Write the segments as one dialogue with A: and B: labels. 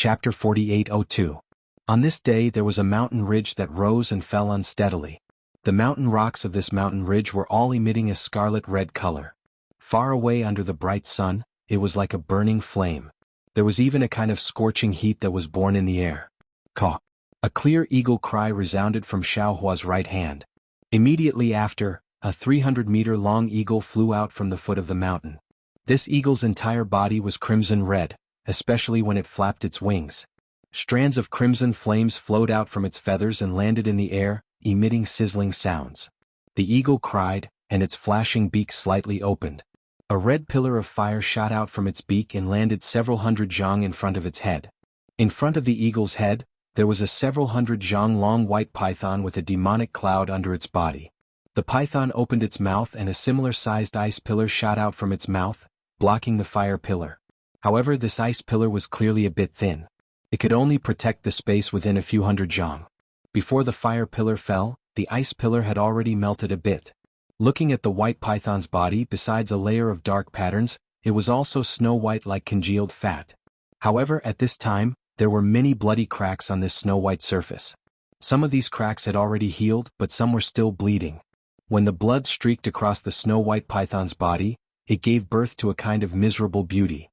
A: Chapter 4802. On this day there was a mountain ridge that rose and fell unsteadily. The mountain rocks of this mountain ridge were all emitting a scarlet-red color. Far away under the bright sun, it was like a burning flame. There was even a kind of scorching heat that was born in the air. Caw! A clear eagle cry resounded from Xiaohua's right hand. Immediately after, a 300-meter-long eagle flew out from the foot of the mountain. This eagle's entire body was crimson red, especially when it flapped its wings. Strands of crimson flames flowed out from its feathers and landed in the air, emitting sizzling sounds. The eagle cried, and its flashing beak slightly opened. A red pillar of fire shot out from its beak and landed several hundred zhang in front of its head. In front of the eagle's head, there was a several hundred zhang long white python with a demonic cloud under its body. The python opened its mouth and a similar-sized ice pillar shot out from its mouth, blocking the fire pillar. However, this ice pillar was clearly a bit thin. It could only protect the space within a few hundred zhang. Before the fire pillar fell, the ice pillar had already melted a bit. Looking at the white python's body, besides a layer of dark patterns, it was also snow-white like congealed fat. However, at this time, there were many bloody cracks on this snow-white surface. Some of these cracks had already healed, but some were still bleeding. When the blood streaked across the snow-white python's body, it gave birth to a kind of miserable beauty.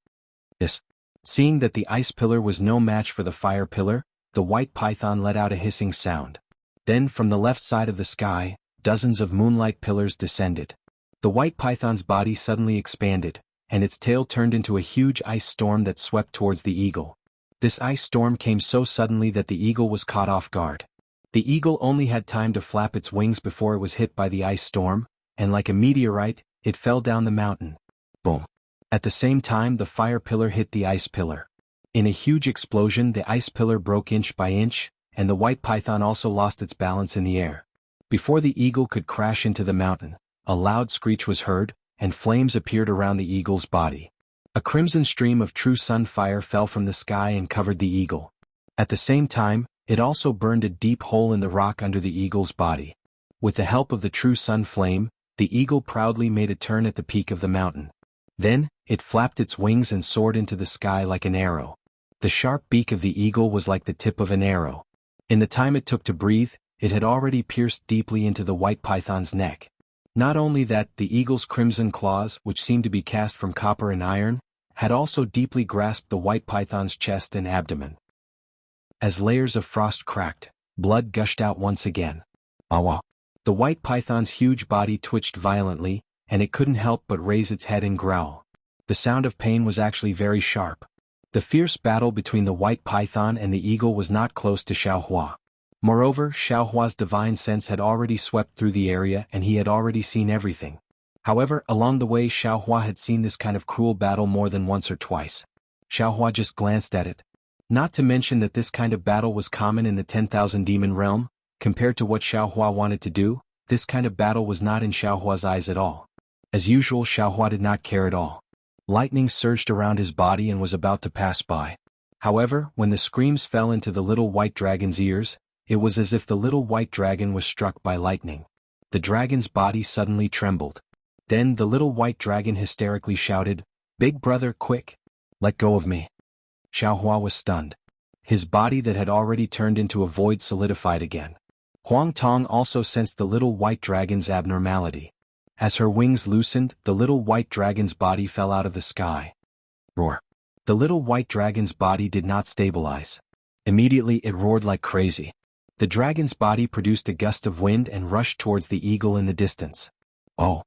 A: Seeing that the ice pillar was no match for the fire pillar, the white python let out a hissing sound. Then from the left side of the sky, dozens of moonlight pillars descended. The white python's body suddenly expanded, and its tail turned into a huge ice storm that swept towards the eagle. This ice storm came so suddenly that the eagle was caught off guard. The eagle only had time to flap its wings before it was hit by the ice storm, and like a meteorite, it fell down the mountain. Boom! At the same time, the fire pillar hit the ice pillar. In a huge explosion, the ice pillar broke inch by inch, and the white python also lost its balance in the air. Before the eagle could crash into the mountain, a loud screech was heard, and flames appeared around the eagle's body. A crimson stream of true sun fire fell from the sky and covered the eagle. At the same time, it also burned a deep hole in the rock under the eagle's body. With the help of the true sun flame, the eagle proudly made a turn at the peak of the mountain. Then, it flapped its wings and soared into the sky like an arrow. The sharp beak of the eagle was like the tip of an arrow. In the time it took to breathe, it had already pierced deeply into the white python's neck. Not only that, the eagle's crimson claws, which seemed to be cast from copper and iron, had also deeply grasped the white python's chest and abdomen. As layers of frost cracked, blood gushed out once again. Awa! The white python's huge body twitched violently, and it couldn't help but raise its head and growl. The sound of pain was actually very sharp. The fierce battle between the white python and the eagle was not close to Xiaohua. Moreover, Xiaohua's divine sense had already swept through the area and he had already seen everything. However, along the way Xiaohua had seen this kind of cruel battle more than once or twice. Xiaohua just glanced at it. Not to mention that this kind of battle was common in the 10,000 demon realm. Compared to what Xiaohua wanted to do, this kind of battle was not in Xiaohua's eyes at all. As usual, Xiaohua did not care at all. Lightning surged around his body and was about to pass by. However, when the screams fell into the little white dragon's ears, it was as if the little white dragon was struck by lightning. The dragon's body suddenly trembled. Then the little white dragon hysterically shouted, "Big brother, quick! Let go of me!" Xiaohua was stunned. His body that had already turned into a void solidified again. Huang Tong also sensed the little white dragon's abnormality. As her wings loosened, the little white dragon's body fell out of the sky. Roar! The little white dragon's body did not stabilize. Immediately it roared like crazy. The dragon's body produced a gust of wind and rushed towards the eagle in the distance. Oh!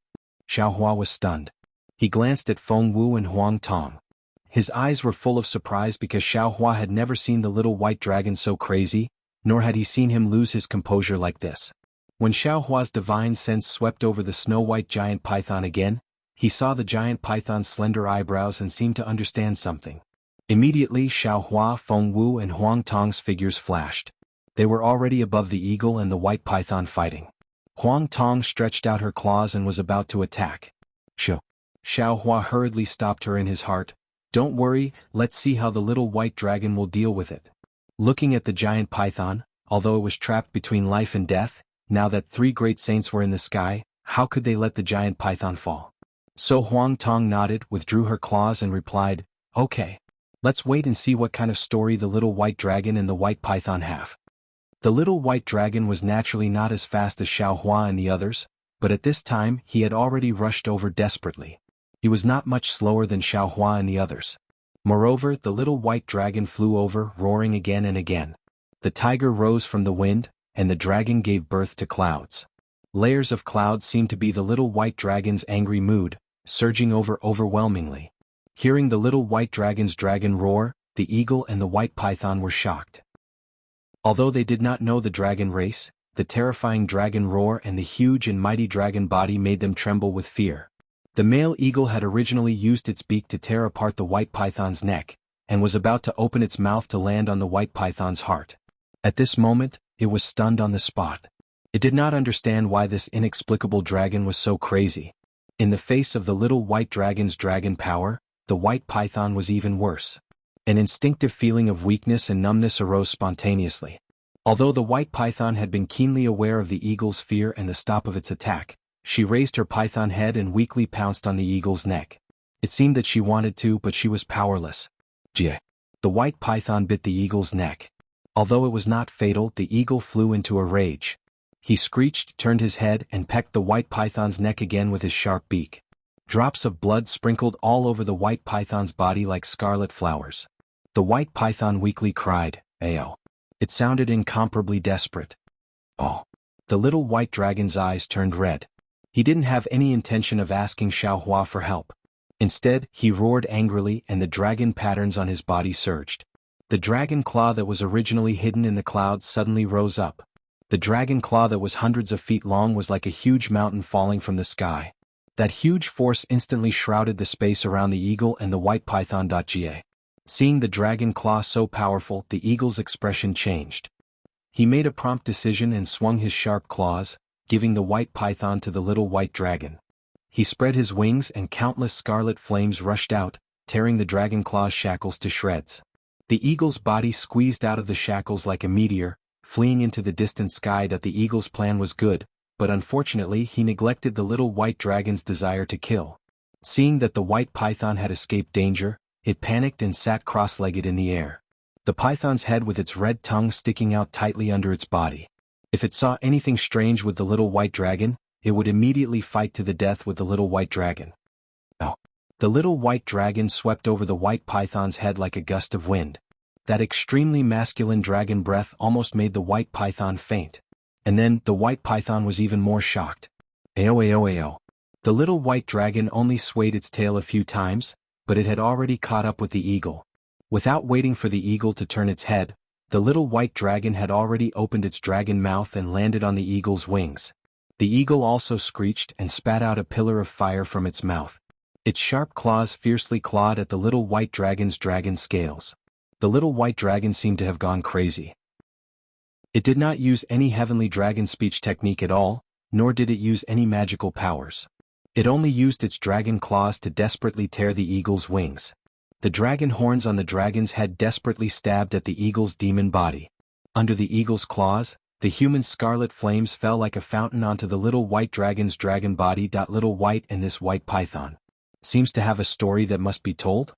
A: Xiaohua was stunned. He glanced at Feng Wu and Huang Tong. His eyes were full of surprise because Xiaohua had never seen the little white dragon so crazy, nor had he seen him lose his composure like this. When Xiaohua's divine sense swept over the snow-white giant python again, he saw the giant python's slender eyebrows and seemed to understand something. Immediately Xiaohua, Feng Wu and Huang Tong's figures flashed. They were already above the eagle and the white python fighting. Huang Tong stretched out her claws and was about to attack. Xiaohua hurriedly stopped her in his heart. "Don't worry, let's see how the little white dragon will deal with it." Looking at the giant python, although it was trapped between life and death, now that 3 great saints were in the sky, how could they let the giant python fall? So Huang Tong nodded, withdrew her claws and replied, "Okay." Let's wait and see what kind of story the little white dragon and the white python have. The little white dragon was naturally not as fast as Xiaohua and the others, but at this time he had already rushed over desperately. He was not much slower than Xiaohua and the others. Moreover, the little white dragon flew over, roaring again and again. The tiger rose from the wind, and the dragon gave birth to clouds. Layers of clouds seemed to be the little white dragon's angry mood, surging over overwhelmingly. Hearing the little white dragon's dragon roar, the eagle and the white python were shocked. Although they did not know the dragon race, the terrifying dragon roar and the huge and mighty dragon body made them tremble with fear. The male eagle had originally used its beak to tear apart the white python's neck, and was about to open its mouth to land on the white python's heart. At this moment, it was stunned on the spot. It did not understand why this inexplicable dragon was so crazy. In the face of the little white dragon's dragon power, the white python was even worse. An instinctive feeling of weakness and numbness arose spontaneously. Although the white python had been keenly aware of the eagle's fear and the stop of its attack, she raised her python head and weakly pounced on the eagle's neck. It seemed that she wanted to, but she was powerless. Jie. The white python bit the eagle's neck. Although it was not fatal, the eagle flew into a rage. He screeched, turned his head, and pecked the white python's neck again with his sharp beak. Drops of blood sprinkled all over the white python's body like scarlet flowers. The white python weakly cried, "Ayo." It sounded incomparably desperate. Oh. The little white dragon's eyes turned red. He didn't have any intention of asking Xiaohua for help. Instead, he roared angrily and the dragon patterns on his body surged. The dragon claw that was originally hidden in the clouds suddenly rose up. The dragon claw that was hundreds of feet long was like a huge mountain falling from the sky. That huge force instantly shrouded the space around the eagle and the white python. Jie. Seeing the dragon claw so powerful, the eagle's expression changed. He made a prompt decision and swung his sharp claws, giving the white python to the little white dragon. He spread his wings and countless scarlet flames rushed out, tearing the dragon claw's shackles to shreds. The eagle's body squeezed out of the shackles like a meteor, fleeing into the distant sky. The eagle's plan was good, but unfortunately he neglected the little white dragon's desire to kill. Seeing that the white python had escaped danger, it panicked and sat cross-legged in the air. The python's head with its red tongue sticking out tightly under its body. If it saw anything strange with the little white dragon, it would immediately fight to the death with the little white dragon. Oh. The little white dragon swept over the white python's head like a gust of wind. That extremely masculine dragon breath almost made the white python faint. And then, the white python was even more shocked. Ayo ayo ayo. The little white dragon only swayed its tail a few times, but it had already caught up with the eagle. Without waiting for the eagle to turn its head, the little white dragon had already opened its dragon mouth and landed on the eagle's wings. The eagle also screeched and spat out a pillar of fire from its mouth. Its sharp claws fiercely clawed at the little white dragon's dragon scales. The little white dragon seemed to have gone crazy. It did not use any heavenly dragon speech technique at all, nor did it use any magical powers. It only used its dragon claws to desperately tear the eagle's wings. The dragon horns on the dragon's head desperately stabbed at the eagle's demon body. Under the eagle's claws, the human scarlet flames fell like a fountain onto the little white dragon's dragon body. Little white and this white python seems to have a story that must be told?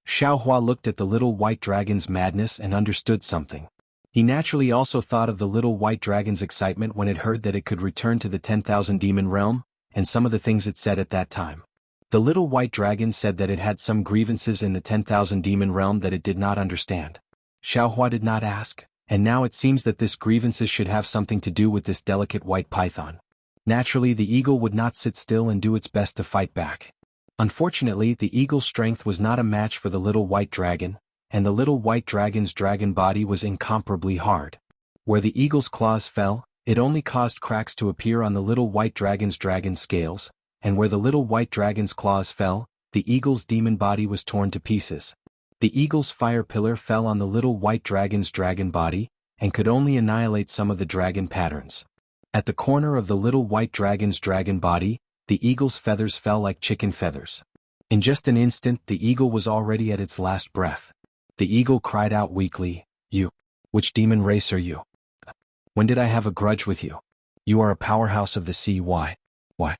A: Xiaohua looked at the little white dragon's madness and understood something. He naturally also thought of the little white dragon's excitement when it heard that it could return to the 10,000 demon realm, and some of the things it said at that time. The little white dragon said that it had some grievances in the 10,000 demon realm that it did not understand. Xiaohua did not ask, and now it seems that this grievances should have something to do with this delicate white python. Naturally, the eagle would not sit still and do its best to fight back. Unfortunately, the eagle's strength was not a match for the little white dragon, and the little white dragon's dragon body was incomparably hard. Where the eagle's claws fell, it only caused cracks to appear on the little white dragon's dragon scales, and where the little white dragon's claws fell, the eagle's demon body was torn to pieces. The eagle's fire pillar fell on the little white dragon's dragon body, and could only annihilate some of the dragon patterns. At the corner of the little white dragon's dragon body, the eagle's feathers fell like chicken feathers. In just an instant, the eagle was already at its last breath. The eagle cried out weakly, "You! Which demon race are you? When did I have a grudge with you? You are a powerhouse of the sea. Why? Why?"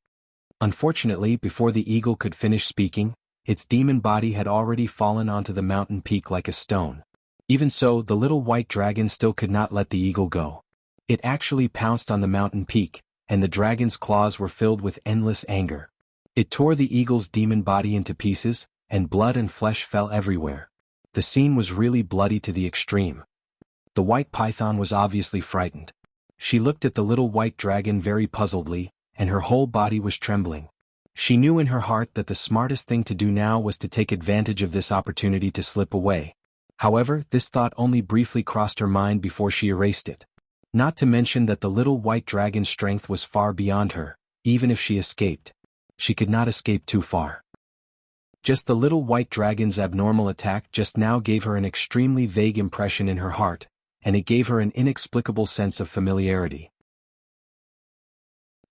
A: Unfortunately, before the eagle could finish speaking, its demon body had already fallen onto the mountain peak like a stone. Even so, the little white dragon still could not let the eagle go. It actually pounced on the mountain peak, and the dragon's claws were filled with endless anger. It tore the eagle's demon body into pieces, and blood and flesh fell everywhere. The scene was really bloody to the extreme. The white python was obviously frightened. She looked at the little white dragon very puzzledly, and her whole body was trembling. She knew in her heart that the smartest thing to do now was to take advantage of this opportunity to slip away. However, this thought only briefly crossed her mind before she erased it. Not to mention that the little white dragon's strength was far beyond her. Even if she escaped, she could not escape too far. Just the little white dragon's abnormal attack just now gave her an extremely vague impression in her heart, and it gave her an inexplicable sense of familiarity.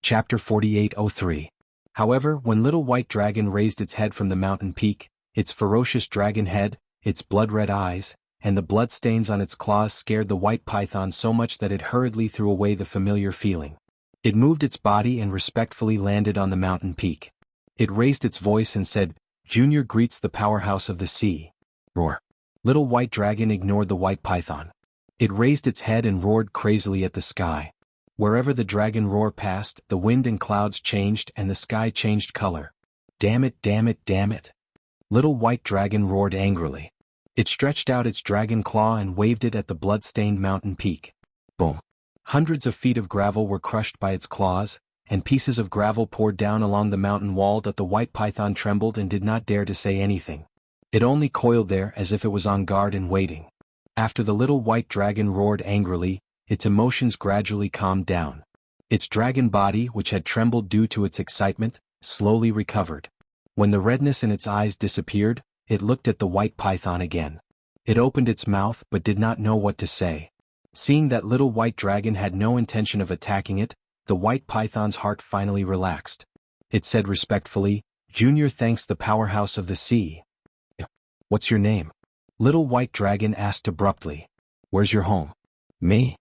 A: Chapter 4803. However, when little white dragon raised its head from the mountain peak, its ferocious dragon head, its blood-red eyes, and the bloodstains on its claws scared the white python so much that it hurriedly threw away the familiar feeling. It moved its body and respectfully landed on the mountain peak. It raised its voice and said, "Junior greets the powerhouse of the sea." Roar. Little white dragon ignored the white python. It raised its head and roared crazily at the sky. Wherever the dragon roar passed, the wind and clouds changed and the sky changed color. Damn it, damn it, damn it. Little white dragon roared angrily. It stretched out its dragon claw and waved it at the blood-stained mountain peak. Boom. Hundreds of feet of gravel were crushed by its claws, and pieces of gravel poured down along the mountain wall that the white python trembled and did not dare to say anything. It only coiled there as if it was on guard and waiting. After the little white dragon roared angrily, its emotions gradually calmed down. Its dragon body, which had trembled due to its excitement, slowly recovered. When the redness in its eyes disappeared, it looked at the white python again. It opened its mouth but did not know what to say. Seeing that little white dragon had no intention of attacking it, the white python's heart finally relaxed. It said respectfully, "Junior thanks the powerhouse of the sea." "What's your name?" Little white dragon asked abruptly. "Where's your home?" "Me?"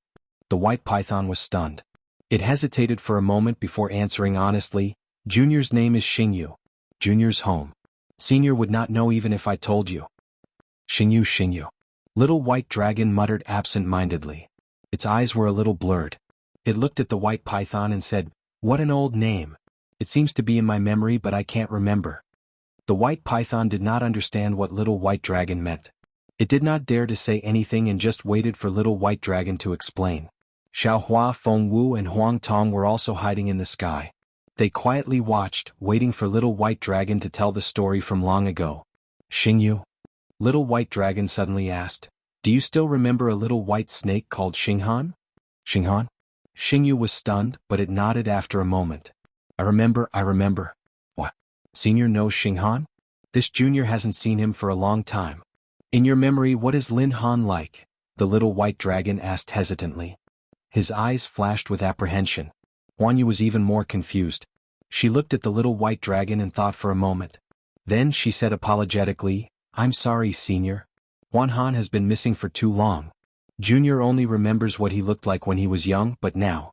A: The white python was stunned. It hesitated for a moment before answering honestly, "Junior's name is Xingyu." "Junior's home. Senior would not know even if I told you." "Xingyu, Xingyu." Little white dragon muttered absent-mindedly. Its eyes were a little blurred. It looked at the white python and said, "What an old name. It seems to be in my memory but I can't remember." The white python did not understand what little white dragon meant. It did not dare to say anything and just waited for little white dragon to explain. Xiao Hua, Feng Wu and Huang Tong were also hiding in the sky. They quietly watched, waiting for little white dragon to tell the story from long ago. "Xingyu?" Little white dragon suddenly asked, "Do you still remember a little white snake called Xinghan?" "Xinghan?" Xingyu was stunned, but it nodded after a moment. I remember. What? Senior knows Xinghan? This junior hasn't seen him for a long time. In your memory, what is Lin Han like?" the little white dragon asked hesitantly. His eyes flashed with apprehension. Huan Yu was even more confused. She looked at the little white dragon and thought for a moment. Then she said apologetically, "I'm sorry, Senior. Huan Han has been missing for too long. Junior only remembers what he looked like when he was young, but now."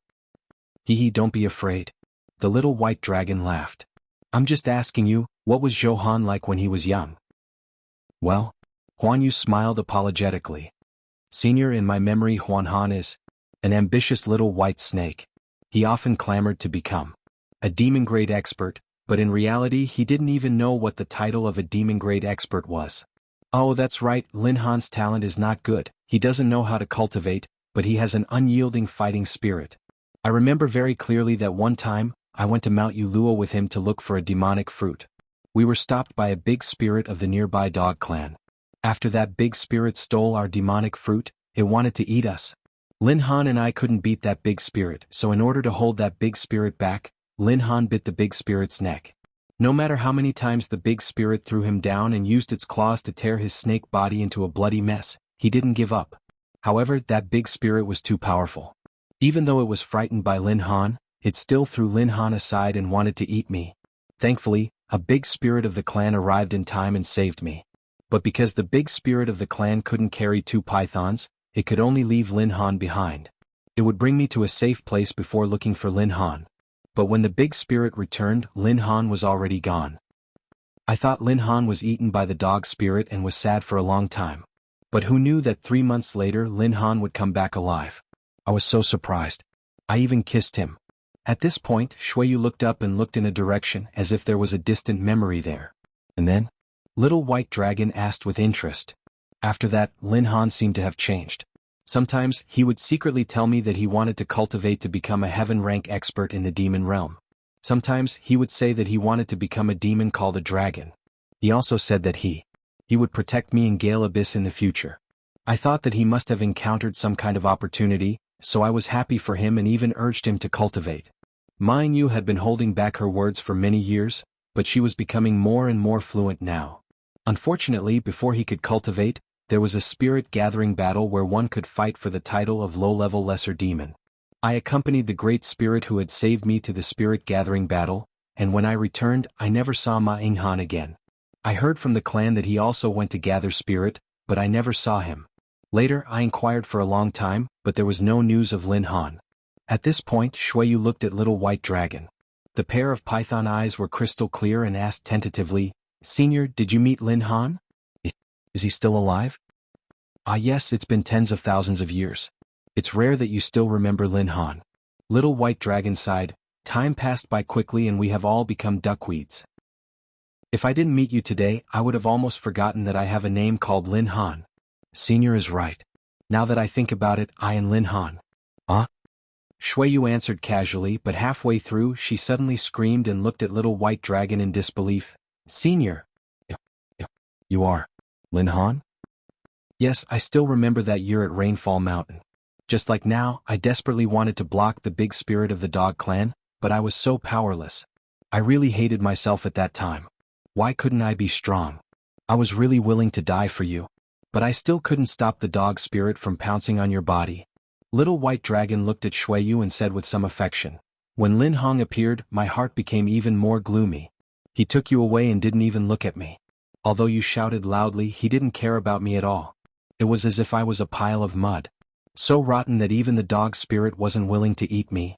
A: "Hee, don't be afraid." The little white dragon laughed. "I'm just asking you, what was Zhou Han like when he was young?" "Well," Huan Yu smiled apologetically. "Senior, in my memory Huan Han is an ambitious little white snake. He often clamored to become a demon-grade expert, but in reality he didn't even know what the title of a demon-grade expert was." "Oh, that's right, Lin Han's talent is not good. He doesn't know how to cultivate, but he has an unyielding fighting spirit. I remember very clearly that one time, I went to Mount Yuluo with him to look for a demonic fruit. We were stopped by a big spirit of the nearby dog clan. After that big spirit stole our demonic fruit, it wanted to eat us. Lin Han and I couldn't beat that big spirit, so in order to hold that big spirit back, Lin Han bit the big spirit's neck. No matter how many times the big spirit threw him down and used its claws to tear his snake body into a bloody mess, he didn't give up. However, that big spirit was too powerful. Even though it was frightened by Lin Han, it still threw Lin Han aside and wanted to eat me. Thankfully, a big spirit of the clan arrived in time and saved me. But because the big spirit of the clan couldn't carry two pythons, it could only leave Lin Han behind. It would bring me to a safe place before looking for Lin Han. But when the big spirit returned, Lin Han was already gone." I thought Lin Han was eaten by the dog spirit and was sad for a long time. But who knew that 3 months later Lin Han would come back alive? I was so surprised. I even kissed him. At this point, Shuiyu looked up and looked in a direction as if there was a distant memory there. And then? Little White Dragon asked with interest. After that, Lin Han seemed to have changed. Sometimes, he would secretly tell me that he wanted to cultivate to become a heaven-rank expert in the demon realm. Sometimes, he would say that he wanted to become a demon called a dragon. He also said that he would protect me in Gale Abyss in the future. I thought that he must have encountered some kind of opportunity, so I was happy for him and even urged him to cultivate. Mine Yu had been holding back her words for many years, but she was becoming more and more fluent now. Unfortunately, before he could cultivate, there was a spirit-gathering battle where one could fight for the title of low-level lesser demon. I accompanied the great spirit who had saved me to the spirit-gathering battle, and when I returned, I never saw Ma Yinghan again. I heard from the clan that he also went to gather spirit, but I never saw him. Later, I inquired for a long time, but there was no news of Lin Han. At this point, Shuiyu looked at Little White Dragon. The pair of python eyes were crystal clear and asked tentatively, "Senior, did you meet Lin Han? Is he still alive?" "Ah yes, it's been tens of thousands of years. It's rare that you still remember Lin Han." Little White Dragon sighed. "Time passed by quickly and we have all become duckweeds. If I didn't meet you today, I would have almost forgotten that I have a name called Lin Han." "Senior is right. Now that I think about it, I am Lin Han." "Huh?" Shuiyu answered casually, but halfway through she suddenly screamed and looked at Little White Dragon in disbelief. "Senior! You are Lin Han?" "Yes, I still remember that year at Rainfall Mountain. Just like now, I desperately wanted to block the big spirit of the dog clan, but I was so powerless. I really hated myself at that time. Why couldn't I be strong? I was really willing to die for you. But I still couldn't stop the dog spirit from pouncing on your body." Little White Dragon looked at Shuiyu and said with some affection, "When Lin Hong appeared, my heart became even more gloomy. He took you away and didn't even look at me. Although you shouted loudly, he didn't care about me at all. It was as if I was a pile of mud. So rotten that even the dog spirit wasn't willing to eat me."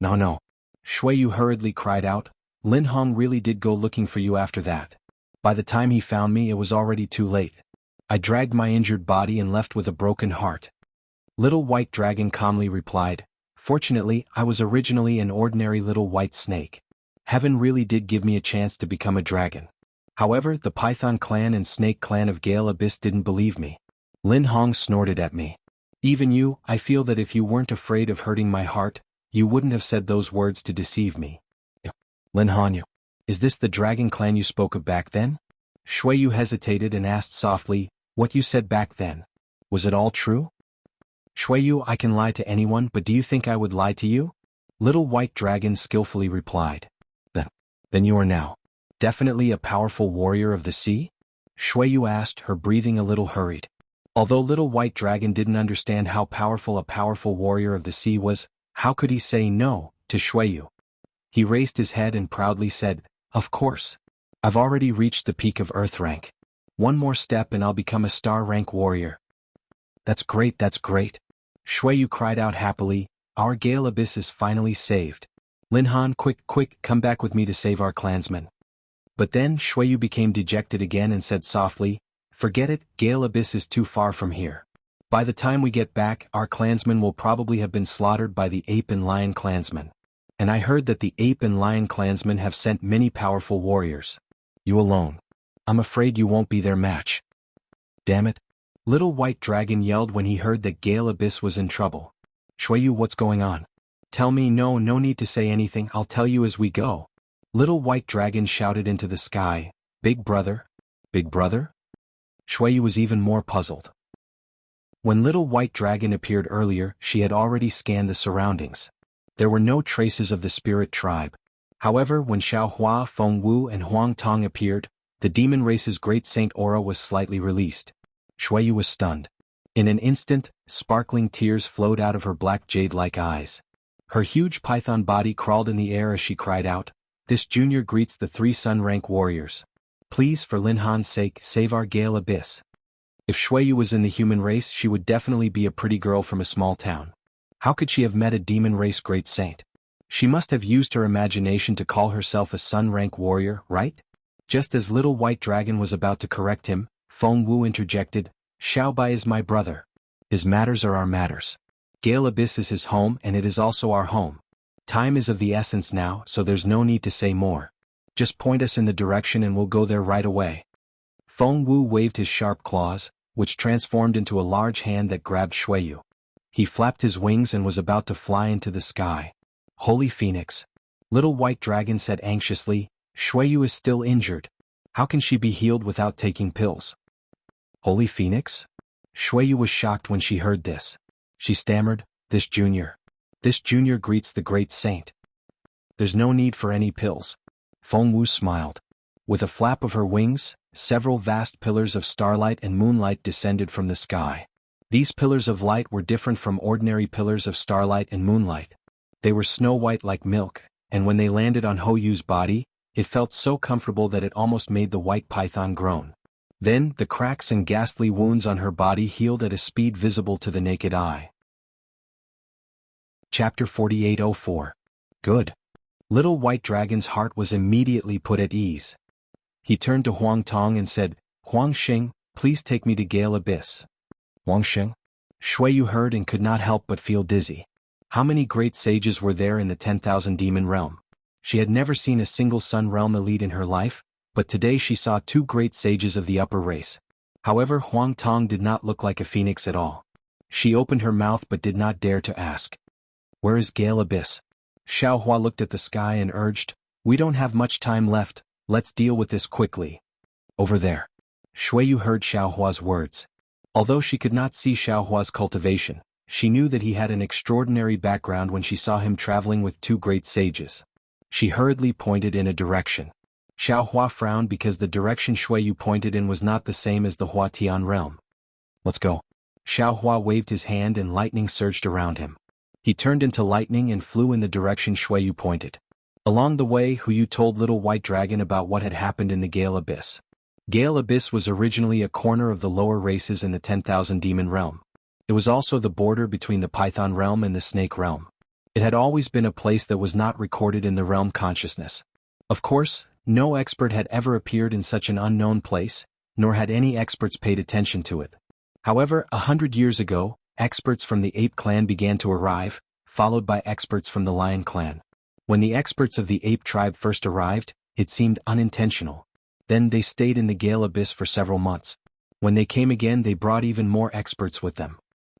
A: No. Shuiyu hurriedly cried out, "Lin Hong really did go looking for you after that. By the time he found me, it was already too late. I dragged my injured body and left with a broken heart." Little White Dragon calmly replied, "Fortunately, I was originally an ordinary little white snake. Heaven really did give me a chance to become a dragon. However, the Python clan and Snake clan of Gale Abyss didn't believe me." Lin Hong snorted at me. "Even you, I feel that if you weren't afraid of hurting my heart, you wouldn't have said those words to deceive me." "Lin Han, is this the dragon clan you spoke of back then?" Shuiyu hesitated and asked softly, "What you said back then, was it all true?" "Shuiyu, I can lie to anyone, but do you think I would lie to you?" Little White Dragon skillfully replied. Then you are now definitely a powerful warrior of the sea?" Shuiyu asked, her breathing a little hurried. Although Little White Dragon didn't understand how powerful a powerful warrior of the sea was, how could he say no to Shuiyu? He raised his head and proudly said, "Of course. I've already reached the peak of Earth rank. One more step and I'll become a star rank warrior." That's great. Shuiyu cried out happily, "Our Gale Abyss is finally saved. Lin Han, quick, come back with me to save our clansmen." But then Shuiyu became dejected again and said softly, "Forget it, Gale Abyss is too far from here. By the time we get back, our clansmen will probably have been slaughtered by the Ape and Lion clansmen. And I heard that the Ape and Lion clansmen have sent many powerful warriors. You alone. I'm afraid you won't be their match." "Damn it." Little White Dragon yelled when he heard that Gale Abyss was in trouble. "Shuiyu, what's going on? Tell me." No need to say anything, I'll tell you as we go." Little White Dragon shouted into the sky, Big brother? Big brother?" Shuiyu was even more puzzled. When Little White Dragon appeared earlier, she had already scanned the surroundings. There were no traces of the spirit tribe. However, when Xiao Hua, Feng Wu and Huang Tong appeared, the demon race's great saint aura was slightly released. Shuiyu was stunned. In an instant, sparkling tears flowed out of her black jade-like eyes. Her huge python body crawled in the air as she cried out, "This junior greets the 3 sun rank warriors. Please, for Lin Han's sake, save our Gale Abyss." If Shuiyu was in the human race, she would definitely be a pretty girl from a small town. How could she have met a demon race great saint? She must have used her imagination to call herself a sun rank warrior, right? Just as Little White Dragon was about to correct him, Feng Wu interjected, Xiaobai is my brother. His matters are our matters. Gale Abyss is his home and it is also our home. Time is of the essence now, so there's no need to say more. Just point us in the direction and we'll go there right away. Feng Wu waved his sharp claws, which transformed into a large hand that grabbed Shuiyu. He flapped his wings and was about to fly into the sky. Holy Phoenix! Little White Dragon said anxiously, Shuiyu is still injured. How can she be healed without taking pills? Holy Phoenix? Shuiyu was shocked when she heard this. She stammered, This junior greets the great saint. There's no need for any pills. Feng Wu smiled. With a flap of her wings, several vast pillars of starlight and moonlight descended from the sky. These pillars of light were different from ordinary pillars of starlight and moonlight. They were snow-white like milk, and when they landed on Ho Yu's body, it felt so comfortable that it almost made the white python groan. Then, the cracks and ghastly wounds on her body healed at a speed visible to the naked eye. Chapter 4804. Good. Little White Dragon's heart was immediately put at ease. He turned to Huang Tong and said, Huang Xing, please take me to Gale Abyss. Huang Xing? Shuiyu heard and could not help but feel dizzy. How many great sages were there in the 10,000 demon realm? She had never seen a single Sun Realm elite in her life, but today she saw two great sages of the upper race. However, Huang Tong did not look like a phoenix at all. She opened her mouth but did not dare to ask. Where is Gale Abyss? Xiao Hua looked at the sky and urged, We don't have much time left, let's deal with this quickly. Over there. Shuiyu heard Xiao Hua's words. Although she could not see Xiao Hua's cultivation, she knew that he had an extraordinary background when she saw him traveling with two great sages. She hurriedly pointed in a direction. Xiao Hua frowned because the direction Shuiyu pointed in was not the same as the Huatian realm. Let's go. Xiao Hua waved his hand and lightning surged around him. He turned into lightning and flew in the direction Shuiyu pointed. Along the way, Hu told Little White Dragon about what had happened in the Gale Abyss. Gale Abyss was originally a corner of the lower races in the 10,000 demon realm. It was also the border between the Python realm and the Snake realm. It had always been a place that was not recorded in the realm consciousness. Of course, no expert had ever appeared in such an unknown place, nor had any experts paid attention to it. However, 100 years ago, experts from the Ape clan began to arrive, followed by experts from the Lion clan. When the experts of the Ape tribe first arrived, it seemed unintentional. Then they stayed in the Gale Abyss for several months. When they came again, they brought even more experts with them.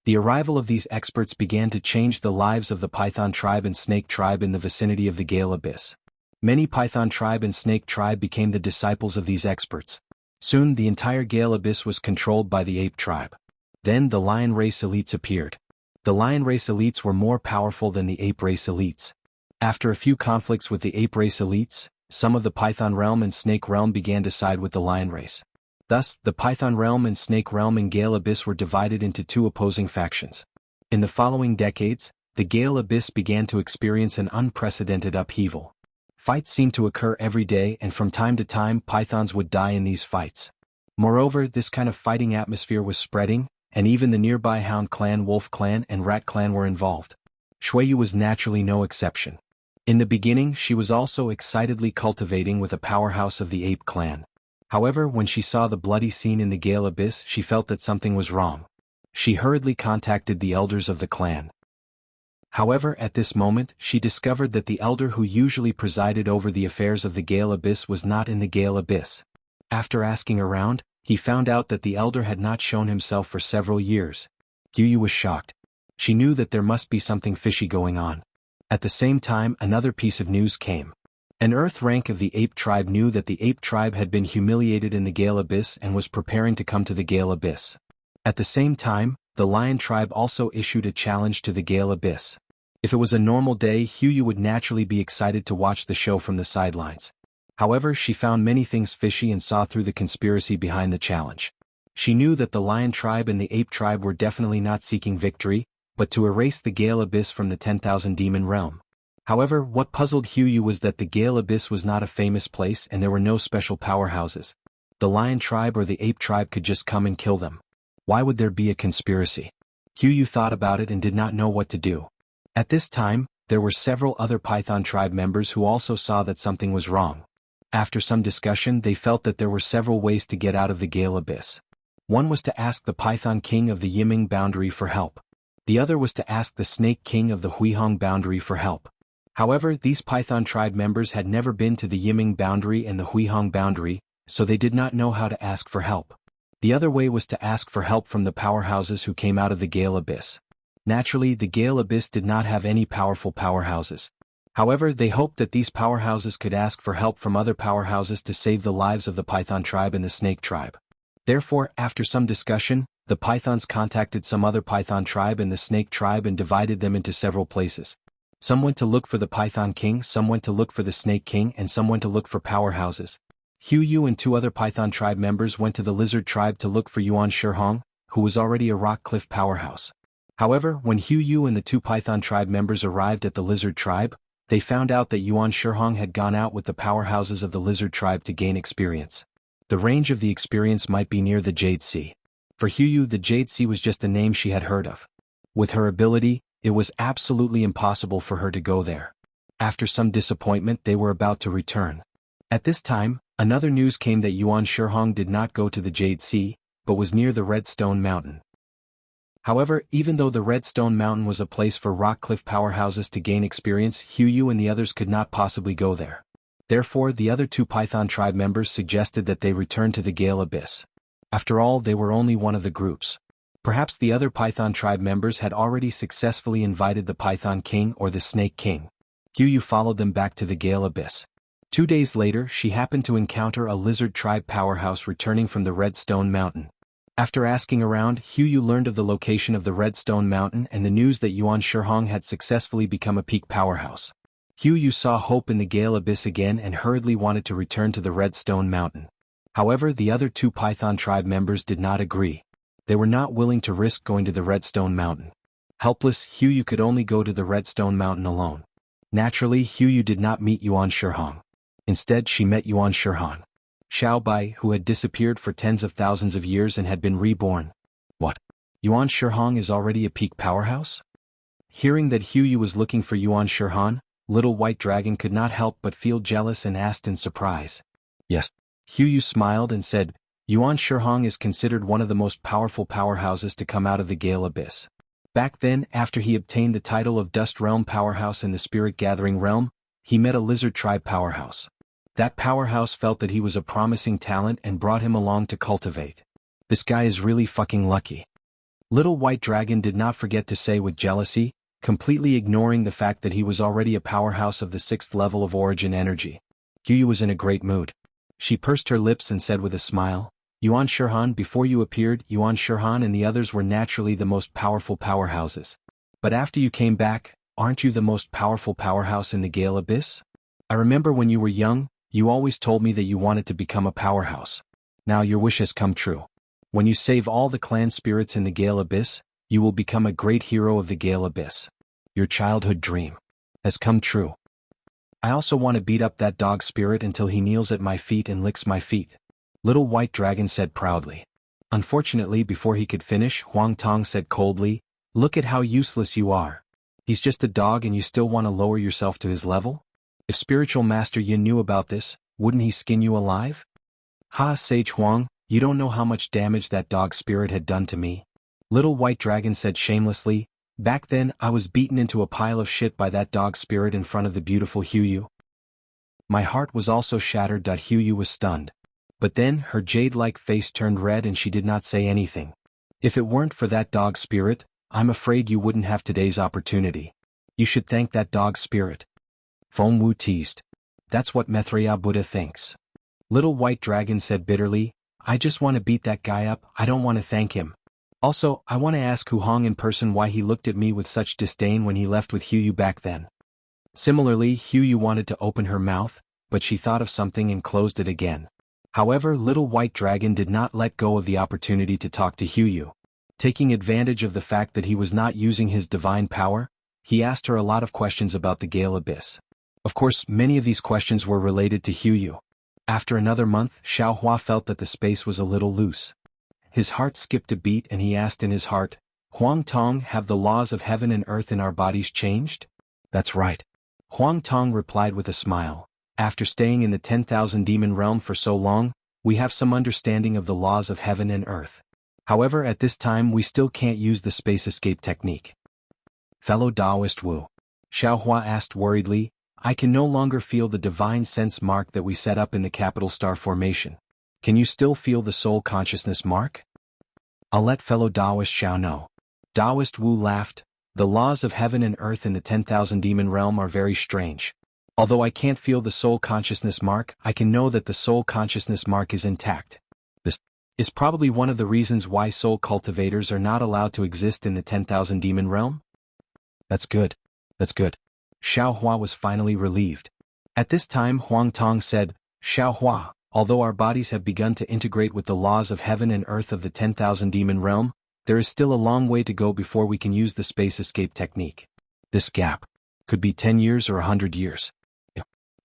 A: The arrival of these experts began to change the lives of the Python tribe and Snake tribe in the vicinity of the Gale Abyss. Many Python tribe and Snake tribe became the disciples of these experts. Soon the entire Gale Abyss was controlled by the Ape tribe. Then the Lion race elites appeared. The Lion race elites were more powerful than the Ape race elites. After a few conflicts with the Ape race elites, some of the Python realm and Snake realm began to side with the Lion race. Thus, the Python realm and Snake realm in Gale Abyss were divided into two opposing factions. In the following decades, the Gale Abyss began to experience an unprecedented upheaval. Fights seemed to occur every day, and from time to time pythons would die in these fights. Moreover, this kind of fighting atmosphere was spreading, and even the nearby Hound clan, Wolf clan, and Rat clan were involved. Shuiyu was naturally no exception. In the beginning, she was also excitedly cultivating with a powerhouse of the Ape clan. However, when she saw the bloody scene in the Gale Abyss, she felt that something was wrong. She hurriedly contacted the elders of the clan. However, at this moment, she discovered that the elder who usually presided over the affairs of the Gale Abyss was not in the Gale Abyss. After asking around, he found out that the elder had not shown himself for several years. Yu was shocked. She knew that there must be something fishy going on. At the same time, another piece of news came. An Earth rank of the Ape tribe knew that the Ape tribe had been humiliated in the Gale Abyss and was preparing to come to the Gale Abyss. At the same time, the Lion tribe also issued a challenge to the Gale Abyss. If it was a normal day, Yu would naturally be excited to watch the show from the sidelines. However, she found many things fishy and saw through the conspiracy behind the challenge. She knew that the Lion tribe and the Ape tribe were definitely not seeking victory, but to erase the Gale Abyss from the 10,000 demon realm. However, what puzzled Yu was that the Gale Abyss was not a famous place and there were no special powerhouses. The Lion tribe or the Ape tribe could just come and kill them. Why would there be a conspiracy? Yu thought about it and did not know what to do. At this time, there were several other Python tribe members who also saw that something was wrong. After some discussion, they felt that there were several ways to get out of the Gale Abyss. One was to ask the Python King of the Yiming boundary for help. The other was to ask the Snake King of the Huihong boundary for help. However, these Python tribe members had never been to the Yiming boundary and the Huihong boundary, so they did not know how to ask for help. The other way was to ask for help from the powerhouses who came out of the Gale Abyss. Naturally, the Gale Abyss did not have any powerful powerhouses. However, they hoped that these powerhouses could ask for help from other powerhouses to save the lives of the Python tribe and the Snake tribe. Therefore, after some discussion, the Pythons contacted some other Python tribe and the Snake tribe and divided them into several places. Some went to look for the Python King, some went to look for the Snake King, and some went to look for powerhouses. Yu and 2 other Python tribe members went to the Lizard tribe to look for Yuan Shihong, who was already a rock cliff powerhouse. However, when Yu and the 2 Python tribe members arrived at the Lizard tribe, they found out that Yuan Shihong had gone out with the powerhouses of the Lizard tribe to gain experience. The range of the experience might be near the Jade Sea. For Yu, the Jade Sea was just a name she had heard of. With her ability, it was absolutely impossible for her to go there. After some disappointment, they were about to return. At this time, another news came that Yuan Shihong did not go to the Jade Sea, but was near the Red Stone Mountain. However, even though the Red Stone Mountain was a place for rock cliff powerhouses to gain experience, Yu and the others could not possibly go there. Therefore, the other 2 Python tribe members suggested that they return to the Gale Abyss. After all, they were only one of the groups. Perhaps the other Python tribe members had already successfully invited the Python King or the Snake King. Yu followed them back to the Gale Abyss. 2 days later, she happened to encounter a Lizard tribe powerhouse returning from the Red Stone Mountain. After asking around, Yu learned of the location of the Red Stone Mountain and the news that Yuan Shihong had successfully become a peak powerhouse. Yu saw hope in the Gale Abyss again and hurriedly wanted to return to the Red Stone Mountain. However, the other 2 Python tribe members did not agree. They were not willing to risk going to the Red Stone Mountain. Helpless, Yu could only go to the Red Stone Mountain alone. Naturally, Yu did not meet Yuan Shihong. Instead, she met Yuan Shihong. Xiaobai, who had disappeared for tens of thousands of years and had been reborn. What? Yuan Shihong is already a peak powerhouse? Hearing that Yu was looking for Yuan Shihong, Little White Dragon could not help but feel jealous and asked in surprise. Yes. Yu smiled and said, Yuan Shihong is considered one of the most powerful powerhouses to come out of the Gale Abyss. Back then, after he obtained the title of Dust Realm Powerhouse in the Spirit Gathering Realm, he met a Lizard Tribe powerhouse. That powerhouse felt that he was a promising talent and brought him along to cultivate. This guy is really fucking lucky. Little White Dragon did not forget to say with jealousy, completely ignoring the fact that he was already a powerhouse of the 6th level of origin energy. Yu was in a great mood. She pursed her lips and said with a smile, Yuan Shihong, before you appeared, Yuan Shihong and the others were naturally the most powerful powerhouses. But after you came back, aren't you the most powerful powerhouse in the Gale Abyss? I remember when you were young, you always told me that you wanted to become a powerhouse. Now your wish has come true. When you save all the clan spirits in the Gale Abyss, you will become a great hero of the Gale Abyss. Your childhood dream has come true. I also want to beat up that dog spirit until he kneels at my feet and licks my feet. Little White Dragon said proudly. Unfortunately, before he could finish, Huang Tong said coldly, Look at how useless you are. He's just a dog and you still want to lower yourself to his level? If Spiritual Master Yin knew about this, wouldn't he skin you alive? Ha, Sage Huang, you don't know how much damage that dog spirit had done to me. Little White Dragon said shamelessly, Back then I was beaten into a pile of shit by that dog spirit in front of the beautiful Yu. My heart was also shattered. Yu was stunned. But then her jade-like face turned red and she did not say anything. If it weren't for that dog spirit, I'm afraid you wouldn't have today's opportunity. You should thank that dog spirit. Feng Wu teased. That's what Maitreya Buddha thinks. Little White Dragon said bitterly, I just want to beat that guy up, I don't want to thank him. Also, I want to ask Hu Hong in person why he looked at me with such disdain when he left with Yu back then. Similarly, Yu wanted to open her mouth, but she thought of something and closed it again. However, Little White Dragon did not let go of the opportunity to talk to Yu. Taking advantage of the fact that he was not using his divine power, he asked her a lot of questions about the Gale Abyss. Of course, many of these questions were related to Yu. After another month, Xiao Hua felt that the space was a little loose. His heart skipped a beat and he asked in his heart, Huang Tong, have the laws of heaven and earth in our bodies changed? That's right. Huang Tong replied with a smile. After staying in the 10,000 demon realm for so long, we have some understanding of the laws of heaven and earth. However, at this time we still can't use the space escape technique. Fellow Taoist Wu. Xiaohua asked worriedly, I can no longer feel the divine sense mark that we set up in the capital star formation. Can you still feel the soul consciousness mark? I'll let fellow Taoist Xiao know. Taoist Wu laughed. The laws of heaven and earth in the 10,000 demon realm are very strange. Although I can't feel the soul consciousness mark, I can know that the soul consciousness mark is intact. This is probably one of the reasons why soul cultivators are not allowed to exist in the 10,000 demon realm. That's good. That's good. Xiaohua was finally relieved. At this time Huang Tong said, Xiaohua, although our bodies have begun to integrate with the laws of heaven and earth of the 10,000 demon realm, there is still a long way to go before we can use the space escape technique. This gap could be 10 years or 100 years.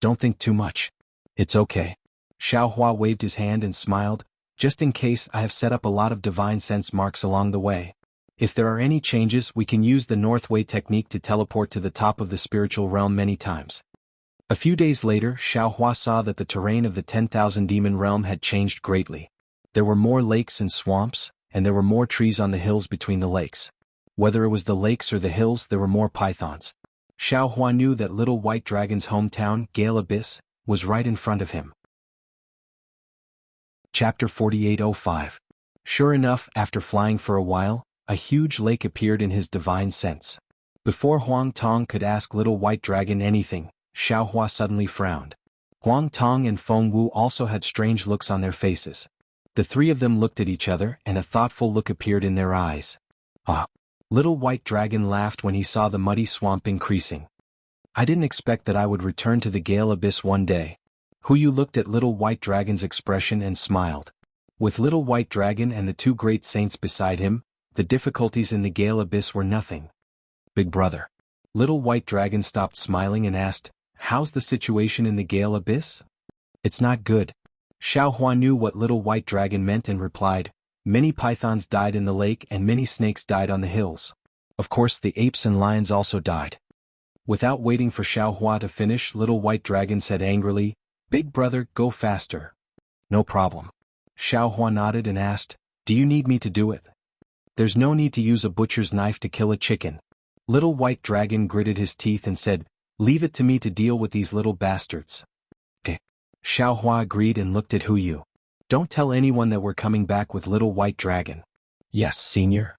A: Don't think too much. It's okay. Xiaohua waved his hand and smiled. Just in case, I have set up a lot of divine sense marks along the way. If there are any changes, we can use the Northway technique to teleport to the top of the spiritual realm many times. A few days later, Xiaohua saw that the terrain of the 10,000 demon realm had changed greatly. There were more lakes and swamps, and there were more trees on the hills between the lakes. Whether it was the lakes or the hills, there were more pythons. Xiaohua knew that Little White Dragon's hometown, Gale Abyss, was right in front of him. Chapter 4805. Sure enough, after flying for a while, a huge lake appeared in his divine sense. Before Huang Tong could ask Little White Dragon anything, Xiaohua suddenly frowned. Huang Tong and Feng Wu also had strange looks on their faces. The three of them looked at each other, and a thoughtful look appeared in their eyes. Ah! Little White Dragon laughed when he saw the muddy swamp increasing. I didn't expect that I would return to the Gale Abyss one day. Yu looked at Little White Dragon's expression and smiled. With Little White Dragon and the two great saints beside him, the difficulties in the Gale Abyss were nothing. Big brother. Little White Dragon stopped smiling and asked, How's the situation in the Gale Abyss? It's not good. Xiaohua knew what Little White Dragon meant and replied, Many pythons died in the lake and many snakes died on the hills. Of course the apes and lions also died. Without waiting for Xiaohua to finish, Little White Dragon said angrily, Big brother, go faster. No problem. Xiaohua nodded and asked, Do you need me to do it? There's no need to use a butcher's knife to kill a chicken. Little White Dragon gritted his teeth and said, Leave it to me to deal with these little bastards. Xiaohua agreed and looked at Yu. Don't tell anyone that we're coming back with Little White Dragon. Yes, senior.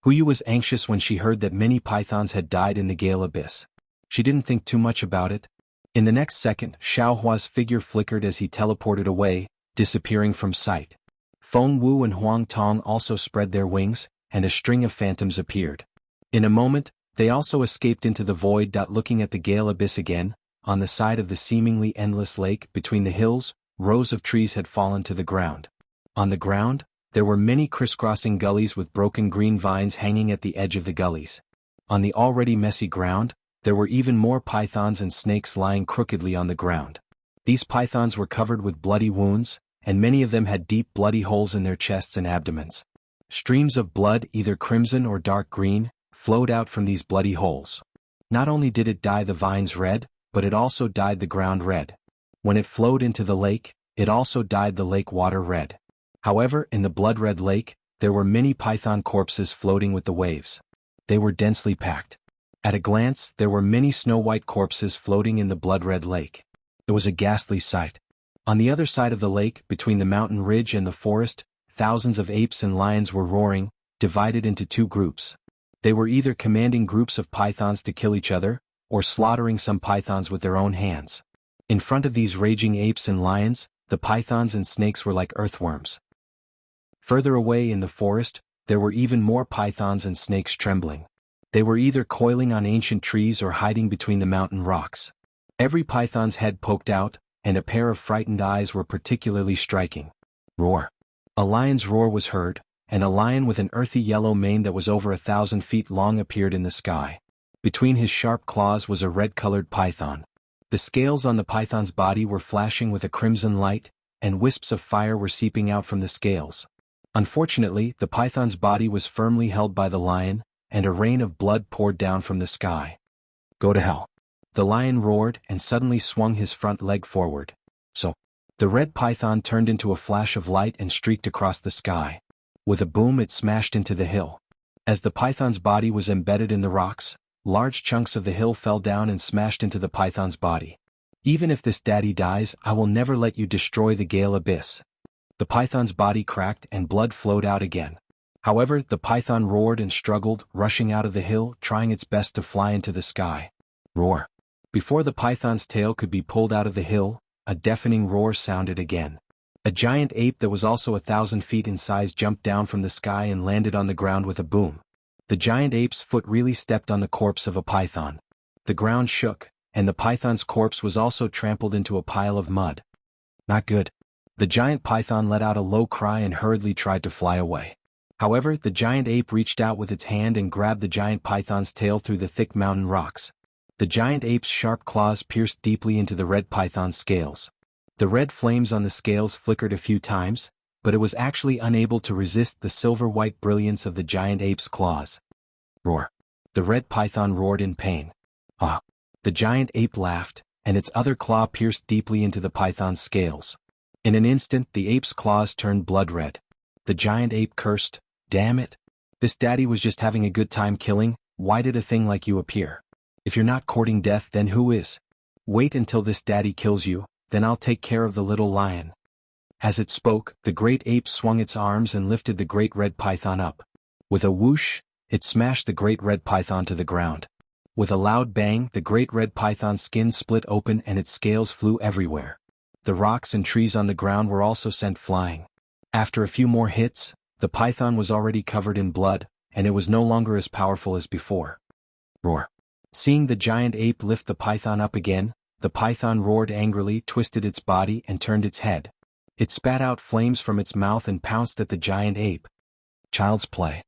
A: Yu was anxious when she heard that many pythons had died in the Gale Abyss. She didn't think too much about it. In the next second, Xiaohua's figure flickered as he teleported away, disappearing from sight. Feng Wu and Huang Tong also spread their wings, and a string of phantoms appeared. In a moment, they also escaped into the void. Looking at the Gale Abyss again, on the side of the seemingly endless lake between the hills, rows of trees had fallen to the ground. On the ground, there were many crisscrossing gullies with broken green vines hanging at the edge of the gullies. On the already messy ground, there were even more pythons and snakes lying crookedly on the ground. These pythons were covered with bloody wounds, and many of them had deep bloody holes in their chests and abdomens. Streams of blood, either crimson or dark green, flowed out from these bloody holes. Not only did it dye the vines red, but it also dyed the ground red. When it flowed into the lake, it also dyed the lake water red. However, in the blood-red lake, there were many python corpses floating with the waves. They were densely packed. At a glance, there were many snow-white corpses floating in the blood-red lake. It was a ghastly sight. On the other side of the lake, between the mountain ridge and the forest, thousands of apes and lions were roaring, divided into two groups. They were either commanding groups of pythons to kill each other, or slaughtering some pythons with their own hands. In front of these raging apes and lions, the pythons and snakes were like earthworms. Further away in the forest, there were even more pythons and snakes trembling. They were either coiling on ancient trees or hiding between the mountain rocks. Every python's head poked out, and a pair of frightened eyes were particularly striking. Roar. A lion's roar was heard, and a lion with an earthy yellow mane that was over 1,000 feet long appeared in the sky. Between his sharp claws was a red-colored python. The scales on the python's body were flashing with a crimson light, and wisps of fire were seeping out from the scales. Unfortunately, the python's body was firmly held by the lion, and a rain of blood poured down from the sky. Go to hell. The lion roared and suddenly swung his front leg forward. So, the red python turned into a flash of light and streaked across the sky. With a boom, it smashed into the hill. As the python's body was embedded in the rocks, large chunks of the hill fell down and smashed into the python's body. Even if this daddy dies, I will never let you destroy the Gale Abyss. The python's body cracked and blood flowed out again. However, the python roared and struggled, rushing out of the hill, trying its best to fly into the sky. Roar. Before the python's tail could be pulled out of the hill, a deafening roar sounded again. A giant ape that was also 1,000 feet in size jumped down from the sky and landed on the ground with a boom. The giant ape's foot really stepped on the corpse of a python. The ground shook, and the python's corpse was also trampled into a pile of mud. Not good. The giant python let out a low cry and hurriedly tried to fly away. However, the giant ape reached out with its hand and grabbed the giant python's tail through the thick mountain rocks. The giant ape's sharp claws pierced deeply into the red python's scales. The red flames on the scales flickered a few times, but it was actually unable to resist the silver-white brilliance of the giant ape's claws. Roar. The red python roared in pain. Ah! The giant ape laughed, and its other claw pierced deeply into the python's scales. In an instant, the ape's claws turned blood red. The giant ape cursed, "Damn it! This daddy was just having a good time killing. Why did a thing like you appear? If you're not courting death, then who is? Wait until this daddy kills you, then I'll take care of the little lion." As it spoke, the great ape swung its arms and lifted the great red python up. With a whoosh, it smashed the great red python to the ground. With a loud bang, the great red python's skin split open and its scales flew everywhere. The rocks and trees on the ground were also sent flying. After a few more hits, the python was already covered in blood, and it was no longer as powerful as before. Roar. Seeing the giant ape lift the python up again, the python roared angrily, twisted its body and turned its head. It spat out flames from its mouth and pounced at the giant ape. Child's play.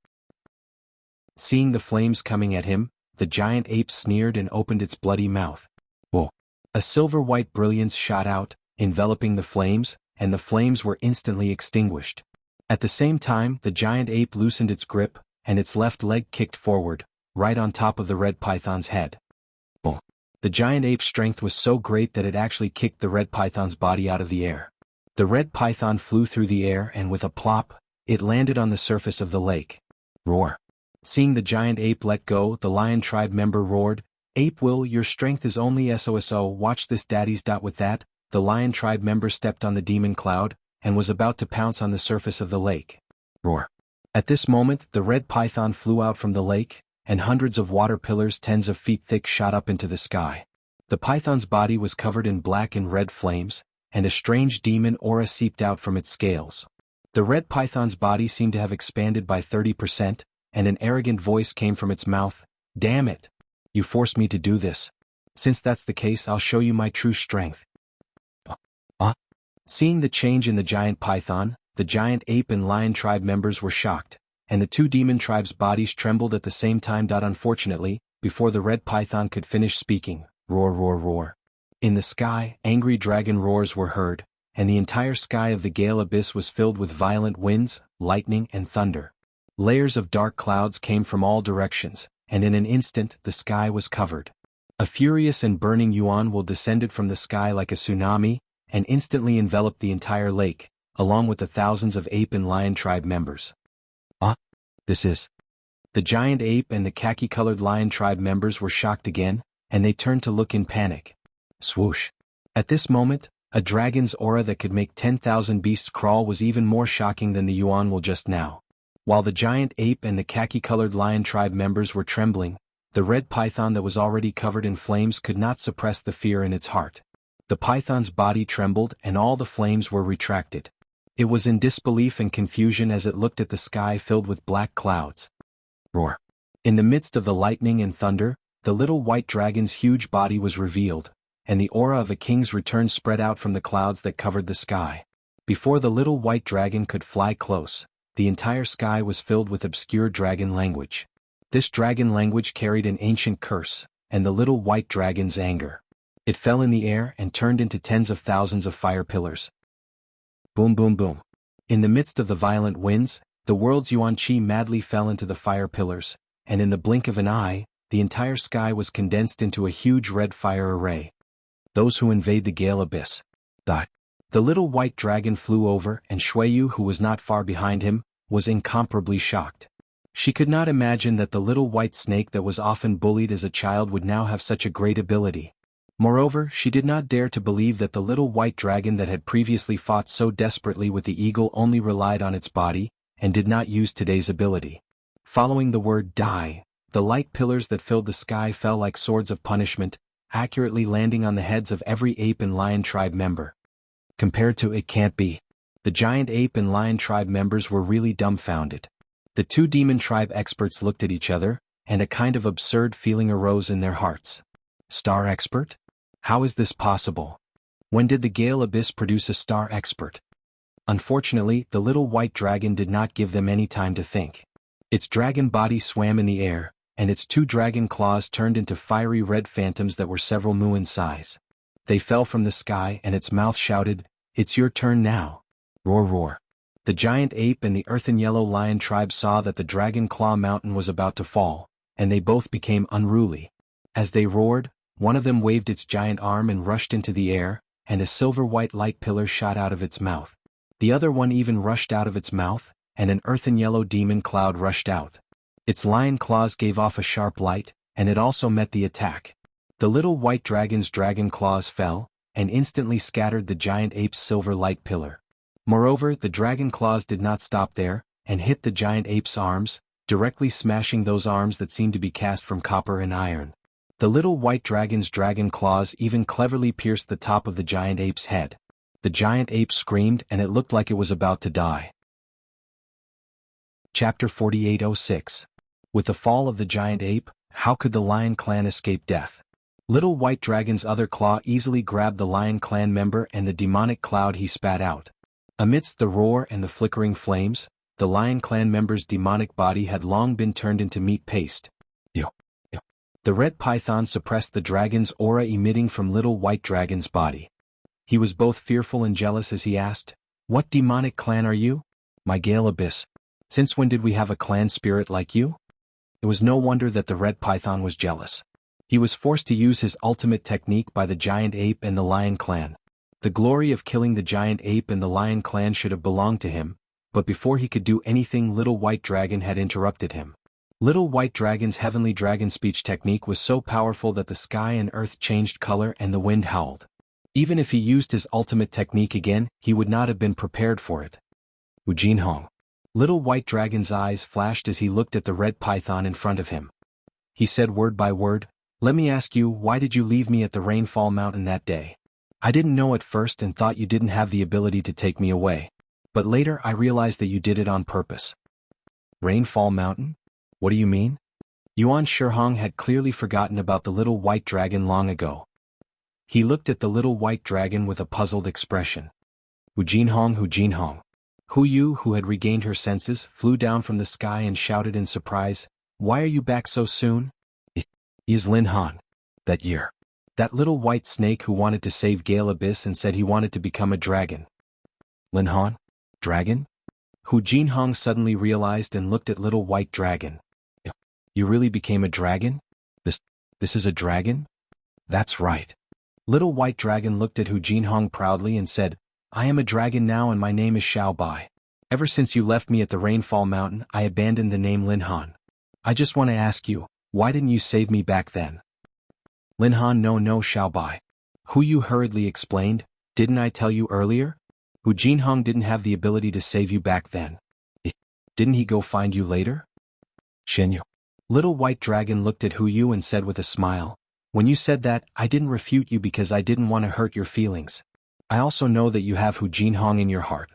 A: Seeing the flames coming at him, the giant ape sneered and opened its bloody mouth. Whoa! A silver-white brilliance shot out, enveloping the flames, and the flames were instantly extinguished. At the same time, the giant ape loosened its grip, and its left leg kicked forward, right on top of the red python's head. Boom! The giant ape's strength was so great that it actually kicked the red python's body out of the air. The red python flew through the air and with a plop, it landed on the surface of the lake. Roar. Seeing the giant ape let go, the lion tribe member roared, "Ape Will, your strength is only SOSO, watch this daddy's dot." With that, the lion tribe member stepped on the demon cloud, and was about to pounce on the surface of the lake. Roar. At this moment, the red python flew out from the lake, and hundreds of water pillars tens of feet thick shot up into the sky. The python's body was covered in black and red flames, and a strange demon aura seeped out from its scales. The red python's body seemed to have expanded by 30%, and an arrogant voice came from its mouth, "Damn it! You forced me to do this. Since that's the case, I'll show you my true strength." Seeing the change in the giant python, the giant ape and lion tribe members were shocked, and the two demon tribes' bodies trembled at the same time. Unfortunately, before the red python could finish speaking, roar, roar, roar. In the sky, angry dragon roars were heard, and the entire sky of the Gale Abyss was filled with violent winds, lightning, and thunder. Layers of dark clouds came from all directions, and in an instant the sky was covered. A furious and burning yuan will descended from the sky like a tsunami, and instantly enveloped the entire lake, along with the thousands of ape and lion tribe members. This is. The giant ape and the khaki-colored lion tribe members were shocked again, and they turned to look in panic. Swoosh. At this moment, a dragon's aura that could make 10,000 beasts crawl was even more shocking than the yuan will just now. While the giant ape and the khaki-colored lion tribe members were trembling, the red python that was already covered in flames could not suppress the fear in its heart. The python's body trembled and all the flames were retracted. It was in disbelief and confusion as it looked at the sky filled with black clouds. Roar. In the midst of the lightning and thunder, the little white dragon's huge body was revealed, and the aura of a king's return spread out from the clouds that covered the sky. Before the little white dragon could fly close, the entire sky was filled with obscure dragon language. This dragon language carried an ancient curse, and the little white dragon's anger. It fell in the air and turned into tens of thousands of fire pillars. Boom, boom, boom. In the midst of the violent winds, the world's yuan qi madly fell into the fire pillars, and in the blink of an eye, the entire sky was condensed into a huge red fire array. Those who invade the Gale Abyss. The little white dragon flew over, and Shuiyu, who was not far behind him, was incomparably shocked. She could not imagine that the little white snake that was often bullied as a child would now have such a great ability. Moreover, she did not dare to believe that the little white dragon that had previously fought so desperately with the eagle only relied on its body, and did not use today's ability. Following the word die, the light pillars that filled the sky fell like swords of punishment, accurately landing on the heads of every ape and lion tribe member. Compared to it can't be. The giant ape and lion tribe members were really dumbfounded. The two demon tribe experts looked at each other, and a kind of absurd feeling arose in their hearts. Star expert? How is this possible? When did the Gale Abyss produce a star expert? Unfortunately, the little white dragon did not give them any time to think. Its dragon body swam in the air, and its two dragon claws turned into fiery red phantoms that were several mu in size. They fell from the sky, and its mouth shouted, "It's your turn now." Roar roar. The giant ape and the earthen yellow lion tribe saw that the dragon claw mountain was about to fall, and they both became unruly. As they roared, one of them waved its giant arm and rushed into the air, and a silver-white light pillar shot out of its mouth. The other one even rushed out of its mouth, and an earthen yellow demon cloud rushed out. Its lion claws gave off a sharp light, and it also met the attack. The little white dragon's dragon claws fell, and instantly scattered the giant ape's silver light pillar. Moreover, the dragon claws did not stop there, and hit the giant ape's arms, directly smashing those arms that seemed to be cast from copper and iron. The little white dragon's dragon claws even cleverly pierced the top of the giant ape's head. The giant ape screamed, and it looked like it was about to die. Chapter 4806. With the fall of the giant ape, how could the Lion Clan escape death? Little White Dragon's other claw easily grabbed the Lion Clan member and the demonic cloud he spat out. Amidst the roar and the flickering flames, the Lion Clan member's demonic body had long been turned into meat paste. The red python suppressed the dragon's aura emitting from Little White Dragon's body. He was both fearful and jealous as he asked, "What demonic clan are you?" "My Gale Abyss. Since when did we have a clan spirit like you?" It was no wonder that the red python was jealous. He was forced to use his ultimate technique by the giant ape and the lion clan. The glory of killing the giant ape and the lion clan should have belonged to him, but before he could do anything, Little White Dragon had interrupted him. Little White Dragon's heavenly dragon speech technique was so powerful that the sky and earth changed color and the wind howled. Even if he used his ultimate technique again, he would not have been prepared for it. Jianghu. Little White Dragon's eyes flashed as he looked at the red python in front of him. He said word by word, "Let me ask you, why did you leave me at the Rainfall Mountain that day? I didn't know at first and thought you didn't have the ability to take me away. But later I realized that you did it on purpose." Rainfall Mountain? What do you mean? Yuan Shihong had clearly forgotten about the little white dragon long ago. He looked at the little white dragon with a puzzled expression. Jianghu. Hu Yu, who had regained her senses, flew down from the sky and shouted in surprise, "Why are you back so soon?" "Is Lin Han. That year. That little white snake who wanted to save Gale Abyss and said he wanted to become a dragon." "Lin Han? Dragon?" Hu Jinhong suddenly realized and looked at Little White Dragon. "You really became a dragon? This is a dragon?" "That's right." Little White Dragon looked at Hu Jinhong proudly and said, "I am a dragon now and my name is Xiao Bai. Ever since you left me at the Rainfall Mountain, I abandoned the name Lin Han. I just want to ask you, why didn't you save me back then?" "Lin Han no Xiao Bai." Hu Yu hurriedly explained, "Didn't I tell you earlier? Hu Jinhong didn't have the ability to save you back then. Didn't he go find you later?" "Shenyu." Little White Dragon looked at Hu Yu and said with a smile, "When you said that, I didn't refute you because I didn't want to hurt your feelings. I also know that you have Hu Jinhong in your heart.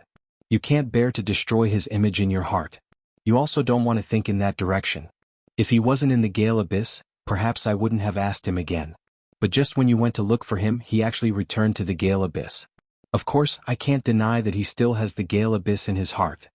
A: You can't bear to destroy his image in your heart. You also don't want to think in that direction. If he wasn't in the Gale Abyss, perhaps I wouldn't have asked him again. But just when you went to look for him, he actually returned to the Gale Abyss. Of course, I can't deny that he still has the Gale Abyss in his heart.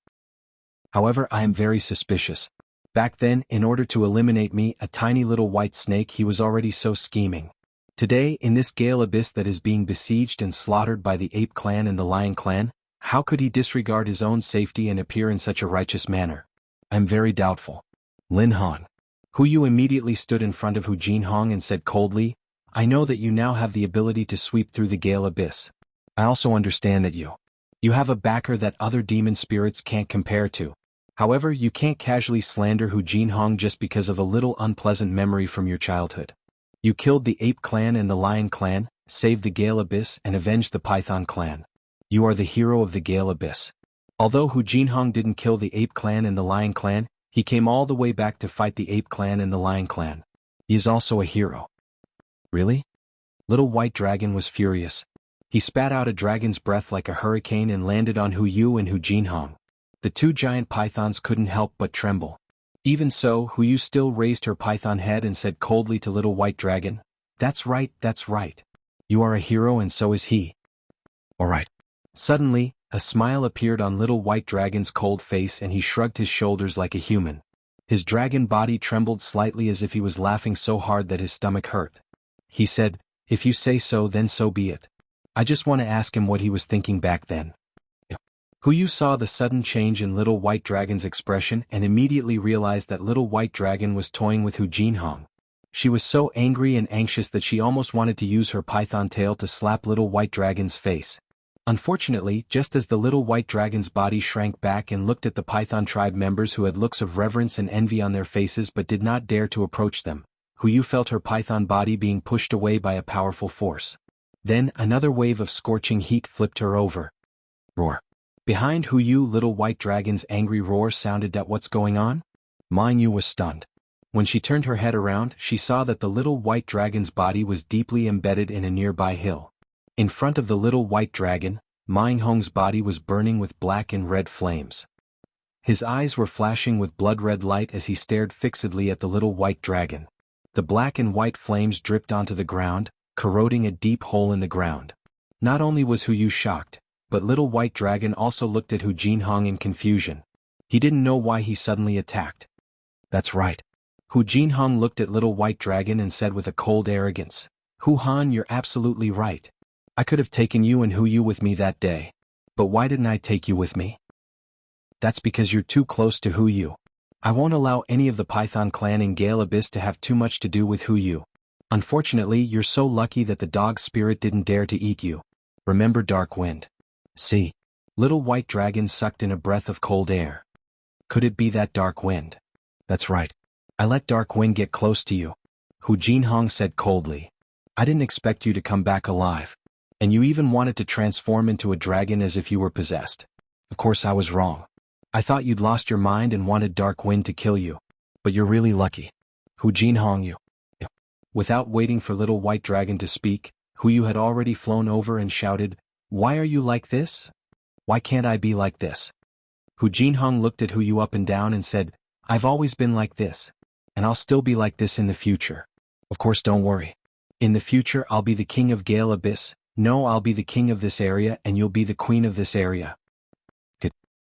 A: However, I am very suspicious. Back then, in order to eliminate me, a tiny little white snake, he was already so scheming. Today, in this Gale Abyss that is being besieged and slaughtered by the Ape Clan and the Lion Clan, how could he disregard his own safety and appear in such a righteous manner? I'm very doubtful." "Lin Han. Hu Yu immediately stood in front of Hu Jinhong and said coldly, I know that you now have the ability to sweep through the Gale Abyss. I also understand that you have a backer that other demon spirits can't compare to. However, you can't casually slander Hu Jinhong just because of a little unpleasant memory from your childhood. You killed the Ape Clan and the Lion Clan, saved the Gale Abyss and avenged the Python Clan. You are the hero of the Gale Abyss. Although Hu Jinhong didn't kill the Ape Clan and the Lion Clan, he came all the way back to fight the Ape Clan and the Lion Clan. He is also a hero. Really? Little White Dragon was furious. He spat out a dragon's breath like a hurricane and landed on Hu Yu and Hu Jinhong. The two giant pythons couldn't help but tremble. Even so, Hu Yu still raised her python head and said coldly to Little White Dragon, That's right, that's right. You are a hero and so is he. Alright. Suddenly, a smile appeared on Little White Dragon's cold face and he shrugged his shoulders like a human. His dragon body trembled slightly as if he was laughing so hard that his stomach hurt. He said, If you say so, then so be it. I just want to ask him what he was thinking back then. Hu Yu saw the sudden change in Little White Dragon's expression and immediately realized that Little White Dragon was toying with Hu Jinhong. She was so angry and anxious that she almost wanted to use her python tail to slap Little White Dragon's face. Unfortunately, just as the Little White Dragon's body shrank back and looked at the Python tribe members who had looks of reverence and envy on their faces but did not dare to approach them, Hu Yu felt her python body being pushed away by a powerful force. Then, another wave of scorching heat flipped her over. Roar. Behind Hu Yu, Little White Dragon's angry roar sounded at what's going on? Ming Yu was stunned. When she turned her head around, she saw that the Little White Dragon's body was deeply embedded in a nearby hill. In front of the Little White Dragon, Ming Hong's body was burning with black and red flames. His eyes were flashing with blood-red light as he stared fixedly at the Little White Dragon. The black and white flames dripped onto the ground, corroding a deep hole in the ground. Not only was Hu Yu shocked, but Little White Dragon also looked at Hu Jinhong in confusion. He didn't know why he suddenly attacked. That's right. Hu Jinhong looked at Little White Dragon and said with a cold arrogance, Hu Han, you're absolutely right. I could have taken you and Hu Yu with me that day. But why didn't I take you with me? That's because you're too close to Hu Yu. I won't allow any of the Python clan in Gale Abyss to have too much to do with Hu Yu. Unfortunately, you're so lucky that the dog spirit didn't dare to eat you. Remember Dark Wind. See. Little White Dragon sucked in a breath of cold air. Could it be that Dark Wind? That's right. I let Dark Wind get close to you. Hu Jinhong said coldly. I didn't expect you to come back alive. And you even wanted to transform into a dragon as if you were possessed. Of course I was wrong. I thought you'd lost your mind and wanted Dark Wind to kill you. But you're really lucky. Hu Jinhong, you. Without waiting for Little White Dragon to speak, Hu Yu had already flown over and shouted, Why are you like this? Why can't I be like this? Hu Jinhong looked at Hu Yu up and down and said, I've always been like this. And I'll still be like this in the future. Of course, don't worry. In the future I'll be the king of Gale Abyss. No, I'll be the king of this area and you'll be the queen of this area.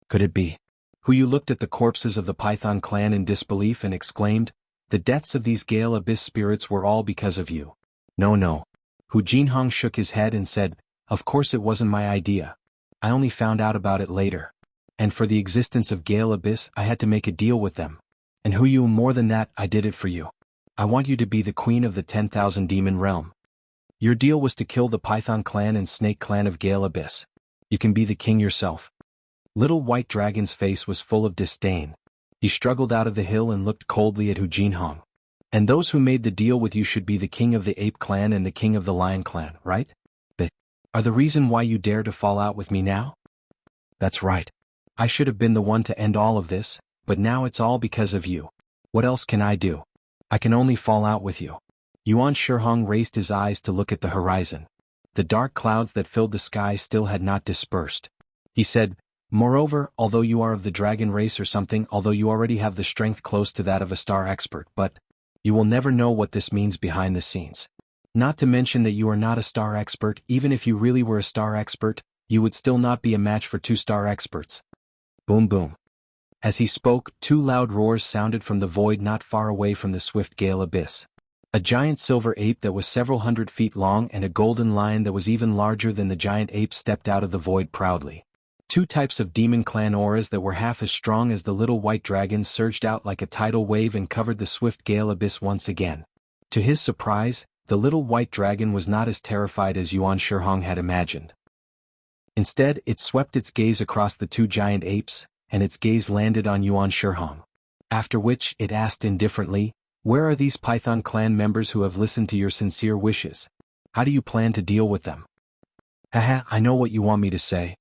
A: Could it be? Hu Yu looked at the corpses of the Python clan in disbelief and exclaimed, The deaths of these Gale Abyss spirits were all because of you. No. Hu Jinhong shook his head and said, Of course it wasn't my idea. I only found out about it later. And for the existence of Gale Abyss I had to make a deal with them. And Hu Yu, more than that, I did it for you. I want you to be the queen of the 10,000 demon realm. Your deal was to kill the Python clan and Snake clan of Gale Abyss. You can be the king yourself. Little White Dragon's face was full of disdain. He struggled out of the hill and looked coldly at Hu Jinhong. And those who made the deal with you should be the king of the Ape clan and the king of the Lion clan, right? They are the reason why you dare to fall out with me now? That's right. I should have been the one to end all of this, but now it's all because of you. What else can I do? I can only fall out with you. Yuan Shihong raised his eyes to look at the horizon. The dark clouds that filled the sky still had not dispersed. He said, Moreover, although you are of the dragon race or something, although you already have the strength close to that of a star expert, but you will never know what this means behind the scenes. Not to mention that you are not a star expert. Even if you really were a star expert, you would still not be a match for 2 star experts. Boom boom. As he spoke, 2 loud roars sounded from the void not far away from the swift Gale Abyss. A giant silver ape that was several hundred feet long and a golden lion that was even larger than the giant ape stepped out of the void proudly. Two types of demon clan auras that were half as strong as the little white dragons surged out like a tidal wave and covered the swift gale abyss once again. To his surprise, the little white dragon was not as terrified as Yuan Shihong had imagined. Instead, it swept its gaze across the two giant apes, and its gaze landed on Yuan Shihong. After which, it asked indifferently, "Where are these Python clan members who have listened to your sincere wishes? How do you plan to deal with them?" "Haha, I know what you want me to say."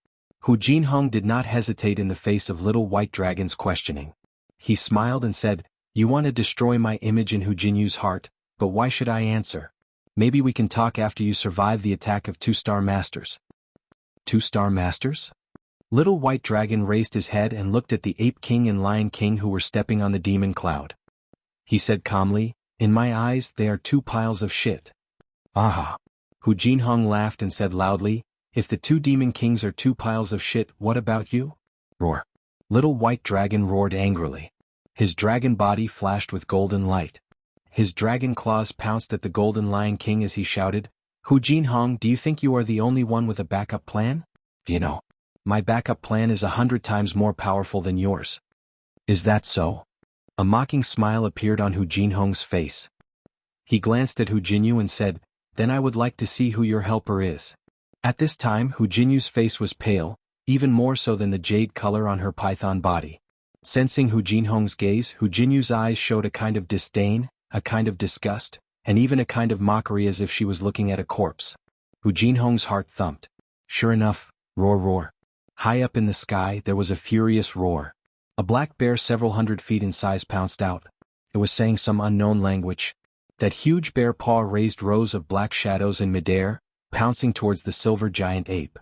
A: Hu Jinhong did not hesitate in the face of little white dragon's questioning. He smiled and said, "You want to destroy my image in Hu Jinyu's heart, but why should I answer? Maybe we can talk after you survive the attack of two-star masters." "Two-star masters?" Little white dragon raised his head and looked at the Ape King and Lion King who were stepping on the demon cloud. He said calmly, "In my eyes they are two piles of shit." "Aha." Hu Jinhong laughed and said loudly, "If the two demon kings are two piles of shit, what about you?" Roar. Little white dragon roared angrily. His dragon body flashed with golden light. His dragon claws pounced at the golden Lion King as he shouted, "Hu Jinhong, do you think you are the only one with a backup plan? You know, my backup plan is 100 times more powerful than yours." "Is that so?" A mocking smile appeared on Hu Jinhong's face. He glanced at Hu Jinyu and said, "Then I would like to see who your helper is." At this time Hu Jinyu's face was pale, even more so than the jade color on her python body. Sensing Hu Jinhong's gaze, Hu Jinyu's eyes showed a kind of disdain, a kind of disgust, and even a kind of mockery as if she was looking at a corpse. Hu Jinhong's heart thumped. Sure enough, roar roar. High up in the sky there was a furious roar. A black bear several hundred feet in size pounced out. It was saying some unknown language. That huge bear paw raised rows of black shadows in midair, pouncing towards the silver giant ape.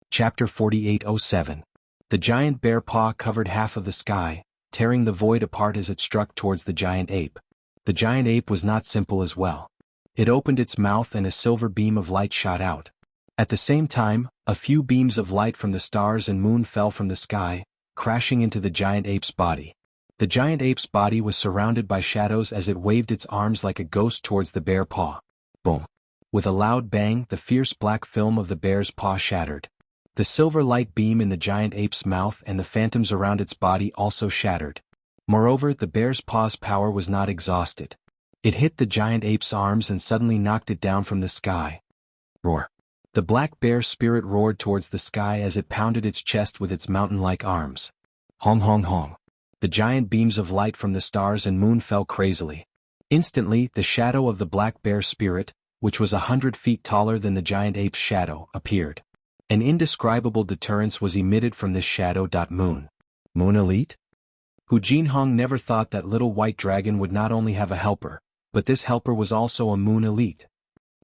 A: Chapter 4807. The giant bear paw covered half of the sky, tearing the void apart as it struck towards the giant ape. The giant ape was not simple as well. It opened its mouth and a silver beam of light shot out. At the same time, a few beams of light from the stars and moon fell from the sky, crashing into the giant ape's body. The giant ape's body was surrounded by shadows as it waved its arms like a ghost towards the bear paw. Boom. With a loud bang, the fierce black film of the bear's paw shattered. The silver light beam in the giant ape's mouth and the phantoms around its body also shattered. Moreover, the bear's paw's power was not exhausted. It hit the giant ape's arms and suddenly knocked it down from the sky. Roar. The black bear spirit roared towards the sky as it pounded its chest with its mountain-like arms. Hong hong hong. The giant beams of light from the stars and moon fell crazily. Instantly, the shadow of the black bear spirit, which was 100 feet taller than the giant ape's shadow, appeared. An indescribable deterrence was emitted from this shadow. Moon. Moon Elite? Hu Jinhong never thought that little white dragon would not only have a helper, but this helper was also a Moon Elite.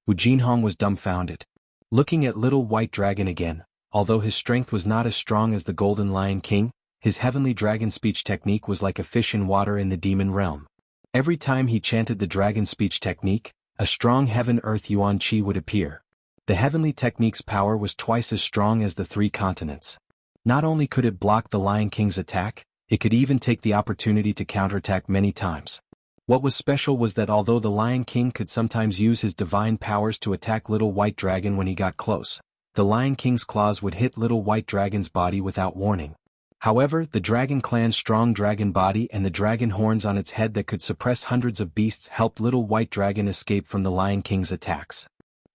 A: Hu Jinhong was dumbfounded. Looking at little white dragon again, although his strength was not as strong as the golden Lion King, his heavenly dragon speech technique was like a fish in water in the demon realm. Every time he chanted the dragon speech technique, a strong heaven-earth yuan qi would appear. The heavenly technique's power was twice as strong as the 3 continents. Not only could it block the Lion King's attack, it could even take the opportunity to counterattack many times. What was special was that although the Lion King could sometimes use his divine powers to attack little white dragon when he got close, the Lion King's claws would hit little white dragon's body without warning. However, the Dragon Clan's strong dragon body and the dragon horns on its head that could suppress hundreds of beasts helped little white dragon escape from the Lion King's attacks.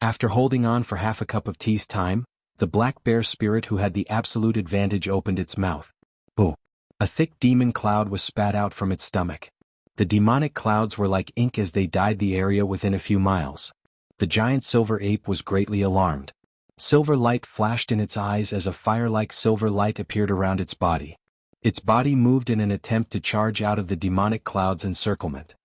A: After holding on for half a cup of tea's time, the black bear spirit who had the absolute advantage opened its mouth. Boo! A thick demon cloud was spat out from its stomach. The demonic clouds were like ink as they dyed the area within a few miles. The giant silver ape was greatly alarmed. Silver light flashed in its eyes as a fire-like silver light appeared around its body. Its body moved in an attempt to charge out of the demonic cloud's encirclement.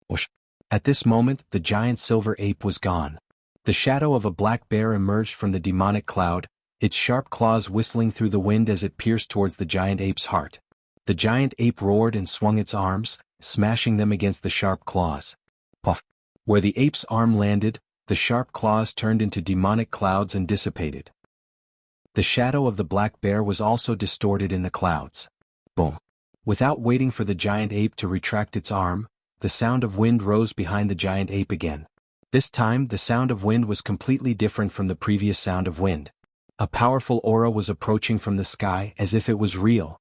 A: Whoosh! At this moment, the giant silver ape was gone. The shadow of a black bear emerged from the demonic cloud, its sharp claws whistling through the wind as it pierced towards the giant ape's heart. The giant ape roared and swung its arms, smashing them against the sharp claws. Puff! Where the ape's arm landed, the sharp claws turned into demonic clouds and dissipated. The shadow of the black bear was also distorted in the clouds. Boom! Without waiting for the giant ape to retract its arm, the sound of wind rose behind the giant ape again. This time the sound of wind was completely different from the previous sound of wind. A powerful aura was approaching from the sky as if it was real.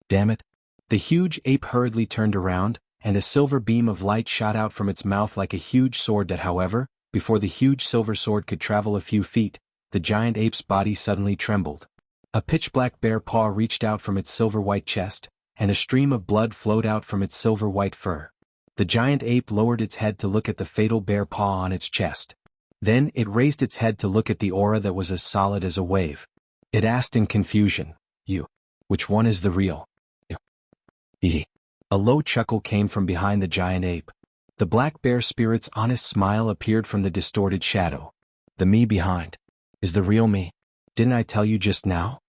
A: Damn it. The huge ape hurriedly turned around, and a silver beam of light shot out from its mouth like a huge sword that, however, before the huge silver sword could travel a few feet, the giant ape's body suddenly trembled. A pitch-black bear paw reached out from its silver-white chest, and a stream of blood flowed out from its silver-white fur. The giant ape lowered its head to look at the fatal bear paw on its chest. Then it raised its head to look at the aura that was as solid as a wave. It asked in confusion, which one is the real? A low chuckle came from behind the giant ape. The black bear spirit's honest smile appeared from the distorted shadow. The me behind is the real me. Didn't I tell you just now?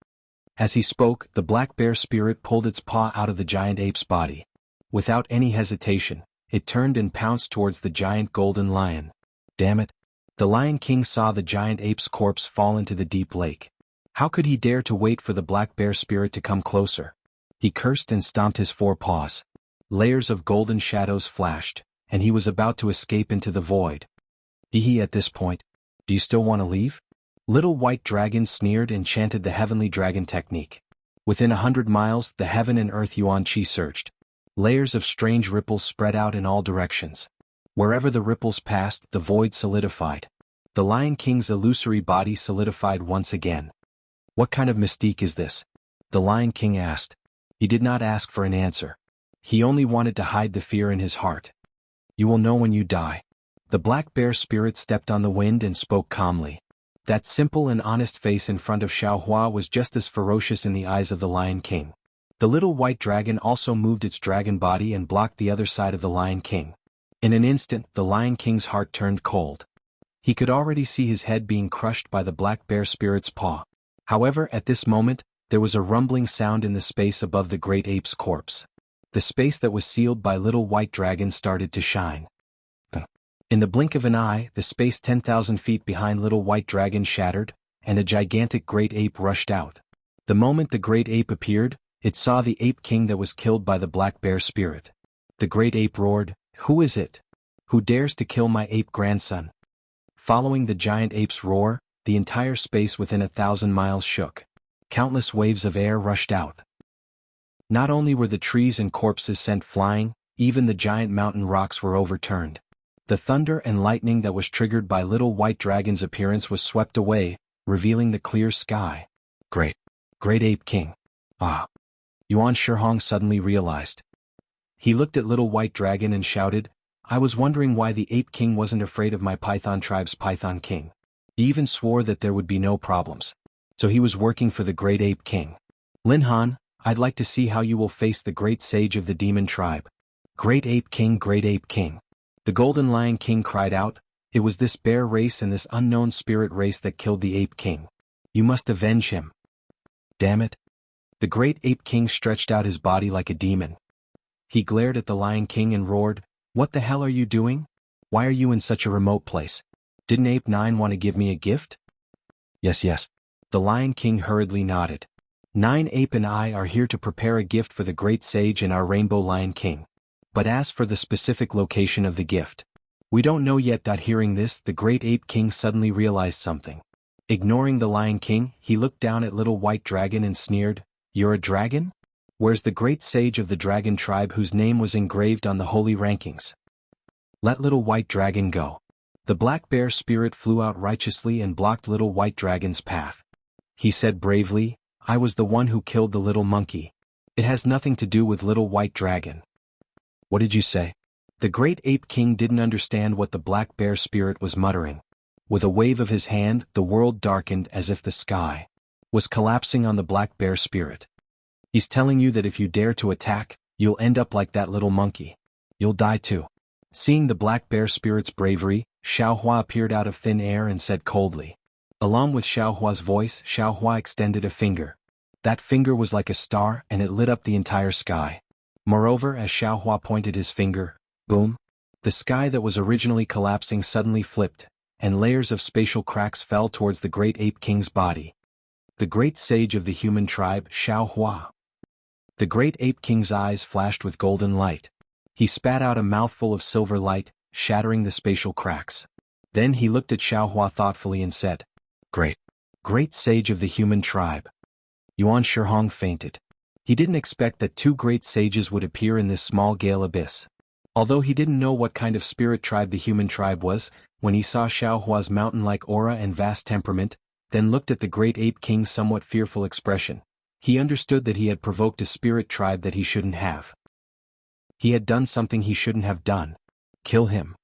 A: As he spoke, the black bear spirit pulled its paw out of the giant ape's body. Without any hesitation, it turned and pounced towards the giant golden lion. Damn it. The Lion King saw the giant ape's corpse fall into the deep lake. How could he dare to wait for the black bear spirit to come closer? He cursed and stomped his forepaws. Layers of golden shadows flashed, and he was about to escape into the void. At this point, do you still want to leave? Little White Dragon sneered and chanted the heavenly dragon technique. Within 100 miles, the heaven and earth Yuan Qi surged. Layers of strange ripples spread out in all directions. Wherever the ripples passed, the void solidified. The Lion King's illusory body solidified once again. What kind of mystique is this? The Lion King asked. He did not ask for an answer. He only wanted to hide the fear in his heart. You will know when you die. The black bear spirit stepped on the wind and spoke calmly. That simple and honest face in front of Xiaohua was just as ferocious in the eyes of the Lion King. The little white dragon also moved its dragon body and blocked the other side of the Lion King. In an instant, the Lion King's heart turned cold. He could already see his head being crushed by the black bear spirit's paw. However, at this moment, there was a rumbling sound in the space above the great ape's corpse. The space that was sealed by little white dragon started to shine. In the blink of an eye, the space 10,000 feet behind little white dragon shattered, and a gigantic great ape rushed out. The moment the great ape appeared, it saw the ape king that was killed by the black bear spirit. The great ape roared, "Who is it? Who dares to kill my ape grandson?" Following the giant ape's roar, the entire space within 1,000 miles shook. Countless waves of air rushed out. Not only were the trees and corpses sent flying, even the giant mountain rocks were overturned. The thunder and lightning that was triggered by little white dragon's appearance was swept away, revealing the clear sky. Great ape king. Yuan Shihong suddenly realized. He looked at little white dragon and shouted, "I was wondering why the ape king wasn't afraid of my python tribe's python king. He even swore that there would be no problems. So he was working for the great ape king. Lin Han, I'd like to see how you will face the great sage of the demon tribe." Great ape king, great ape king. The golden lion king cried out, "It was this bear race and this unknown spirit race that killed the ape king. You must avenge him." Damn it. The great ape king stretched out his body like a demon. He glared at the Lion King and roared, "What the hell are you doing? Why are you in such a remote place? Didn't Ape 9 want to give me a gift?" Yes. The Lion King hurriedly nodded. 9 Ape and I are here to prepare a gift for the great sage and our Rainbow Lion King. But as for the specific location of the gift, we don't know yet. Hearing this, the great ape king suddenly realized something. Ignoring the Lion King, he looked down at little white dragon and sneered, "You're a dragon? Where's the great sage of the dragon tribe whose name was engraved on the holy rankings? Let little white dragon go." The black bear spirit flew out righteously and blocked little white dragon's path. He said bravely, "I was the one who killed the little monkey. It has nothing to do with little white dragon." What did you say? The great ape king didn't understand what the black bear spirit was muttering. With a wave of his hand, the world darkened as if the sky was collapsing on the black bear spirit. "He's telling you that if you dare to attack, you'll end up like that little monkey. You'll die too." Seeing the black bear spirit's bravery, Xiaohua appeared out of thin air and said coldly. Along with Xiaohua's voice, Xiaohua extended a finger. That finger was like a star and it lit up the entire sky. Moreover, as Xiaohua pointed his finger, boom, the sky that was originally collapsing suddenly flipped, and layers of spatial cracks fell towards the great ape king's body. The great sage of the human tribe, Xiaohua. The great ape king's eyes flashed with golden light. He spat out a mouthful of silver light, shattering the spatial cracks. Then he looked at Xiaohua thoughtfully and said, Great sage of the human tribe. Yuan Shihong fainted. He didn't expect that two great sages would appear in this small gale abyss. Although he didn't know what kind of spirit tribe the human tribe was, when he saw Xiaohua's mountain-like aura and vast temperament, then looked at the great ape king's somewhat fearful expression, he understood that he had provoked a spirit tribe that he shouldn't have. He had done something he shouldn't have done. Kill him.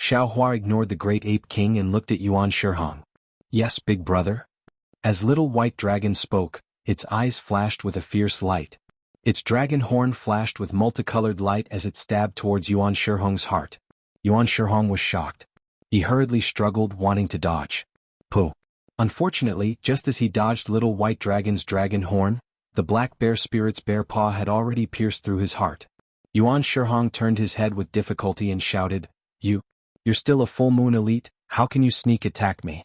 A: Xiaohua ignored the great ape king and looked at Yuan Shihong. Yes, big brother? As little white dragon spoke, its eyes flashed with a fierce light. Its dragon horn flashed with multicolored light as it stabbed towards Yuan Shihong's heart. Yuan Shihong was shocked. He hurriedly struggled, wanting to dodge. Pooh. Unfortunately, just as he dodged little white dragon's dragon horn, the black bear spirit's bear paw had already pierced through his heart. Yuan Shihong turned his head with difficulty and shouted, You're still a full moon elite, how can you sneak attack me?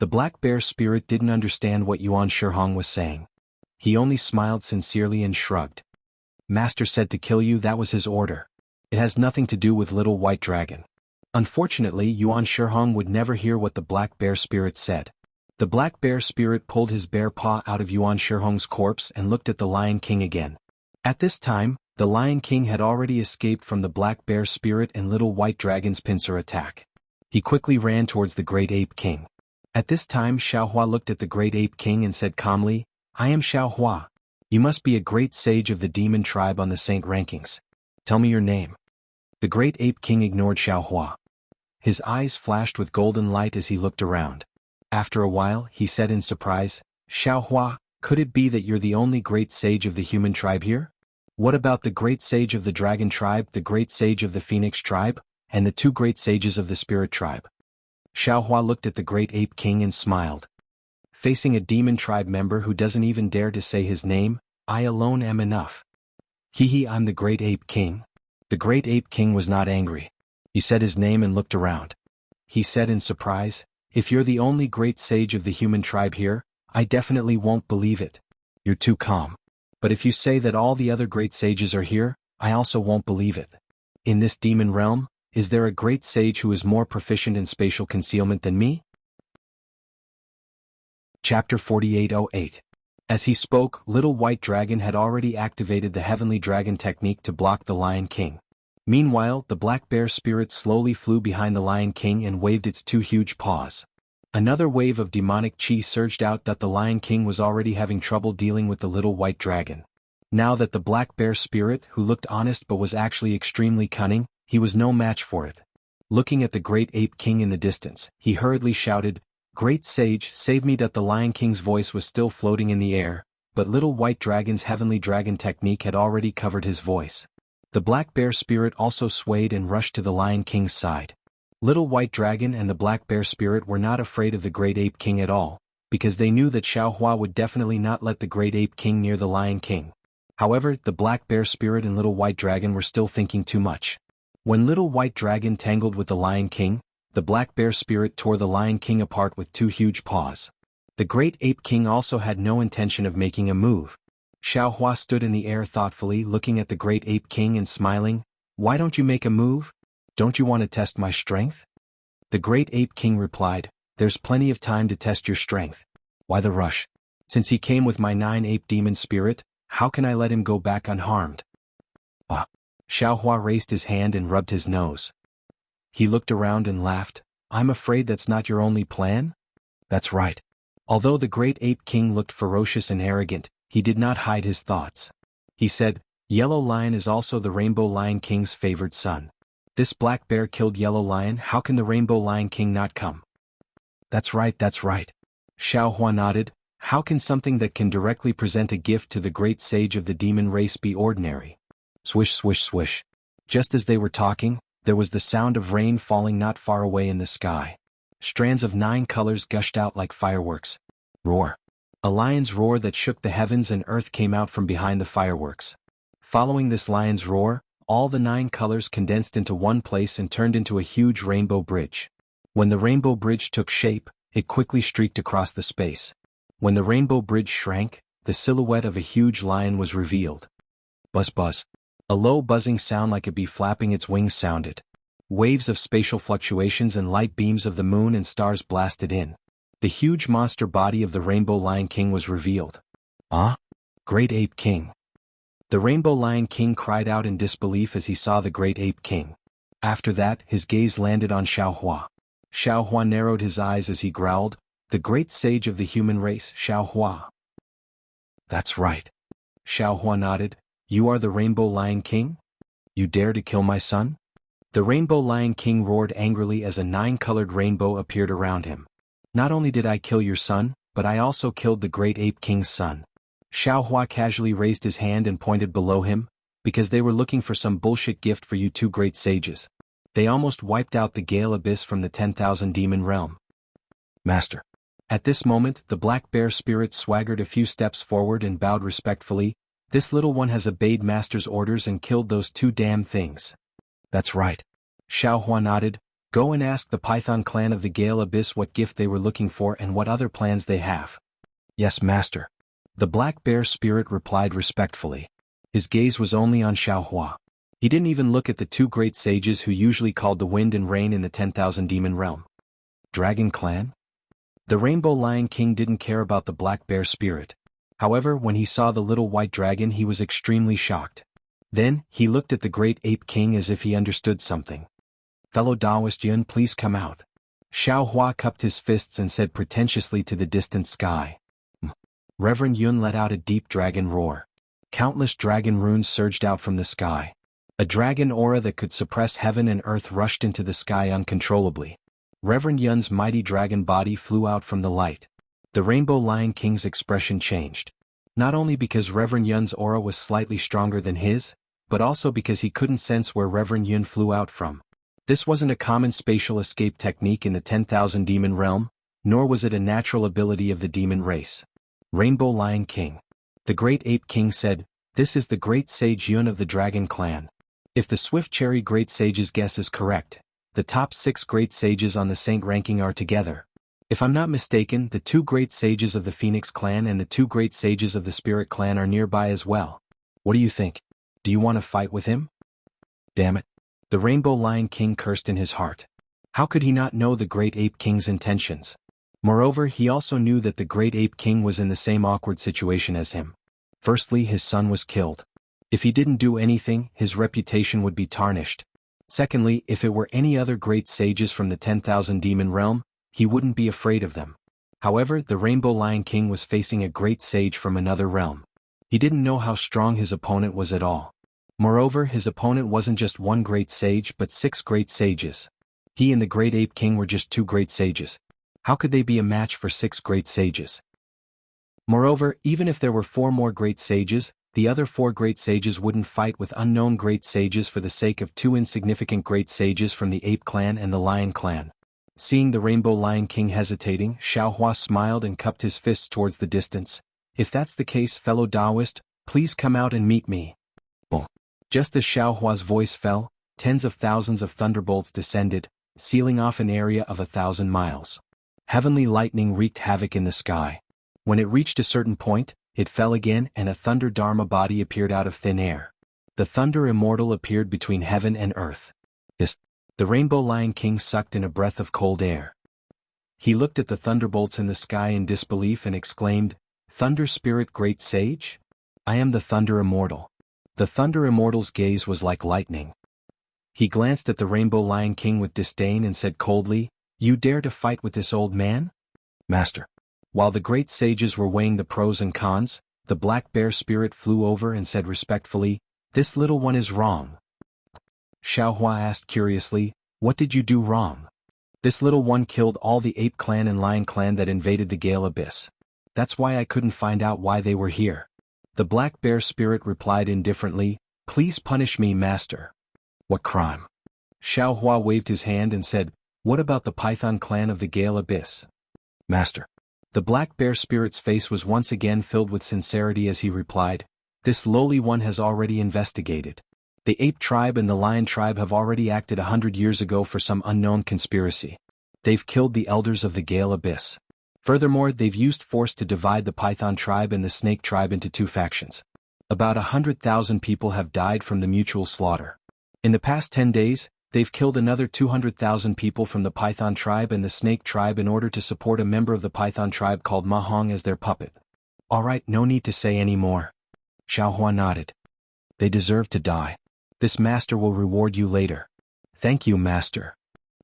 A: The black bear spirit didn't understand what Yuan Shihong was saying. He only smiled sincerely and shrugged. Master said to kill you, that was his order. It has nothing to do with little white dragon. Unfortunately, Yuan Shihong would never hear what the black bear spirit said. The black bear spirit pulled his bear paw out of Yuan Shihong's corpse and looked at the Lion King again. At this time, the Lion King had already escaped from the black bear spirit and little white dragon's pincer attack. He quickly ran towards the great ape king. At this time, Xiaohua looked at the great ape king and said calmly, I am Xiaohua. You must be a great sage of the demon tribe on the saint rankings. Tell me your name. The great ape king ignored Xiaohua. His eyes flashed with golden light as he looked around. After a while, he said in surprise, Xiaohua, could it be that you're the only great sage of the human tribe here? What about the great sage of the dragon tribe, the great sage of the phoenix tribe, and the two great sages of the spirit tribe? Xiaohua looked at the great ape king and smiled. Facing a demon tribe member who doesn't even dare to say his name, I alone am enough. I'm the great ape king. The great ape king was not angry. He said his name and looked around. He said in surprise, if you're the only great sage of the human tribe here, I definitely won't believe it. You're too calm. But if you say that all the other great sages are here, I also won't believe it. In this demon realm, is there a great sage who is more proficient in spatial concealment than me? Chapter 4808. As he spoke, Little White Dragon had already activated the Heavenly Dragon technique to block the Lion King. Meanwhile, the Black Bear spirit slowly flew behind the Lion King and waved its two huge paws. Another wave of demonic chi surged out that the Lion King was already having trouble dealing with the Little White Dragon. Now that the Black Bear spirit, who looked honest but was actually extremely cunning, he was no match for it. Looking at the Great Ape King in the distance, he hurriedly shouted, Great Sage, save me! That the Lion King's voice was still floating in the air, but Little White Dragon's Heavenly Dragon technique had already covered his voice. The Black Bear spirit also swayed and rushed to the Lion King's side. Little White Dragon and the Black Bear spirit were not afraid of the Great Ape King at all, because they knew that Xiaohua would definitely not let the Great Ape King near the Lion King. However, the Black Bear spirit and Little White Dragon were still thinking too much. When Little White Dragon tangled with the Lion King, the Black Bear spirit tore the Lion King apart with two huge paws. The Great Ape King also had no intention of making a move. Xiaohua stood in the air thoughtfully looking at the Great Ape King and smiling, Why don't you make a move? Don't you want to test my strength? The Great Ape King replied, There's plenty of time to test your strength. Why the rush? Since he came with my 9-ape demon spirit, how can I let him go back unharmed? Xiaohua raised his hand and rubbed his nose. He looked around and laughed, I'm afraid that's not your only plan? That's right. Although the Great Ape King looked ferocious and arrogant, he did not hide his thoughts. He said, Yellow Lion is also the Rainbow Lion King's favored son. This Black Bear killed Yellow Lion, how can the Rainbow Lion King not come? That's right. Xiaohua nodded, how can something that can directly present a gift to the great sage of the demon race be ordinary? Swish, swish, swish. Just as they were talking, there was the sound of rain falling not far away in the sky. Strands of 9 colors gushed out like fireworks. Roar. A lion's roar that shook the heavens and earth came out from behind the fireworks. Following this lion's roar, all the 9 colors condensed into one place and turned into a huge rainbow bridge. When the rainbow bridge took shape, it quickly streaked across the space. When the rainbow bridge shrank, the silhouette of a huge lion was revealed. Buzz buzz. A low buzzing sound like a bee flapping its wings sounded. Waves of spatial fluctuations and light beams of the moon and stars blasted in. The huge monster body of the Rainbow Lion King was revealed. Ah? Great Ape King. The Rainbow Lion King cried out in disbelief as he saw the Great Ape King. After that, his gaze landed on Xiaohua. Xiaohua narrowed his eyes as he growled, "The great sage of the human race, Xiaohua." "That's right." Xiaohua nodded. "You are the Rainbow Lion King? You dare to kill my son?" The Rainbow Lion King roared angrily as a 9-colored rainbow appeared around him. "Not only did I kill your son, but I also killed the Great Ape King's son." Xiaohua casually raised his hand and pointed below him, "Because they were looking for some bullshit gift for you two great sages. They almost wiped out the Gale Abyss from the 10,000 demon realm." "Master." At this moment, the black bear spirit swaggered a few steps forward and bowed respectfully. "This little one has obeyed Master's orders and killed those two damn things." "That's right." Xiaohua nodded. "Go and ask the Python clan of the Gale Abyss what gift they were looking for and what other plans they have." "Yes, Master." The black bear spirit replied respectfully. His gaze was only on Xiaohua. He didn't even look at the two great sages who usually called the wind and rain in the 10,000 demon realm. Dragon clan? The Rainbow Lion King didn't care about the black bear spirit. However, when he saw the little white dragon he was extremely shocked. Then, he looked at the Great Ape King as if he understood something. "Fellow Taoist Yun, please come out." Xiaohua cupped his fists and said pretentiously to the distant sky. Reverend Yun let out a deep dragon roar. Countless dragon runes surged out from the sky. A dragon aura that could suppress heaven and earth rushed into the sky uncontrollably. Reverend Yun's mighty dragon body flew out from the light. The Rainbow Lion King's expression changed. Not only because Reverend Yun's aura was slightly stronger than his, but also because he couldn't sense where Reverend Yun flew out from. This wasn't a common spatial escape technique in the 10,000 demon realm, nor was it a natural ability of the demon race. Rainbow Lion King. The Great Ape King said, "This is the Great Sage Yun of the Dragon Clan." If the Swift Cherry Great Sage's guess is correct, the top 6 Great Sages on the Saint ranking are together. If I'm not mistaken, the 2 Great Sages of the Phoenix Clan and the 2 Great Sages of the Spirit Clan are nearby as well. What do you think? Do you want to fight with him? Damn it. The Rainbow Lion King cursed in his heart. How could he not know the Great Ape King's intentions? Moreover, he also knew that the Great Ape King was in the same awkward situation as him. Firstly, his son was killed. If he didn't do anything, his reputation would be tarnished. Secondly, if it were any other great sages from the 10,000 demon realm, he wouldn't be afraid of them. However, the Rainbow Lion King was facing a great sage from another realm. He didn't know how strong his opponent was at all. Moreover, his opponent wasn't just one great sage but 6 great sages. He and the Great Ape King were just 2 great sages. How could they be a match for 6 great sages? Moreover, even if there were 4 more great sages, the other 4 great sages wouldn't fight with unknown great sages for the sake of 2 insignificant great sages from the Ape Clan and the Lion Clan. Seeing the Rainbow Lion King hesitating, Xiaohua smiled and cupped his fists towards the distance. "If that's the case, fellow Taoist, please come out and meet me." Boom. Just as Xiaohua's voice fell, tens of thousands of thunderbolts descended, sealing off an area of 1,000 miles. Heavenly lightning wreaked havoc in the sky. When it reached a certain point, it fell again and a Thunder Dharma body appeared out of thin air. The Thunder Immortal appeared between heaven and earth. Yes. The Rainbow Lion King sucked in a breath of cold air. He looked at the thunderbolts in the sky in disbelief and exclaimed, "Thunder Spirit Great Sage? I am the Thunder Immortal." The Thunder Immortal's gaze was like lightning. He glanced at the Rainbow Lion King with disdain and said coldly, "You dare to fight with this old man?" "Master." While the great sages were weighing the pros and cons, the black bear spirit flew over and said respectfully, "This little one is wrong." Xiaohua asked curiously, "What did you do wrong?" "This little one killed all the Ape Clan and Lion Clan that invaded the Gale Abyss. That's why I couldn't find out why they were here." The black bear spirit replied indifferently, "Please punish me, master." "What crime?" Xiaohua waved his hand and said, "What about the Python clan of the Gale Abyss?" "Master." The black bear spirit's face was once again filled with sincerity as he replied, "This lowly one has already investigated. The ape tribe and the lion tribe have already acted 100 years ago for some unknown conspiracy. They've killed the elders of the Gale Abyss. Furthermore, they've used force to divide the Python tribe and the Snake tribe into 2 factions. About 100,000 people have died from the mutual slaughter. In the past 10 days, They've killed another 200,000 people from the Python tribe and the Snake tribe in order to support a member of the Python tribe called Ma Hong as their puppet. Alright, no need to say any more. Xiaohua nodded. They deserve to die. This master will reward you later. Thank you, master.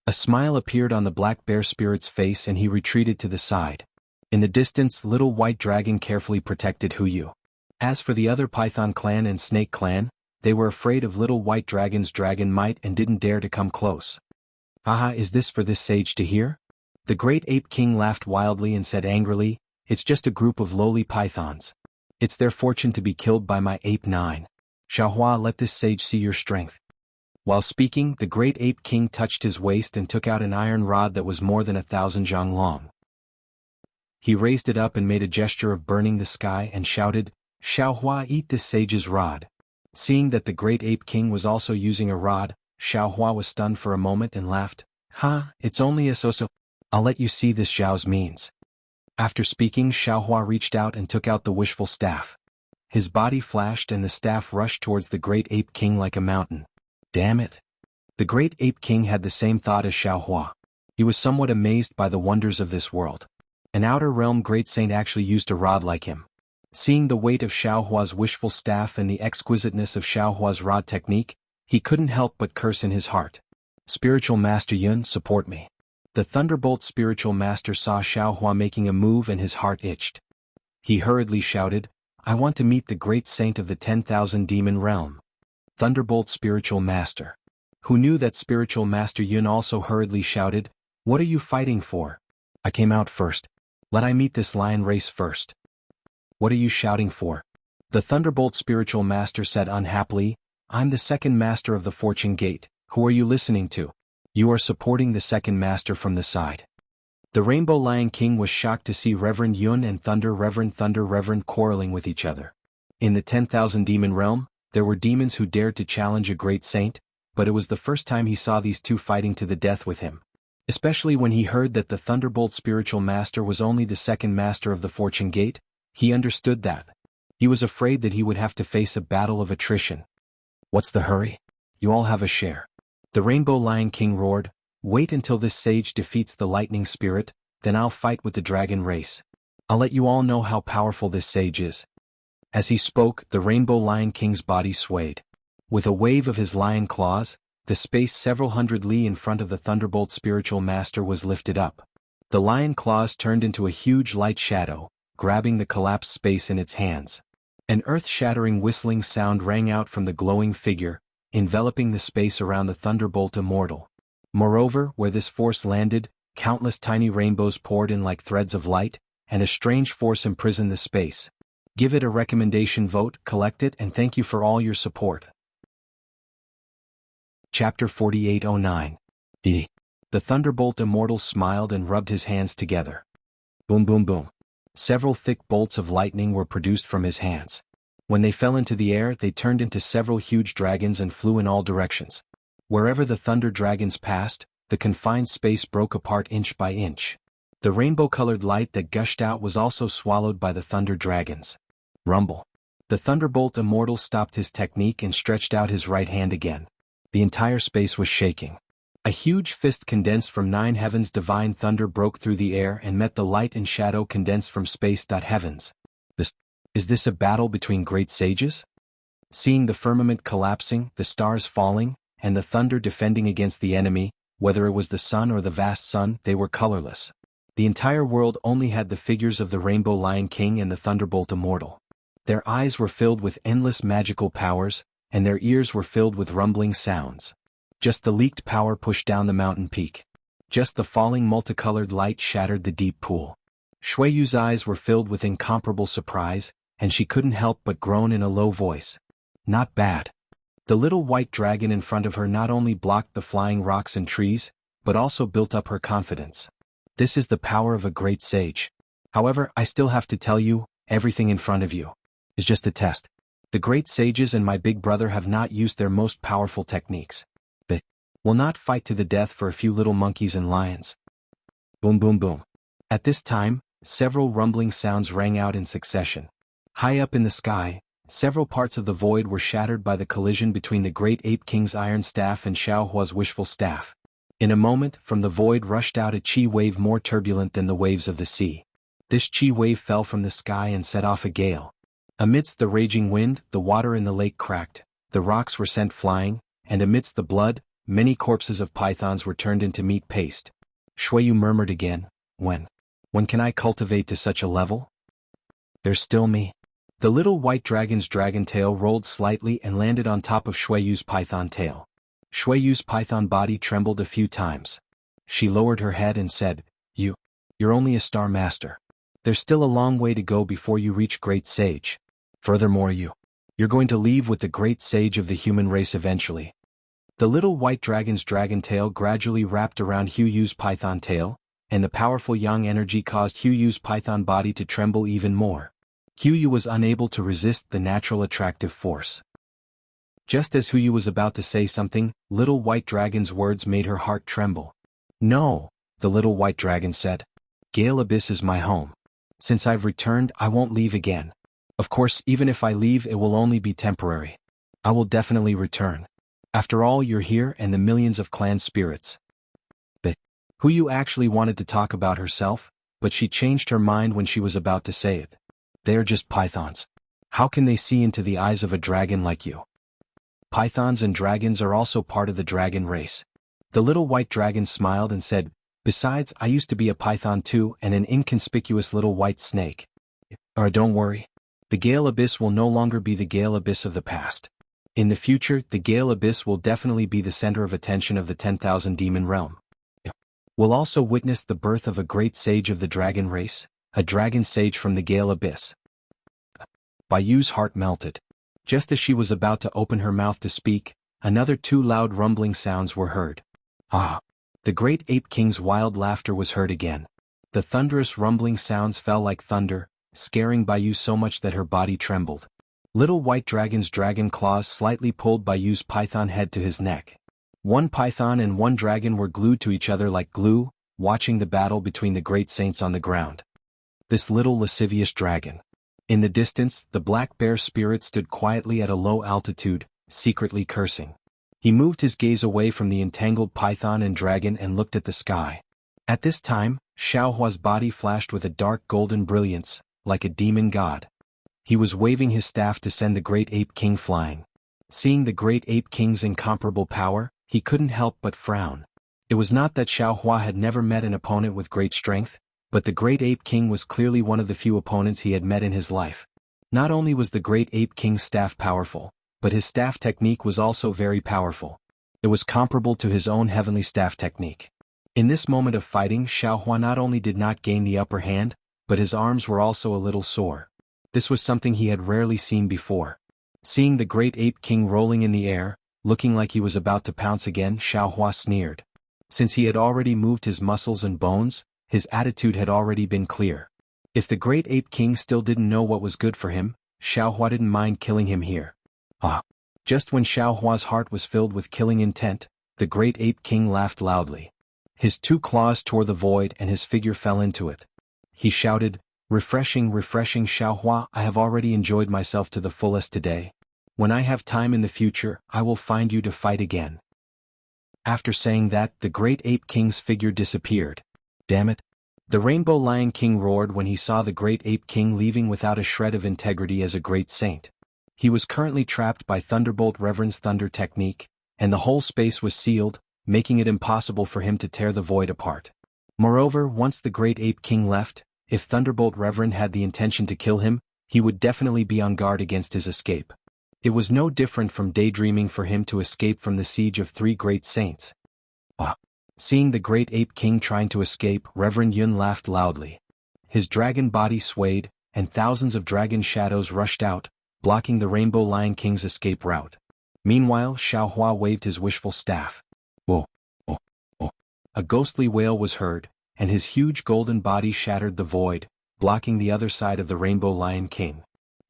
A: A smile appeared on the black bear spirit's face and he retreated to the side. In the distance, little white dragon carefully protected Huyu. As for the other Python clan and Snake clan, they were afraid of little white dragon's dragon might and didn't dare to come close. Haha, is this for this sage to hear? The great ape king laughed wildly and said angrily, it's just a group of lowly pythons. It's their fortune to be killed by my ape 9. Xiaohua, let this sage see your strength. While speaking, the great ape king touched his waist and took out an iron rod that was more than 1,000 zhang long. He raised it up and made a gesture of burning the sky and shouted, Xiaohua, eat this sage's rod. Seeing that the great ape king was also using a rod, Xiaohua was stunned for a moment and laughed. It's only a so-so. I'll let you see this Xiao's means. After speaking, Xiaohua reached out and took out the wishful staff. His body flashed and the staff rushed towards the great ape king like a mountain. Damn it. The great ape king had the same thought as Xiaohua. He was somewhat amazed by the wonders of this world. An outer realm great saint actually used a rod like him. Seeing the weight of Xiaohua's wishful staff and the exquisiteness of Xiaohua's rod technique, he couldn't help but curse in his heart. Spiritual Master Yun, support me. The Thunderbolt Spiritual Master saw Xiaohua making a move and his heart itched. He hurriedly shouted, I want to meet the great saint of the 10,000 demon realm. Thunderbolt Spiritual Master. Who knew that Spiritual Master Yun also hurriedly shouted, what are you fighting for? I came out first. Let I meet this lion race first. What are you shouting for? The Thunderbolt Spiritual Master said unhappily, I'm the second master of the Fortune Gate. Who are you listening to? You are supporting the second master from the side. The Rainbow Lion King was shocked to see Reverend Yun and Thunder Reverend quarreling with each other. In the 10,000 demon realm, there were demons who dared to challenge a great saint, but it was the first time he saw these two fighting to the death with him. Especially when he heard that the Thunderbolt Spiritual Master was only the second master of the Fortune Gate, he understood that. He was afraid that he would have to face a battle of attrition. What's the hurry? You all have a share. The Rainbow Lion King roared, wait until this sage defeats the lightning spirit, then I'll fight with the dragon race. I'll let you all know how powerful this sage is. As he spoke, the Rainbow Lion King's body swayed. With a wave of his lion claws, the space several hundred li in front of the Thunderbolt Spiritual Master was lifted up. The lion claws turned into a huge light shadow, grabbing the collapsed space in its hands. An earth-shattering whistling sound rang out from the glowing figure, enveloping the space around the Thunderbolt Immortal. Moreover, where this force landed, countless tiny rainbows poured in like threads of light, and a strange force imprisoned the space. Give it a recommendation vote, collect it, and thank you for all your support. Chapter 4809. The Thunderbolt Immortal smiled and rubbed his hands together. Boom boom boom. Several thick bolts of lightning were produced from his hands. When they fell into the air, they turned into several huge dragons and flew in all directions. Wherever the thunder dragons passed, the confined space broke apart inch by inch. The rainbow-colored light that gushed out was also swallowed by the thunder dragons. Rumble. The Thunderbolt Immortal stopped his technique and stretched out his right hand again. The entire space was shaking. A huge fist condensed from 9 heavens divine thunder broke through the air and met the light and shadow condensed from space. Heavens. Is this a battle between great sages? Seeing the firmament collapsing, the stars falling, and the thunder defending against the enemy, whether it was the sun or the vast sun, they were colorless. The entire world only had the figures of the Rainbow Lion King and the Thunderbolt Immortal. Their eyes were filled with endless magical powers, and their ears were filled with rumbling sounds. Just the leaked power pushed down the mountain peak. Just the falling multicolored light shattered the deep pool. Shui Yu's eyes were filled with incomparable surprise, and she couldn't help but groan in a low voice. Not bad. The little white dragon in front of her not only blocked the flying rocks and trees, but also built up her confidence. This is the power of a great sage. However, I still have to tell you, everything in front of you is just a test. The great sages and my big brother have not used their most powerful techniques. They will not fight to the death for a few little monkeys and lions. Boom boom boom. At this time, several rumbling sounds rang out in succession. High up in the sky, Several parts of the void were shattered by the collision between the great ape king's iron staff and Xiao Hua's wishful staff. In a moment, from the void rushed out a chi wave more turbulent than the waves of the sea. This chi wave fell from the sky and set off a gale. Amidst the raging wind, the water in the lake cracked, the rocks were sent flying, and amidst the blood, many corpses of pythons were turned into meat paste. Shuiyu murmured again, When can I cultivate to such a level? There's still me. The little white dragon's dragon tail rolled slightly and landed on top of Shuiyu's python tail. Shuiyu's python body trembled a few times. She lowered her head and said, You're only a star master. There's still a long way to go before you reach great sage. Furthermore you're going to leave with the great sage of the human race eventually. The little white dragon's dragon tail gradually wrapped around Huiyu's python tail, and the powerful yang energy caused Huiyu's python body to tremble even more. Huiyu was unable to resist the natural attractive force. Just as Huiyu was about to say something, little white dragon's words made her heart tremble. No, the little white dragon said. Gale Abyss is my home. Since I've returned, I won't leave again. Of course, even if I leave, it will only be temporary. I will definitely return. After all, you're here and the millions of clan spirits. But Huiyu actually wanted to talk about herself, but she changed her mind when she was about to say it. They're just pythons. How can they see into the eyes of a dragon like you? Pythons and dragons are also part of the dragon race. The little white dragon smiled and said, Besides, I used to be a python too and an inconspicuous little white snake. Don't worry. The Gale Abyss will no longer be the Gale Abyss of the past. In the future, the Gale Abyss will definitely be the center of attention of the 10,000 demon realm. We'll also witness the birth of a great sage of the dragon race, a dragon sage from the Gale Abyss. Bayu's heart melted. Just as she was about to open her mouth to speak, another two loud rumbling sounds were heard. The great ape king's wild laughter was heard again. The thunderous rumbling sounds fell like thunder, scaring Bayu so much that her body trembled. Little white dragon's dragon claws slightly pulled Bayu's python head to his neck. One python and one dragon were glued to each other like glue, watching the battle between the great saints on the ground. This little lascivious dragon. In the distance, the black bear spirit stood quietly at a low altitude, secretly cursing. He moved his gaze away from the entangled python and dragon and looked at the sky. At this time, Xiao Hua's body flashed with a dark golden brilliance, like a demon god. He was waving his staff to send the great ape king flying. Seeing the great ape king's incomparable power, he couldn't help but frown. It was not that Xiao Hua had never met an opponent with great strength, but the great ape king was clearly one of the few opponents he had met in his life. Not only was the great ape king's staff powerful, but his staff technique was also very powerful. It was comparable to his own heavenly staff technique. In this moment of fighting, Xiao Hua not only did not gain the upper hand, but his arms were also a little sore. This was something he had rarely seen before. Seeing the great ape king rolling in the air, looking like he was about to pounce again, Xiao Hua sneered. Since he had already moved his muscles and bones, his attitude had already been clear. If the great ape king still didn't know what was good for him, Xiao Hua didn't mind killing him here. Just when Xiao Hua's heart was filled with killing intent, the great ape king laughed loudly. His two claws tore the void and his figure fell into it. He shouted, Refreshing, refreshing Xiao Hua, I have already enjoyed myself to the fullest today. When I have time in the future, I will find you to fight again. After saying that, the great ape king's figure disappeared. Damn it. The Rainbow Lion King roared when he saw the great ape king leaving without a shred of integrity as a great saint. He was currently trapped by Thunderbolt Reverend's thunder technique, and the whole space was sealed, making it impossible for him to tear the void apart. Moreover, once the great ape king left, if Thunderbolt Reverend had the intention to kill him, he would definitely be on guard against his escape. It was no different from daydreaming for him to escape from the siege of 3 great saints. Seeing the great ape king trying to escape, Reverend Yun laughed loudly. His dragon body swayed, and thousands of dragon shadows rushed out, blocking the Rainbow Lion King's escape route. Meanwhile, Xiao Hua waved his wishful staff. A ghostly wail was heard, and his huge golden body shattered the void, blocking the other side of the Rainbow Lion King.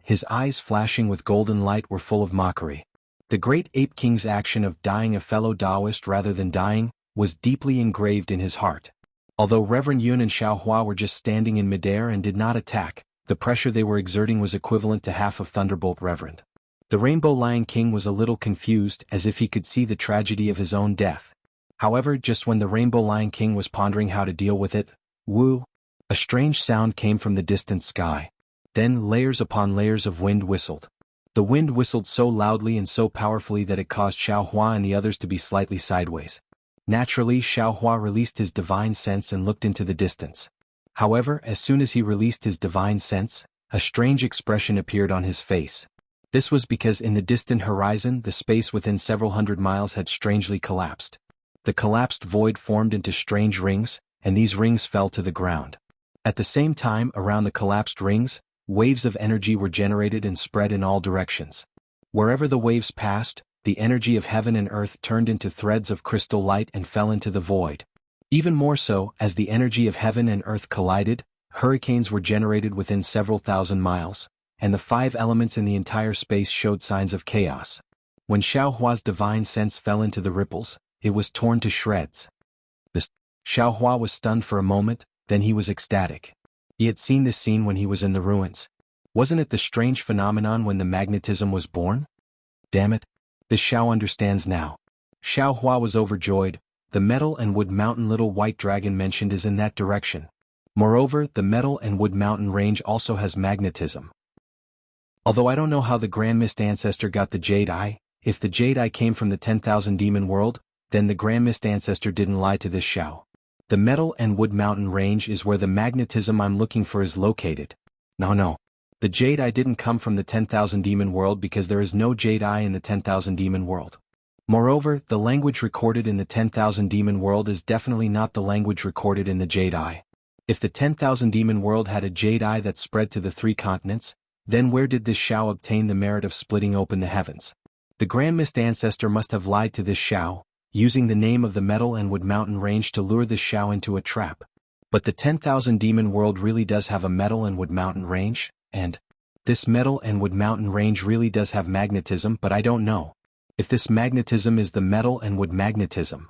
A: His eyes flashing with golden light were full of mockery. The great ape king's action of dying a fellow Taoist rather than dying was deeply engraved in his heart. Although Reverend Yun and Xiao Hua were just standing in midair and did not attack, the pressure they were exerting was equivalent to half of Thunderbolt Reverend. The Rainbow Lion King was a little confused, as if he could see the tragedy of his own death. However, just when the Rainbow Lion King was pondering how to deal with it, woo! A strange sound came from the distant sky. Then layers upon layers of wind whistled. The wind whistled so loudly and so powerfully that it caused Xiaohua and the others to be slightly sideways. Naturally, Xiaohua released his divine sense and looked into the distance. However, as soon as he released his divine sense, a strange expression appeared on his face. This was because in the distant horizon the space within several hundred miles had strangely collapsed. The collapsed void formed into strange rings, and these rings fell to the ground. At the same time, around the collapsed rings, waves of energy were generated and spread in all directions. Wherever the waves passed, the energy of heaven and earth turned into threads of crystal light and fell into the void. Even more so, as the energy of heaven and earth collided, hurricanes were generated within several thousand miles, and the 5 elements in the entire space showed signs of chaos. When Xiaohua's divine sense fell into the ripples, it was torn to shreds. Xiaohua was stunned for a moment, then he was ecstatic. He had seen this scene when he was in the ruins. Wasn't it the strange phenomenon when the magnetism was born? Damn it. This Xiao understands now. Xiaohua was overjoyed. The metal and wood mountain little white dragon mentioned is in that direction. Moreover, the metal and wood mountain range also has magnetism. Although I don't know how the Grand Mist Ancestor got the Jade Eye, if the Jade Eye came from the 10,000 Demon World, then the Grand Mist Ancestor didn't lie to this Xiao. The metal and wood mountain range is where the magnetism I'm looking for is located. No. The Jade Eye didn't come from the 10,000 Demon World because there is no Jade Eye in the 10,000 Demon World. Moreover, the language recorded in the 10,000 Demon World is definitely not the language recorded in the Jade Eye. If the 10,000 Demon World had a Jade Eye that spread to the 3 continents, then where did this Xiao obtain the merit of splitting open the heavens? The Grand Mist Ancestor must have lied to this Xiao, using the name of the metal and wood mountain range to lure this Xiao into a trap. But the 10,000 Demon World really does have a metal and wood mountain range, and this metal and wood mountain range really does have magnetism, but I don't know if this magnetism is the metal and wood magnetism.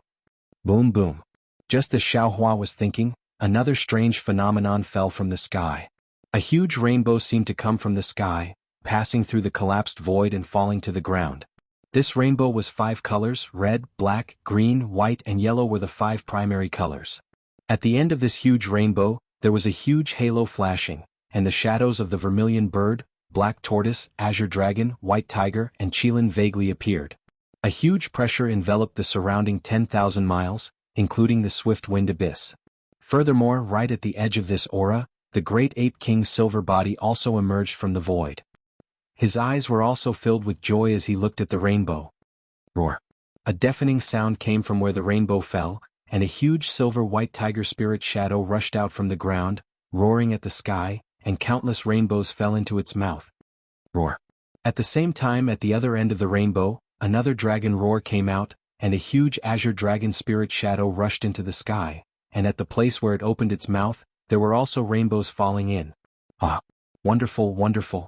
A: Boom boom. Just as Xiaohua was thinking, another strange phenomenon fell from the sky. A huge rainbow seemed to come from the sky, passing through the collapsed void and falling to the ground. This rainbow was 5 colors: red, black, green, white and yellow were the 5 primary colors. At the end of this huge rainbow, there was a huge halo flashing, and the shadows of the vermilion bird, black tortoise, azure dragon, white tiger and qilin vaguely appeared. A huge pressure enveloped the surrounding 10,000 miles, including the swift wind abyss. Furthermore, right at the edge of this aura, the great ape king's silver body also emerged from the void. His eyes were also filled with joy as he looked at the rainbow. Roar! A deafening sound came from where the rainbow fell, and a huge silver-white tiger spirit shadow rushed out from the ground, roaring at the sky, and countless rainbows fell into its mouth. Roar! At the same time, at the other end of the rainbow, another dragon roar came out, and a huge azure dragon spirit shadow rushed into the sky, and at the place where it opened its mouth, there were also rainbows falling in. Ah! Wonderful, wonderful!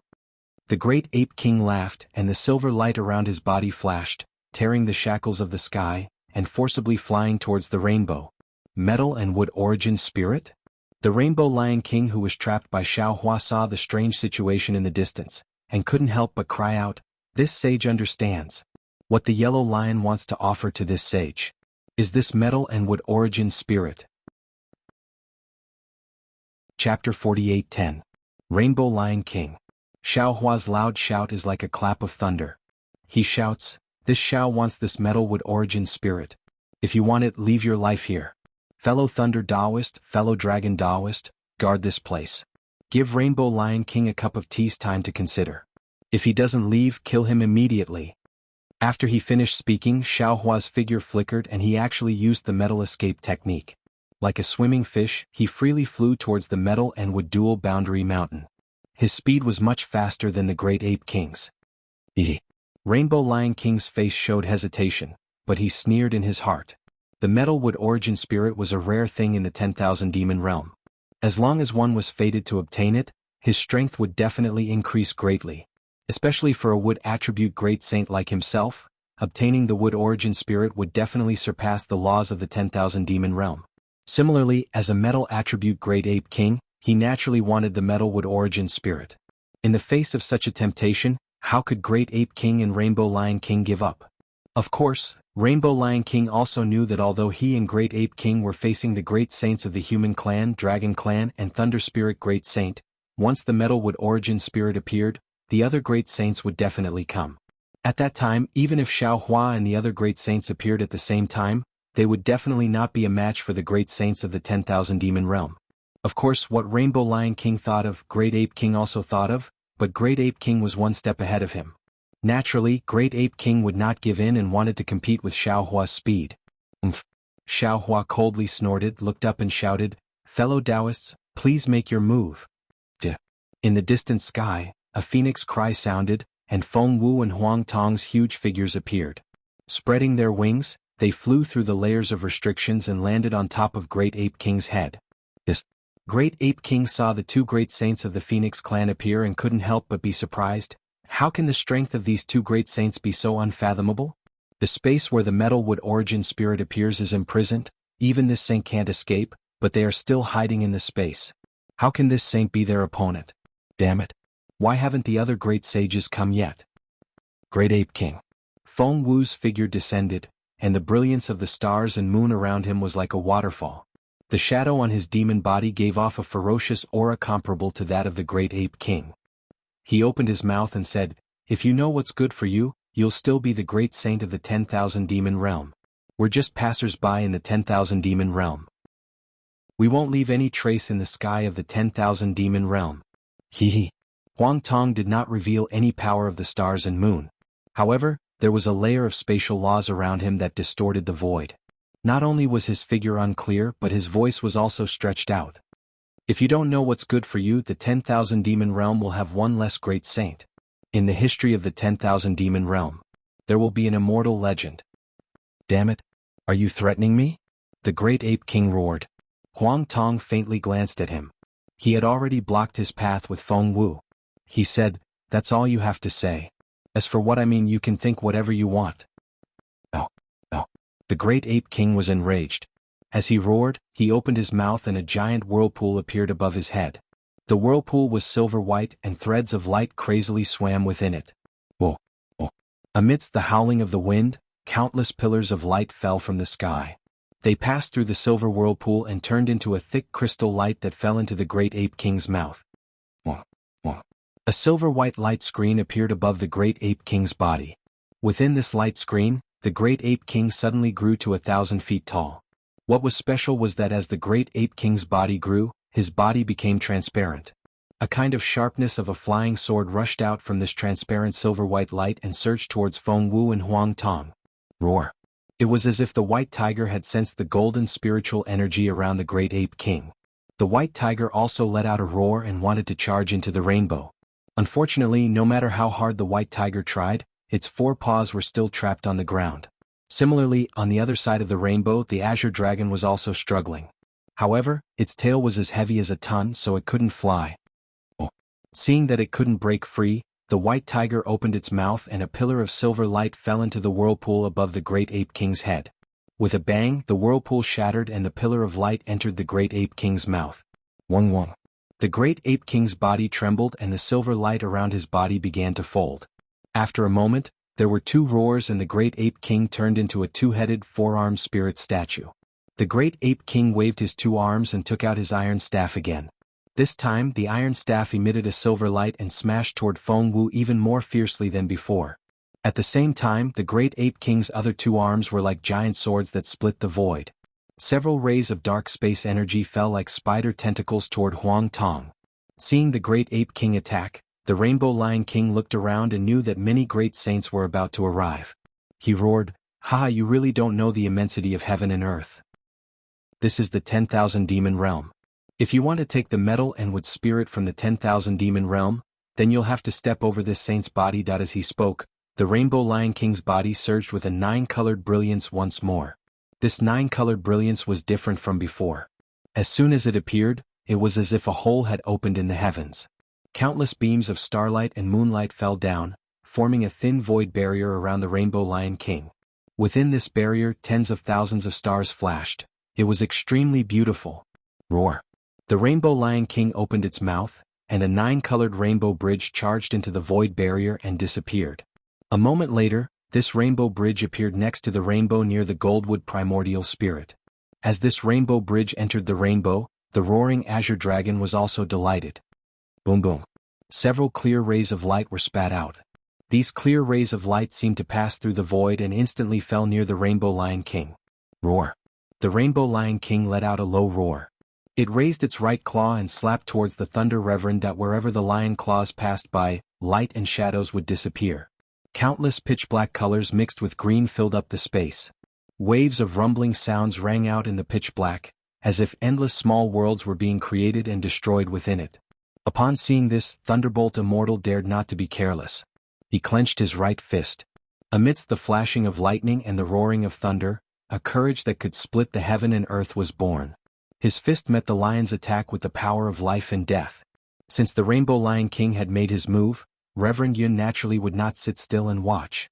A: The great ape king laughed, and the silver light around his body flashed, tearing the shackles of the sky, and forcibly flying towards the rainbow. Metal and wood origin spirit? The Rainbow Lion King, who was trapped by Xiaohua, saw the strange situation in the distance, and couldn't help but cry out, "This sage understands what the yellow lion wants to offer to this sage. Is this metal and wood origin spirit?" Chapter 48:10. Rainbow Lion King. Xiaohua's loud shout is like a clap of thunder. He shouts, "This Xiao wants this metal wood origin spirit. If you want it, leave your life here. Fellow Thunder Taoist, fellow Dragon Taoist, guard this place. Give Rainbow Lion King a cup of tea's time to consider. If he doesn't leave, kill him immediately." After he finished speaking, Xiaohua's figure flickered and he actually used the metal escape technique. Like a swimming fish, he freely flew towards the metal and wood dual boundary mountain. His speed was much faster than the great ape king's. Rainbow Lion King's face showed hesitation, but he sneered in his heart. The metal wood origin spirit was a rare thing in the 10,000 demon realm. As long as one was fated to obtain it, his strength would definitely increase greatly. Especially for a wood attribute great saint like himself, obtaining the wood origin spirit would definitely surpass the laws of the 10,000 demon realm. Similarly, as a metal attribute great ape king, He naturally wanted the metalwood origin spirit. In the face of such a temptation, how could Great Ape King and Rainbow Lion King give up? Of course, Rainbow Lion King also knew that although he and Great Ape King were facing the great saints of the Human Clan, Dragon Clan, and Thunder Spirit Great Saint, once the metalwood origin spirit appeared, the other great saints would definitely come. At that time, even if Xiao Hua and the other great saints appeared at the same time, they would definitely not be a match for the great saints of the 10,000 demon realm. Of course, what Rainbow Lion King thought of, Great Ape King also thought of, but Great Ape King was one step ahead of him. Naturally, Great Ape King would not give in and wanted to compete with Xiao Hua's speed. Xiao Hua coldly snorted, looked up and shouted, "Fellow Taoists, please make your move." In the distant sky, a phoenix cry sounded, and Feng Wu and Huang Tong's huge figures appeared. Spreading their wings, they flew through the layers of restrictions and landed on top of Great Ape King's head. Great Ape King saw the two great saints of the Phoenix clan appear and couldn't help but be surprised. How can the strength of these two great saints be so unfathomable? The space where the metalwood origin spirit appears is imprisoned, even this saint can't escape, but they are still hiding in the space. How can this saint be their opponent? Damn it. Why haven't the other great sages come yet? Great Ape King. Feng Wu's figure descended, and the brilliance of the stars and moon around him was like a waterfall. The shadow on his demon body gave off a ferocious aura comparable to that of the Great Ape King. He opened his mouth and said, "If you know what's good for you, you'll still be the great saint of the 10,000 demon realm. We're just passers-by in the 10,000 demon realm. We won't leave any trace in the sky of the 10,000 demon realm." Huang Tong did not reveal any power of the stars and moon. However, there was a layer of spatial laws around him that distorted the void. Not only was his figure unclear, but his voice was also stretched out. "If you don't know what's good for you, the 10,000 demon realm will have one less great saint. In the history of the 10,000 demon realm, there will be an immortal legend." "Damn it, are you threatening me?" the Great Ape King roared. Huang Tong faintly glanced at him. He had already blocked his path with Feng Wu. He said, "That's all you have to say. As for what I mean, you can think whatever you want." "No, no." The Great Ape King was enraged. As he roared, he opened his mouth and a giant whirlpool appeared above his head. The whirlpool was silver-white and threads of light crazily swam within it. Whoa, whoa. Amidst the howling of the wind, countless pillars of light fell from the sky. They passed through the silver whirlpool and turned into a thick crystal light that fell into the Great Ape King's mouth. Whoa, whoa. A silver-white light screen appeared above the Great Ape King's body. Within this light screen, the Great Ape King suddenly grew to 1,000 feet tall. What was special was that as the Great Ape King's body grew, his body became transparent. A kind of sharpness of a flying sword rushed out from this transparent silver-white light and surged towards Feng Wu and Huang Tong. Roar. It was as if the white tiger had sensed the golden spiritual energy around the Great Ape King. The white tiger also let out a roar and wanted to charge into the rainbow. Unfortunately, no matter how hard the white tiger tried, its four paws were still trapped on the ground. Similarly, on the other side of the rainbow, the azure dragon was also struggling. However, its tail was as heavy as a ton, so it couldn't fly. Seeing that it couldn't break free, the white tiger opened its mouth and a pillar of silver light fell into the whirlpool above the Great Ape King's head. With a bang, the whirlpool shattered and the pillar of light entered the Great Ape King's mouth. Wong. The Great Ape King's body trembled and the silver light around his body began to fold. After a moment, there were two roars and the Great Ape King turned into a two-headed, four-armed spirit statue. The Great Ape King waved his two arms and took out his iron staff again. This time, the iron staff emitted a silver light and smashed toward Feng Wu even more fiercely than before. At the same time, the Great Ape King's other two arms were like giant swords that split the void. Several rays of dark space energy fell like spider tentacles toward Huang Tong. Seeing the Great Ape King attack, the Rainbow Lion King looked around and knew that many great saints were about to arrive. He roared, "Ha, you really don't know the immensity of heaven and earth. This is the 10,000 demon realm. If you want to take the metal and wood spirit from the 10,000 demon realm, then you'll have to step over this saint's body." As he spoke, the Rainbow Lion King's body surged with a 9-colored brilliance once more. This 9-colored brilliance was different from before. As soon as it appeared, it was as if a hole had opened in the heavens. Countless beams of starlight and moonlight fell down, forming a thin void barrier around the Rainbow Lion King. Within this barrier, tens of thousands of stars flashed. It was extremely beautiful. Roar. The Rainbow Lion King opened its mouth, and a 9-colored rainbow bridge charged into the void barrier and disappeared. A moment later, this rainbow bridge appeared next to the rainbow near the Goldwood primordial spirit. As this rainbow bridge entered the rainbow, the roaring azure dragon was also delighted. Boom boom. Several clear rays of light were spat out. These clear rays of light seemed to pass through the void and instantly fell near the Rainbow Lion King. Roar. The Rainbow Lion King let out a low roar. It raised its right claw and slapped towards the thunder reverend that wherever the lion claws passed by, light and shadows would disappear. Countless pitch-black colors mixed with green filled up the space. Waves of rumbling sounds rang out in the pitch black, as if endless small worlds were being created and destroyed within it. Upon seeing this, Thunderbolt Immortal dared not to be careless. He clenched his right fist. Amidst the flashing of lightning and the roaring of thunder, a courage that could split the heaven and earth was born. His fist met the lion's attack with the power of life and death. Since the Rainbow Lion King had made his move, Reverend Yun naturally would not sit still and watch.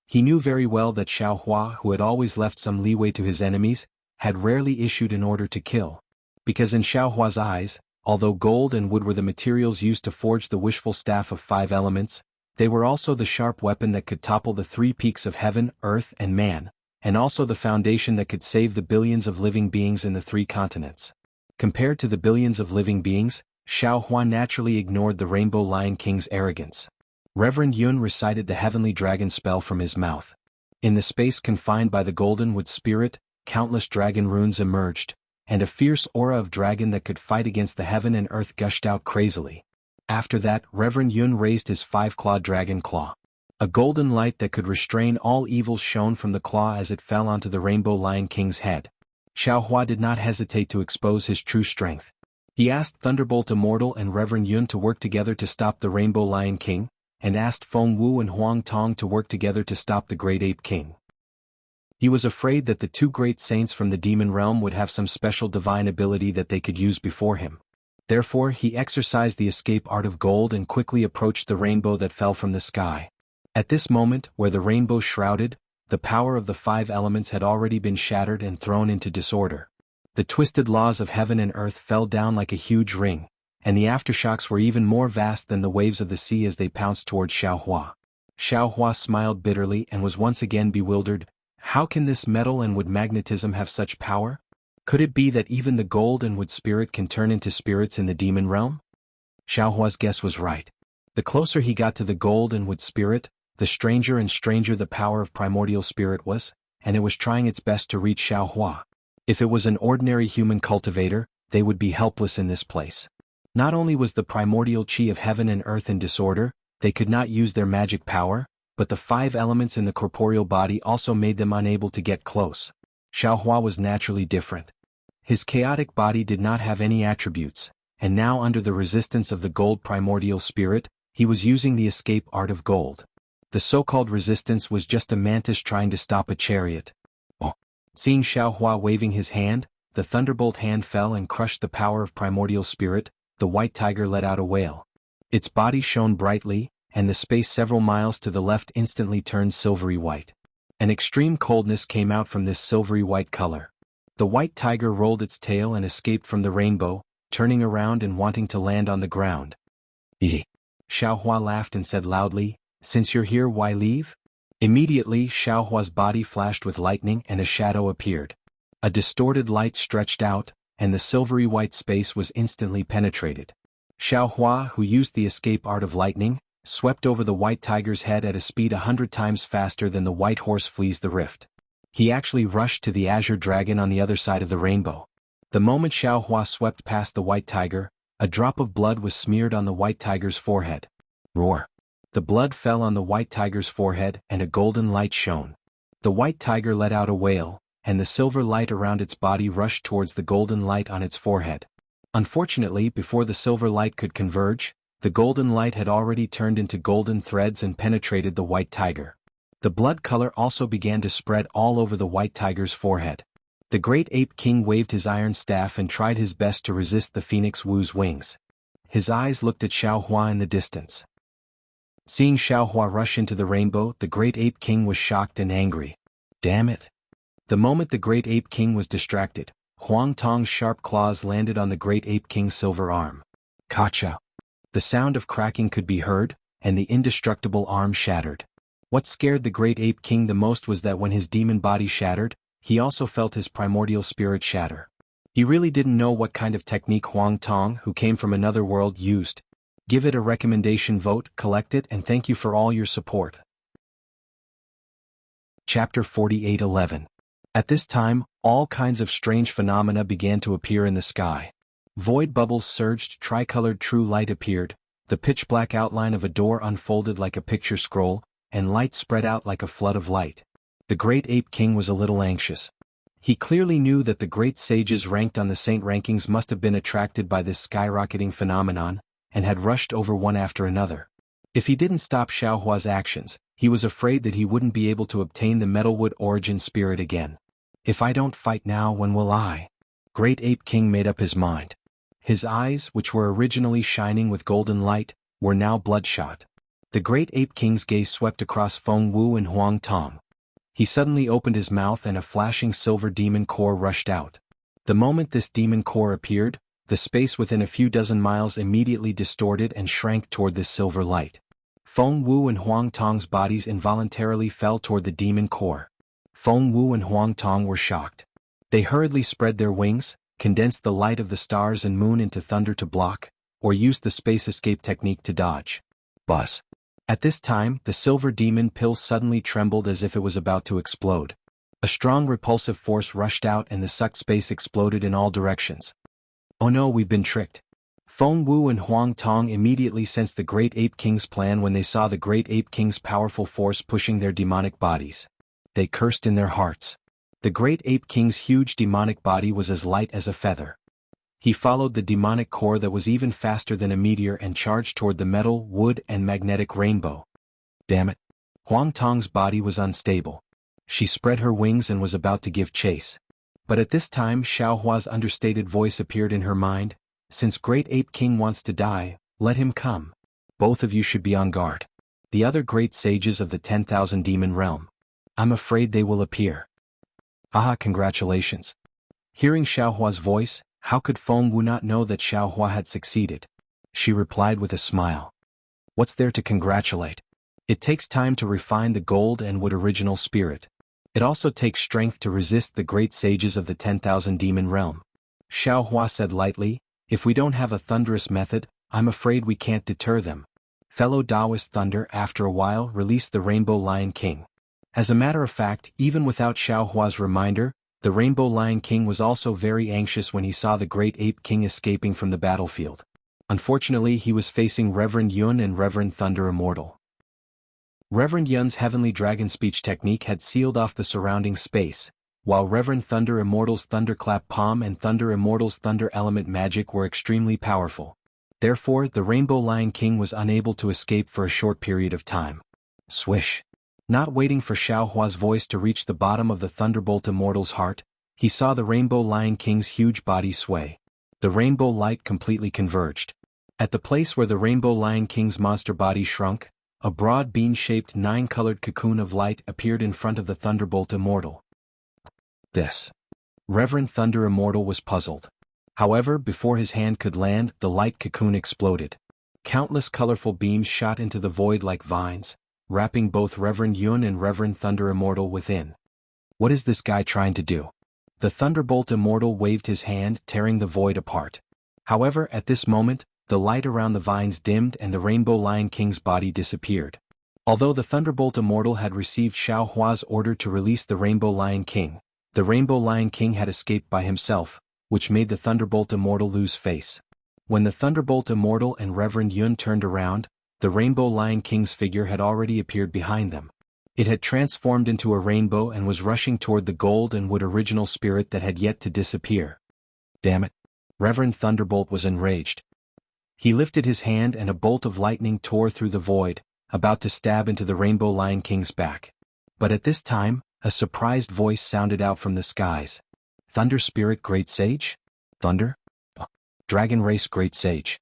A: He knew very well that Xiaohua, who had always left some leeway to his enemies, had rarely issued an order to kill. Because in Xiaohua's eyes, although gold and wood were the materials used to forge the wishful staff of 5 elements, they were also the sharp weapon that could topple the 3 peaks of heaven, earth, and man, and also the foundation that could save the billions of living beings in the 3 continents. Compared to the billions of living beings, Xiaohua naturally ignored the Rainbow Lion King's arrogance. Reverend Yun recited the heavenly dragon spell from his mouth. In the space confined by the golden wood spirit, countless dragon runes emerged, and a fierce aura of dragon that could fight against the heaven and earth gushed out crazily. After that, Reverend Yun raised his 5-clawed dragon claw. A golden light that could restrain all evils shone from the claw as it fell onto the Rainbow Lion King's head. Xiaohua did not hesitate to expose his true strength. He asked Thunderbolt Immortal and Reverend Yun to work together to stop the Rainbow Lion King, and asked Feng Wu and Huang Tong to work together to stop the Great Ape King. He was afraid that the 2 great saints from the demon realm would have some special divine ability that they could use before him. Therefore he exercised the escape art of gold and quickly approached the rainbow that fell from the sky. At this moment, where the rainbow shrouded, the power of the 5 elements had already been shattered and thrown into disorder. The twisted laws of heaven and earth fell down like a huge ring, and the aftershocks were even more vast than the waves of the sea as they pounced towards Xiaohua. Xiaohua smiled bitterly and was once again bewildered. How can this metal and wood magnetism have such power? Could it be that even the gold and wood spirit can turn into spirits in the demon realm? Xiaohua's guess was right. The closer he got to the gold and wood spirit, the stranger and stranger the power of primordial spirit was, and it was trying its best to reach Xiaohua. If it was an ordinary human cultivator, they would be helpless in this place. Not only was the primordial chi of heaven and earth in disorder, they could not use their magic power, but the 5 elements in the corporeal body also made them unable to get close. Xiaohua was naturally different. His chaotic body did not have any attributes, and now under the resistance of the gold primordial spirit, he was using the escape art of gold. The so-called resistance was just a mantis trying to stop a chariot. Oh. Seeing Xiaohua waving his hand, the thunderbolt hand fell and crushed the power of primordial spirit. The white tiger let out a wail. Its body shone brightly, and the space several miles to the left instantly turned silvery white. An extreme coldness came out from this silvery white color. The white tiger rolled its tail and escaped from the rainbow, turning around and wanting to land on the ground. Eeh. Xiaohua laughed and said loudly, "Since you're here, why leave?" Immediately, Xiaohua's body flashed with lightning and a shadow appeared. A distorted light stretched out, and the silvery white space was instantly penetrated. Xiaohua, who used the escape art of lightning, swept over the white tiger's head at a speed 100 times faster than the white horse flees the rift. He actually rushed to the azure dragon on the other side of the rainbow. The moment Xiaohua swept past the white tiger, a drop of blood was smeared on the white tiger's forehead. Roar! The blood fell on the white tiger's forehead and a golden light shone. The white tiger let out a wail, and the silver light around its body rushed towards the golden light on its forehead. Unfortunately, before the silver light could converge, the golden light had already turned into golden threads and penetrated the white tiger. The blood color also began to spread all over the white tiger's forehead. The great ape king waved his iron staff and tried his best to resist the phoenix Wu's wings. His eyes looked at Xiaohua in the distance. Seeing Xiaohua rush into the rainbow, the great ape king was shocked and angry. Damn it! The moment the great ape king was distracted, Huang Tong's sharp claws landed on the great ape king's silver arm. Kacha! The sound of cracking could be heard, and the indestructible arm shattered. What scared the great ape king the most was that when his demon body shattered, he also felt his primordial spirit shatter. He really didn't know what kind of technique Huang Tong, who came from another world, used. Give it a recommendation vote, collect it, and thank you for all your support. Chapter 48:11. At this time, all kinds of strange phenomena began to appear in the sky. Void bubbles surged, tricolored true light appeared, the pitch-black outline of a door unfolded like a picture scroll, and light spread out like a flood of light. The great ape king was a little anxious. He clearly knew that the great sages ranked on the saint rankings must have been attracted by this skyrocketing phenomenon, and had rushed over one after another. If he didn't stop Xiaohua's actions, he was afraid that he wouldn't be able to obtain the metalwood origin spirit again. If I don't fight now, when will I? Great Ape King made up his mind. His eyes, which were originally shining with golden light, were now bloodshot. The Great Ape King's gaze swept across Feng Wu and Huang Tong. He suddenly opened his mouth and a flashing silver demon core rushed out. The moment this demon core appeared, the space within a few dozen miles immediately distorted and shrank toward this silver light. Feng Wu and Huang Tong's bodies involuntarily fell toward the demon core. Feng Wu and Huang Tong were shocked. They hurriedly spread their wings, condensed the light of the stars and moon into thunder to block, or used the space escape technique to dodge. Buzz. At this time, the silver demon pill suddenly trembled as if it was about to explode. A strong repulsive force rushed out and the sucked space exploded in all directions. Oh no, we've been tricked. Feng Wu and Huang Tong immediately sensed the Great Ape King's plan when they saw the Great Ape King's powerful force pushing their demonic bodies. They cursed in their hearts. The Great Ape King's huge demonic body was as light as a feather. He followed the demonic core that was even faster than a meteor and charged toward the metal, wood, and magnetic rainbow. Damn it. Huang Tong's body was unstable. She spread her wings and was about to give chase. But at this time Xiaohua's understated voice appeared in her mind. Since Great Ape King wants to die, let him come. Both of you should be on guard. The other great sages of the 10,000 demon realm. I'm afraid they will appear. Ah, congratulations. Hearing Xiaohua's voice, how could Feng Wu not know that Xiaohua had succeeded? She replied with a smile. What's there to congratulate? It takes time to refine the gold and wood original spirit. It also takes strength to resist the great sages of the 10,000 demon realm. Xiaohua said lightly, if we don't have a thunderous method, I'm afraid we can't deter them. Fellow Taoist Thunder after a while released the Rainbow Lion King. As a matter of fact, even without Xiaohua's reminder, the Rainbow Lion King was also very anxious when he saw the Great Ape King escaping from the battlefield. Unfortunately, he was facing Reverend Yun and Reverend Thunder Immortal. Reverend Yun's heavenly dragon speech technique had sealed off the surrounding space, while Reverend Thunder Immortal's Thunderclap Palm and Thunder Immortal's Thunder Element magic were extremely powerful. Therefore, the Rainbow Lion King was unable to escape for a short period of time. Swish. Not waiting for Xiaohua's voice to reach the bottom of the Thunderbolt Immortal's heart, he saw the Rainbow Lion King's huge body sway. The rainbow light completely converged. At the place where the Rainbow Lion King's monster body shrunk, a broad bean-shaped 9-colored cocoon of light appeared in front of the Thunderbolt Immortal. This. Reverend Thunder Immortal was puzzled. However, before his hand could land, the light cocoon exploded. Countless colorful beams shot into the void like vines, wrapping both Reverend Yun and Reverend Thunder Immortal within. What is this guy trying to do? The Thunderbolt Immortal waved his hand, tearing the void apart. However, at this moment, the light around the vines dimmed and the Rainbow Lion King's body disappeared. Although the Thunderbolt Immortal had received Xiaohua's order to release the Rainbow Lion King, the Rainbow Lion King had escaped by himself, which made the Thunderbolt Immortal lose face. When the Thunderbolt Immortal and Reverend Yun turned around, the Rainbow Lion King's figure had already appeared behind them. It had transformed into a rainbow and was rushing toward the gold and wood original spirit that had yet to disappear. Damn it. Reverend Thunderbolt was enraged. He lifted his hand and a bolt of lightning tore through the void, about to stab into the Rainbow Lion King's back. But at this time, a surprised voice sounded out from the skies. Thunder Spirit Great Sage? Thunder? Dragon Race Great Sage.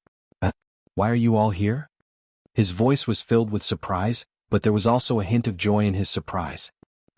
A: Why are you all here? His voice was filled with surprise, but there was also a hint of joy in his surprise.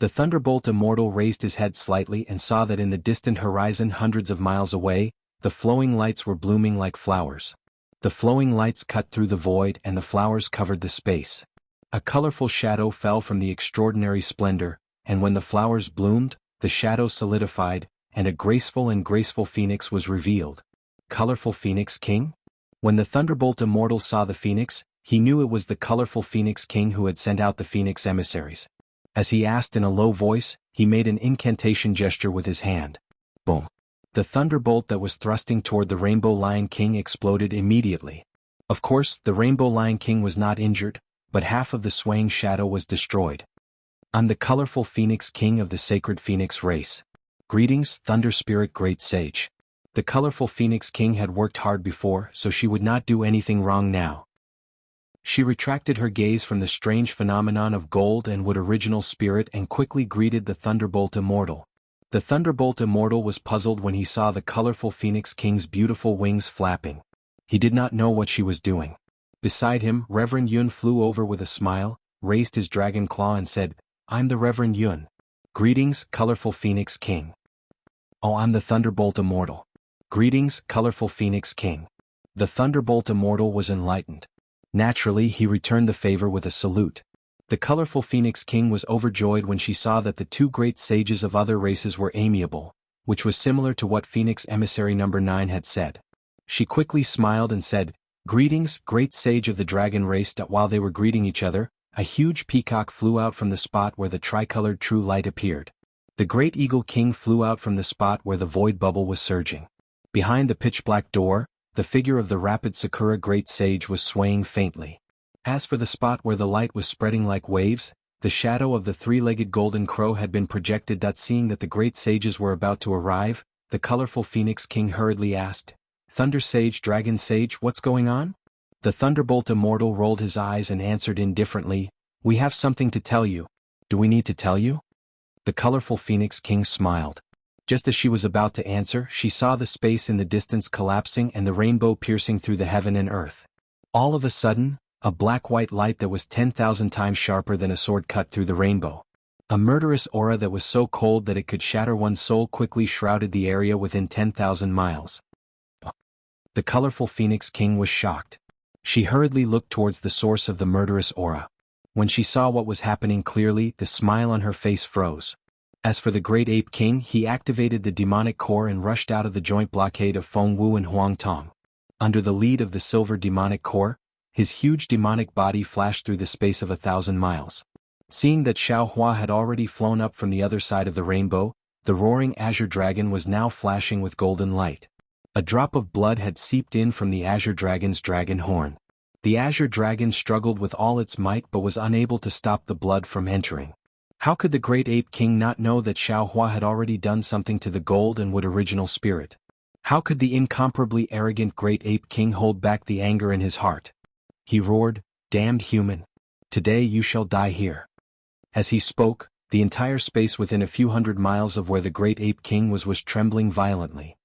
A: The Thunderbolt Immortal raised his head slightly and saw that in the distant horizon hundreds of miles away, the flowing lights were blooming like flowers. The flowing lights cut through the void and the flowers covered the space. A colorful shadow fell from the extraordinary splendor, and when the flowers bloomed, the shadow solidified, and a graceful phoenix was revealed. Colorful Phoenix King? When the Thunderbolt Immortal saw the phoenix, he knew it was the colorful Phoenix King who had sent out the phoenix emissaries. As he asked in a low voice, he made an incantation gesture with his hand. Boom! The thunderbolt that was thrusting toward the Rainbow Lion King exploded immediately. Of course, the Rainbow Lion King was not injured, but half of the swaying shadow was destroyed. I'm the colorful Phoenix King of the sacred Phoenix race. Greetings, Thunder Spirit Great Sage. The colorful Phoenix King had worked hard before, so she would not do anything wrong now. She retracted her gaze from the strange phenomenon of gold and wood original spirit and quickly greeted the Thunderbolt Immortal. The Thunderbolt Immortal was puzzled when he saw the colorful Phoenix King's beautiful wings flapping. He did not know what she was doing. Beside him, Reverend Yun flew over with a smile, raised his dragon claw and said, I'm the Reverend Yun. Greetings, colorful Phoenix King. Oh, I'm the Thunderbolt Immortal. Greetings, colorful Phoenix King. The Thunderbolt Immortal was enlightened. Naturally, he returned the favor with a salute. The colorful Phoenix King was overjoyed when she saw that the two great sages of other races were amiable, which was similar to what Phoenix Emissary No. 9 had said. She quickly smiled and said, Greetings, great sage of the dragon race. While they were greeting each other, a huge peacock flew out from the spot where the tricolored true light appeared. The great eagle king flew out from the spot where the void bubble was surging. Behind the pitch-black door, the figure of the rapid Sakura great sage was swaying faintly. As for the spot where the light was spreading like waves, the shadow of the three-legged golden crow had been projected. Seeing that the great sages were about to arrive, the colorful Phoenix King hurriedly asked, Thunder Sage, Dragon Sage, what's going on? The Thunderbolt Immortal rolled his eyes and answered indifferently, We have something to tell you. Do we need to tell you? The colorful Phoenix King smiled. Just as she was about to answer, she saw the space in the distance collapsing and the rainbow piercing through the heaven and earth. All of a sudden, a black-white light that was 10,000 times sharper than a sword cut through the rainbow. A murderous aura that was so cold that it could shatter one's soul quickly shrouded the area within 10,000 miles. The colorful Phoenix King was shocked. She hurriedly looked towards the source of the murderous aura. When she saw what was happening clearly, the smile on her face froze. As for the Great Ape King, he activated the demonic core and rushed out of the joint blockade of Feng Wu and Huang Tong. Under the lead of the silver demonic core, his huge demonic body flashed through the space of 1,000 miles. Seeing that Xiao Hua had already flown up from the other side of the rainbow, the roaring azure dragon was now flashing with golden light. A drop of blood had seeped in from the azure dragon's dragon horn. The azure dragon struggled with all its might but was unable to stop the blood from entering. How could the Great Ape King not know that Xiao Hua had already done something to the gold and wood original spirit? How could the incomparably arrogant Great Ape King hold back the anger in his heart? He roared, Damned human! Today you shall die here. As he spoke, the entire space within a few hundred miles of where the Great Ape King was trembling violently.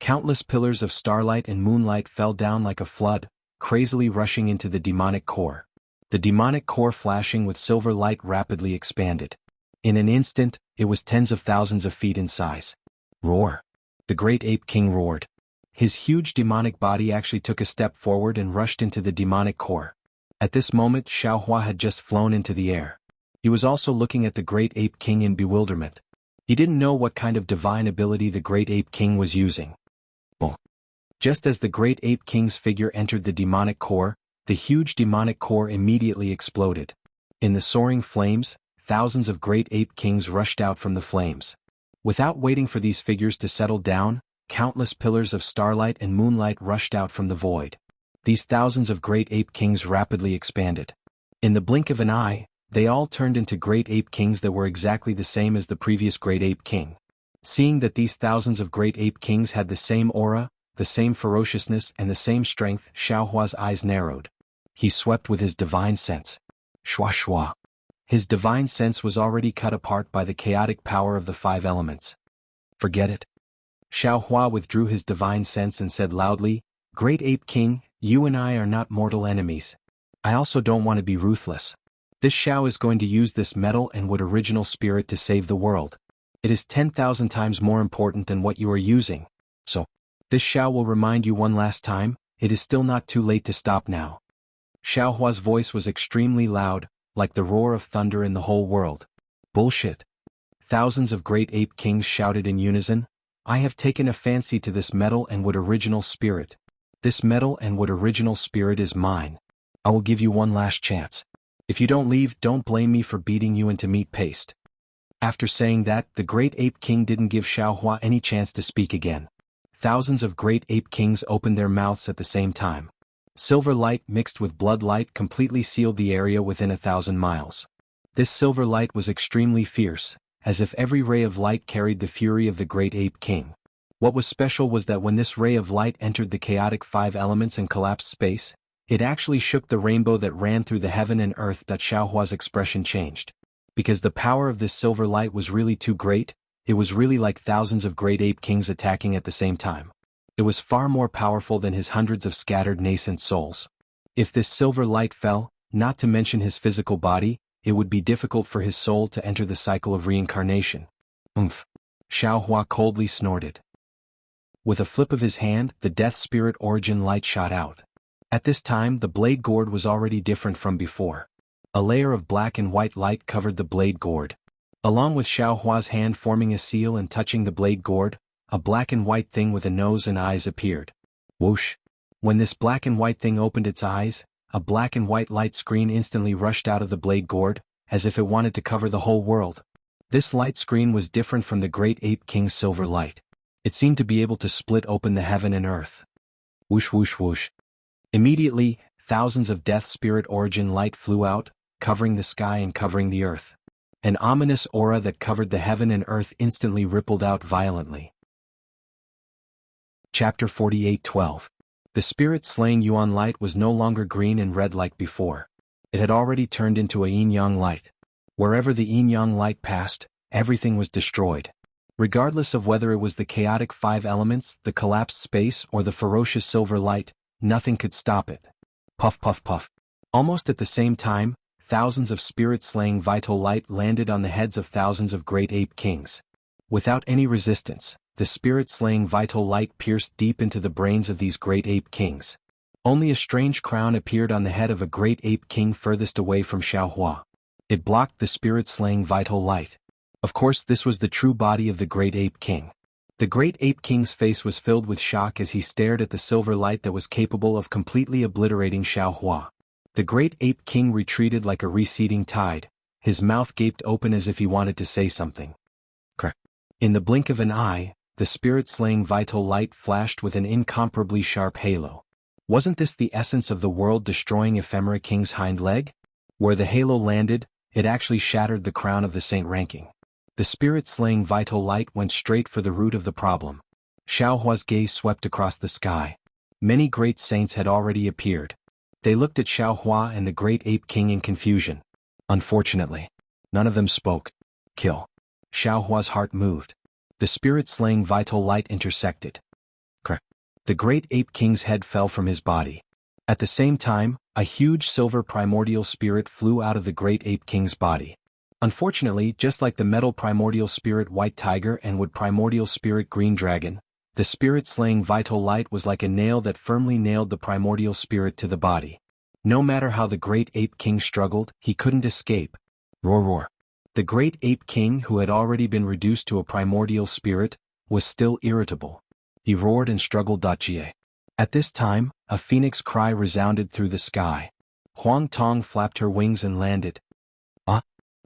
A: Countless pillars of starlight and moonlight fell down like a flood, crazily rushing into the demonic core. The demonic core flashing with silver light rapidly expanded. In an instant, it was tens of thousands of feet in size. Roar! The Great Ape King roared. His huge demonic body actually took a step forward and rushed into the demonic core. At this moment, Xiao Hua had just flown into the air. He was also looking at the Great Ape King in bewilderment. He didn't know what kind of divine ability the Great Ape King was using. Boom! Just as the Great Ape King's figure entered the demonic core, the huge demonic core immediately exploded. In the soaring flames, thousands of Great Ape Kings rushed out from the flames. Without waiting for these figures to settle down, countless pillars of starlight and moonlight rushed out from the void. These thousands of Great Ape Kings rapidly expanded. In the blink of an eye, they all turned into Great Ape Kings that were exactly the same as the previous Great Ape King. Seeing that these thousands of Great Ape Kings had the same aura, the same ferociousness and the same strength, Xiao Hua's eyes narrowed. He swept with his divine sense. Shua shua. His divine sense was already cut apart by the chaotic power of the 5 elements. Forget it. Xiao Hua withdrew his divine sense and said loudly, Great Ape King, you and I are not mortal enemies. I also don't want to be ruthless. This Xiao is going to use this metal and wood original spirit to save the world. It is 10,000 times more important than what you are using. So, this Xiao will remind you one last time, it is still not too late to stop now. Xiao Hua's voice was extremely loud, like the roar of thunder in the whole world. Bullshit. Thousands of great ape kings shouted in unison, I have taken a fancy to this metal and wood original spirit. This metal and wood original spirit is mine. I will give you one last chance. If you don't leave, don't blame me for beating you into meat paste. After saying that, the great ape king didn't give Xiao Hua any chance to speak again. Thousands of great ape kings opened their mouths at the same time. Silver light mixed with blood light completely sealed the area within 1,000 miles. This silver light was extremely fierce, as if every ray of light carried the fury of the great ape king. What was special was that when this ray of light entered the chaotic 5 elements and collapsed space, it actually shook the rainbow that ran through the heaven and earth. Xiao Hua's expression changed. Because the power of this silver light was really too great, it was really like thousands of great ape kings attacking at the same time. It was far more powerful than his hundreds of scattered nascent souls. If this silver light fell, not to mention his physical body, it would be difficult for his soul to enter the cycle of reincarnation. Xiao Hua coldly snorted. With a flip of his hand, the death spirit origin light shot out. At this time, the blade gourd was already different from before. A layer of black and white light covered the blade gourd. Along with Xiao Hua's hand forming a seal and touching the blade gourd, a black and white thing with a nose and eyes appeared. Whoosh! When this black and white thing opened its eyes, a black and white light screen instantly rushed out of the blade gourd, as if it wanted to cover the whole world. This light screen was different from the great ape king's silver light. It seemed to be able to split open the heaven and earth. Whoosh whoosh whoosh. Immediately, thousands of death spirit origin light flew out, covering the sky and covering the earth. An ominous aura that covered the heaven and earth instantly rippled out violently. Chapter 48:12. The spirit-slaying Yuan light was no longer green and red like before. It had already turned into a yin-yang light. Wherever the yin-yang light passed, everything was destroyed. Regardless of whether it was the chaotic 5 elements, the collapsed space, or the ferocious silver light, nothing could stop it. Puff puff puff. Almost at the same time, thousands of spirit-slaying vital light landed on the heads of thousands of great ape kings. Without any resistance, the spirit-slaying vital light pierced deep into the brains of these great ape kings. Only a strange crown appeared on the head of a great ape king furthest away from Xiao Hua. It blocked the spirit-slaying vital light. Of course, this was the true body of the great ape king. The great ape king's face was filled with shock as he stared at the silver light that was capable of completely obliterating Xiao Hua. The great ape king retreated like a receding tide, his mouth gaped open as if he wanted to say something. Crack. In the blink of an eye, the spirit-slaying vital light flashed with an incomparably sharp halo. Wasn't this the essence of the world-destroying ephemera king's hind leg? Where the halo landed, it actually shattered the crown of the saint ranking. The spirit-slaying vital light went straight for the root of the problem. Xiao Hua's gaze swept across the sky. Many great saints had already appeared. They looked at Xiao Hua and the great ape king in confusion. Unfortunately, none of them spoke. Kill. Xiao Hua's heart moved. The spirit-slaying vital light intersected. Crack. The great ape king's head fell from his body. At the same time, a huge silver primordial spirit flew out of the great ape king's body. Unfortunately, just like the metal primordial spirit white tiger and wood primordial spirit green dragon, the spirit-slaying vital light was like a nail that firmly nailed the primordial spirit to the body. No matter how the great ape king struggled, he couldn't escape. Roar roar. The great ape king, who had already been reduced to a primordial spirit, was still irritable. He roared and struggled. Jie. At this time, a phoenix cry resounded through the sky. Huang Tong flapped her wings and landed. Ah!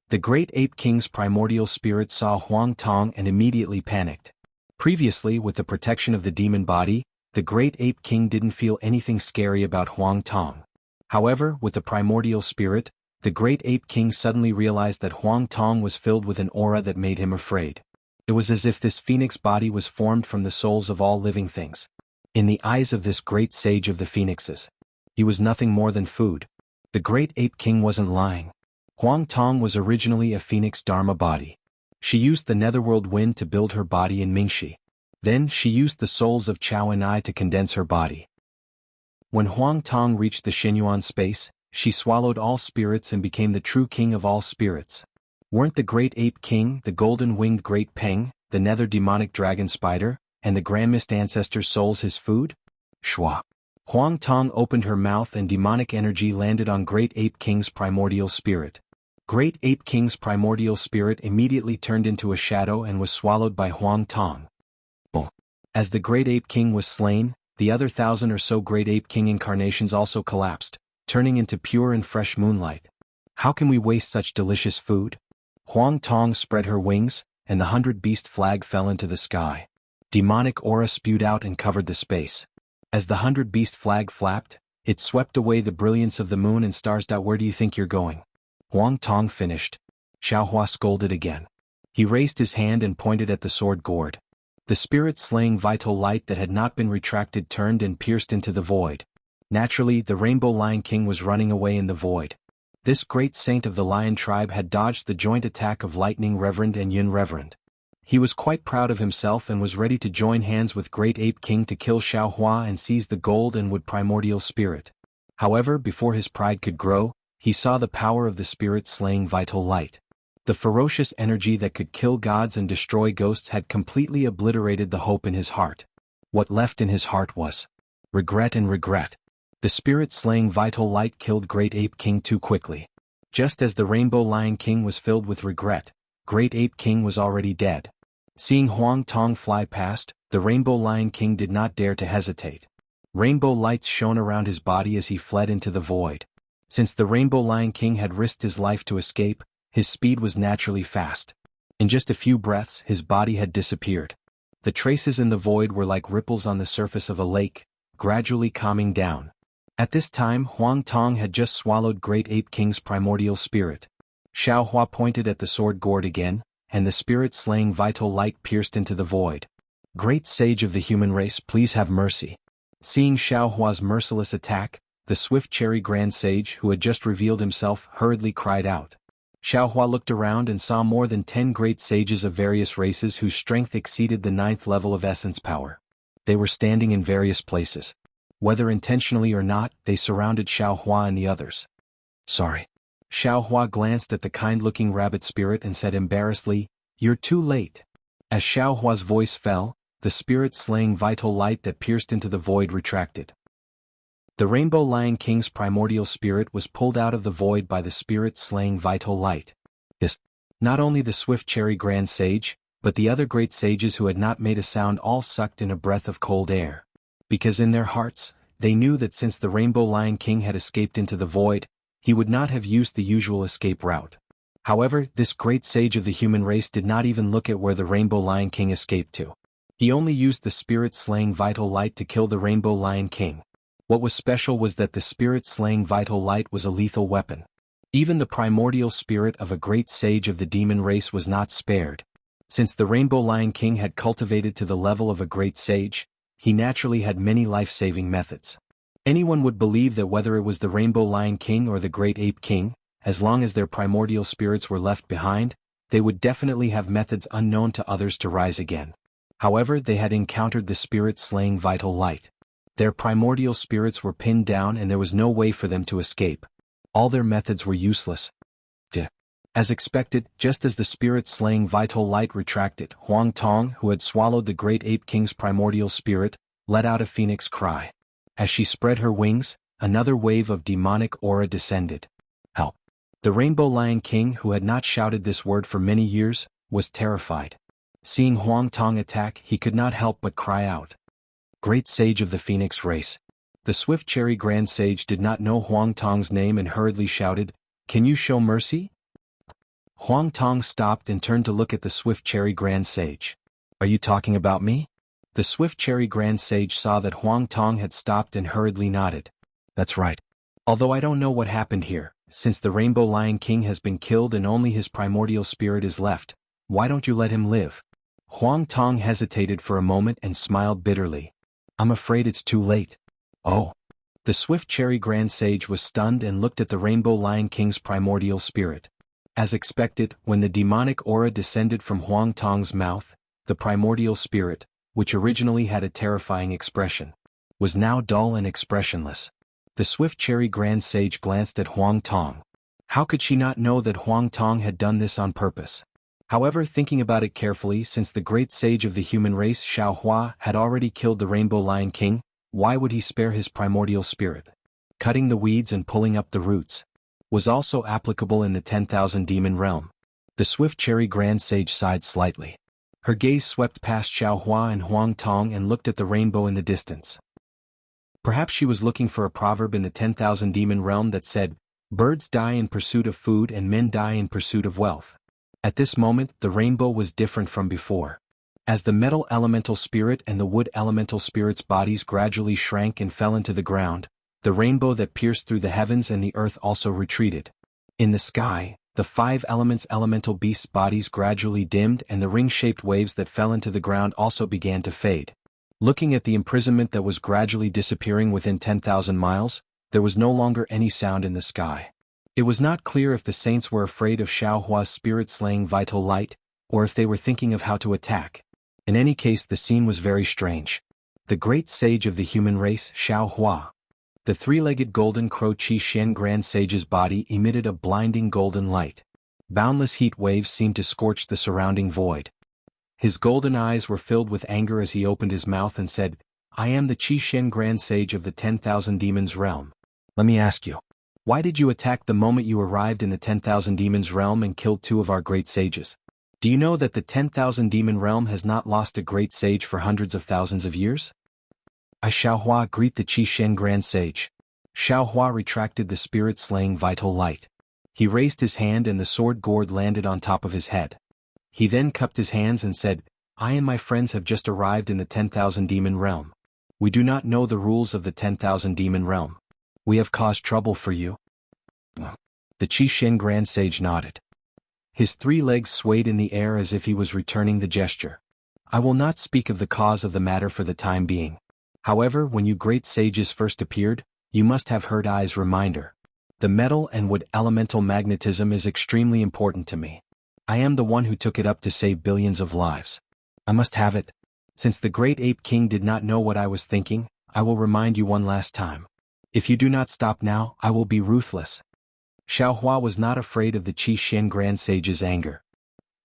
A: The great ape king's primordial spirit saw Huang Tong and immediately panicked. Previously, with the protection of the demon body, the great ape king didn't feel anything scary about Huang Tong. However, with the primordial spirit, the great ape king suddenly realized that Huang Tong was filled with an aura that made him afraid. It was as if this phoenix body was formed from the souls of all living things. In the eyes of this great sage of the phoenixes, he was nothing more than food. The great ape king wasn't lying. Huang Tong was originally a phoenix dharma body. She used the netherworld wind to build her body in Mingxi. Then she used the souls of Chao and I to condense her body. When Huang Tong reached the Xinyuan space, she swallowed all spirits and became the true king of all spirits. Weren't the great ape king, the golden-winged great peng, the nether demonic dragon spider, and the grand mist ancestor's souls his food? Shwa. Huang Tong opened her mouth and demonic energy landed on Great Ape King's primordial spirit. Great Ape King's primordial spirit immediately turned into a shadow and was swallowed by Huang Tong. As the Great Ape King was slain, the other 1,000 or so Great Ape King incarnations also collapsed, turning into pure and fresh moonlight. How can we waste such delicious food? Huang Tong spread her wings, and the 100-beast flag fell into the sky. Demonic aura spewed out and covered the space. As the 100-beast flag flapped, it swept away the brilliance of the moon and stars. Where do you think you're going? Huang Tong finished. Xiaohua scolded again. He raised his hand and pointed at the sword gourd. The spirit-slaying vital light that had not been retracted turned and pierced into the void. Naturally, the Rainbow Lion King was running away in the void. This great saint of the lion tribe had dodged the joint attack of Lightning Reverend and Yin Reverend. He was quite proud of himself and was ready to join hands with Great Ape King to kill Xiaohua and seize the gold and wood primordial spirit. However, before his pride could grow, he saw the power of the spirit-slaying vital light. The ferocious energy that could kill gods and destroy ghosts had completely obliterated the hope in his heart. What left in his heart was regret and regret. The spirit-slaying vital light killed Great Ape King too quickly. Just as the Rainbow Lion King was filled with regret, Great Ape King was already dead. Seeing Huang Tong fly past, the Rainbow Lion King did not dare to hesitate. Rainbow lights shone around his body as he fled into the void. Since the Rainbow Lion King had risked his life to escape, his speed was naturally fast. In just a few breaths, his body had disappeared. The traces in the void were like ripples on the surface of a lake, gradually calming down. At this time, Huang Tong had just swallowed Great Ape King's primordial spirit. Xiaohua pointed at the sword gourd again, and the spirit-slaying vital light pierced into the void. Great sage of the human race, please have mercy. Seeing Xiaohua's merciless attack, the swift cherry grand sage who had just revealed himself hurriedly cried out. Xiaohua looked around and saw more than 10 great sages of various races whose strength exceeded the 9th level of essence power. They were standing in various places. Whether intentionally or not, they surrounded Xiaohua and the others. Sorry. Xiaohua glanced at the kind-looking rabbit spirit and said embarrassedly, "You're too late." As Xiaohua's voice fell, the spirit-slaying vital light that pierced into the void retracted. The Rainbow Lion King's primordial spirit was pulled out of the void by the spirit-slaying vital light. Yes, not only the swift cherry grand sage, but the other great sages who had not made a sound all sucked in a breath of cold air. Because in their hearts, they knew that since the Rainbow Lion King had escaped into the void, he would not have used the usual escape route. However, this great sage of the human race did not even look at where the Rainbow Lion King escaped to. He only used the spirit-slaying vital light to kill the Rainbow Lion King. What was special was that the spirit-slaying vital light was a lethal weapon. Even the primordial spirit of a great sage of the demon race was not spared. Since the Rainbow Lion King had cultivated to the level of a great sage, he naturally had many life-saving methods. Anyone would believe that whether it was the Rainbow Lion King or the Great Ape King, as long as their primordial spirits were left behind, they would definitely have methods unknown to others to rise again. However, they had encountered the spirit-slaying vital light. Their primordial spirits were pinned down and there was no way for them to escape. All their methods were useless. As expected, just as the spirit-slaying vital light retracted, Huang Tong, who had swallowed the Great Ape King's primordial spirit, let out a phoenix cry. As she spread her wings, another wave of demonic aura descended. Help! The Rainbow Lion King, who had not shouted this word for many years, was terrified. Seeing Huang Tong attack, he could not help but cry out. Great sage of the phoenix race. The swift cherry grand sage did not know Huang Tong's name and hurriedly shouted, "Can you show mercy?" Huang Tong stopped and turned to look at the swift cherry grand sage. "Are you talking about me?" The swift cherry grand sage saw that Huang Tong had stopped and hurriedly nodded. "That's right. Although I don't know what happened here, since the Rainbow Lion King has been killed and only his primordial spirit is left, why don't you let him live?" Huang Tong hesitated for a moment and smiled bitterly. "I'm afraid it's too late." "Oh." The swift cherry grand sage was stunned and looked at the Rainbow Lion King's primordial spirit. As expected, when the demonic aura descended from Huang Tong's mouth, the primordial spirit, which originally had a terrifying expression, was now dull and expressionless. The swift cherry Grand Sage glanced at Huang Tong. How could she not know that Huang Tong had done this on purpose? However, thinking about it carefully, since the great sage of the human race Xiao Hua had already killed the Rainbow Lion King, why would he spare his primordial spirit? Cutting the weeds and pulling up the roots was also applicable in the 10,000 demon realm. The swift cherry Grand Sage sighed slightly. Her gaze swept past Xiao Hua and Huang Tong and looked at the rainbow in the distance. Perhaps she was looking for a proverb in the 10,000 demon realm that said, "Birds die in pursuit of food and men die in pursuit of wealth." At this moment, the rainbow was different from before. As the metal elemental spirit and the wood elemental spirit's bodies gradually shrank and fell into the ground, the rainbow that pierced through the heavens and the earth also retreated. In the sky, the 5 elements elemental beasts' bodies gradually dimmed and the ring-shaped waves that fell into the ground also began to fade. Looking at the imprisonment that was gradually disappearing within 10,000 miles, there was no longer any sound in the sky. It was not clear if the saints were afraid of Xiao Hua's spirit-slaying vital light, or if they were thinking of how to attack. In any case, the scene was very strange. The great sage of the human race, Xiao Hua. The 3-legged golden crow Qi Xian Grand Sage's body emitted a blinding golden light. Boundless heat waves seemed to scorch the surrounding void. His golden eyes were filled with anger as he opened his mouth and said, "I am the Qi Xian Grand Sage of the 10,000 demons realm. Let me ask you, why did you attack the moment you arrived in the 10,000 demons realm and killed 2 of our great sages? Do you know that the 10,000 demon realm has not lost a great sage for hundreds of thousands of years?" "I Xiao Hua greet the Qi Xian Grand Sage." Xiao Hua retracted the spirit-slaying vital light. He raised his hand and the sword gourd landed on top of his head. He then cupped his hands and said, "I and my friends have just arrived in the 10,000 demon realm. We do not know the rules of the 10,000 demon realm. We have caused trouble for you." The Qi Xian Grand Sage nodded. His 3 legs swayed in the air as if he was returning the gesture. "I will not speak of the cause of the matter for the time being. However, when you great sages first appeared, you must have heard I's reminder. The metal and wood elemental magnetism is extremely important to me. I am the one who took it up to save billions of lives. I must have it. Since the great ape king did not know what I was thinking, I will remind you one last time. If you do not stop now, I will be ruthless." Xiao Hua was not afraid of the Qi Xian Grand Sage's anger.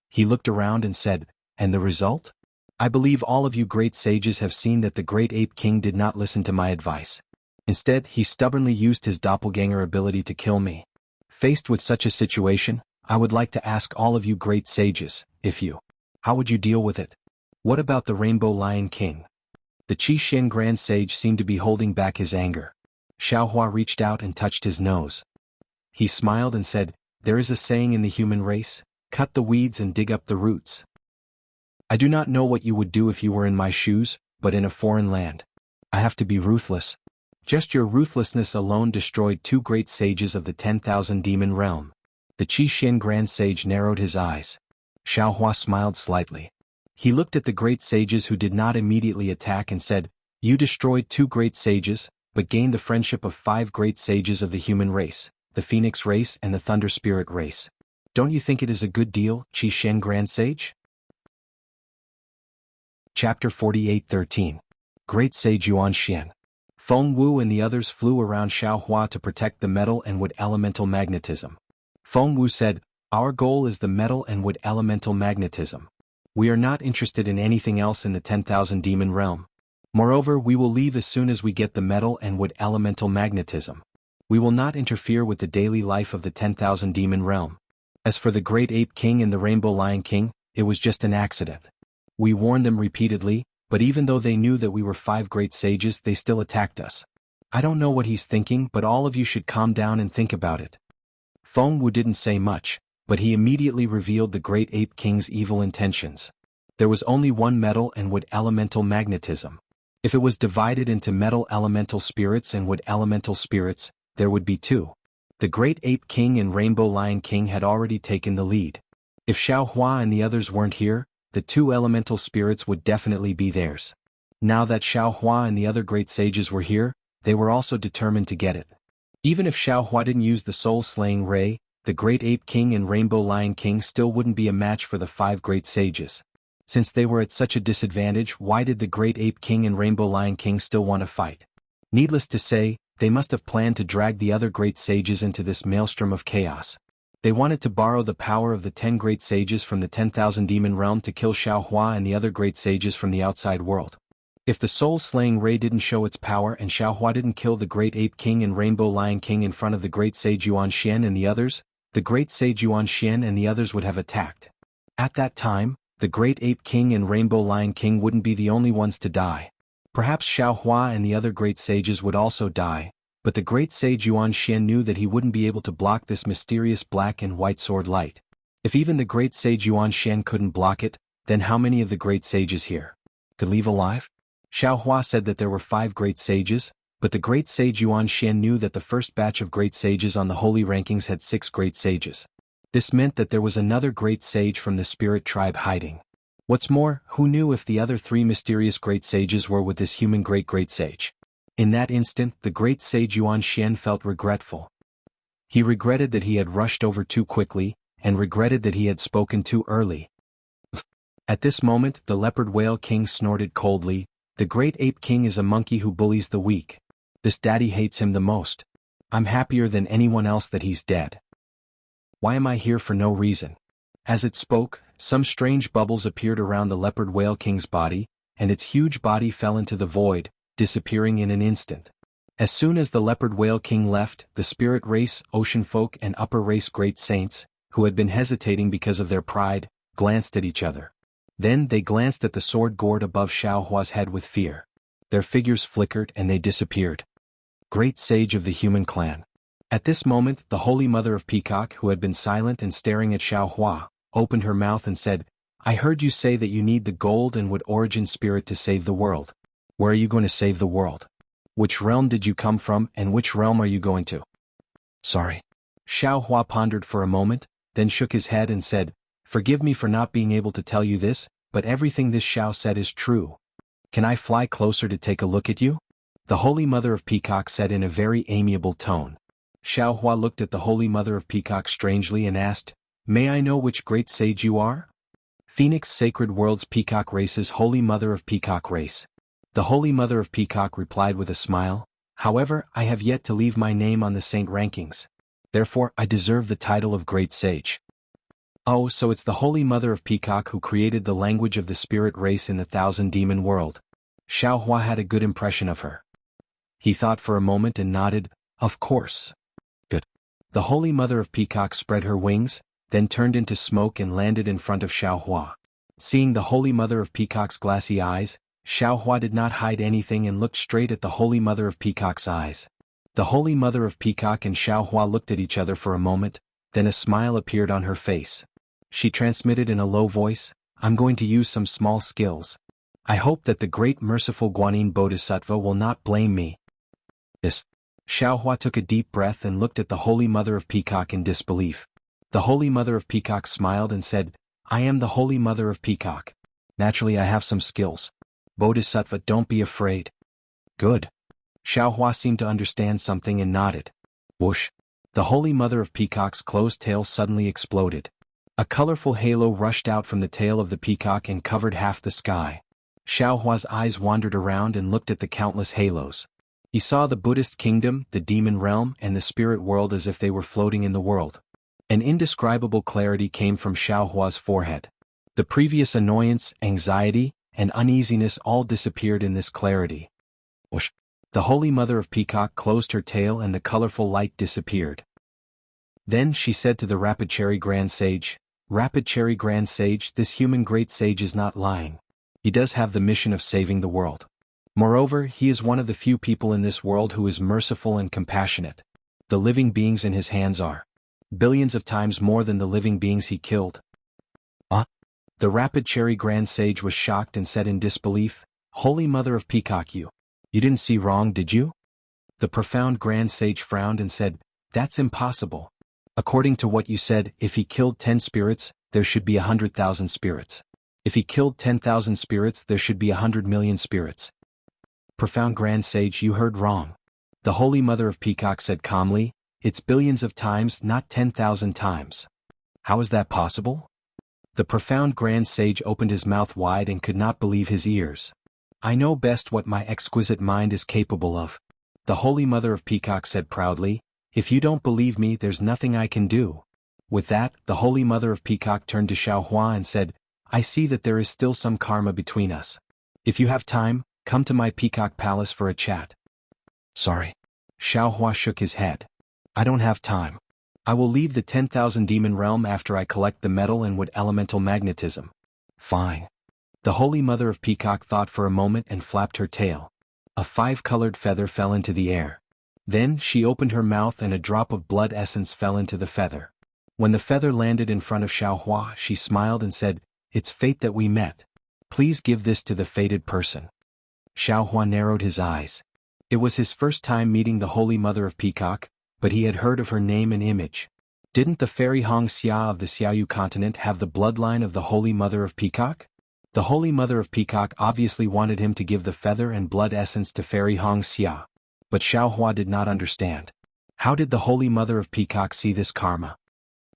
A: He looked around and said, "And the result? I believe all of you great sages have seen that the great ape king did not listen to my advice. Instead, he stubbornly used his doppelganger ability to kill me. Faced with such a situation, I would like to ask all of you great sages, how would you deal with it? What about the Rainbow Lion King?" The Qi Xian Grand Sage seemed to be holding back his anger. Xiao Hua reached out and touched his nose. He smiled and said, "There is a saying in the human race, cut the weeds and dig up the roots. I do not know what you would do if you were in my shoes, but in a foreign land. I have to be ruthless. Just your ruthlessness alone destroyed 2 great sages of the 10,000 demon realm." The Qi Xian Grand Sage narrowed his eyes. Xiao Hua smiled slightly. He looked at the great sages who did not immediately attack and said, "You destroyed 2 great sages, but gained the friendship of 5 great sages of the human race, the Phoenix race and the Thunder Spirit race. Don't you think it is a good deal, Qi Xian Grand Sage?" Chapter 48:13. Great Sage Yuan Xian. Feng Wu and the others flew around Xiao Hua to protect the metal and wood elemental magnetism. Feng Wu said, "Our goal is the metal and wood elemental magnetism. We are not interested in anything else in the 10,000 demon realm. Moreover, we will leave as soon as we get the metal and wood elemental magnetism. We will not interfere with the daily life of the 10,000 demon realm. As for the great ape king and the Rainbow Lion King, it was just an accident. We warned them repeatedly, but even though they knew that we were 5 great sages, they still attacked us. I don't know what he's thinking, but all of you should calm down and think about it." Feng Wu didn't say much, but he immediately revealed the great ape king's evil intentions. There was only one metal and wood elemental magnetism. If it was divided into metal elemental spirits and wood elemental spirits, there would be 2. The great ape king and Rainbow Lion King had already taken the lead. If Xiao Hua and the others weren't here, the 2 elemental spirits would definitely be theirs. Now that Xiao Hua and the other great sages were here, they were also determined to get it. Even if Xiao Hua didn't use the soul-slaying ray, the great ape king and Rainbow Lion King still wouldn't be a match for the 5 great sages. Since they were at such a disadvantage, why did the great ape king and Rainbow Lion King still want to fight? Needless to say, they must have planned to drag the other great sages into this maelstrom of chaos. They wanted to borrow the power of the 10 great sages from the 10,000 demon realm to kill Xiaohua and the other great sages from the outside world. If the soul-slaying ray didn't show its power and Xiaohua didn't kill the great ape king and rainbow lion king in front of the great sage Yuan Xian and the others, the great sage Yuan Xian and the others would have attacked. At that time, the great ape king and rainbow lion king wouldn't be the only ones to die. Perhaps Xiaohua and the other great sages would also die, but the great sage Yuan Xian knew that he wouldn't be able to block this mysterious black and white sword light. If even the great sage Yuan Xian couldn't block it, then how many of the great sages here could leave alive? Xiaohua said that there were 5 great sages, but the great sage Yuan Xian knew that the first batch of great sages on the holy rankings had 6 great sages. This meant that there was another great sage from the spirit tribe hiding. What's more, who knew if the other 3 mysterious great sages were with this human great sage? In that instant, the great sage Yuan Xian felt regretful. He regretted that he had rushed over too quickly, and regretted that he had spoken too early. At this moment, the leopard whale king snorted coldly. The great ape king is a monkey who bullies the weak. This daddy hates him the most. I'm happier than anyone else that he's dead. Why am I here for no reason? As it spoke, some strange bubbles appeared around the leopard whale king's body, and its huge body fell into the void, disappearing in an instant. As soon as the leopard whale king left, the spirit race, ocean folk and upper race great saints, who had been hesitating because of their pride, glanced at each other. Then they glanced at the sword gourd above Xiaohua's head with fear. Their figures flickered and they disappeared. Great sage of the human clan. At this moment, the Holy Mother of Peacock, who had been silent and staring at Xiaohua, opened her mouth and said, I heard you say that you need the gold and wood origin spirit to save the world. Where are you going to save the world? Which realm did you come from and which realm are you going to? Sorry. Xiaohua pondered for a moment, then shook his head and said, Forgive me for not being able to tell you this, but everything this Xiao said is true. Can I fly closer to take a look at you? The Holy Mother of Peacock said in a very amiable tone. Xiaohua looked at the Holy Mother of Peacock strangely and asked, May I know which great sage you are? Phoenix Sacred World's Peacock Race's Holy Mother of Peacock Race. The Holy Mother of Peacock replied with a smile, However, I have yet to leave my name on the saint rankings. Therefore, I deserve the title of Great Sage. Oh, so it's the Holy Mother of Peacock who created the language of the spirit race in the 1,000-demon world. Xiaohua had a good impression of her. He thought for a moment and nodded, Of course. Good. The Holy Mother of Peacock spread her wings, then turned into smoke and landed in front of Xiaohua. Seeing the Holy Mother of Peacock's glassy eyes, Xiaohua did not hide anything and looked straight at the Holy Mother of Peacock's eyes. The Holy Mother of Peacock and Xiaohua looked at each other for a moment, then a smile appeared on her face. She transmitted in a low voice, I'm going to use some small skills. I hope that the great merciful Guanyin Bodhisattva will not blame me. Yes. Xiaohua took a deep breath and looked at the Holy Mother of Peacock in disbelief. The Holy Mother of Peacock smiled and said, I am the Holy Mother of Peacock. Naturally I have some skills. Bodhisattva, don't be afraid. Good. Xiaohua seemed to understand something and nodded. Whoosh. The Holy Mother of Peacock's closed tail suddenly exploded. A colorful halo rushed out from the tail of the peacock and covered half the sky. Xiaohua's eyes wandered around and looked at the countless halos. He saw the Buddhist kingdom, the demon realm, and the spirit world as if they were floating in the world. An indescribable clarity came from Xiaohua's forehead. The previous annoyance, anxiety, and uneasiness all disappeared in this clarity. Whoosh. The Holy Mother of Peacock closed her tail and the colorful light disappeared. Then she said to the Rapid Cherry Grand Sage, Rapid Cherry Grand Sage, this human great sage is not lying. He does have the mission of saving the world. Moreover, he is one of the few people in this world who is merciful and compassionate. The living beings in his hands are billions of times more than the living beings he killed. The Rapid Cherry Grand Sage was shocked and said in disbelief, Holy Mother of Peacock, you didn't see wrong, did you? The profound Grand Sage frowned and said, That's impossible. According to what you said, if he killed 10 spirits, there should be 100,000 spirits. If he killed 10,000 spirits, there should be 100 million spirits. Profound Grand Sage, you heard wrong. The Holy Mother of Peacock said calmly, It's billions of times, not 10,000 times. How is that possible? The profound Grand Sage opened his mouth wide and could not believe his ears. I know best what my exquisite mind is capable of. The Holy Mother of Peacock said proudly, "If you don't believe me, there's nothing I can do." With that, the Holy Mother of Peacock turned to Xiaohua and said, "I see that there is still some karma between us. If you have time, come to my Peacock Palace for a chat." "Sorry." Xiaohua shook his head. "I don't have time. I will leave the 10,000 demon realm after I collect the metal and wood elemental magnetism." "Fine." The Holy Mother of Peacock thought for a moment and flapped her tail. A 5-colored feather fell into the air. Then she opened her mouth and a drop of blood essence fell into the feather. When the feather landed in front of Xiaohua, she smiled and said, "It's fate that we met. Please give this to the fated person." Xiaohua narrowed his eyes. It was his first time meeting the Holy Mother of Peacock, but he had heard of her name and image. Didn't the fairy Hong Xia of the Xiaoyu continent have the bloodline of the Holy Mother of Peacock? The Holy Mother of Peacock obviously wanted him to give the feather and blood essence to fairy Hong Xia. But Xiaohua did not understand. How did the Holy Mother of Peacock see this karma?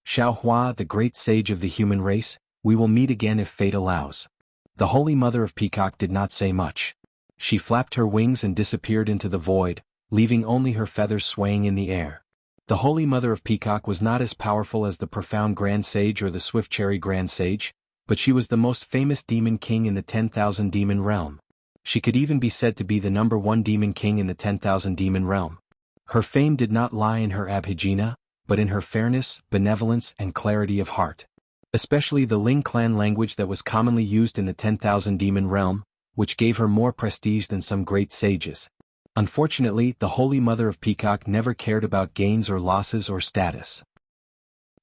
A: "Xiaohua, the great sage of the human race, we will meet again if fate allows." The Holy Mother of Peacock did not say much. She flapped her wings and disappeared into the void, leaving only her feathers swaying in the air. The Holy Mother of Peacock was not as powerful as the profound Grand Sage or the Swift Cherry Grand Sage, but she was the most famous demon king in the 10,000 demon realm. She could even be said to be the #1 demon king in the 10,000 demon realm. Her fame did not lie in her abhijna, but in her fairness, benevolence, and clarity of heart. Especially the Ling clan language that was commonly used in the 10,000 demon realm, which gave her more prestige than some great sages. Unfortunately, the Holy Mother of Peacock never cared about gains or losses or status.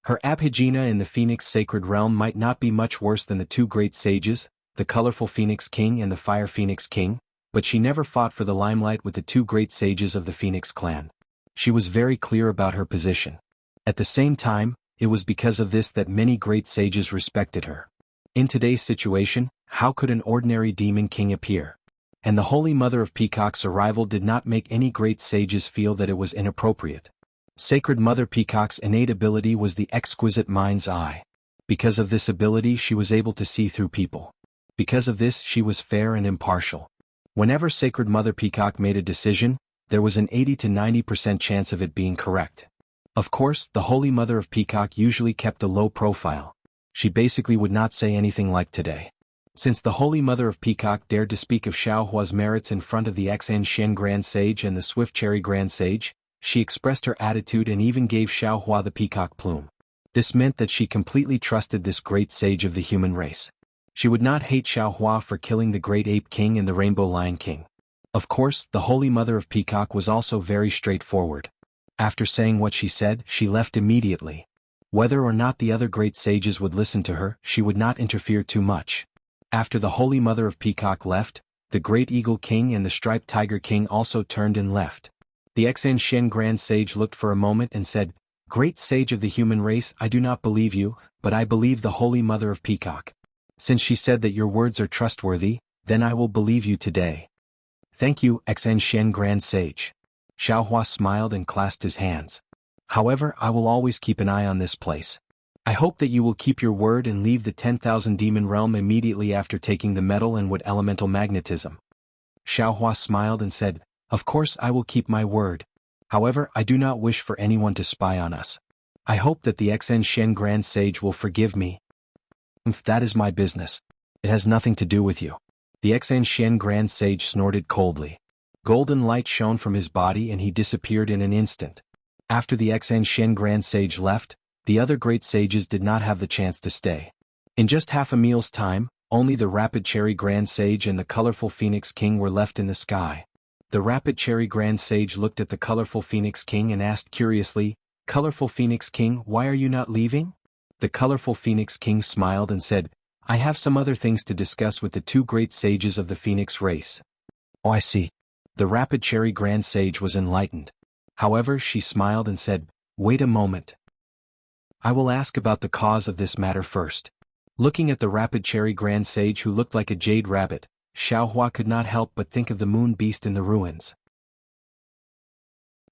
A: Her abhijna in the Phoenix sacred realm might not be much worse than the 2 great sages, the colorful Phoenix King and the Fire Phoenix King, but she never fought for the limelight with the 2 great sages of the Phoenix clan. She was very clear about her position. At the same time, it was because of this that many great sages respected her. In today's situation, how could an ordinary demon king appear? And the Holy Mother of Peacock's arrival did not make any great sages feel that it was inappropriate. Sacred Mother Peacock's innate ability was the exquisite mind's eye. Because of this ability she was able to see through people. Because of this she was fair and impartial. Whenever Sacred Mother Peacock made a decision, there was an 80 to 90% chance of it being correct. Of course, the Holy Mother of Peacock usually kept a low profile. She basically would not say anything like today. Since the Holy Mother of Peacock dared to speak of Xiaohua's merits in front of the Xian Grand Sage and the Swift Cherry Grand Sage, she expressed her attitude and even gave Xiaohua the peacock plume. This meant that she completely trusted this great sage of the human race. She would not hate Xiaohua for killing the Great Ape King and the Rainbow Lion King. Of course, the Holy Mother of Peacock was also very straightforward. After saying what she said, she left immediately. Whether or not the other great sages would listen to her, she would not interfere too much. After the Holy Mother of Peacock left, the Great Eagle King and the Striped Tiger King also turned and left. The Xian Grand Sage looked for a moment and said, "Great sage of the human race, I do not believe you, but I believe the Holy Mother of Peacock. Since she said that your words are trustworthy, then I will believe you today." "Thank you, Xian Grand Sage." Xiaohua smiled and clasped his hands. "However, I will always keep an eye on this place. I hope that you will keep your word and leave the 10,000 demon realm immediately after taking the metal and wood elemental magnetism." Xiaohua smiled and said, "Of course I will keep my word. However, I do not wish for anyone to spy on us. I hope that the Xian Grand Sage will forgive me." "That is my business. It has nothing to do with you." The Xian Grand Sage snorted coldly. Golden light shone from his body and he disappeared in an instant. After the Xian Grand Sage left, the other great sages did not have the chance to stay. In just half a meal's time, only the Rapid Cherry Grand Sage and the colorful Phoenix King were left in the sky. The Rapid Cherry Grand Sage looked at the colorful Phoenix King and asked curiously, "Colorful Phoenix King, why are you not leaving?" The colorful Phoenix King smiled and said, "I have some other things to discuss with the 2 great sages of the Phoenix race." "Oh, I see." The Rapid Cherry Grand Sage was enlightened. However, she smiled and said, "Wait a moment. I will ask about the cause of this matter first." Looking at the Rapid Cherry Grand Sage who looked like a jade rabbit, Xiaohua could not help but think of the moon beast in the ruins.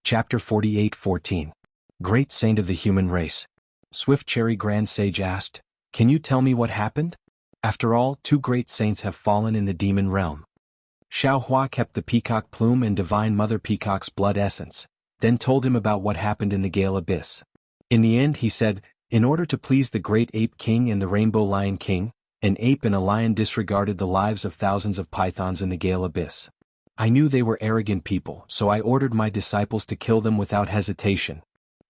A: Chapter 48:14. Great Saint of the Human Race. Swift Cherry Grand Sage asked, "Can you tell me what happened? After all, 2 great saints have fallen in the demon realm." Xiao Hua kept the peacock plume and Divine Mother Peacock's blood essence, then told him about what happened in the Gale Abyss. In the end he said, in order to please the Great Ape King and the Rainbow Lion King, an ape and a lion disregarded the lives of thousands of pythons in the Gale Abyss. I knew they were arrogant people, so I ordered my disciples to kill them without hesitation.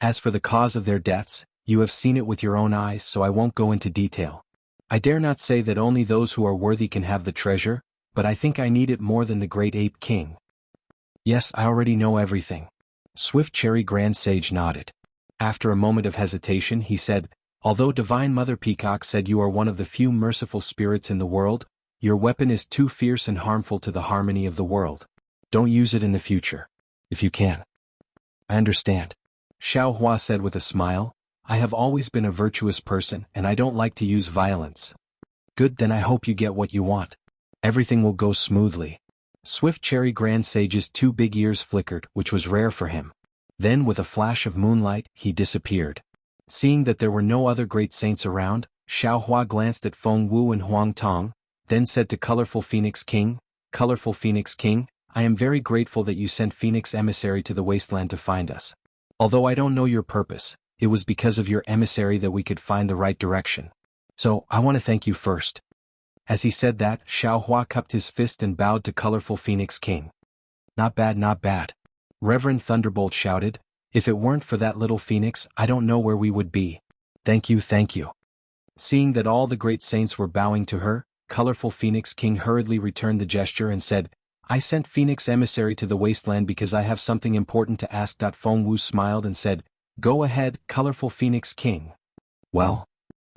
A: As for the cause of their deaths, you have seen it with your own eyes, so I won't go into detail. I dare not say that only those who are worthy can have the treasure, but I think I need it more than the Great Ape King. Yes, I already know everything. Swift Cherry Grand Sage nodded. After a moment of hesitation he said, although Divine Mother Peacock said you are one of the few merciful spirits in the world, your weapon is too fierce and harmful to the harmony of the world. Don't use it in the future. If you can. I understand. Xiao Hua said with a smile, I have always been a virtuous person and I don't like to use violence. Good, then I hope you get what you want. Everything will go smoothly. Swift Cherry Grand Sage's two big ears flickered, which was rare for him. Then with a flash of moonlight, he disappeared. Seeing that there were no other great saints around, Xiao Hua glanced at Feng Wu and Huang Tong, then said to Colorful Phoenix King, Colorful Phoenix King, I am very grateful that you sent Phoenix Emissary to the wasteland to find us. Although I don't know your purpose, it was because of your emissary that we could find the right direction. So, I want to thank you first. As he said that, Xiao Hua cupped his fist and bowed to Colorful Phoenix King. Not bad, not bad. Reverend Thunderbolt shouted, if it weren't for that little phoenix, I don't know where we would be. Thank you, thank you. Seeing that all the great saints were bowing to her, Colorful Phoenix King hurriedly returned the gesture and said, I sent Phoenix Emissary to the wasteland because I have something important to ask. Feng Wu smiled and said, go ahead, Colorful Phoenix King. Well?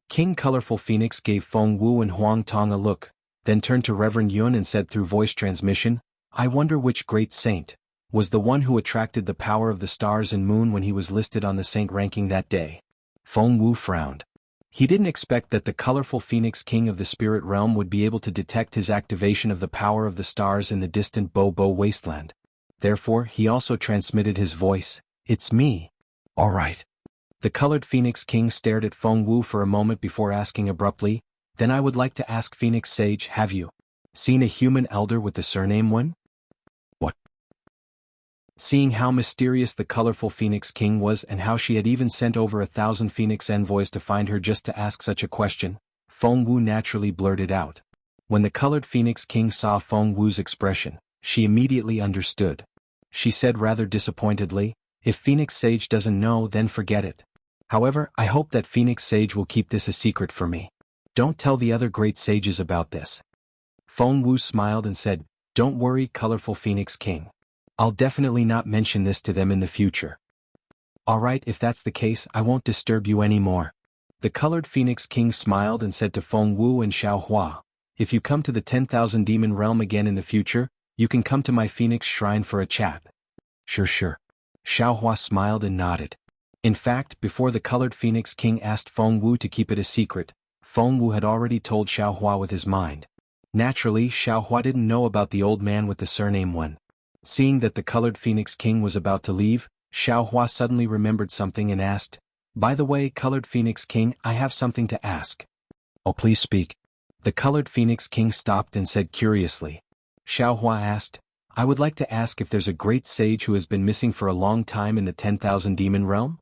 A: King Colorful Phoenix gave Feng Wu and Huang Tong a look, then turned to Reverend Yun and said through voice transmission, I wonder which great saint was the one who attracted the power of the stars and moon when he was listed on the saint ranking that day. Feng Wu frowned. He didn't expect that the Colorful Phoenix King of the spirit realm would be able to detect his activation of the power of the stars in the distant Bo wasteland. Therefore, he also transmitted his voice, it's me. All right. The Colored Phoenix King stared at Feng Wu for a moment before asking abruptly, then I would like to ask Phoenix Sage, have you seen a human elder with the surname Wen? What? Seeing how mysterious the Colorful Phoenix King was and how she had even sent over 1,000 Phoenix envoys to find her just to ask such a question, Feng Wu naturally blurted out. When the Colored Phoenix King saw Feng Wu's expression, she immediately understood. She said rather disappointedly, if Phoenix Sage doesn't know, then forget it. However, I hope that Phoenix Sage will keep this a secret for me. Don't tell the other great sages about this. Feng Wu smiled and said, don't worry, Colorful Phoenix King. I'll definitely not mention this to them in the future. Alright, if that's the case, I won't disturb you anymore. The Colored Phoenix King smiled and said to Feng Wu and Xiao Hua, if you come to the 10,000 Demon Realm again in the future, you can come to my Phoenix Shrine for a chat. Sure. Xiao Hua smiled and nodded. In fact, before the Colored Phoenix King asked Feng Wu to keep it a secret, Feng Wu had already told Xiao Hua with his mind. Naturally, Xiao Hua didn't know about the old man with the surname Wen. Seeing that the Colored Phoenix King was about to leave, Xiao Hua suddenly remembered something and asked, by the way, Colored Phoenix King, I have something to ask. Oh, please speak. The Colored Phoenix King stopped and said curiously. Xiao Hua asked, I would like to ask if there's a great sage who has been missing for a long time in the 10,000 Demon Realm?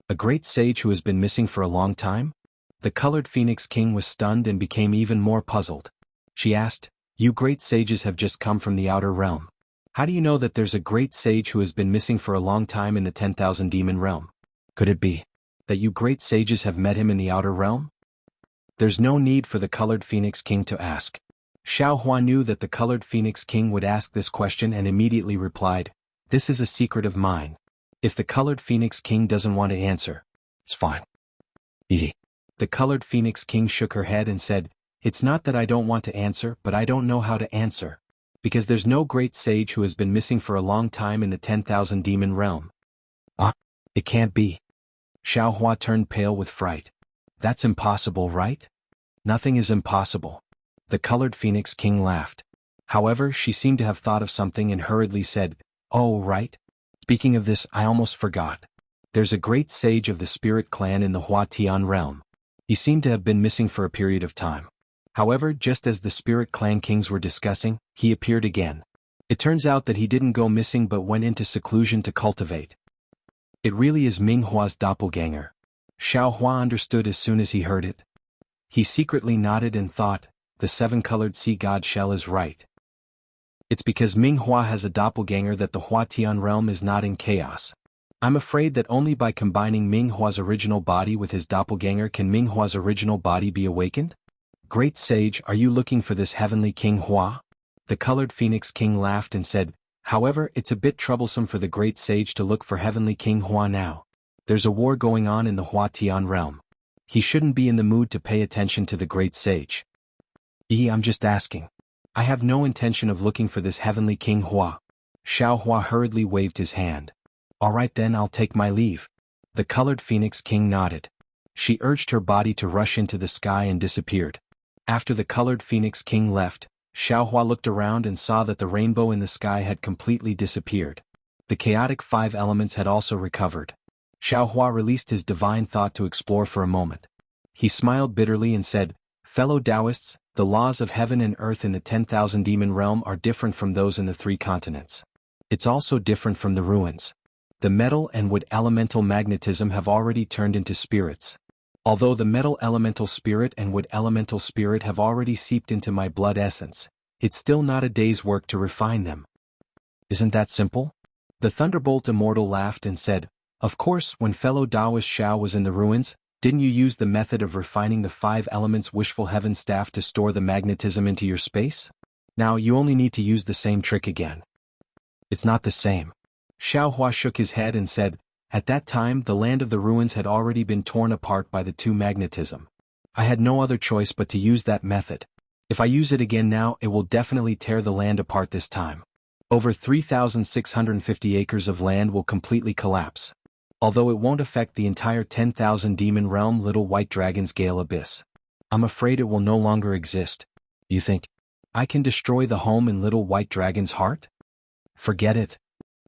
A: A great sage who has been missing for a long time? The Colored Phoenix King was stunned and became even more puzzled. She asked, you great sages have just come from the outer realm. How do you know that there's a great sage who has been missing for a long time in the 10,000 Demon Realm? Could it be that you great sages have met him in the outer realm? There's no need for the Colored Phoenix King to ask. Xiao Hua knew that the Colored Phoenix King would ask this question and immediately replied, this is a secret of mine. If the Colored Phoenix King doesn't want to answer, it's fine. The Colored Phoenix King shook her head and said, it's not that I don't want to answer, but I don't know how to answer. Because there's no great sage who has been missing for a long time in the 10,000 Demon Realm. It can't be. Xiao Hua turned pale with fright. That's impossible, right? Nothing is impossible. The Colored Phoenix King laughed. However, she seemed to have thought of something and hurriedly said, oh, right. Speaking of this, I almost forgot. There's a great sage of the Spirit Clan in the Hua Tian realm. He seemed to have been missing for a period of time. However, just as the Spirit Clan kings were discussing, he appeared again. It turns out that he didn't go missing but went into seclusion to cultivate. It really is Ming Hua's doppelganger. Xiao Hua understood as soon as he heard it. He secretly nodded and thought, the seven-colored sea god shell is right. It's because Ming Hua has a doppelganger that the Huatian realm is not in chaos. I'm afraid that only by combining Ming Hua's original body with his doppelganger can Ming Hua's original body be awakened? Great sage, are you looking for this heavenly King Hua? The colored phoenix king laughed and said, however, it's a bit troublesome for the great sage to look for heavenly King Hua now. There's a war going on in the Huatian realm. He shouldn't be in the mood to pay attention to the great sage. I'm just asking. I have no intention of looking for this heavenly King Hua. Xiao Hua hurriedly waved his hand. All right then, I'll take my leave. The colored phoenix king nodded. She urged her body to rush into the sky and disappeared. After the colored phoenix king left, Xiao Hua looked around and saw that the rainbow in the sky had completely disappeared. The chaotic five elements had also recovered. Xiao Hua released his divine thought to explore for a moment. He smiled bitterly and said, fellow Taoists, the laws of heaven and earth in the 10,000 demon realm are different from those in the 3 continents. It's also different from the ruins. The metal and wood elemental magnetism have already turned into spirits. Although the metal elemental spirit and wood elemental spirit have already seeped into my blood essence, it's still not a day's work to refine them. Isn't that simple? The Thunderbolt Immortal laughed and said, of course, when fellow Taoist Xiao was in the ruins, didn't you use the method of refining the 5 elements wishful heaven staff to store the magnetism into your space? Now you only need to use the same trick again. It's not the same. Xiao Hua shook his head and said, at that time the land of the ruins had already been torn apart by the 2 magnetism. I had no other choice but to use that method. If I use it again now, it will definitely tear the land apart this time. Over 3,650 acres of land will completely collapse. Although it won't affect the entire 10,000 demon realm Little White Dragon's Gale Abyss. I'm afraid it will no longer exist. You think I can destroy the home in Little White Dragon's heart? Forget it.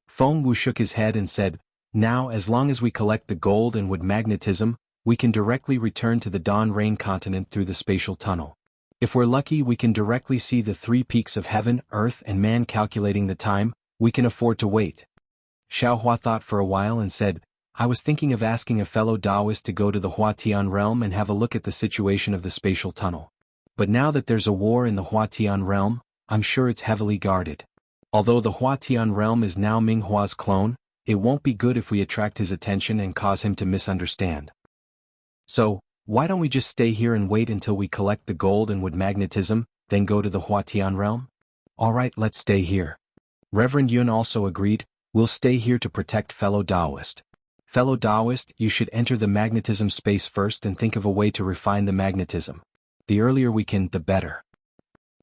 A: Feng Wu shook his head and said, now as long as we collect the gold and wood magnetism, we can directly return to the Dawn Rain continent through the spatial tunnel. If we're lucky, we can directly see the 3 peaks of heaven, earth and man. Calculating the time, we can afford to wait. Xiao Hua thought for a while and said, I was thinking of asking a fellow Taoist to go to the Huatian realm and have a look at the situation of the spatial tunnel. But now that there's a war in the Huatian realm, I'm sure it's heavily guarded. Although the Huatian realm is now Ming Hua's clone, it won't be good if we attract his attention and cause him to misunderstand. So, why don't we just stay here and wait until we collect the gold and wood magnetism, then go to the Huatian realm? Alright, let's stay here. Reverend Yun also agreed, we'll stay here to protect fellow Taoist. Fellow Taoist, you should enter the magnetism space first and think of a way to refine the magnetism. The earlier we can, the better.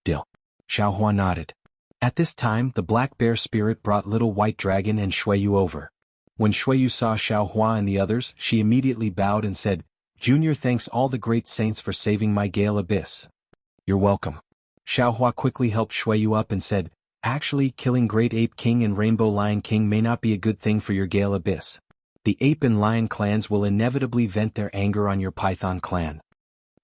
A: Deal. Xiao Hua nodded. At this time, the black bear spirit brought Little White Dragon and Shuiyu over. When Shuiyu saw Xiao Hua and the others, she immediately bowed and said, Junior thanks all the great saints for saving my Gale Abyss. You're welcome. Xiao Hua quickly helped Shuiyu up and said, actually, killing Great Ape King and Rainbow Lion King may not be a good thing for your Gale Abyss. The Ape and Lion clans will inevitably vent their anger on your Python clan.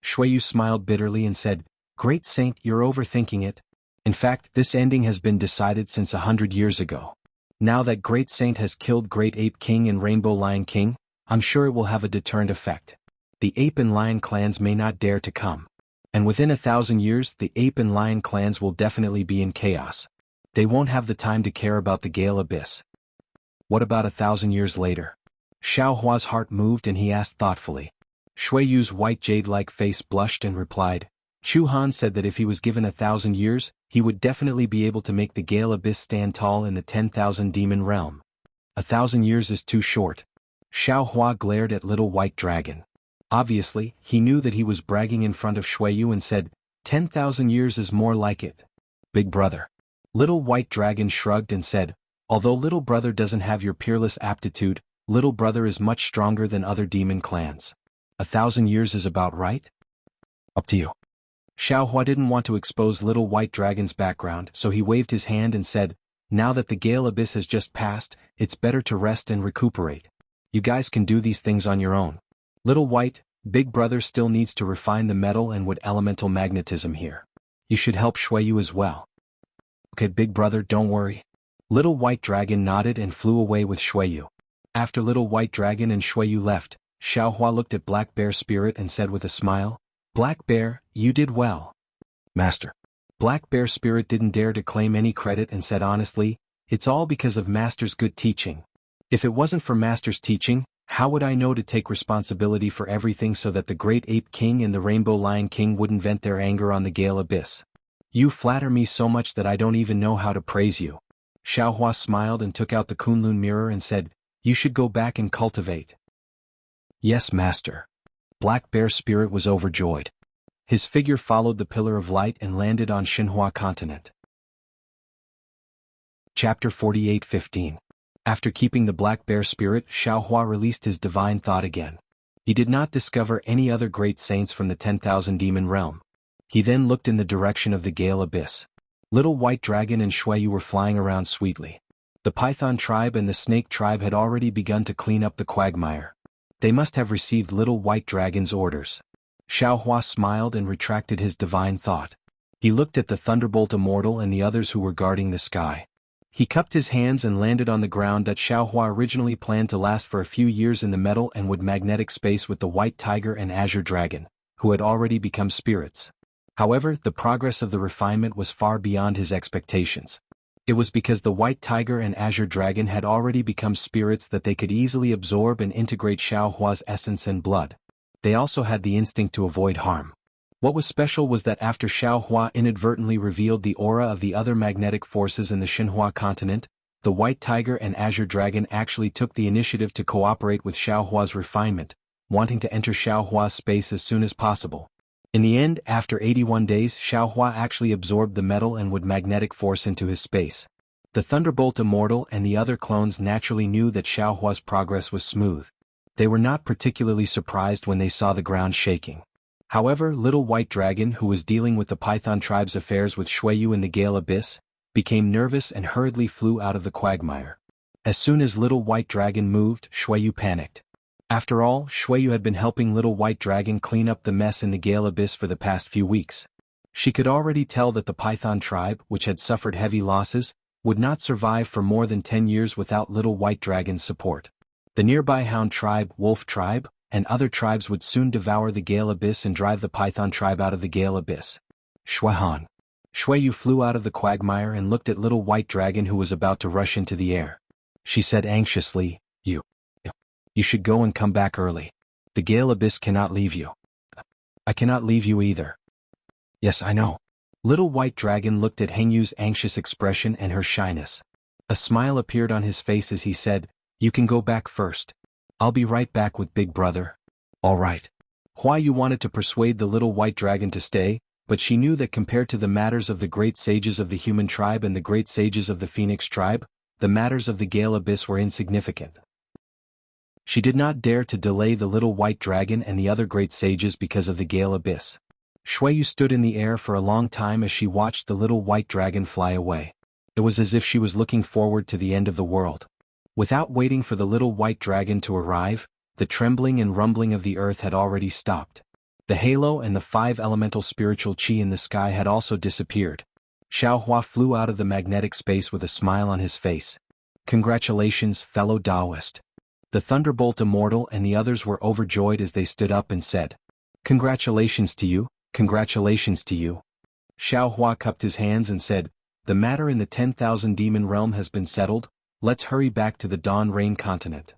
A: Shuiyu smiled bitterly and said, Great Saint, you're overthinking it. In fact, this ending has been decided since 100 years ago. Now that Great Saint has killed Great Ape King and Rainbow Lion King, I'm sure it will have a deterrent effect. The Ape and Lion clans may not dare to come. And within 1,000 years, the Ape and Lion clans will definitely be in chaos. They won't have the time to care about the Gale Abyss. What about 1,000 years later? Xiao Hua's heart moved and he asked thoughtfully. Shuiyu's white jade-like face blushed and replied, Chu Han said that if he was given 1,000 years, he would definitely be able to make the Gale Abyss stand tall in the 10,000 demon realm. 1,000 years is too short. Xiao Hua glared at Little White Dragon. Obviously, he knew that he was bragging in front of Shuiyu and said, 10,000 years is more like it. Big brother. Little White Dragon shrugged and said, although little brother doesn't have your peerless aptitude, little brother is much stronger than other demon clans. 1,000 years is about right? Up to you. Xiao Hua didn't want to expose Little White Dragon's background, so he waved his hand and said, now that the Gale Abyss has just passed, it's better to rest and recuperate. You guys can do these things on your own. Little White, Big Brother still needs to refine the metal and wood elemental magnetism here. You should help Shuiyu as well. Okay, big brother, don't worry. Little White Dragon nodded and flew away with Shuiyu. After Little White Dragon and Shuiyu left, Xiaohua looked at Black Bear Spirit and said with a smile, Black Bear, you did well. Master. Black Bear Spirit didn't dare to claim any credit and said honestly, it's all because of Master's good teaching. If it wasn't for Master's teaching, how would I know to take responsibility for everything so that the Great Ape King and the Rainbow Lion King wouldn't vent their anger on the Gale Abyss? You flatter me so much that I don't even know how to praise you. Xiaohua smiled and took out the Kunlun mirror and said, you should go back and cultivate. Yes, Master. Black Bear Spirit was overjoyed. His figure followed the Pillar of Light and landed on Xinhua continent. Chapter 48:15. After keeping the Black Bear Spirit, Xiaohua released his divine thought again. He did not discover any other great saints from the 10,000 demon realm. He then looked in the direction of the Gale Abyss. Little White Dragon and Shuiyu were flying around sweetly. The Python tribe and the Snake tribe had already begun to clean up the quagmire. They must have received Little White Dragon's orders. Xiaohua smiled and retracted his divine thought. He looked at the Thunderbolt Immortal and the others who were guarding the sky. He cupped his hands and landed on the ground that Xiaohua originally planned to last for a few years in the metal and wood magnetic space with the White Tiger and Azure Dragon, who had already become spirits. However, the progress of the refinement was far beyond his expectations. It was because the White Tiger and Azure Dragon had already become spirits that they could easily absorb and integrate Xiaohua's essence and blood. They also had the instinct to avoid harm. What was special was that after Xiaohua inadvertently revealed the aura of the other magnetic forces in the Xinhua continent, the White Tiger and Azure Dragon actually took the initiative to cooperate with Xiaohua's refinement, wanting to enter Xiaohua's space as soon as possible. In the end, after 81 days, Xiaohua actually absorbed the metal and wood magnetic force into his space. The Thunderbolt Immortal and the other clones naturally knew that Xiaohua's progress was smooth. They were not particularly surprised when they saw the ground shaking. However, Little White Dragon, who was dealing with the Python tribe's affairs with Shuiyu in the Gale Abyss, became nervous and hurriedly flew out of the quagmire. As soon as Little White Dragon moved, Shuiyu panicked. After all, Shuiyu had been helping Little White Dragon clean up the mess in the Gale Abyss for the past few weeks. She could already tell that the Python tribe, which had suffered heavy losses, would not survive for more than 10 years without Little White Dragon's support. The nearby Hound tribe, Wolf tribe, and other tribes would soon devour the Gale Abyss and drive the Python tribe out of the Gale Abyss. Shuihan. Shuiyu flew out of the quagmire and looked at Little White Dragon who was about to rush into the air. She said anxiously, You should go and come back early. The Gale Abyss cannot leave you. I cannot leave you either. Yes, I know. Little White Dragon looked at Hengyu's anxious expression and her shyness. A smile appeared on his face as he said, You can go back first. I'll be right back with Big Brother. All right. Huayu wanted to persuade the Little White Dragon to stay, but she knew that compared to the matters of the great sages of the human tribe and the great sages of the Phoenix tribe, the matters of the Gale Abyss were insignificant. She did not dare to delay the Little White Dragon and the other great sages because of the Gale Abyss. Shuiyu stood in the air for a long time as she watched the Little White Dragon fly away. It was as if she was looking forward to the end of the world. Without waiting for the Little White Dragon to arrive, the trembling and rumbling of the earth had already stopped. The halo and the 5 elemental spiritual chi in the sky had also disappeared. Xiaohua flew out of the magnetic space with a smile on his face. Congratulations, fellow Taoist. The Thunderbolt Immortal and the others were overjoyed as they stood up and said, Congratulations to you, congratulations to you. Xiaohua cupped his hands and said, The matter in the 10,000 demon realm has been settled. Let's hurry back to the Dawn Rain continent.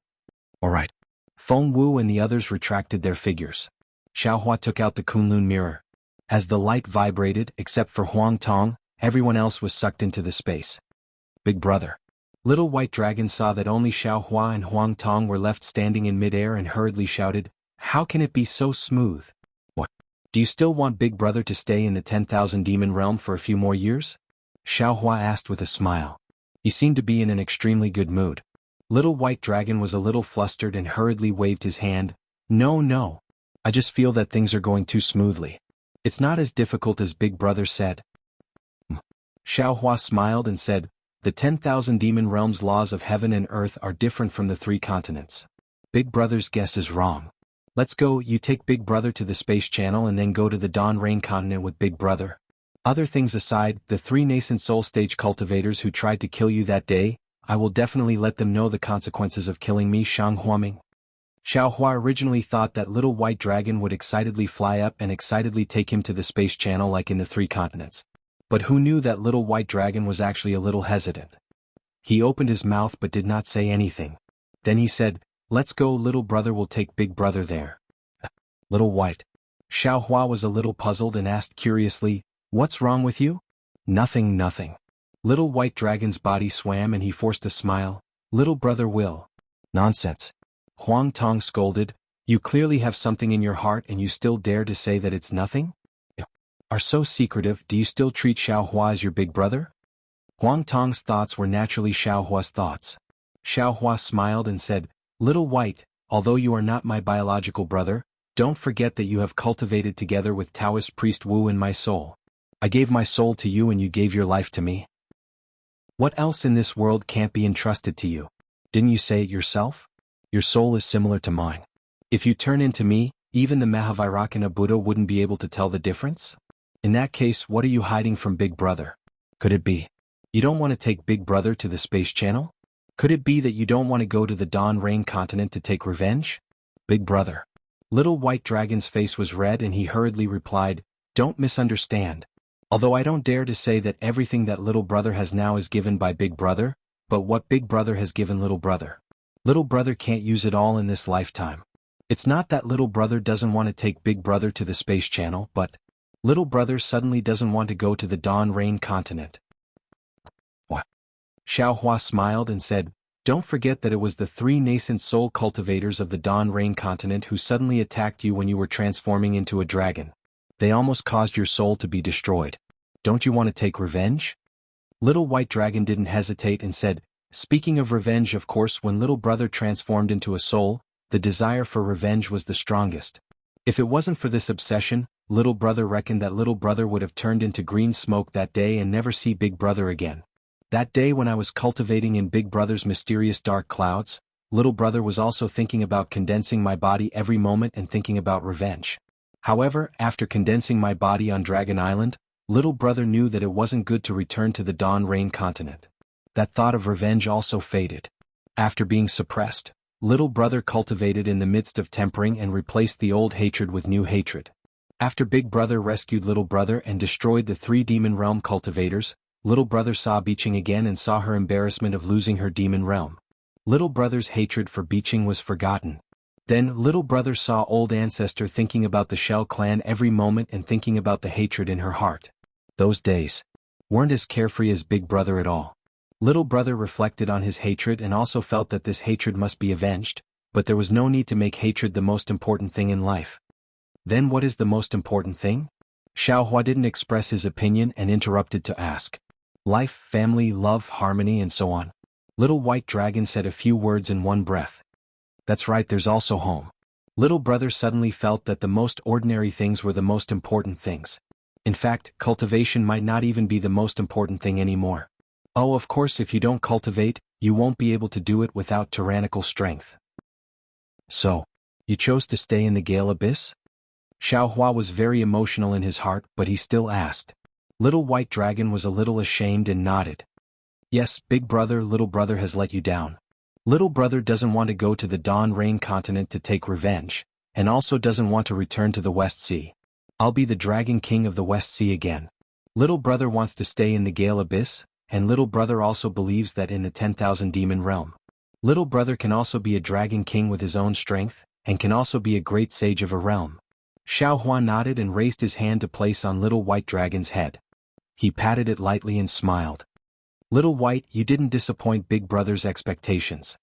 A: All right. Feng Wu and the others retracted their figures. Xiaohua took out the Kunlun mirror. As the light vibrated, except for Huang Tong, everyone else was sucked into the space. Big Brother. Little White Dragon saw that only Xiaohua and Huang Tong were left standing in midair and hurriedly shouted, How can it be so smooth? What? Do you still want Big Brother to stay in the 10,000 demon realm for a few more years? Xiaohua asked with a smile. He seemed to be in an extremely good mood. Little White Dragon was a little flustered and hurriedly waved his hand. No. I just feel that things are going too smoothly. It's not as difficult as Big Brother said. Xiaohua smiled and said, The 10,000 demon realms' laws of heaven and earth are different from the 3 continents. Big Brother's guess is wrong. Let's go, you take Big Brother to the space channel and then go to the Dawn Rain continent with Big Brother. Other things aside, the 3 nascent soul stage cultivators who tried to kill you that day, I will definitely let them know the consequences of killing me, Shang Huaming. Xiao Hua originally thought that little white dragon would excitedly fly up and excitedly take him to the space channel like in the 3 continents. But who knew that little white dragon was actually a little hesitant. He opened his mouth but did not say anything. Then he said, "Let's go, little brother will take big brother there." Little white. Xiao Hua was a little puzzled and asked curiously, "What's wrong with you?" "Nothing, nothing." Little white dragon's body swam and he forced a smile. "Little brother will." "Nonsense." Huang Tong scolded, "You clearly have something in your heart and you still dare to say that it's nothing? Are so secretive, do you still treat Xiao Hua as your big brother?" Huang Tong's thoughts were naturally Xiao Hua's thoughts. Xiao Hua smiled and said, "Little white, although you are not my biological brother, don't forget that you have cultivated together with Taoist priest Wu in my soul. I gave my soul to you and you gave your life to me. What else in this world can't be entrusted to you? Didn't you say it yourself? Your soul is similar to mine. If you turn into me, even the Mahavairakana Buddha wouldn't be able to tell the difference? In that case, what are you hiding from Big Brother? Could it be you don't want to take Big Brother to the space channel? Could it be that you don't want to go to the Dawn Rain continent to take revenge? Big Brother." Little white dragon's face was red and he hurriedly replied, "Don't misunderstand. Although I don't dare to say that everything that little brother has now is given by Big Brother, but what Big Brother has given little brother. Little brother can't use it all in this lifetime. It's not that little brother doesn't want to take Big Brother to the space channel, but little brother suddenly doesn't want to go to the Dawn Rain continent." "What?" Xiao Hua smiled and said, "Don't forget that it was the 3 nascent soul cultivators of the Dawn Rain continent who suddenly attacked you when you were transforming into a dragon. They almost caused your soul to be destroyed. Don't you want to take revenge?" Little white dragon didn't hesitate and said, "Speaking of revenge, of course, when little brother transformed into a soul, the desire for revenge was the strongest. If it wasn't for this obsession, little brother reckoned that little brother would have turned into green smoke that day and never see Big Brother again. That day when I was cultivating in Big Brother's mysterious dark clouds, little brother was also thinking about condensing my body every moment and thinking about revenge. However, after condensing my body on Dragon Island, little brother knew that it wasn't good to return to the Dawn Rain continent. That thought of revenge also faded. After being suppressed, little brother cultivated in the midst of tempering and replaced the old hatred with new hatred. After Big Brother rescued little brother and destroyed the 3 demon realm cultivators, little brother saw Beeching again and saw her embarrassment of losing her demon realm. Little brother's hatred for Beeching was forgotten. Then little brother saw old ancestor thinking about the Shell clan every moment and thinking about the hatred in her heart. Those days weren't as carefree as Big Brother at all. Little brother reflected on his hatred and also felt that this hatred must be avenged, but there was no need to make hatred the most important thing in life. Then what is the most important thing? Xiao Hua didn't express his opinion and interrupted to ask. Life, family, love, harmony, and so on. Little white dragon said a few words in one breath. That's right, there's also home. Little brother suddenly felt that the most ordinary things were the most important things. In fact, cultivation might not even be the most important thing anymore. Oh, of course, if you don't cultivate, you won't be able to do it without tyrannical strength. So, you chose to stay in the Gale Abyss? Xiao Hua was very emotional in his heart, but he still asked. Little white dragon was a little ashamed and nodded. Yes, Big Brother, little brother has let you down. Little brother doesn't want to go to the Dawn Rain continent to take revenge, and also doesn't want to return to the West Sea. I'll be the Dragon King of the West Sea again. Little brother wants to stay in the Gale Abyss, and little brother also believes that in the 10,000 demon realm, little brother can also be a Dragon King with his own strength, and can also be a great sage of a realm. Xiao Hua nodded and raised his hand to place on little white dragon's head. He patted it lightly and smiled. Little white, you didn't disappoint Big Brother's expectations.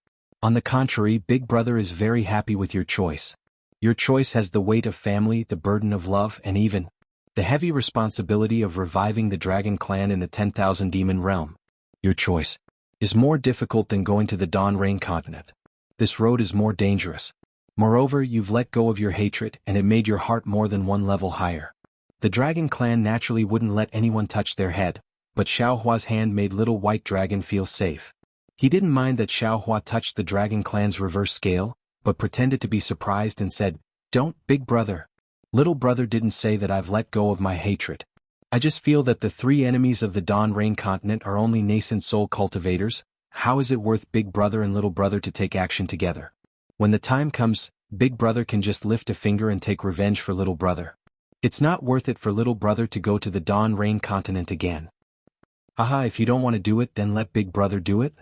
A: On the contrary, Big Brother is very happy with your choice. Your choice has the weight of family, the burden of love, and even the heavy responsibility of reviving the Dragon Clan in the 10,000 demon realm. Your choice is more difficult than going to the Dawn Rain continent. This road is more dangerous. Moreover, you've let go of your hatred and it made your heart more than one level higher. The Dragon Clan naturally wouldn't let anyone touch their head, but Xiao Hua's hand made little white dragon feel safe. He didn't mind that Xiao Hua touched the Dragon Clan's reverse scale, but pretended to be surprised and said, "Don't, Big Brother. Little brother didn't say that I've let go of my hatred. I just feel that the three enemies of the Dawn Rain continent are only nascent soul cultivators. How is it worth Big Brother and Little Brother to take action together? When the time comes, Big Brother can just lift a finger and take revenge for Little Brother. It's not worth it for Little Brother to go to the Dawn Rain continent again. Haha, if you don't want to do it, then let Big Brother do it?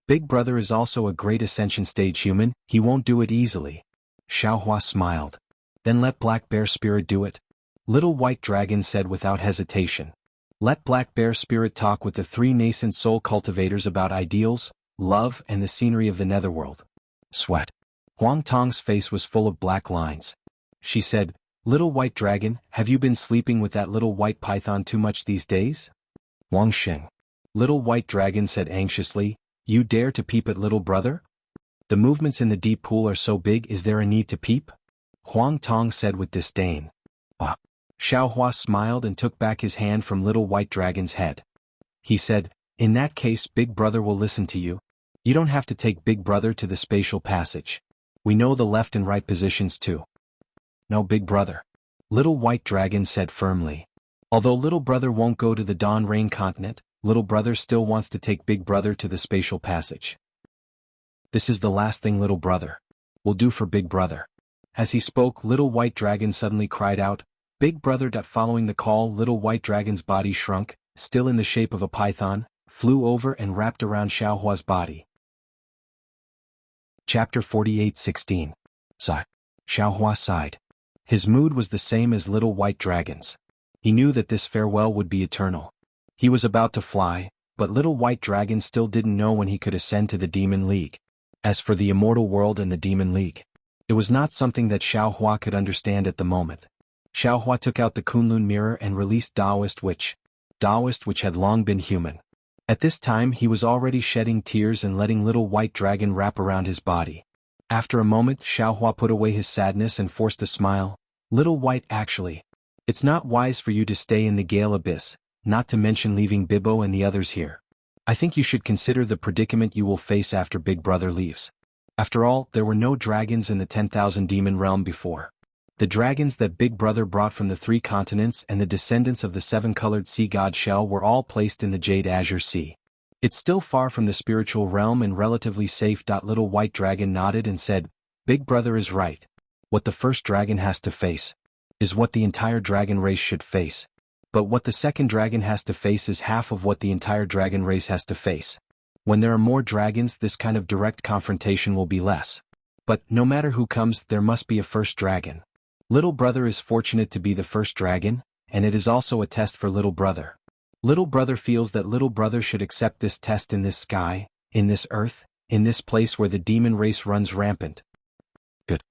A: Big Brother is also a great Ascension stage human, he won't do it easily. Xiaohua smiled. Then let Black Bear Spirit do it. Little White Dragon said without hesitation. Let Black Bear Spirit talk with the three nascent soul cultivators about ideals, love and the scenery of the netherworld. Sweat. Huang Tong's face was full of black lines. She said, Little White Dragon, have you been sleeping with that little white python too much these days? Wang Sheng. Little White Dragon said anxiously, You dare to peep at Little Brother? The movements in the deep pool are so big, is there a need to peep? Huang Tong said with disdain. Ah. Xiaohua smiled and took back his hand from Little White Dragon's head. He said, In that case Big Brother will listen to you. You don't have to take Big Brother to the spatial passage. We know the left and right positions too. No, Big Brother. Little White Dragon said firmly. Although Little Brother won't go to the Dawn Rain continent, Little Brother still wants to take Big Brother to the spatial passage. This is the last thing Little Brother will do for Big Brother. As he spoke, Little White Dragon suddenly cried out, Big Brother. Following the call, Little White Dragon's body shrunk, still in the shape of a python, flew over and wrapped around Xiaohua's body. Chapter 48:16. Sigh. Xiaohua sighed. His mood was the same as Little White Dragon's. He knew that this farewell would be eternal. He was about to fly, but Little White Dragon still didn't know when he could ascend to the Demon League. As for the Immortal World and the Demon League, it was not something that Xiaohua could understand at the moment. Xiaohua took out the Kunlun mirror and released Daoist which had long been human. At this time he was already shedding tears and letting Little White Dragon wrap around his body. After a moment, Xiaohua put away his sadness and forced a smile. Little White, actually, it's not wise for you to stay in the Gale Abyss, not to mention leaving Bibbo and the others here. I think you should consider the predicament you will face after Big Brother leaves. After all, there were no dragons in the 10,000 demon realm before. The dragons that Big Brother brought from the 3 continents and the descendants of the 7-colored sea god shell were all placed in the Jade Azure Sea. It's still far from the spiritual realm and relatively safe. Little White Dragon nodded and said, Big Brother is right. What the first dragon has to face is what the entire dragon race should face. But what the second dragon has to face is half of what the entire dragon race has to face. When there are more dragons, this kind of direct confrontation will be less. But no matter who comes, there must be a first dragon. Little Brother is fortunate to be the first dragon, and it is also a test for Little Brother. Little Brother feels that Little Brother should accept this test in this sky, in this earth, in this place where the demon race runs rampant. Good.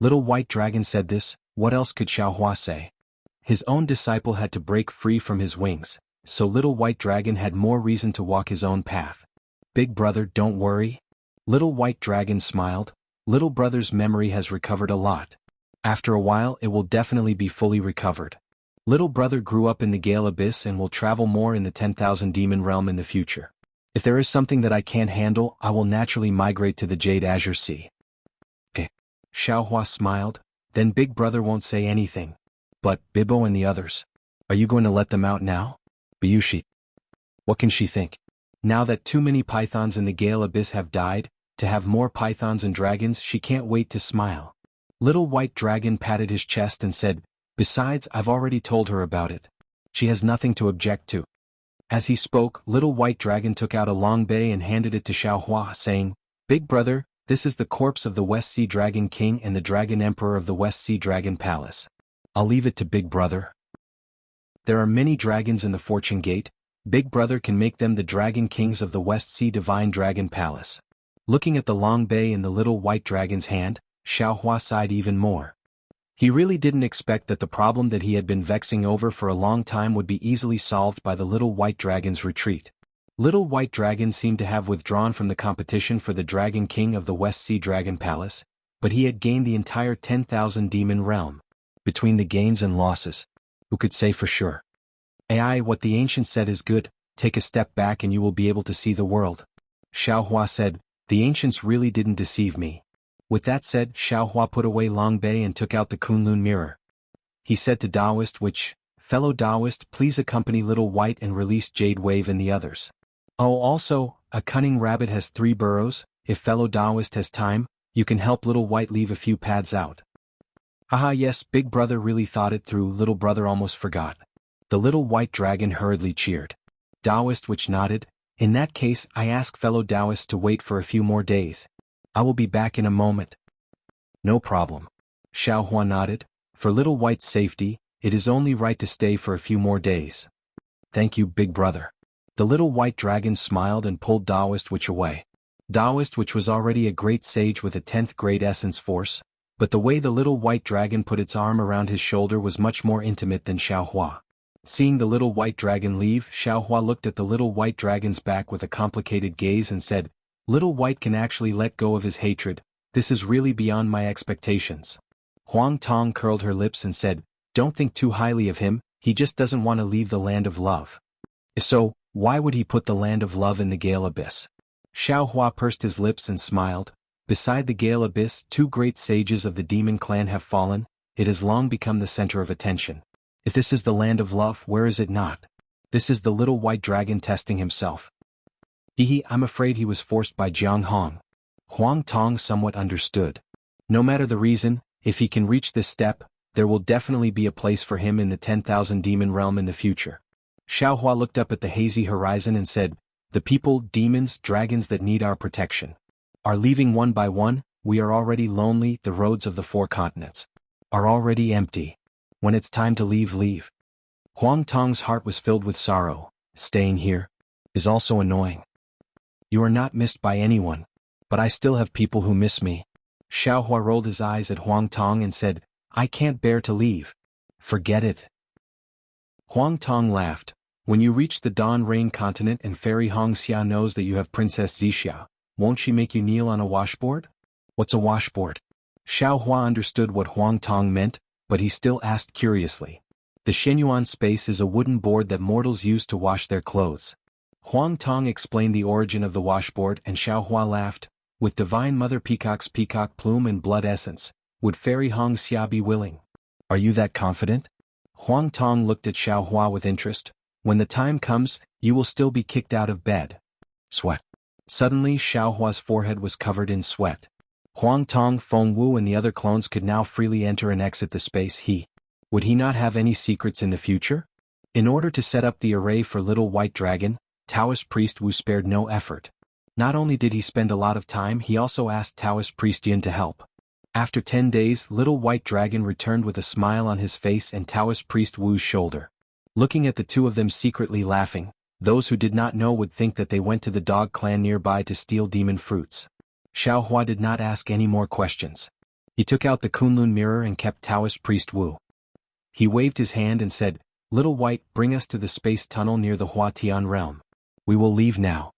A: Little White Dragon said this. What else could Xiaohua say? His own disciple had to break free from his wings, so Little White Dragon had more reason to walk his own path. Big Brother, don't worry. Little White Dragon smiled. Little Brother's memory has recovered a lot. After a while it will definitely be fully recovered. Little Brother grew up in the Gale Abyss and will travel more in the 10,000 demon realm in the future. If there is something that I can't handle, I will naturally migrate to the Jade Azure Sea. Okay. Xiaohua smiled. Then Big Brother won't say anything. But, Bibbo and the others, are you going to let them out now? Bayushi. What can she think? Now that too many pythons in the Gale Abyss have died, to have more pythons and dragons, she can't wait to smile. Little White Dragon patted his chest and said, Besides, I've already told her about it. She has nothing to object to. As he spoke, Little White Dragon took out a long bay and handed it to Xiaohua, saying, Big Brother, this is the corpse of the West Sea Dragon King and the Dragon Emperor of the West Sea Dragon Palace. I'll leave it to Big Brother. There are many dragons in the Fortune Gate. Big Brother can make them the Dragon Kings of the West Sea Divine Dragon Palace. Looking at the long bay in the Little White Dragon's hand, Xiaohua sighed even more. He really didn't expect that the problem that he had been vexing over for a long time would be easily solved by the Little White Dragon's retreat. Little White Dragon seemed to have withdrawn from the competition for the Dragon King of the West Sea Dragon Palace, but he had gained the entire 10,000 demon realm. Between the gains and losses, who could say for sure? AI, what the ancient said is good, take a step back and you will be able to see the world. Xiaohua said, the ancients really didn't deceive me. With that said, Xiaohua put away Long Bay and took out the Kunlun mirror. He said to Daoist which Fellow Taoist, please accompany Little White and release Jade Wave and the others. Oh, also, a cunning rabbit has 3 burrows. If fellow Taoist has time, you can help Little White leave a few paths out. Haha, yes, Big Brother really thought it through. Little Brother almost forgot. The Little White Dragon hurriedly cheered. Taoist which nodded. In that case, I ask fellow Taoists to wait for a few more days. I will be back in a moment. No problem. Xiaohua nodded. For Little White's safety, it is only right to stay for a few more days. Thank you, Big Brother. The Little White Dragon smiled and pulled Taoist Witch away. Taoist Witch was already a great sage with a 10th grade essence force, but the way the Little White Dragon put its arm around his shoulder was much more intimate than Xiaohua. Seeing the Little White Dragon leave, Xiaohua looked at the Little White Dragon's back with a complicated gaze and said, Little White can actually let go of his hatred. This is really beyond my expectations. Huang Tong curled her lips and said, Don't think too highly of him, he just doesn't want to leave the land of love. If so, why would he put the land of love in the Gale Abyss? Xiaohua pursed his lips and smiled. Beside the Gale Abyss, 2 great sages of the demon clan have fallen. It has long become the center of attention. If this is the land of love, where is it not? This is the Little White Dragon testing himself. I'm afraid he was forced by Jianghu. Huang Tong somewhat understood. No matter the reason, if he can reach this step, there will definitely be a place for him in the 10,000 demon realm in the future. Xiaohua looked up at the hazy horizon and said, The people, demons, dragons that need our protection are leaving one by one. We are already lonely. The roads of the 4 continents are already empty. When it's time to leave, leave. Huang Tong's heart was filled with sorrow. Staying here is also annoying. You are not missed by anyone, but I still have people who miss me. Xiaohua rolled his eyes at Huang Tong and said, I can't bear to leave. Forget it. Huang Tong laughed. When you reach the Dawn Rain continent and Fairy Hongxia knows that you have Princess Zixia, won't she make you kneel on a washboard? What's a washboard? Xiaohua understood what Huang Tong meant, but he still asked curiously. The Shenyuan space is a wooden board that mortals use to wash their clothes. Huang Tong explained the origin of the washboard and Xiaohua laughed. With Divine Mother Peacock's peacock plume and blood essence, would Fairy Hongxia be willing? Are you that confident? Huang Tong looked at Xiaohua with interest. When the time comes, you will still be kicked out of bed. Sweat. Suddenly Xiaohua's forehead was covered in sweat. Huang Tong, Feng Wu and the other clones could now freely enter and exit the space. Would he not have any secrets in the future? In order to set up the array for Little White Dragon, Taoist Priest Wu spared no effort. Not only did he spend a lot of time, he also asked Taoist Priest Yin to help. After 10 days, Little White Dragon returned with a smile on his face and Taoist Priest Wu's shoulder. Looking at the 2 of them secretly laughing, those who did not know would think that they went to the dog clan nearby to steal demon fruits. Xiaohua did not ask any more questions. He took out the Kunlun mirror and kept Taoist Priest Wu. He waved his hand and said, Little White, bring us to the space tunnel near the Huatian realm. We will leave now.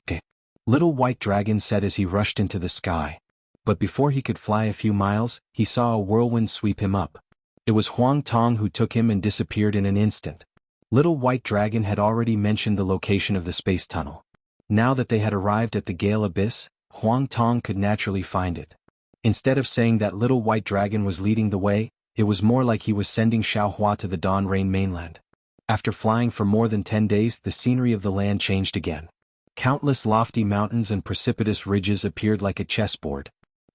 A: Okay. Little White Dragon said as he rushed into the sky. But before he could fly a few miles, he saw a whirlwind sweep him up. It was Huang Tong who took him and disappeared in an instant. Little White Dragon had already mentioned the location of the space tunnel. Now that they had arrived at the Gale Abyss, Huang Tong could naturally find it. Instead of saying that Little White Dragon was leading the way, it was more like he was sending Xiaohua to the Dawn Rain mainland. After flying for more than 10 days, the scenery of the land changed again. Countless lofty mountains and precipitous ridges appeared like a chessboard.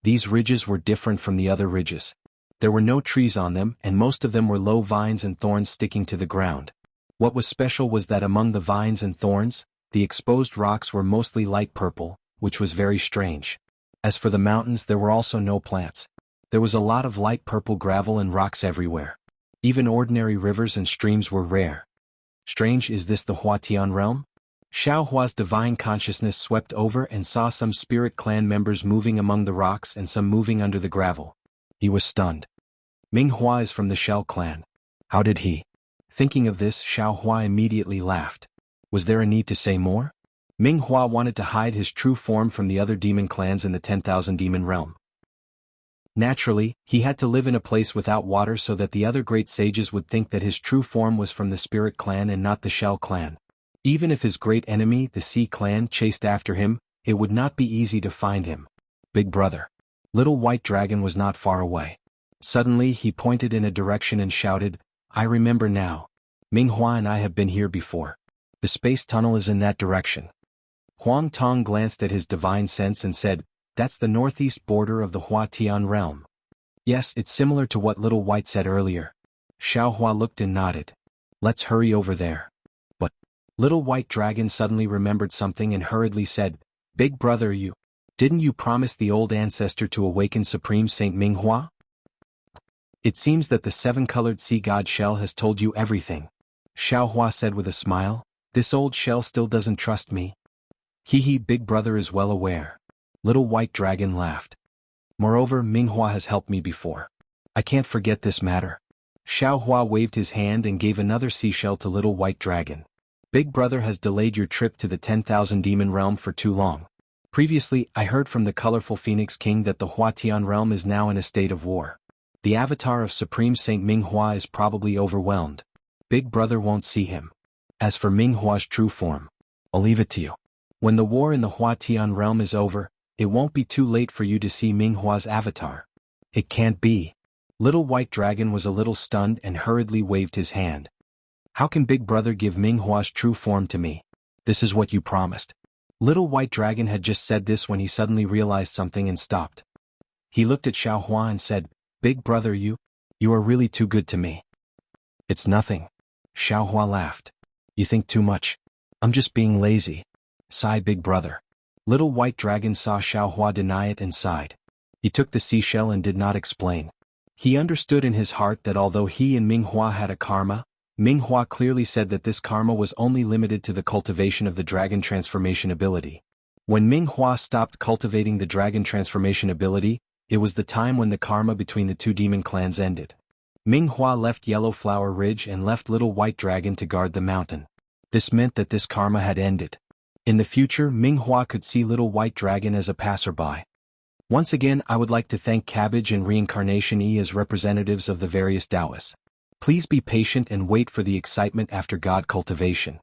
A: These ridges were different from the other ridges. There were no trees on them, and most of them were low vines and thorns sticking to the ground. What was special was that among the vines and thorns, the exposed rocks were mostly light purple, which was very strange. As for the mountains, there were also no plants. There was a lot of light purple gravel and rocks everywhere. Even ordinary rivers and streams were rare. Strange, is this the Huatian realm? Xiaohua's divine consciousness swept over and saw some spirit clan members moving among the rocks and some moving under the gravel. He was stunned. Ming Hua is from the Shell clan. How did he? Thinking of this, Xiaohua immediately laughed. Was there a need to say more? Ming Hua wanted to hide his true form from the other demon clans in the 10,000 demon realm. Naturally, he had to live in a place without water so that the other great sages would think that his true form was from the Spirit clan and not the Shell clan. Even if his great enemy, the Sea clan, chased after him, it would not be easy to find him. Big brother. Little White Dragon was not far away. Suddenly he pointed in a direction and shouted, I remember now. Minghua and I have been here before. The space tunnel is in that direction. Huang Tong glanced at his divine sense and said, that's the northeast border of the Huatian realm. Yes, it's similar to what Little White said earlier. Xiaohua looked and nodded. Let's hurry over there. But Little White Dragon suddenly remembered something and hurriedly said, Big brother, didn't you promise the old ancestor to awaken Supreme Saint Minghua? It seems that the seven-colored sea god shell has told you everything. Xiaohua said with a smile. This old shell still doesn't trust me. Hee, big brother is well aware. Little White Dragon laughed. Moreover, Minghua has helped me before. I can't forget this matter. Xiaohua waved his hand and gave another seashell to Little White Dragon. Big brother has delayed your trip to the 10,000 demon realm for too long. Previously, I heard from the colorful Phoenix King that the Huatian realm is now in a state of war. The avatar of Supreme Saint Minghua is probably overwhelmed. Big brother won't see him. As for Minghua's true form, I'll leave it to you. When the war in the Huatian realm is over, it won't be too late for you to see Minghua's avatar. It can't be. Little White Dragon was a little stunned and hurriedly waved his hand. How can Big Brother give Minghua's true form to me? This is what you promised. Little White Dragon had just said this when he suddenly realized something and stopped. He looked at Xiaohua and said, Big brother, you are really too good to me. It's nothing. Xiaohua laughed. You think too much. I'm just being lazy. Sighed Big brother. Little White Dragon saw Xiaohua deny it and sighed. He took the seashell and did not explain. He understood in his heart that although he and Minghua had a karma, Minghua clearly said that this karma was only limited to the cultivation of the dragon transformation ability. When Minghua stopped cultivating the dragon transformation ability, it was the time when the karma between the two demon clans ended. Minghua left Yellow Flower Ridge and left Little White Dragon to guard the mountain. This meant that this karma had ended. In the future, Minghua could see Little White Dragon as a passerby. Once again, I would like to thank Cabbage and Reincarnation E as representatives of the various Taoists. Please be patient and wait for the excitement after God cultivation.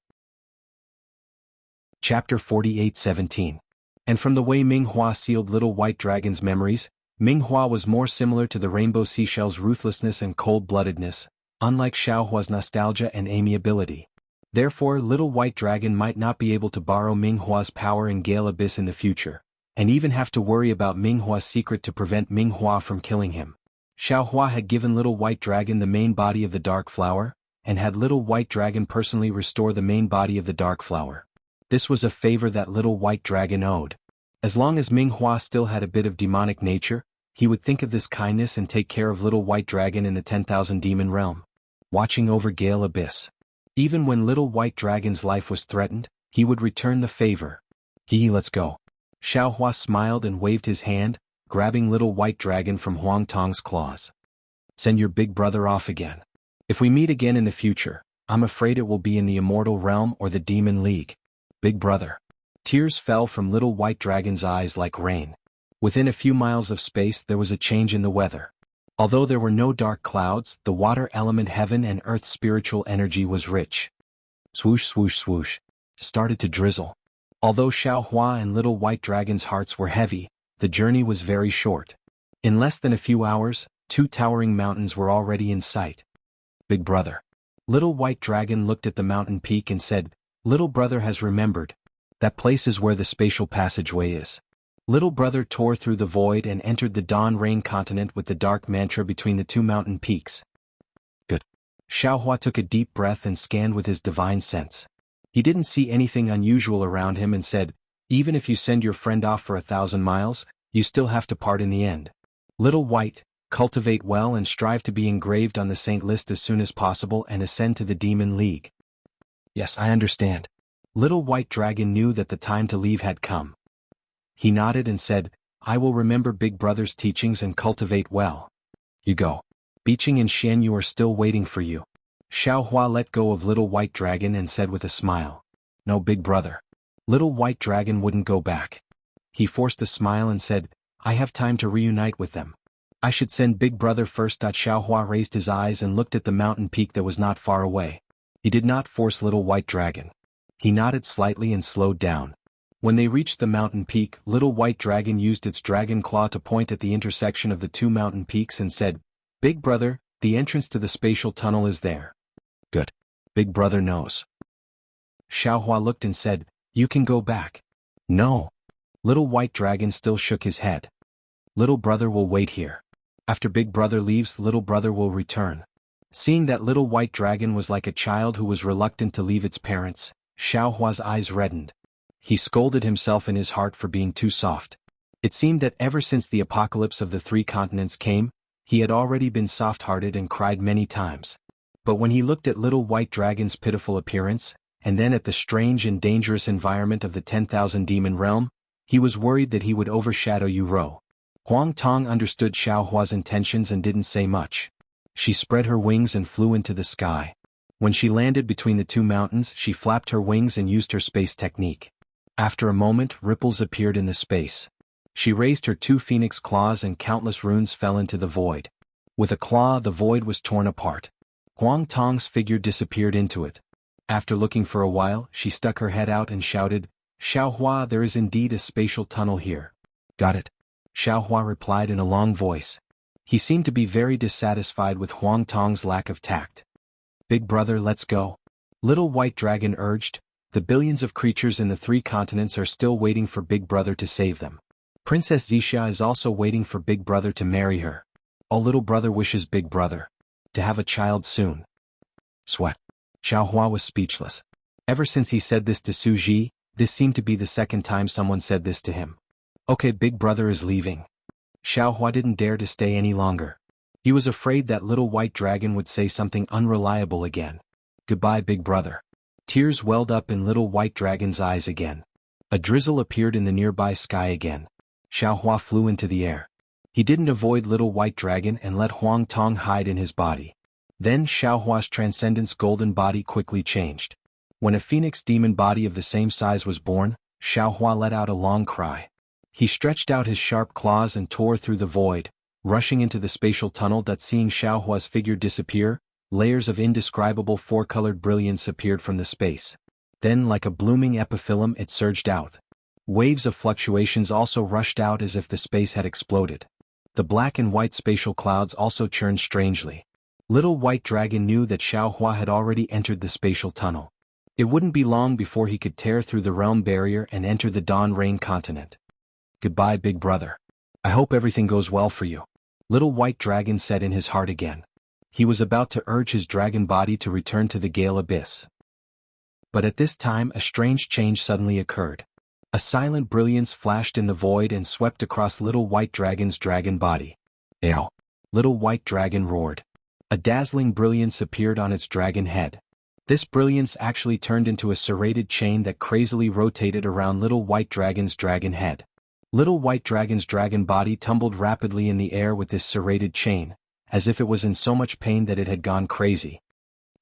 A: Chapter 48:17. And from the way Minghua sealed Little White Dragon's memories, Minghua was more similar to the rainbow seashell's ruthlessness and cold-bloodedness, unlike Xiaohua's nostalgia and amiability. Therefore, Little White Dragon might not be able to borrow Minghua's power in Gale Abyss in the future, and even have to worry about Minghua's secret to prevent Minghua from killing him. Xiaohua had given Little White Dragon the main body of the Dark Flower, and had Little White Dragon personally restore the main body of the Dark Flower. This was a favor that Little White Dragon owed. As long as Minghua still had a bit of demonic nature, he would think of this kindness and take care of Little White Dragon in the 10,000 demon realm, watching over Gale Abyss. Even when Little White Dragon's life was threatened, he would return the favor. Let's go. Xiaohua smiled and waved his hand, grabbing Little White Dragon from Huang Tong's claws. Send your big brother off again. If we meet again in the future, I'm afraid it will be in the Immortal Realm or the Demon League. Big brother. Tears fell from Little White Dragon's eyes like rain. Within a few miles of space there was a change in the weather. Although there were no dark clouds, the water element heaven and earth's spiritual energy was rich. Swoosh swoosh swoosh. Started to drizzle. Although Xiaohua and Little White Dragon's hearts were heavy, the journey was very short. In less than a few hours, two towering mountains were already in sight. Big brother. Little White Dragon looked at the mountain peak and said, Little brother has remembered. That place is where the spatial passageway is. Little brother tore through the void and entered the dawn rain continent with the dark mantra between the two mountain peaks. Good. Xiaohua took a deep breath and scanned with his divine sense. He didn't see anything unusual around him and said, even if you send your friend off for 1,000 miles, you still have to part in the end. Little White, cultivate well and strive to be engraved on the saint list as soon as possible and ascend to the Demon League. Yes, I understand. Little White Dragon knew that the time to leave had come. He nodded and said, I will remember Big Brother's teachings and cultivate well. You go. Beaching and Xian Yu are still waiting for you. Xiaohua let go of Little White Dragon and said with a smile, No, Big Brother. Little White Dragon wouldn't go back. He forced a smile and said, I have time to reunite with them. I should send Big Brother first. Xiaohua raised his eyes and looked at the mountain peak that was not far away. He did not force Little White Dragon. He nodded slightly and slowed down. When they reached the mountain peak, Little White Dragon used its dragon claw to point at the intersection of the two mountain peaks and said, Big Brother, The entrance to the spatial tunnel is there. Good. Big brother knows. Xiaohua looked and said, "You can go back." No. Little white dragon still shook his head. Little brother will wait here. After big brother leaves, little brother will return. Seeing that little white dragon was like a child who was reluctant to leave its parents, Xiaohua's eyes reddened. He scolded himself in his heart for being too soft. It seemed that ever since the apocalypse of the 3 continents came, he had already been soft-hearted and cried many times. But when he looked at little white dragon's pitiful appearance, and then at the strange and dangerous environment of the 10,000 demon realm, he was worried that he would overshadow Yuro. Huang Tong understood Xiaohua's intentions and didn't say much. She spread her wings and flew into the sky. When she landed between the 2 mountains, she flapped her wings and used her space technique. After a moment, ripples appeared in the space. She raised her 2 phoenix claws and countless runes fell into the void. With a claw, the void was torn apart. Huang Tong's figure disappeared into it. After looking for a while, she stuck her head out and shouted, "Xiaohua, there is indeed a spatial tunnel here." "Got it," Xiaohua replied in a long voice. He seemed to be very dissatisfied with Huang Tong's lack of tact. "Big brother, let's go," Little White Dragon urged. The billions of creatures in the 3 continents are still waiting for Big Brother to save them. Princess Zixia is also waiting for Big Brother to marry her. Oh, little brother wishes Big Brother to have a child soon. Sweat. Xiaohua was speechless. Ever since he said this to Su Ji, this seemed to be the second time someone said this to him. Okay, Big Brother is leaving. Xiaohua didn't dare to stay any longer. He was afraid that Little White Dragon would say something unreliable again. Goodbye, Big Brother. Tears welled up in Little White Dragon's eyes again. A drizzle appeared in the nearby sky again. Xiaohua flew into the air. He didn't avoid Little White Dragon and let Huang Tong hide in his body. Then Xiaohua's transcendence golden body quickly changed. When a phoenix demon body of the same size was born, Xiaohua let out a long cry. He stretched out his sharp claws and tore through the void, rushing into the spatial tunnel. That seeing Xiaohua's figure disappear, layers of indescribable 4-colored brilliance appeared from the space. Then like a blooming epiphyllum it surged out. Waves of fluctuations also rushed out as if the space had exploded. The black and white spatial clouds also churned strangely. Little White Dragon knew that Xiaohua had already entered the spatial tunnel. It wouldn't be long before he could tear through the realm barrier and enter the Dawn Rain continent. Goodbye, Big Brother. I hope everything goes well for you, Little White Dragon said in his heart again. He was about to urge his dragon body to return to the Gale Abyss. But at this time a strange change suddenly occurred. A silent brilliance flashed in the void and swept across Little White Dragon's dragon body. Ew! Little White Dragon roared. A dazzling brilliance appeared on its dragon head. This brilliance actually turned into a serrated chain that crazily rotated around Little White Dragon's dragon head. Little White Dragon's dragon body tumbled rapidly in the air with this serrated chain, as if it was in so much pain that it had gone crazy.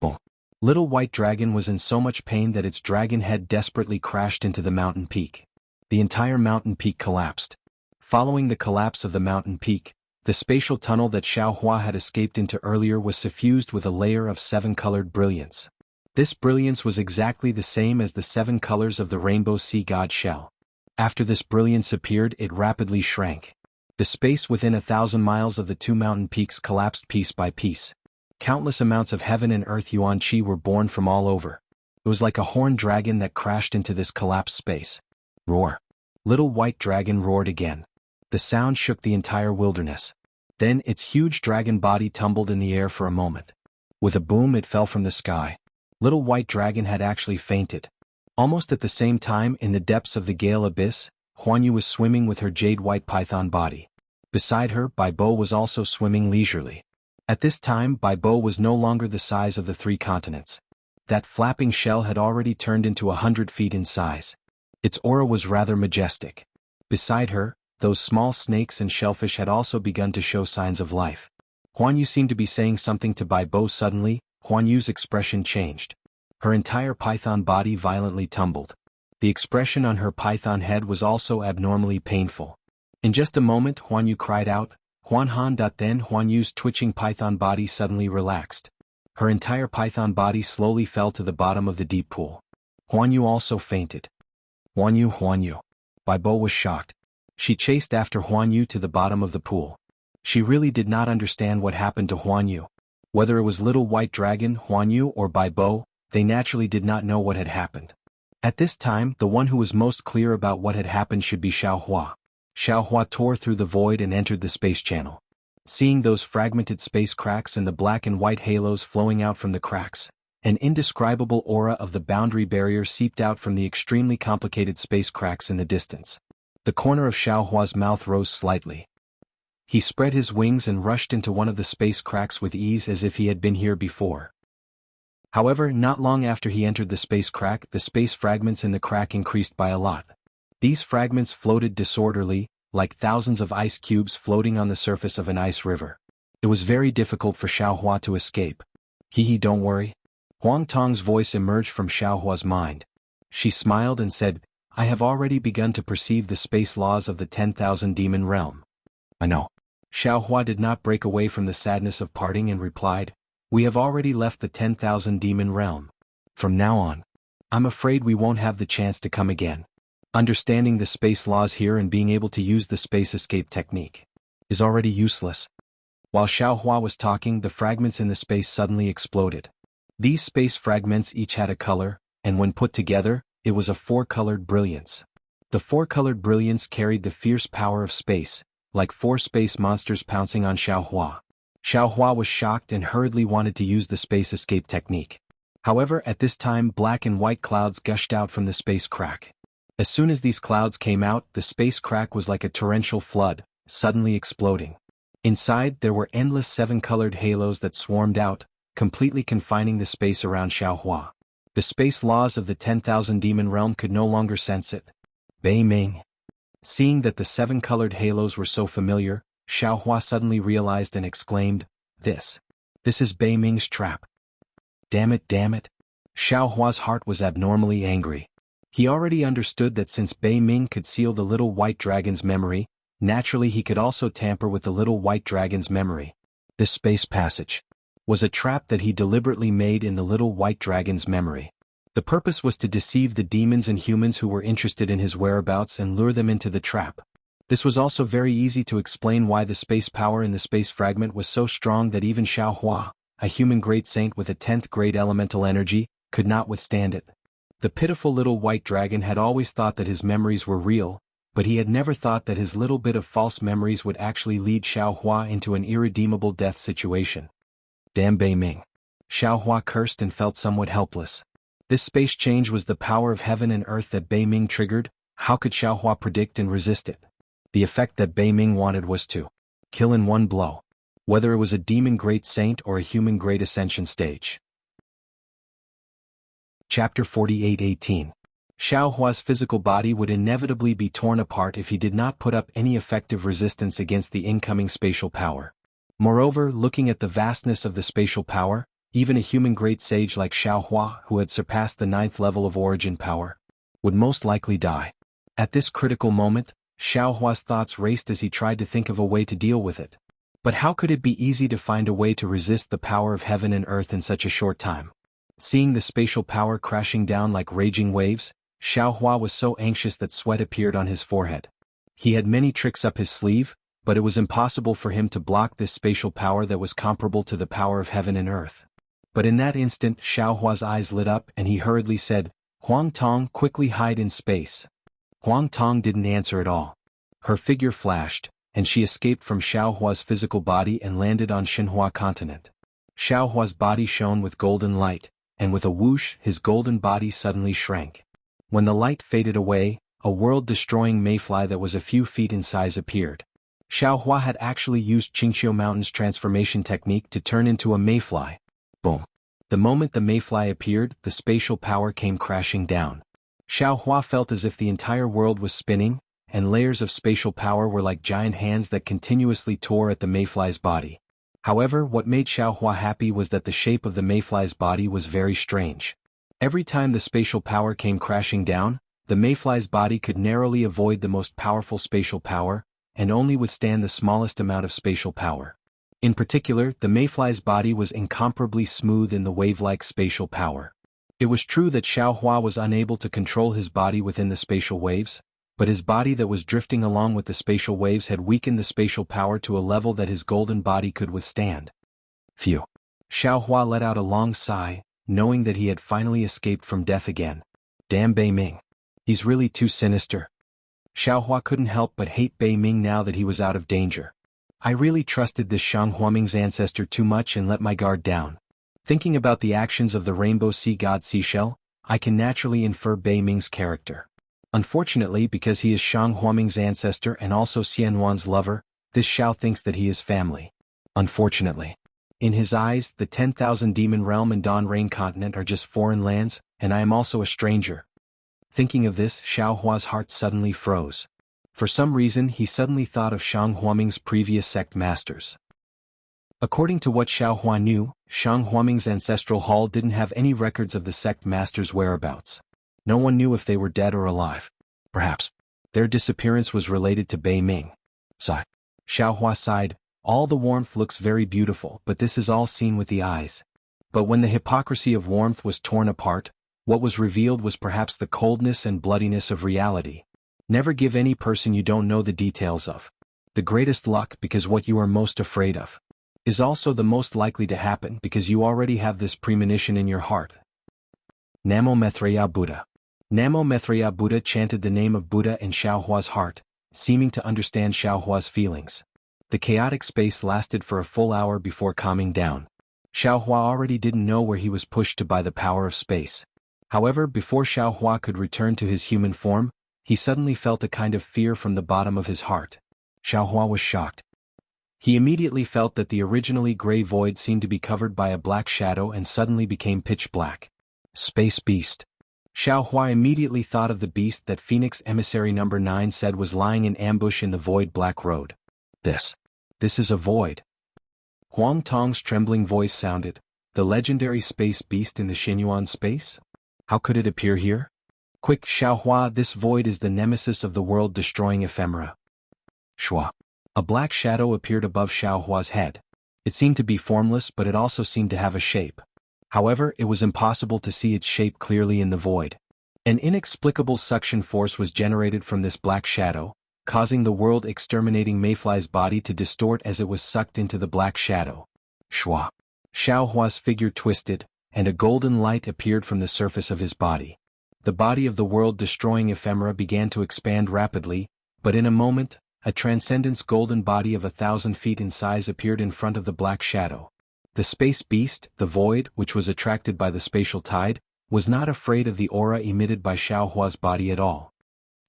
A: Boom! Little White Dragon was in so much pain that its dragon head desperately crashed into the mountain peak. The entire mountain peak collapsed. Following the collapse of the mountain peak, the spatial tunnel that Xiaohua had escaped into earlier was suffused with a layer of 7-colored brilliance. This brilliance was exactly the same as the 7 colors of the rainbow sea god shell. After this brilliance appeared, it rapidly shrank. The space within 1,000 miles of the 2 mountain peaks collapsed piece by piece. Countless amounts of heaven and earth yuan qi were born from all over. It was like a horned dragon that crashed into this collapsed space. Roar! Little White Dragon roared again. The sound shook the entire wilderness. Then its huge dragon body tumbled in the air for a moment. With a boom it fell from the sky. Little White Dragon had actually fainted. Almost at the same time, in the depths of the Gale Abyss, Huanyu was swimming with her jade-white python body. Beside her, Baibo was also swimming leisurely. At this time, Baibo was no longer the size of the 3 continents. That flapping shell had already turned into 100 feet in size. Its aura was rather majestic. Beside her, those small snakes and shellfish had also begun to show signs of life. Huanyu seemed to be saying something to Baibo. Suddenly, Huanyu's expression changed. Her entire python body violently tumbled. The expression on her python head was also abnormally painful. In just a moment, Huanyu cried out, "Huanhan!" Then Huanyu's twitching python body suddenly relaxed. Her entire python body slowly fell to the bottom of the deep pool. Huanyu also fainted. Huanyu, Huanyu. Baibo was shocked. She chased after Huanyu to the bottom of the pool. She really did not understand what happened to Huanyu. Whether it was Little White Dragon, Huanyu, or Bai Bo, they naturally did not know what had happened. At this time, the one who was most clear about what had happened should be Xiaohua. Xiaohua tore through the void and entered the space channel. Seeing those fragmented space cracks and the black and white halos flowing out from the cracks, an indescribable aura of the boundary barrier seeped out from the extremely complicated space cracks in the distance. The corner of Xiaohua's mouth rose slightly. He spread his wings and rushed into one of the space cracks with ease as if he had been here before. However, not long after he entered the space crack, the space fragments in the crack increased by a lot. These fragments floated disorderly, like thousands of ice cubes floating on the surface of an ice river. It was very difficult for Xiaohua to escape. Don't worry. Huang Tong's voice emerged from Xiaohua's mind. She smiled and said, I have already begun to perceive the space laws of the 10,000 demon realm. I know. Xiaohua did not break away from the sadness of parting and replied, we have already left the 10,000 demon realm. From now on, I'm afraid we won't have the chance to come again. Understanding the space laws here and being able to use the space escape technique is already useless. While Xiaohua was talking, the fragments in the space suddenly exploded. These space fragments each had a color, and when put together, it was a four-colored brilliance. The four-colored brilliance carried the fierce power of space, like four space monsters pouncing on Xiaohua. Xiaohua was shocked and hurriedly wanted to use the space escape technique. However, at this time black and white clouds gushed out from the space crack. As soon as these clouds came out, the space crack was like a torrential flood, suddenly exploding. Inside, there were endless seven-colored halos that swarmed out, completely confining the space around Xiaohua. The space laws of the 10,000 demon realm could no longer sense it. Bei Ming. Seeing that the seven-colored halos were so familiar, Xiaohua suddenly realized and exclaimed, This is Bei Ming's trap. Damn it. Xiaohua's heart was abnormally angry. He already understood that since Bei Ming could seal the little white dragon's memory, naturally he could also tamper with the little white dragon's memory. This space passage was a trap that he deliberately made in the little white dragon's memory. The purpose was to deceive the demons and humans who were interested in his whereabouts and lure them into the trap. This was also very easy to explain why the space power in the space fragment was so strong that even Xiaohua, a human great saint with a 10th grade elemental energy, could not withstand it. The pitiful little white dragon had always thought that his memories were real, but he had never thought that his little bit of false memories would actually lead Xiaohua into an irredeemable death situation. Damn Bei Ming. Xiaohua cursed and felt somewhat helpless. This space change was the power of heaven and earth that Bei Ming triggered. How could Xiaohua predict and resist it? The effect that Bei Ming wanted was to kill in one blow, whether it was a demon great saint or a human great ascension stage. Chapter 48:18. Xiaohua's physical body would inevitably be torn apart if he did not put up any effective resistance against the incoming spatial power. Moreover, looking at the vastness of the spatial power, even a human great sage like Xiaohua, who had surpassed the 9th level of origin power, would most likely die. At this critical moment, Xiaohua's thoughts raced as he tried to think of a way to deal with it. But how could it be easy to find a way to resist the power of heaven and earth in such a short time? Seeing the spatial power crashing down like raging waves, Xiaohua was so anxious that sweat appeared on his forehead. He had many tricks up his sleeve, but it was impossible for him to block this spatial power that was comparable to the power of heaven and earth. But in that instant, Xiaohua's eyes lit up and he hurriedly said, Huang Tong, quickly hide in space. Huang Tong didn't answer at all. Her figure flashed, and she escaped from Xiaohua's physical body and landed on Xinhua continent. Xiaohua's body shone with golden light, and with a whoosh his golden body suddenly shrank. When the light faded away, a world-destroying mayfly that was a few feet in size appeared. Xiaohua had actually used Qingqiu Mountain's transformation technique to turn into a mayfly. Boom. The moment the mayfly appeared, the spatial power came crashing down. Xiaohua felt as if the entire world was spinning, and layers of spatial power were like giant hands that continuously tore at the mayfly's body. However, what made Xiaohua happy was that the shape of the mayfly's body was very strange. Every time the spatial power came crashing down, the mayfly's body could narrowly avoid the most powerful spatial power, and only withstand the smallest amount of spatial power. In particular, the mayfly's body was incomparably smooth in the wave-like spatial power. It was true that Xiaohua was unable to control his body within the spatial waves, but his body that was drifting along with the spatial waves had weakened the spatial power to a level that his golden body could withstand. Phew. Xiaohua let out a long sigh, knowing that he had finally escaped from death again. Damn Bei Ming. He's really too sinister. Xiaohua couldn't help but hate Bei Ming now that he was out of danger. I really trusted this Shang Huaming's ancestor too much and let my guard down. Thinking about the actions of the rainbow sea god Seashell, I can naturally infer Bei Ming's character. Unfortunately, because he is Shang Huaming's ancestor and also Xianwan's lover, this Xiao thinks that he is family. Unfortunately. In his eyes, the 10,000 demon realm and Dawn Rain continent are just foreign lands, and I am also a stranger. Thinking of this, Xiaohua's heart suddenly froze. For some reason he suddenly thought of Shang Huaming's previous sect masters. According to what Xiaohua knew, Shang Huaming's ancestral hall didn't have any records of the sect masters' whereabouts. No one knew if they were dead or alive. Perhaps their disappearance was related to Bei Ming. Sigh. Xiaohua sighed. All the warmth looks very beautiful, but this is all seen with the eyes. But when the hypocrisy of warmth was torn apart, what was revealed was perhaps the coldness and bloodiness of reality. Never give any person you don't know the details of. The greatest luck, because what you are most afraid of is also the most likely to happen because you already have this premonition in your heart. Namo Maitreya Buddha. Namo Maitreya Buddha chanted the name of Buddha in Xiaohua's heart, seeming to understand Xiaohua's feelings. The chaotic space lasted for a full hour before calming down. Xiaohua already didn't know where he was pushed to by the power of space. However, before Xiaohua could return to his human form, he suddenly felt a kind of fear from the bottom of his heart. Xiaohua was shocked. He immediately felt that the originally gray void seemed to be covered by a black shadow and suddenly became pitch black. Space Beast. Xiaohua immediately thought of the beast that Phoenix Emissary No. 9 said was lying in ambush in the void black road. This is a void. Huang Tong's trembling voice sounded. The legendary space beast in the Xinyuan space? How could it appear here? Quick, Xiaohua, this void is the nemesis of the world-destroying ephemera. Shua. A black shadow appeared above Xiaohua's head. It seemed to be formless, but it also seemed to have a shape. However, it was impossible to see its shape clearly in the void. An inexplicable suction force was generated from this black shadow, causing the world-exterminating mayfly's body to distort as it was sucked into the black shadow. Shua. Xiaohua's figure twisted, and a golden light appeared from the surface of his body. The body of the world-destroying ephemera began to expand rapidly, but in a moment, a transcendence golden body of 1,000 feet in size appeared in front of the black shadow. The space beast, the void, which was attracted by the spatial tide, was not afraid of the aura emitted by Xiaohua's body at all.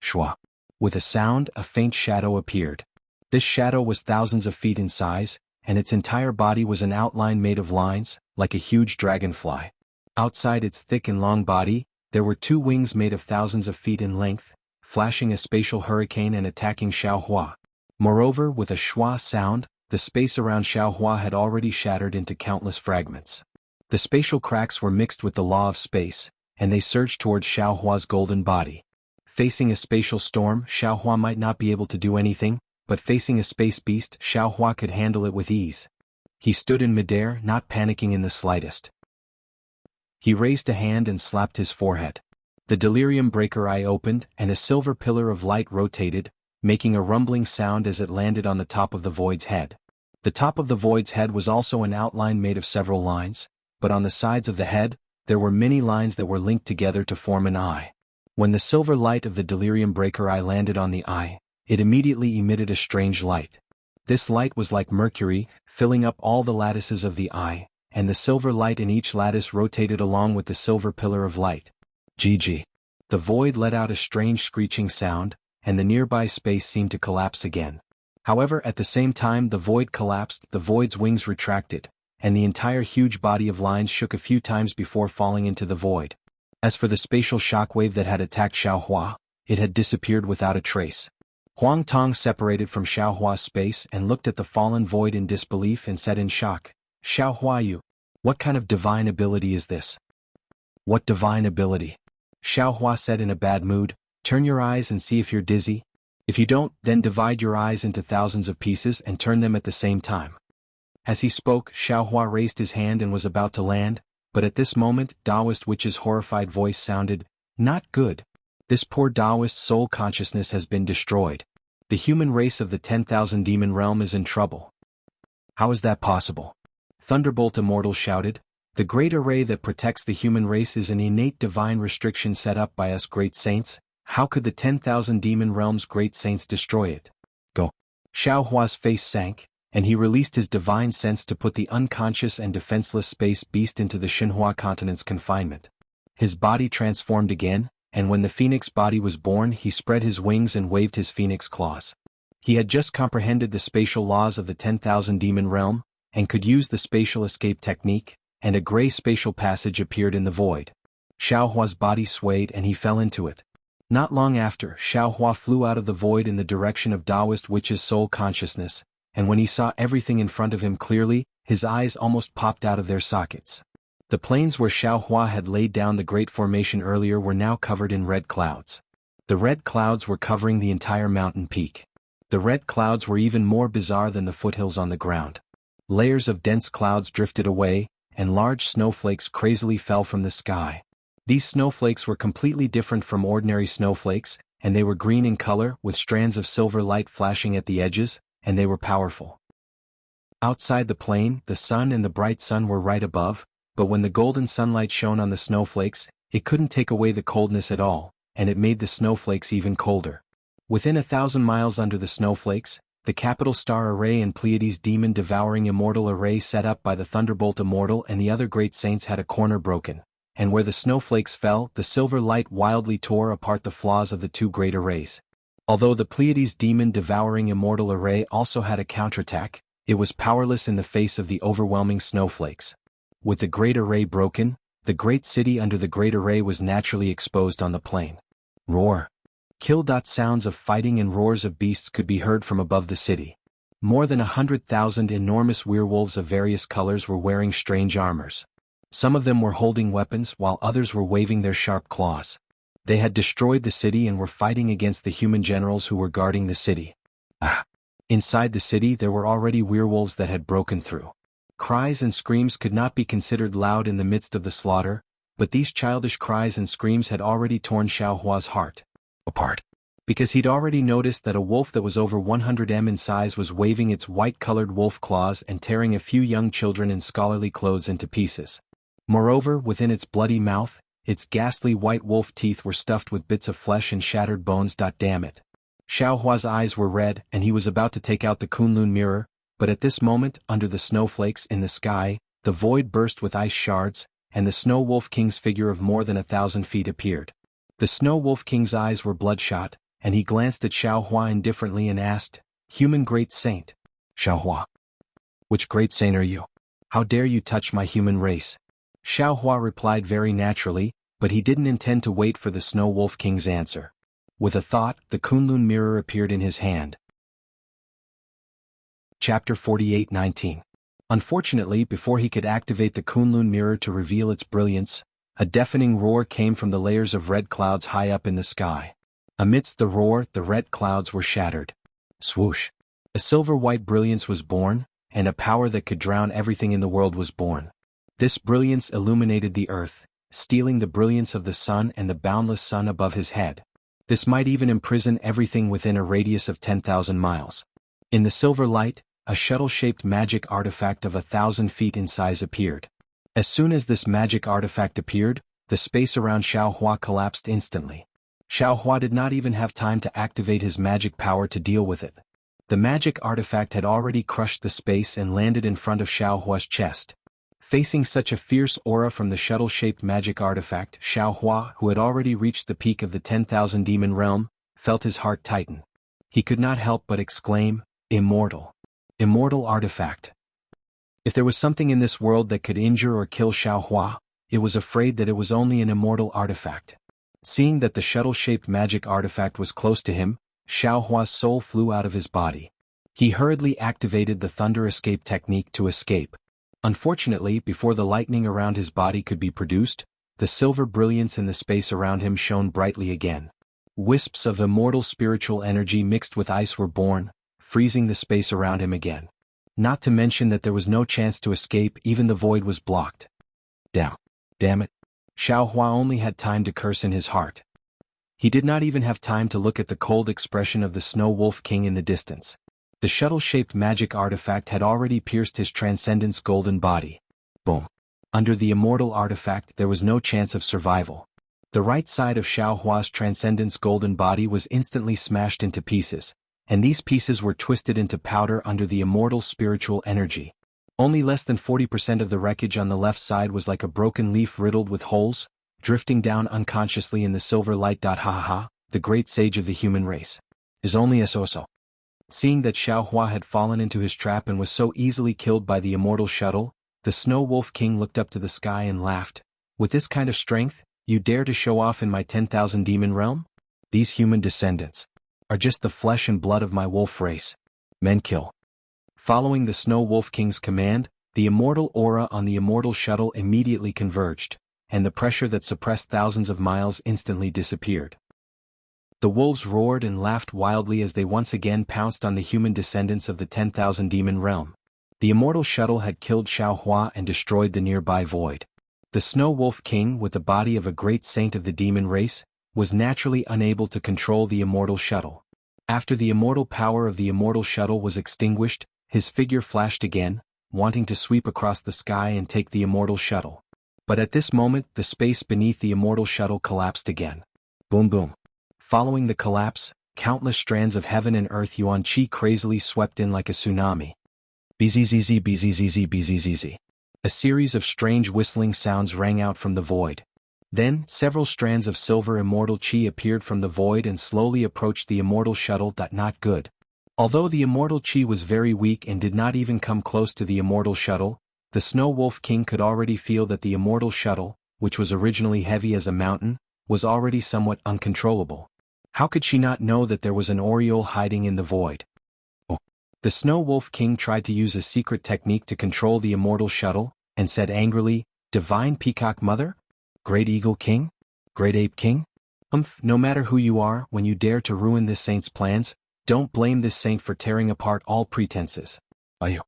A: Shua. With a sound, a faint shadow appeared. This shadow was thousands of feet in size, and its entire body was an outline made of lines, like a huge dragonfly. Outside its thick and long body, there were two wings made of thousands of feet in length, flashing a spatial hurricane and attacking Xiaohua. Moreover, with a schwa sound, the space around Xiaohua had already shattered into countless fragments. The spatial cracks were mixed with the law of space, and they surged towards Xiaohua's golden body. Facing a spatial storm, Xiaohua might not be able to do anything, but facing a space beast, Xiaohua could handle it with ease. He stood in midair, not panicking in the slightest. He raised a hand and slapped his forehead. The delirium breaker eye opened, and a silver pillar of light rotated, making a rumbling sound as it landed on the top of the void's head. The top of the void's head was also an outline made of several lines, but on the sides of the head, there were many lines that were linked together to form an eye. When the silver light of the delirium breaker eye landed on the eye, it immediately emitted a strange light. This light was like mercury, filling up all the lattices of the eye, and the silver light in each lattice rotated along with the silver pillar of light. GG. The void let out a strange screeching sound, and the nearby space seemed to collapse again. However, at the same time the void collapsed, the void's wings retracted, and the entire huge body of lines shook a few times before falling into the void. As for the spatial shockwave that had attacked Xiaohua, it had disappeared without a trace. Huang Tong separated from Xiaohua's space and looked at the fallen void in disbelief and said in shock, "Xiaohua, what kind of divine ability is this?" "What divine ability?" Xiaohua said in a bad mood. "Turn your eyes and see if you're dizzy. If you don't, then divide your eyes into thousands of pieces and turn them at the same time." As he spoke, Xiaohua raised his hand and was about to land, but at this moment, Taoist Witch's horrified voice sounded, "Not good. This poor Taoist soul consciousness has been destroyed. The human race of the 10,000 demon realm is in trouble." "How is that possible?" Thunderbolt Immortal shouted. The great array that protects the human race is an innate divine restriction set up by us great saints. How could the 10,000 demon realms great saints destroy it? Go. Xiao Hua's face sank, and he released his divine sense to put the unconscious and defenseless space beast into the Xinhua continent's confinement. His body transformed again, and when the phoenix body was born he spread his wings and waved his phoenix claws. He had just comprehended the spatial laws of the 10,000 demon realm, and could use the spatial escape technique, and a gray spatial passage appeared in the void. Xiao Hua's body swayed and he fell into it. Not long after, Xiao Hua flew out of the void in the direction of Taoist Witch's soul consciousness, and when he saw everything in front of him clearly, his eyes almost popped out of their sockets. The plains where Xiao Hua had laid down the great formation earlier were now covered in red clouds. The red clouds were covering the entire mountain peak. The red clouds were even more bizarre than the foothills on the ground. Layers of dense clouds drifted away, and large snowflakes crazily fell from the sky. These snowflakes were completely different from ordinary snowflakes, and they were green in color with strands of silver light flashing at the edges, and they were powerful. Outside the plain, the sun and the bright sun were right above, but when the golden sunlight shone on the snowflakes, it couldn't take away the coldness at all, and it made the snowflakes even colder. Within 1,000 miles under the snowflakes, the capital star array and Pleiades demon-devouring immortal array set up by the Thunderbolt Immortal and the other great saints had a corner broken, and where the snowflakes fell, the silver light wildly tore apart the flaws of the two great arrays. Although the Pleiades demon-devouring immortal array also had a counterattack, it was powerless in the face of the overwhelming snowflakes. With the great array broken, the great city under the great array was naturally exposed on the plain. Roar. Kill. Sounds of fighting and roars of beasts could be heard from above the city. More than 100,000 enormous werewolves of various colors were wearing strange armors. Some of them were holding weapons while others were waving their sharp claws. They had destroyed the city and were fighting against the human generals who were guarding the city. Inside the city there were already werewolves that had broken through. Cries and screams could not be considered loud in the midst of the slaughter, but these childish cries and screams had already torn Xiao Hua's heart apart. Because he'd already noticed that a wolf that was over 100 m in size was waving its white-colored wolf claws and tearing a few young children in scholarly clothes into pieces. Moreover, within its bloody mouth, its ghastly white wolf teeth were stuffed with bits of flesh and shattered bones. Damn it. Xiao Hua's eyes were red and he was about to take out the Kunlun mirror, but at this moment, under the snowflakes in the sky, the void burst with ice shards, and the Snow Wolf King's figure of more than 1,000 feet appeared. The Snow Wolf King's eyes were bloodshot, and he glanced at Xiao Hua indifferently and asked, "Human great saint." "Xiao Hua. Which great saint are you? How dare you touch my human race?" Xiao Hua replied very naturally, but he didn't intend to wait for the Snow Wolf King's answer. With a thought, the Kunlun mirror appeared in his hand. Chapter 48:19. Unfortunately, before he could activate the Kunlun mirror to reveal its brilliance, a deafening roar came from the layers of red clouds high up in the sky. Amidst the roar, the red clouds were shattered. Swoosh! A silver-white brilliance was born, and a power that could drown everything in the world was born. This brilliance illuminated the earth, stealing the brilliance of the sun and the boundless sun above his head. This might even imprison everything within a radius of 10,000 miles. In the silver light, a shuttle-shaped magic artifact of 1,000 feet in size appeared. As soon as this magic artifact appeared, the space around Xiao Hua collapsed instantly. Xiao Hua did not even have time to activate his magic power to deal with it. The magic artifact had already crushed the space and landed in front of Xiao Hua's chest. Facing such a fierce aura from the shuttle-shaped magic artifact, Xiao Hua, who had already reached the peak of the 10,000 demon realm, felt his heart tighten. He could not help but exclaim, "Immortal! Immortal artifact!" If there was something in this world that could injure or kill Xiao Hua, it was afraid that it was only an immortal artifact. Seeing that the shuttle-shaped magic artifact was close to him, Xiao Hua's soul flew out of his body. He hurriedly activated the thunder escape technique to escape. Unfortunately, before the lightning around his body could be produced, the silver brilliance in the space around him shone brightly again. Wisps of immortal spiritual energy mixed with ice were born, freezing the space around him again. Not to mention that there was no chance to escape, even the void was blocked. Damn it. Xiao Hua only had time to curse in his heart. He did not even have time to look at the cold expression of the Snow Wolf King in the distance. The shuttle-shaped magic artifact had already pierced his transcendent's golden body. Boom. Under the immortal artifact there was no chance of survival. The right side of Xiaohua's transcendent's golden body was instantly smashed into pieces, and these pieces were twisted into powder under the immortal spiritual energy. Only less than 40% of the wreckage on the left side was like a broken leaf riddled with holes, drifting down unconsciously in the silver light. Ha ha ha, the great sage of the human race is only a so-so. Seeing that Xiaohua had fallen into his trap and was so easily killed by the immortal shuttle, the Snow Wolf King looked up to the sky and laughed. With this kind of strength, you dare to show off in my 10,000 demon realm? These human descendants are just the flesh and blood of my wolf race. Men kill. Following the Snow Wolf King's command, the immortal aura on the immortal shuttle immediately converged, and the pressure that suppressed thousands of miles instantly disappeared. The wolves roared and laughed wildly as they once again pounced on the human descendants of the 10,000 demon realm. The immortal shuttle had killed Xiaohua and destroyed the nearby void. The Snow Wolf King, with the body of a great saint of the demon race, was naturally unable to control the immortal shuttle. After the immortal power of the immortal shuttle was extinguished, his figure flashed again, wanting to sweep across the sky and take the immortal shuttle. But at this moment, the space beneath the immortal shuttle collapsed again. Boom boom. Following the collapse, countless strands of heaven and earth yuan qi crazily swept in like a tsunami. Bzzz bzzz bzzz. A series of strange whistling sounds rang out from the void. Then, several strands of silver immortal qi appeared from the void and slowly approached the immortal shuttle. Not good. Although the immortal qi was very weak and did not even come close to the immortal shuttle, the Snow Wolf King could already feel that the immortal shuttle, which was originally heavy as a mountain, was already somewhat uncontrollable. How could she not know that there was an Oriole hiding in the void? The Snow Wolf King tried to use a secret technique to control the immortal shuttle, and said angrily, "Divine Peacock Mother? Great Eagle King? Great Ape King? No matter who you are, when you dare to ruin this saint's plans, don't blame this saint for tearing apart all pretenses." Ayo.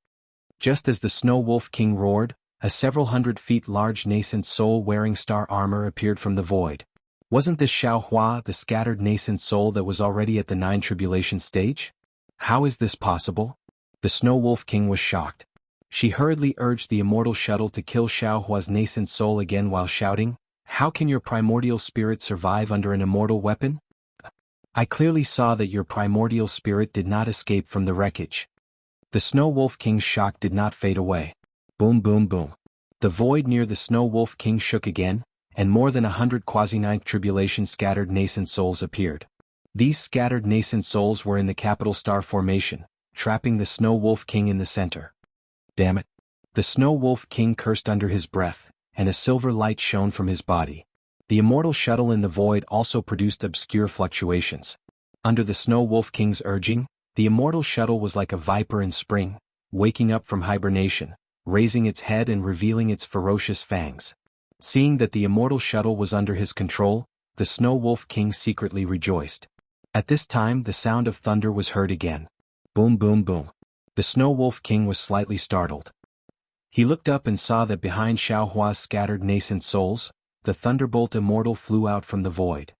A: Just as the Snow Wolf King roared, a several hundred feet large nascent soul wearing star armor appeared from the void. Wasn't this Xiaohua, the scattered nascent soul that was already at the 9 tribulation stage? How is this possible? The Snow Wolf King was shocked. She hurriedly urged the immortal shuttle to kill Xiaohua's nascent soul again while shouting, "How can your primordial spirit survive under an immortal weapon? I clearly saw that your primordial spirit did not escape from the wreckage." The Snow Wolf King's shock did not fade away. Boom boom boom. The void near the Snow Wolf King shook again, and more than 100 quasi-ninth tribulation scattered nascent souls appeared. These scattered nascent souls were in the capital star formation, trapping the Snow Wolf King in the center. Damn it. The Snow Wolf King cursed under his breath, and a silver light shone from his body. The immortal shuttle in the void also produced obscure fluctuations. Under the Snow Wolf King's urging, the immortal shuttle was like a viper in spring, waking up from hibernation, raising its head and revealing its ferocious fangs. Seeing that the immortal shuttle was under his control, the Snow Wolf King secretly rejoiced. At this time the sound of thunder was heard again. Boom boom boom. The Snow Wolf King was slightly startled. He looked up and saw that behind Xiaohua's scattered nascent souls, the thunderbolt immortal flew out from the void.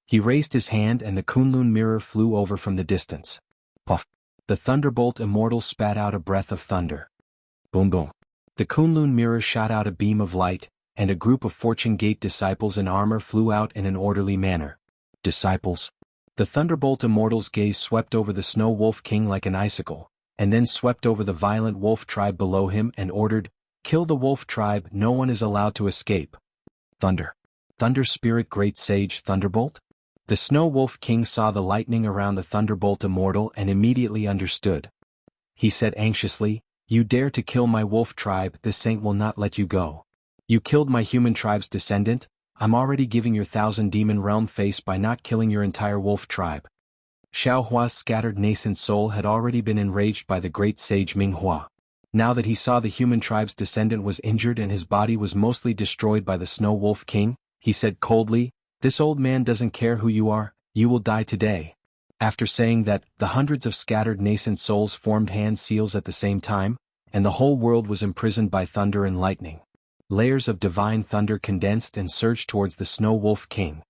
A: He raised his hand and the Kunlun mirror flew over from the distance. Puff! The thunderbolt immortal spat out a breath of thunder. Boom boom. The Kunlun mirror shot out a beam of light, and a group of Fortune Gate disciples in armor flew out in an orderly manner. Disciples. The thunderbolt immortal's gaze swept over the Snow Wolf King like an icicle, and then swept over the violent wolf tribe below him and ordered, "Kill the wolf tribe, no one is allowed to escape." Thunder. Thunder Spirit Great Sage Thunderbolt? The Snow Wolf King saw the lightning around the thunderbolt immortal and immediately understood. He said anxiously, "You dare to kill my wolf tribe, this saint will not let you go. You killed my human tribe's descendant, I'm already giving your 1,000 demon realm face by not killing your entire wolf tribe." Xiaohua's scattered nascent soul had already been enraged by the great sage Minghua. Now that he saw the human tribe's descendant was injured and his body was mostly destroyed by the Snow Wolf King, he said coldly, "This old man doesn't care who you are, you will die today." After saying that, the hundreds of scattered nascent souls formed hand seals at the same time, and the whole world was imprisoned by thunder and lightning. Layers of divine thunder condensed and surged towards the Snow Wolf King.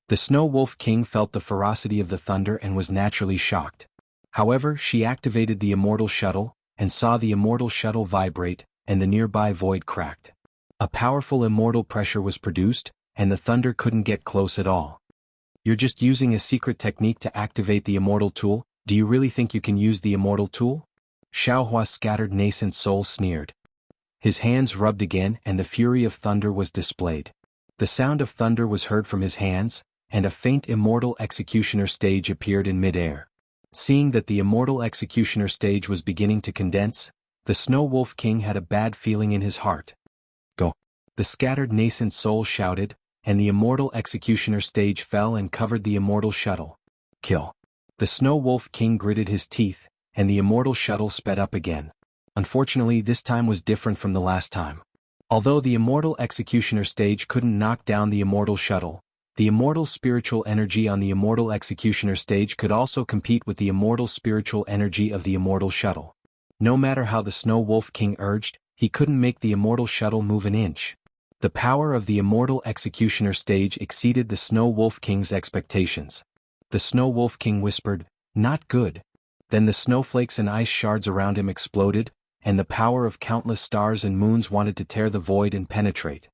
A: The Snow Wolf King felt the ferocity of the thunder and was naturally shocked. However, she activated the immortal shuttle, and saw the immortal shuttle vibrate, and the nearby void cracked. A powerful immortal pressure was produced, and the thunder couldn't get close at all. You're just using a secret technique to activate the immortal tool. Do you really think you can use the immortal tool? Xiaohua's scattered nascent soul sneered. His hands rubbed again and the fury of thunder was displayed. The sound of thunder was heard from his hands, and a faint immortal executioner stage appeared in mid-air. Seeing that the immortal executioner stage was beginning to condense, the Snow Wolf King had a bad feeling in his heart. Go! The scattered nascent soul shouted, and the immortal executioner stage fell and covered the immortal shuttle. Kill! The Snow Wolf King gritted his teeth, and the immortal shuttle sped up again. Unfortunately, this time was different from the last time. Although the immortal executioner stage couldn't knock down the immortal shuttle, the immortal spiritual energy on the immortal executioner stage could also compete with the immortal spiritual energy of the immortal shuttle. No matter how the Snow Wolf King urged, he couldn't make the immortal shuttle move an inch. The power of the immortal executioner stage exceeded the Snow Wolf King's expectations. The Snow Wolf King whispered, "Not good." Then the snowflakes and ice shards around him exploded, and the power of countless stars and moons wanted to tear the void and penetrate.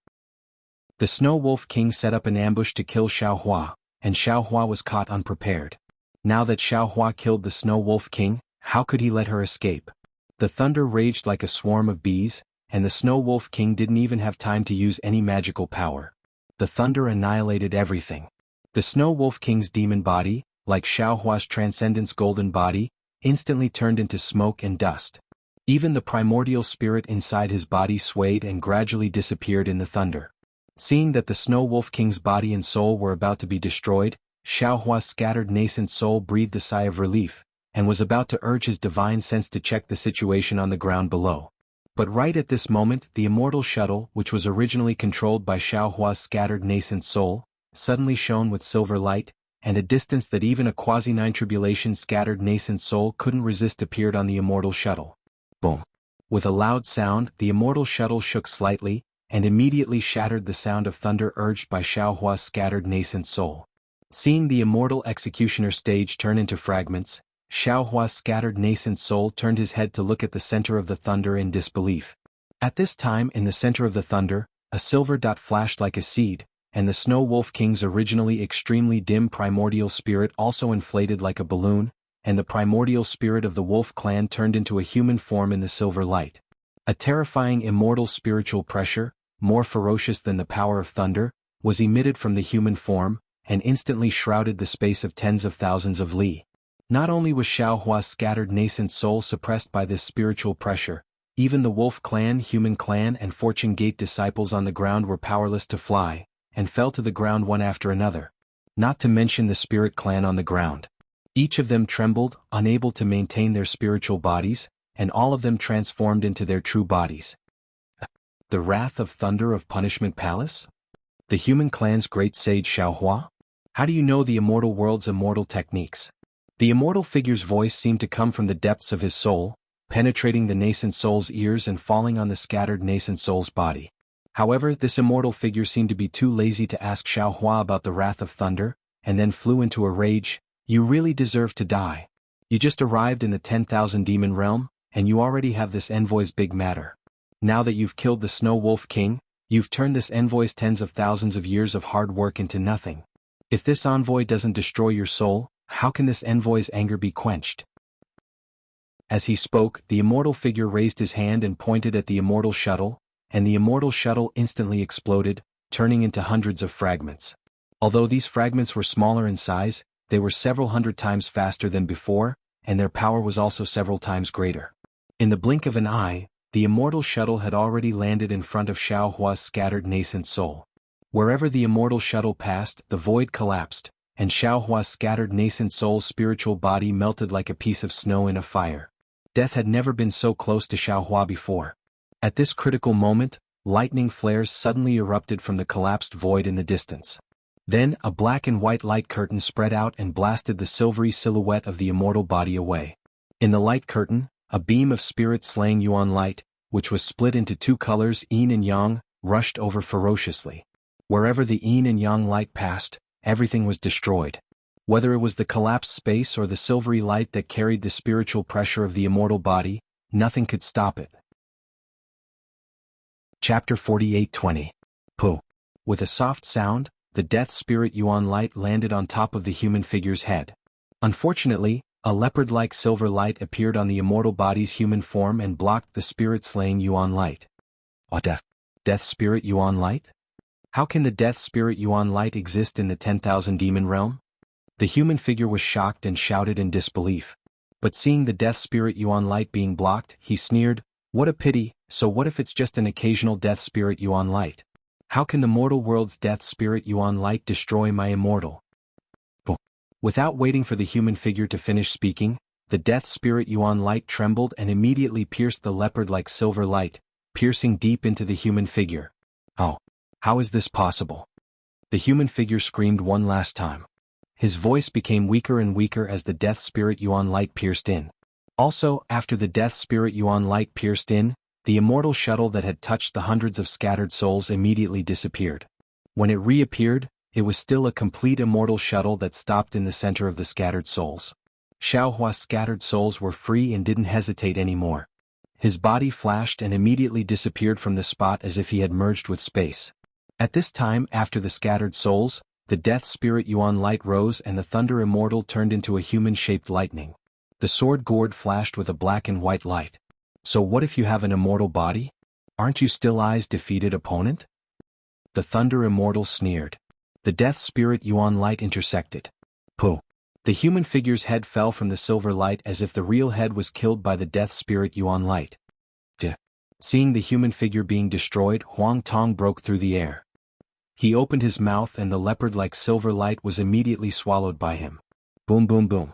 A: The Snow Wolf King set up an ambush to kill Xiaohua, and Xiaohua was caught unprepared. Now that Xiaohua killed the Snow Wolf King, how could he let her escape? The thunder raged like a swarm of bees, and the Snow Wolf King didn't even have time to use any magical power. The thunder annihilated everything. The Snow Wolf King's demon body, like Xiaohua's transcendence golden body, instantly turned into smoke and dust. Even the primordial spirit inside his body swayed and gradually disappeared in the thunder. Seeing that the Snow Wolf King's body and soul were about to be destroyed, Xiaohua's scattered nascent soul breathed a sigh of relief, and was about to urge his divine sense to check the situation on the ground below. But right at this moment, the immortal shuttle, which was originally controlled by Xiaohua's scattered nascent soul, suddenly shone with silver light, and a distance that even a quasi-9-tribulation scattered nascent soul couldn't resist appeared on the immortal shuttle. Boom! With a loud sound, the immortal shuttle shook slightly, and immediately shattered the sound of thunder urged by Xiaohua's scattered nascent soul. Seeing the immortal executioner stage turn into fragments, Xiaohua's scattered nascent soul turned his head to look at the center of the thunder in disbelief. At this time, in the center of the thunder, a silver dot flashed like a seed, and the Snow Wolf King's originally extremely dim primordial spirit also inflated like a balloon, and the primordial spirit of the wolf clan turned into a human form in the silver light. A terrifying immortal spiritual pressure, more ferocious than the power of thunder, was emitted from the human form, and instantly shrouded the space of tens of thousands of li. Not only was Xiaohua's scattered nascent soul suppressed by this spiritual pressure, even the Wolf Clan, Human Clan and Fortune Gate disciples on the ground were powerless to fly, and fell to the ground one after another. Not to mention the Spirit Clan on the ground. Each of them trembled, unable to maintain their spiritual bodies, and all of them transformed into their true bodies. The Wrath of Thunder of Punishment Palace? The Human Clan's great sage Xiaohua? How do you know the immortal world's immortal techniques? The immortal figure's voice seemed to come from the depths of his soul, penetrating the nascent soul's ears and falling on the scattered nascent soul's body. However, this immortal figure seemed to be too lazy to ask Xiaohua about the Wrath of Thunder, and then flew into a rage. "You really deserve to die. You just arrived in the 10,000 demon realm, and you already have this envoy's big matter. Now that you've killed the Snow Wolf King, you've turned this envoy's tens of thousands of years of hard work into nothing. If this envoy doesn't destroy your soul, how can this envoy's anger be quenched?" As he spoke, the immortal figure raised his hand and pointed at the immortal shuttle, and the immortal shuttle instantly exploded, turning into hundreds of fragments. Although these fragments were smaller in size, they were several hundred times faster than before, and their power was also several times greater. In the blink of an eye, the immortal shuttle had already landed in front of Xiaohua's scattered nascent soul. Wherever the immortal shuttle passed, the void collapsed, and Xiaohua's scattered nascent soul's spiritual body melted like a piece of snow in a fire. Death had never been so close to Xiaohua before. At this critical moment, lightning flares suddenly erupted from the collapsed void in the distance. Then, a black and white light curtain spread out and blasted the silvery silhouette of the immortal body away. In the light curtain, a beam of spirit-slaying yuan light, which was split into two colors yin and yang, rushed over ferociously. Wherever the yin and yang light passed, everything was destroyed. Whether it was the collapsed space or the silvery light that carried the spiritual pressure of the immortal body, nothing could stop it. Chapter 48:20. Pooh. With a soft sound, the death spirit Yuan light landed on top of the human figure's head. Unfortunately, a leopard-like silver light appeared on the immortal body's human form and blocked the spirit-slaying Yuan light. Oh, death spirit Yuan light? How can the death spirit Yuan light exist in the 10,000 demon realm? The human figure was shocked and shouted in disbelief. But seeing the death spirit Yuan light being blocked, he sneered, "What a pity, so what if it's just an occasional death spirit Yuan light? How can the mortal world's death spirit Yuan light destroy my immortal?" Without waiting for the human figure to finish speaking, the death spirit Yuan light trembled and immediately pierced the leopard-like silver light, piercing deep into the human figure. "Oh, how is this possible?" The human figure screamed one last time. His voice became weaker and weaker as the death spirit Yuan light pierced in. Also, after the death spirit Yuan light pierced in, the immortal shuttle that had touched the hundreds of scattered souls immediately disappeared. When it reappeared, it was still a complete immortal shuttle that stopped in the center of the scattered souls. Xiaohua's scattered souls were free and didn't hesitate anymore. His body flashed and immediately disappeared from the spot as if he had merged with space. At this time, after the scattered souls, the death spirit Yuan light rose and the thunder immortal turned into a human-shaped lightning. The sword gourd flashed with a black and white light. "So what if you have an immortal body? Aren't you still I's defeated opponent?" The thunder immortal sneered. The death spirit Yuan light intersected. Pooh. The human figure's head fell from the silver light as if the real head was killed by the death spirit Yuan light. Seeing the human figure being destroyed, Huang Tong broke through the air. He opened his mouth and the leopard-like silver light was immediately swallowed by him. Boom boom boom.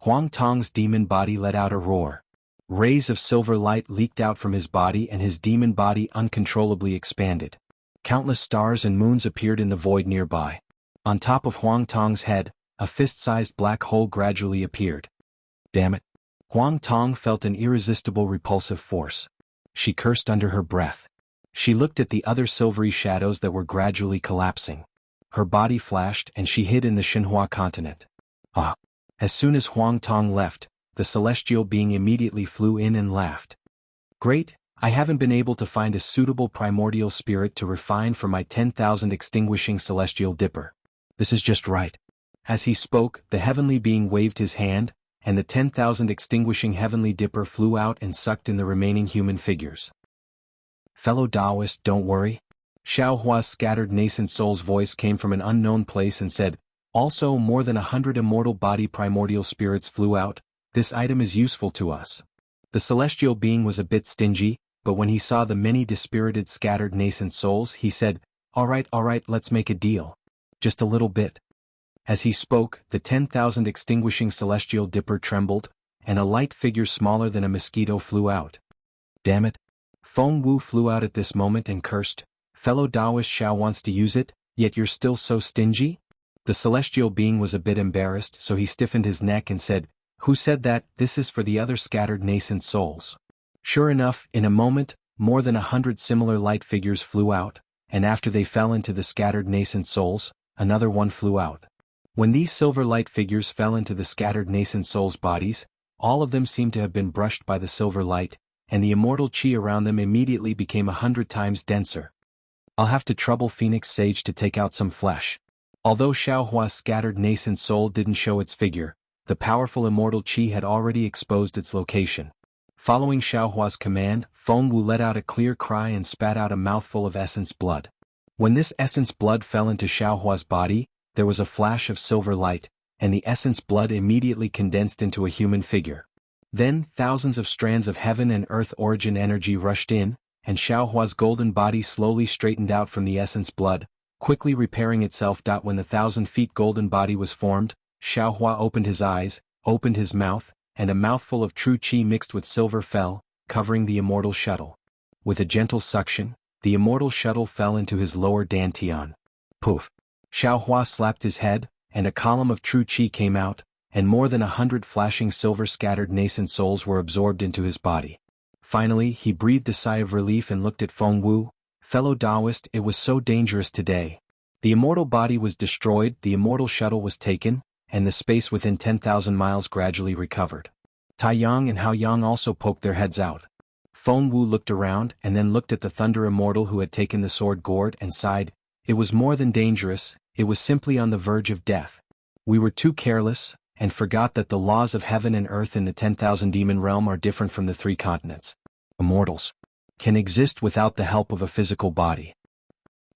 A: Huang Tong's demon body let out a roar. Rays of silver light leaked out from his body and his demon body uncontrollably expanded. Countless stars and moons appeared in the void nearby. On top of Huang Tong's head, a fist-sized black hole gradually appeared. Damn it. Huang Tong felt an irresistible repulsive force. She cursed under her breath. She looked at the other silvery shadows that were gradually collapsing. Her body flashed and she hid in the Xinhua continent. Ah! As soon as Huang Tong left, the celestial being immediately flew in and laughed. "Great, I haven't been able to find a suitable primordial spirit to refine for my 10,000 extinguishing celestial dipper. This is just right." As he spoke, the heavenly being waved his hand, and the 10,000 extinguishing heavenly dipper flew out and sucked in the remaining human figures. "Fellow Taoist, don't worry." Xiaohua's scattered nascent soul's voice came from an unknown place and said, "Also more than 100 immortal body primordial spirits flew out. This item is useful to us." The celestial being was a bit stingy, but when he saw the many dispirited scattered nascent souls he said, all right, let's make a deal. Just a little bit." As he spoke, the 10,000 extinguishing celestial dipper trembled, and a light figure smaller than a mosquito flew out. "Damn it." Feng Wu flew out at this moment and cursed, "Fellow Taoist Xiao wants to use it, yet you're still so stingy?" The celestial being was a bit embarrassed, so he stiffened his neck and said, "Who said that? This is for the other scattered nascent souls." Sure enough, in a moment, more than 100 similar light figures flew out, and after they fell into the scattered nascent souls, another one flew out. When these silver light figures fell into the scattered nascent souls' bodies, all of them seemed to have been brushed by the silver light, and the immortal chi around them immediately became 100 times denser. "I'll have to trouble Phoenix Sage to take out some flesh." Although Xiaohua's scattered nascent soul didn't show its figure, the powerful immortal chi had already exposed its location. Following Xiaohua's command, Feng Wu let out a clear cry and spat out a mouthful of essence blood. When this essence blood fell into Xiaohua's body, there was a flash of silver light, and the essence blood immediately condensed into a human figure. Then, thousands of strands of heaven and earth origin energy rushed in, and Xiaohua's golden body slowly straightened out from the essence blood, quickly repairing itself. When the 1,000 feet golden body was formed, Xiaohua opened his eyes, opened his mouth, and a mouthful of true chi mixed with silver fell, covering the immortal shuttle. With a gentle suction, the immortal shuttle fell into his lower dantian. Poof! Xiaohua slapped his head, and a column of true chi came out, and more than 100 flashing silver scattered nascent souls were absorbed into his body. Finally, he breathed a sigh of relief and looked at Feng Wu. "Fellow Taoist, it was so dangerous today. The immortal body was destroyed, the immortal shuttle was taken, and the space within 10,000 miles gradually recovered. Tai Yang and Hao Yang also poked their heads out. Feng Wu looked around and then looked at the Thunder Immortal who had taken the sword gourd and sighed. It was more than dangerous, it was simply on the verge of death. We were too careless, and forgot that the laws of heaven and earth in the 10,000 demon realm are different from the 3 continents. Immortals can exist without the help of a physical body.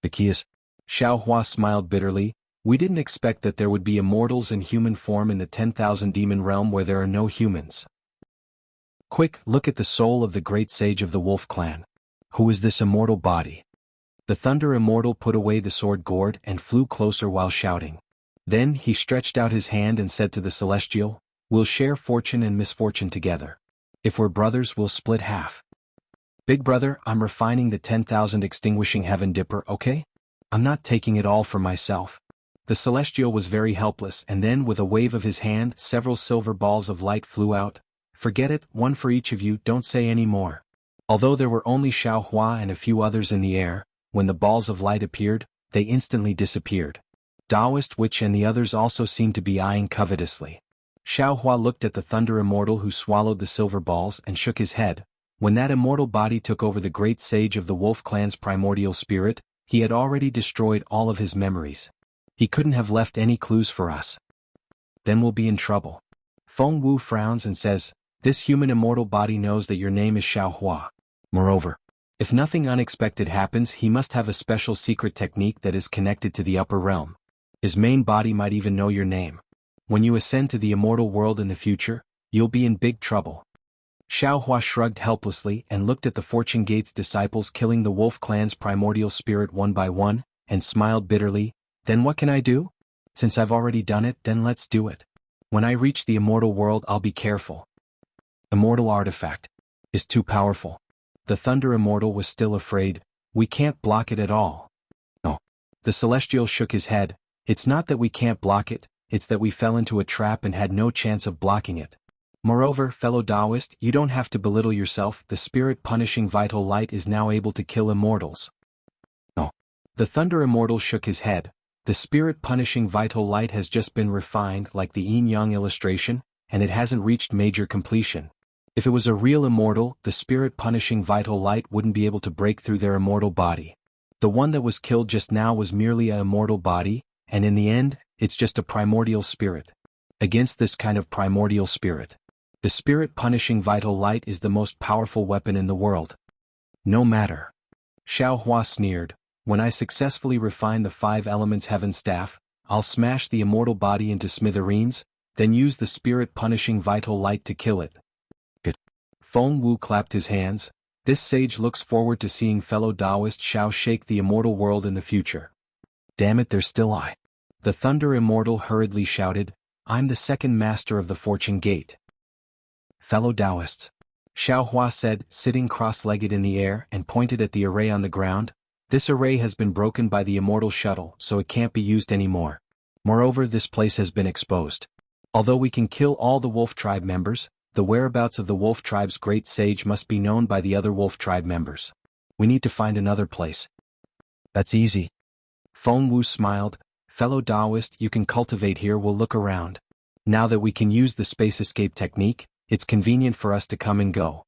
A: The key is, Xiao Hua smiled bitterly, we didn't expect that there would be immortals in human form in the 10,000 demon realm where there are no humans. Quick, look at the soul of the great sage of the wolf clan. Who is this immortal body? The Thunder Immortal put away the sword gourd and flew closer while shouting. Then he stretched out his hand and said to the Celestial, we'll share fortune and misfortune together. If we're brothers, we'll split half. Big brother, I'm refining the 10,000 extinguishing heaven dipper, okay? I'm not taking it all for myself. The Celestial was very helpless, and then with a wave of his hand several silver balls of light flew out. Forget it, one for each of you, don't say any more. Although there were only Xiao Hua and a few others in the air, when the balls of light appeared, they instantly disappeared. Taoist Witch and the others also seemed to be eyeing covetously. Xiao Hua looked at the Thunder Immortal who swallowed the silver balls and shook his head. When that immortal body took over the great sage of the wolf clan's primordial spirit, he had already destroyed all of his memories. He couldn't have left any clues for us. Then we'll be in trouble. Feng Wu frowns and says, this human immortal body knows that your name is Xiao Hua. Moreover, if nothing unexpected happens, he must have a special secret technique that is connected to the upper realm. His main body might even know your name. When you ascend to the immortal world in the future, you'll be in big trouble. Xiao Hua shrugged helplessly and looked at the Fortune Gate's disciples killing the wolf clan's primordial spirit one by one, and smiled bitterly. Then what can I do? Since I've already done it, then let's do it. When I reach the immortal world, I'll be careful. Immortal artifact is too powerful. The Thunder Immortal was still afraid. We can't block it at all. No. The Celestial shook his head. It's not that we can't block it, it's that we fell into a trap and had no chance of blocking it. Moreover, fellow Taoist, you don't have to belittle yourself, the spirit-punishing vital light is now able to kill immortals. No. The Thunder Immortal shook his head. The spirit-punishing vital light has just been refined like the yin-yang illustration, and it hasn't reached major completion. If it was a real immortal, the spirit-punishing vital light wouldn't be able to break through their immortal body. The one that was killed just now was merely a immortal body, and in the end, it's just a primordial spirit. Against this kind of primordial spirit, the spirit-punishing vital light is the most powerful weapon in the world. No matter. Xiao Hua sneered, when I successfully refine the 5 elements heaven staff, I'll smash the immortal body into smithereens, then use the spirit-punishing vital light to kill it. Good. Feng Wu clapped his hands. This sage looks forward to seeing fellow Taoist Xiao shake the immortal world in the future. Damn it, there's still I. The Thunder Immortal hurriedly shouted, I'm the second master of the Fortune Gate. Fellow Taoists. Xiao Hua said, sitting cross-legged in the air and pointed at the array on the ground. This array has been broken by the immortal shuttle, so it can't be used anymore. Moreover, this place has been exposed. Although we can kill all the wolf tribe members, the whereabouts of the wolf tribe's great sage must be known by the other wolf tribe members. We need to find another place. That's easy. Feng Wu smiled. Fellow Taoist, you can cultivate here, we'll look around. Now that we can use the space escape technique, it's convenient for us to come and go.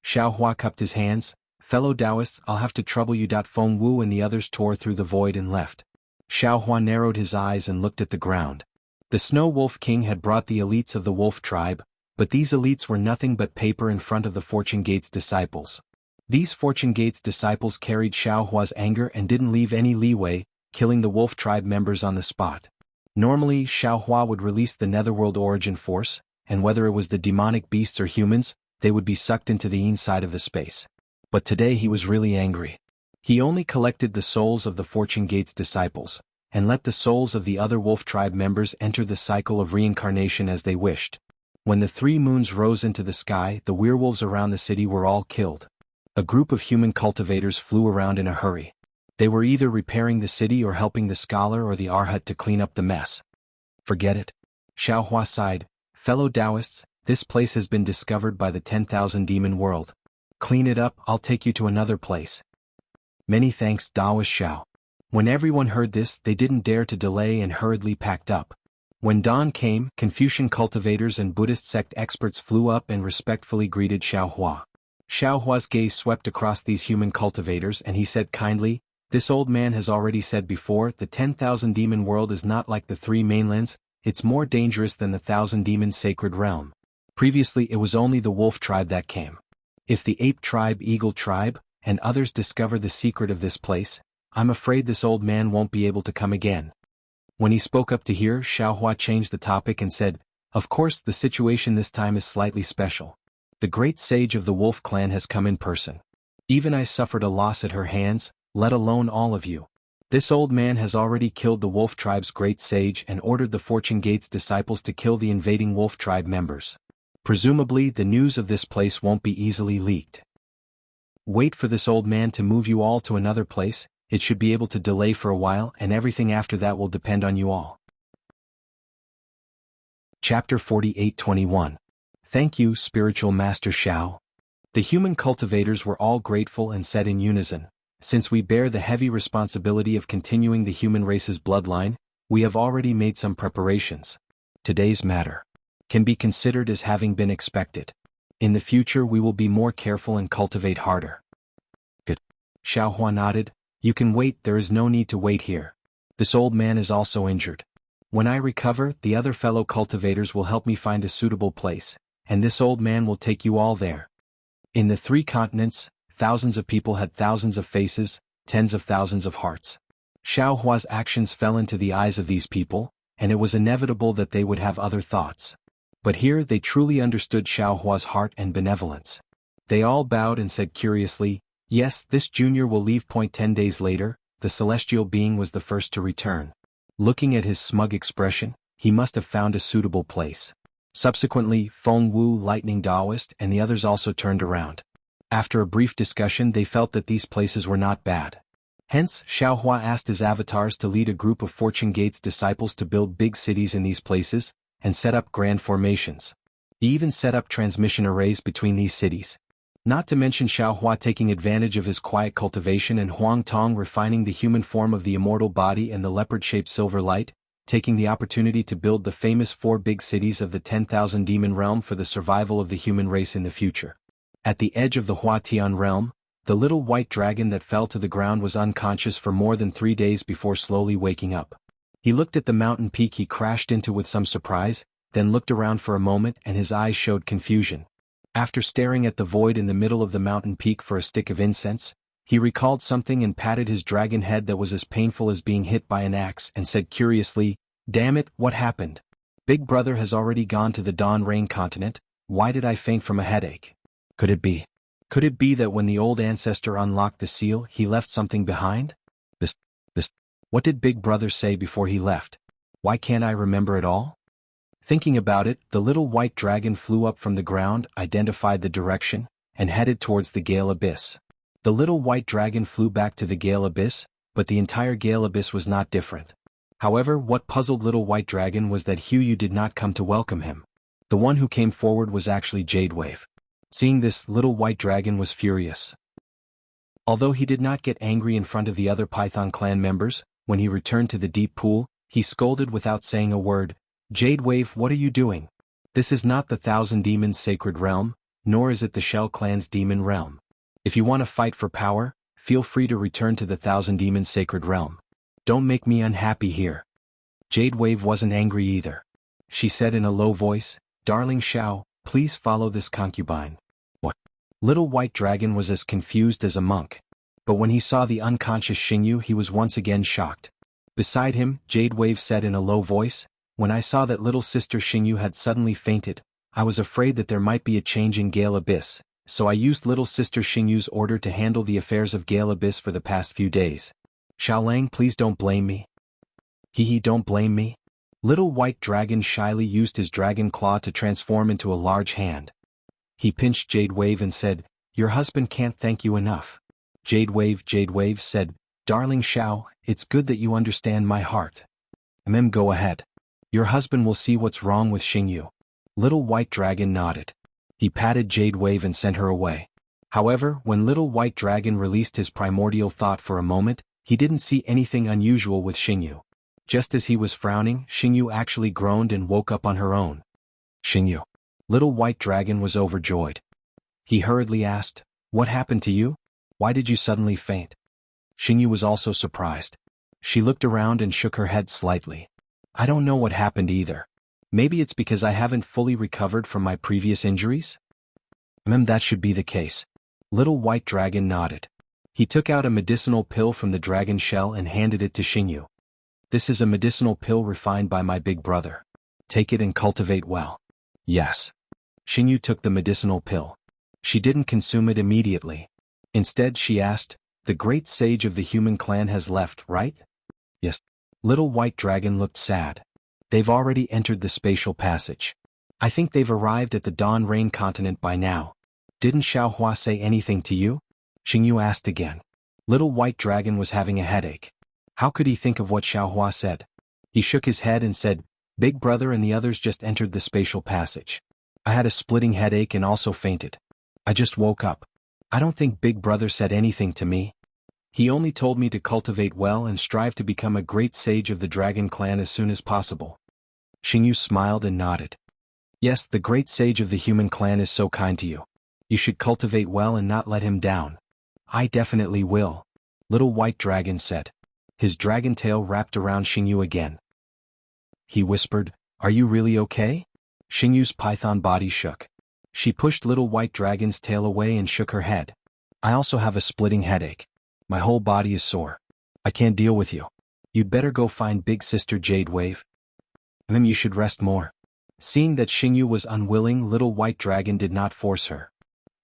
A: Xiao Hua cupped his hands. Fellow Taoists, I'll have to trouble you. Feng Wu and the others tore through the void and left. Xiao Hua narrowed his eyes and looked at the ground. The Snow Wolf King had brought the elites of the wolf tribe, but these elites were nothing but paper in front of the Fortune Gate's disciples. These Fortune Gate's disciples carried Xiao Hua's anger and didn't leave any leeway, killing the wolf tribe members on the spot. Normally, Xiao Hua would release the Netherworld Origin Force, and whether it was the demonic beasts or humans, they would be sucked into the inside of the space. But today he was really angry. He only collected the souls of the Fortune Gate's disciples, and let the souls of the other wolf tribe members enter the cycle of reincarnation as they wished. When the 3 moons rose into the sky, the werewolves around the city were all killed. A group of human cultivators flew around in a hurry. They were either repairing the city or helping the scholar or the Arhat to clean up the mess. Forget it. Xiao Hua sighed. Fellow Taoists, this place has been discovered by the 10,000 demon world. Clean it up, I'll take you to another place. Many thanks, Taoist Xiao. When everyone heard this, they didn't dare to delay and hurriedly packed up. When dawn came, Confucian cultivators and Buddhist sect experts flew up and respectfully greeted Xiaohua. Xiaohua's gaze swept across these human cultivators and he said kindly, "This old man has already said before, the 10,000 demon world is not like the three mainlands, it's more dangerous than the 1,000 demons sacred realm. Previously it was only the wolf tribe that came. If the ape tribe, eagle tribe, and others discover the secret of this place, I'm afraid this old man won't be able to come again." When he spoke up to hear, Xiaohua changed the topic and said, "Of course the situation this time is slightly special. The great sage of the wolf clan has come in person. Even I suffered a loss at her hands, let alone all of you. This old man has already killed the wolf tribe's great sage and ordered the Fortune Gate's disciples to kill the invading wolf tribe members. Presumably the news of this place won't be easily leaked. Wait for this old man to move you all to another place, it should be able to delay for a while and everything after that will depend on you all." Chapter 48:21. Thank you, Spiritual Master Xiao. The human cultivators were all grateful and said in unison, "Since we bear the heavy responsibility of continuing the human race's bloodline, we have already made some preparations. Today's matter can be considered as having been expected. In the future we will be more careful and cultivate harder." Good. Xiaohua nodded. "You can wait, there is no need to wait here. This old man is also injured. When I recover, the other fellow cultivators will help me find a suitable place, and this old man will take you all there." In the 3 continents, thousands of people had thousands of faces, tens of thousands of hearts. Xiaohua's actions fell into the eyes of these people, and it was inevitable that they would have other thoughts. But here they truly understood Xiaohua's heart and benevolence. They all bowed and said curiously, "Yes, this junior will leave. 10 days later, the celestial being was the first to return. Looking at his smug expression, he must have found a suitable place." Subsequently, Feng Wu, Lightning Taoist, and the others also turned around. After a brief discussion they felt that these places were not bad. Hence, Xiaohua asked his avatars to lead a group of Fortune Gate's disciples to build big cities in these places, and set up grand formations. He even set up transmission arrays between these cities. Not to mention Xiaohua taking advantage of his quiet cultivation and Huang Tong refining the human form of the immortal body and the leopard-shaped silver light, taking the opportunity to build the famous 4 big cities of the 10,000 demon realm for the survival of the human race in the future. At the edge of the Huatian realm, the little white dragon that fell to the ground was unconscious for more than 3 days before slowly waking up. He looked at the mountain peak he crashed into with some surprise, then looked around for a moment and his eyes showed confusion. After staring at the void in the middle of the mountain peak for a stick of incense, he recalled something and patted his dragon head that was as painful as being hit by an axe and said curiously, "Damn it, what happened? Big brother has already gone to the Dawn Rain continent, why did I faint from a headache? Could it be that when the old ancestor unlocked the seal he left something behind? This. What did Big Brother say before he left? Why can't I remember it all?" Thinking about it, the little white dragon flew up from the ground, identified the direction, and headed towards the Gale Abyss. The little white dragon flew back to the Gale Abyss, but the entire Gale Abyss was not different. However, what puzzled little white dragon was that Yu did not come to welcome him. The one who came forward was actually Jadewave. Seeing this, little white dragon was furious. Although he did not get angry in front of the other Python clan members, when he returned to the deep pool, he scolded without saying a word, "Jadewave, what are you doing? This is not the 1,000 demons sacred realm, nor is it the Shell clan's demon realm. If you want to fight for power, feel free to return to the 1,000 demons sacred realm. Don't make me unhappy here." Jadewave wasn't angry either. She said in a low voice, "Darling Xiao, please follow this concubine." What? Little white dragon was as confused as a monk. But when he saw the unconscious Xingyu he was once again shocked. Beside him, Jadewave said in a low voice, "When I saw that little sister Xingyu had suddenly fainted, I was afraid that there might be a change in Gale Abyss, so I used little sister Xingyu's order to handle the affairs of Gale Abyss for the past few days. Xiaolang, please don't blame me." Don't blame me?" Little white dragon shyly used his dragon claw to transform into a large hand. He pinched Jadewave and said, "Your husband can't thank you enough." Jadewave said, "Darling Xiao, it's good that you understand my heart. Go ahead. Your husband will see what's wrong with Xingyu." Little white dragon nodded. He patted Jadewave and sent her away. However, when little white dragon released his primordial thought for a moment, he didn't see anything unusual with Xingyu. Just as he was frowning, Xingyu actually groaned and woke up on her own. Xingyu. Little White Dragon was overjoyed. He hurriedly asked, "What happened to you? Why did you suddenly faint?" Xingyu was also surprised. She looked around and shook her head slightly. "I don't know what happened either. Maybe it's because I haven't fully recovered from my previous injuries?" That should be the case." Little White Dragon nodded. He took out a medicinal pill from the dragon shell and handed it to Xingyu. "This is a medicinal pill refined by my big brother. Take it and cultivate well." "Yes." Xingyu took the medicinal pill. She didn't consume it immediately. Instead she asked, "The great sage of the human clan has left, right?" "Yes." Little White Dragon looked sad. "They've already entered the spatial passage. I think they've arrived at the Dawn Rain continent by now." "Didn't Xiaohua say anything to you?" Xingyu asked again. Little White Dragon was having a headache. How could he think of what Xiaohua said? He shook his head and said, "Big brother and the others just entered the spatial passage. I had a splitting headache and also fainted. I just woke up. I don't think Big brother said anything to me. He only told me to cultivate well and strive to become a great sage of the dragon clan as soon as possible." Xingyu smiled and nodded. "Yes, the great sage of the human clan is so kind to you. You should cultivate well and not let him down." "I definitely will," Little White Dragon said. His dragon tail wrapped around Xingyu again. He whispered, "Are you really okay?" Xingyu's python body shook. She pushed Little White Dragon's tail away and shook her head. "I also have a splitting headache. My whole body is sore. I can't deal with you. You'd better go find Big Sister Jade Wave. And then you should rest more." Seeing that Xingyu was unwilling, Little White Dragon did not force her.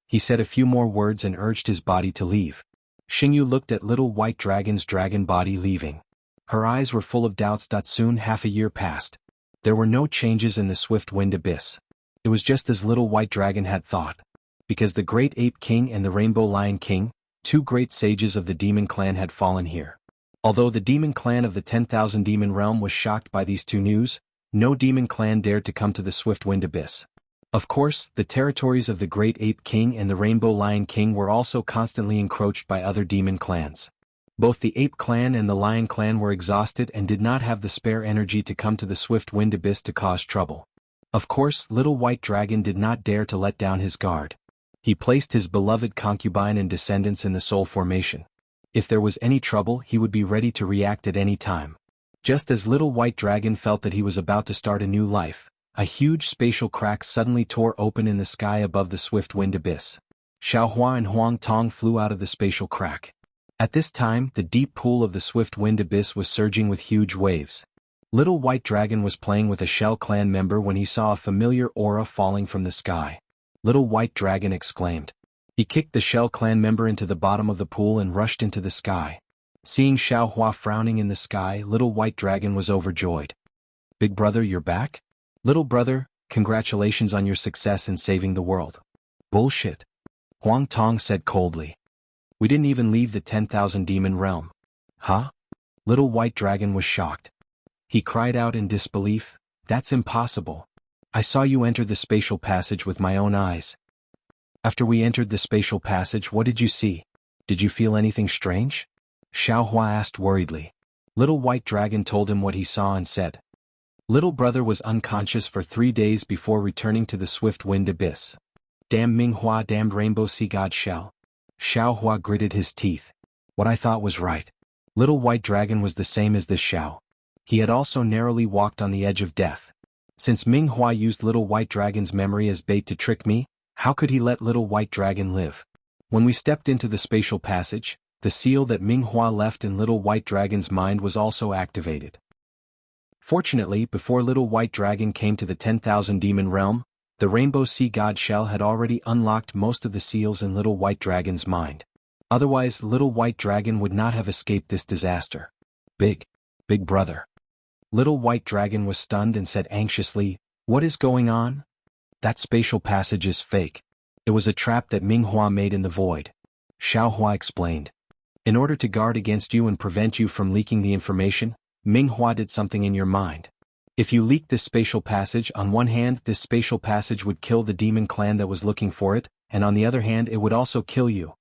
A: He said a few more words and urged his body to leave. Xingyu looked at Little White Dragon's dragon body leaving. Her eyes were full of doubts. Soon half a year passed. There were no changes in the Swift Wind Abyss. It was just as Little White Dragon had thought. Because the Great Ape King and the Rainbow Lion King, two great sages of the Demon Clan, had fallen here. Although the Demon Clan of the 10,000 Demon Realm was shocked by these two news, no Demon Clan dared to come to the Swift Wind Abyss. Of course, the territories of the Great Ape King and the Rainbow Lion King were also constantly encroached by other demon clans. Both the Ape Clan and the Lion Clan were exhausted and did not have the spare energy to come to the Swift Wind Abyss to cause trouble. Of course, Little White Dragon did not dare to let down his guard. He placed his beloved concubine and descendants in the Soul Formation. If there was any trouble, he would be ready to react at any time. Just as Little White Dragon felt that he was about to start a new life, a huge spatial crack suddenly tore open in the sky above the Swift Wind Abyss. Xiaohua and Huang Tong flew out of the spatial crack. At this time, the deep pool of the Swift Wind Abyss was surging with huge waves. Little White Dragon was playing with a Shell Clan member when he saw a familiar aura falling from the sky. Little White Dragon exclaimed. He kicked the Shell Clan member into the bottom of the pool and rushed into the sky. Seeing Xiaohua frowning in the sky, Little White Dragon was overjoyed. "Big brother, you're back? Little brother, congratulations on your success in saving the world." "Bullshit," Huang Tong said coldly. "We didn't even leave the 10,000 Demon Realm." "Huh?" Little White Dragon was shocked. He cried out in disbelief, "That's impossible. I saw you enter the spatial passage with my own eyes." "After we entered the spatial passage, what did you see? Did you feel anything strange?" Xiaohua asked worriedly. Little White Dragon told him what he saw and said. Little brother was unconscious for 3 days before returning to the Swift Wind Abyss. "Damn Minghua, damned Rainbow Sea God Shell." Xiaohua gritted his teeth. "What I thought was right. Little White Dragon was the same as this Xiao. He had also narrowly walked on the edge of death. Since Minghua used Little White Dragon's memory as bait to trick me, how could he let Little White Dragon live?" When we stepped into the spatial passage, the seal that Minghua left in Little White Dragon's mind was also activated. Fortunately, before Little White Dragon came to the 10,000 Demon Realm, the Rainbow Sea God Shell had already unlocked most of the seals in Little White Dragon's mind. Otherwise, Little White Dragon would not have escaped this disaster. Big brother." Little White Dragon was stunned and said anxiously, "What is going on?" "That spatial passage is fake. It was a trap that Minghua made in the void," Xiaohua explained. "In order to guard against you and prevent you from leaking the information, Minghua did something in your mind. If you leaked this spatial passage, on one hand, this spatial passage would kill the demon clan that was looking for it, and on the other hand, it would also kill you.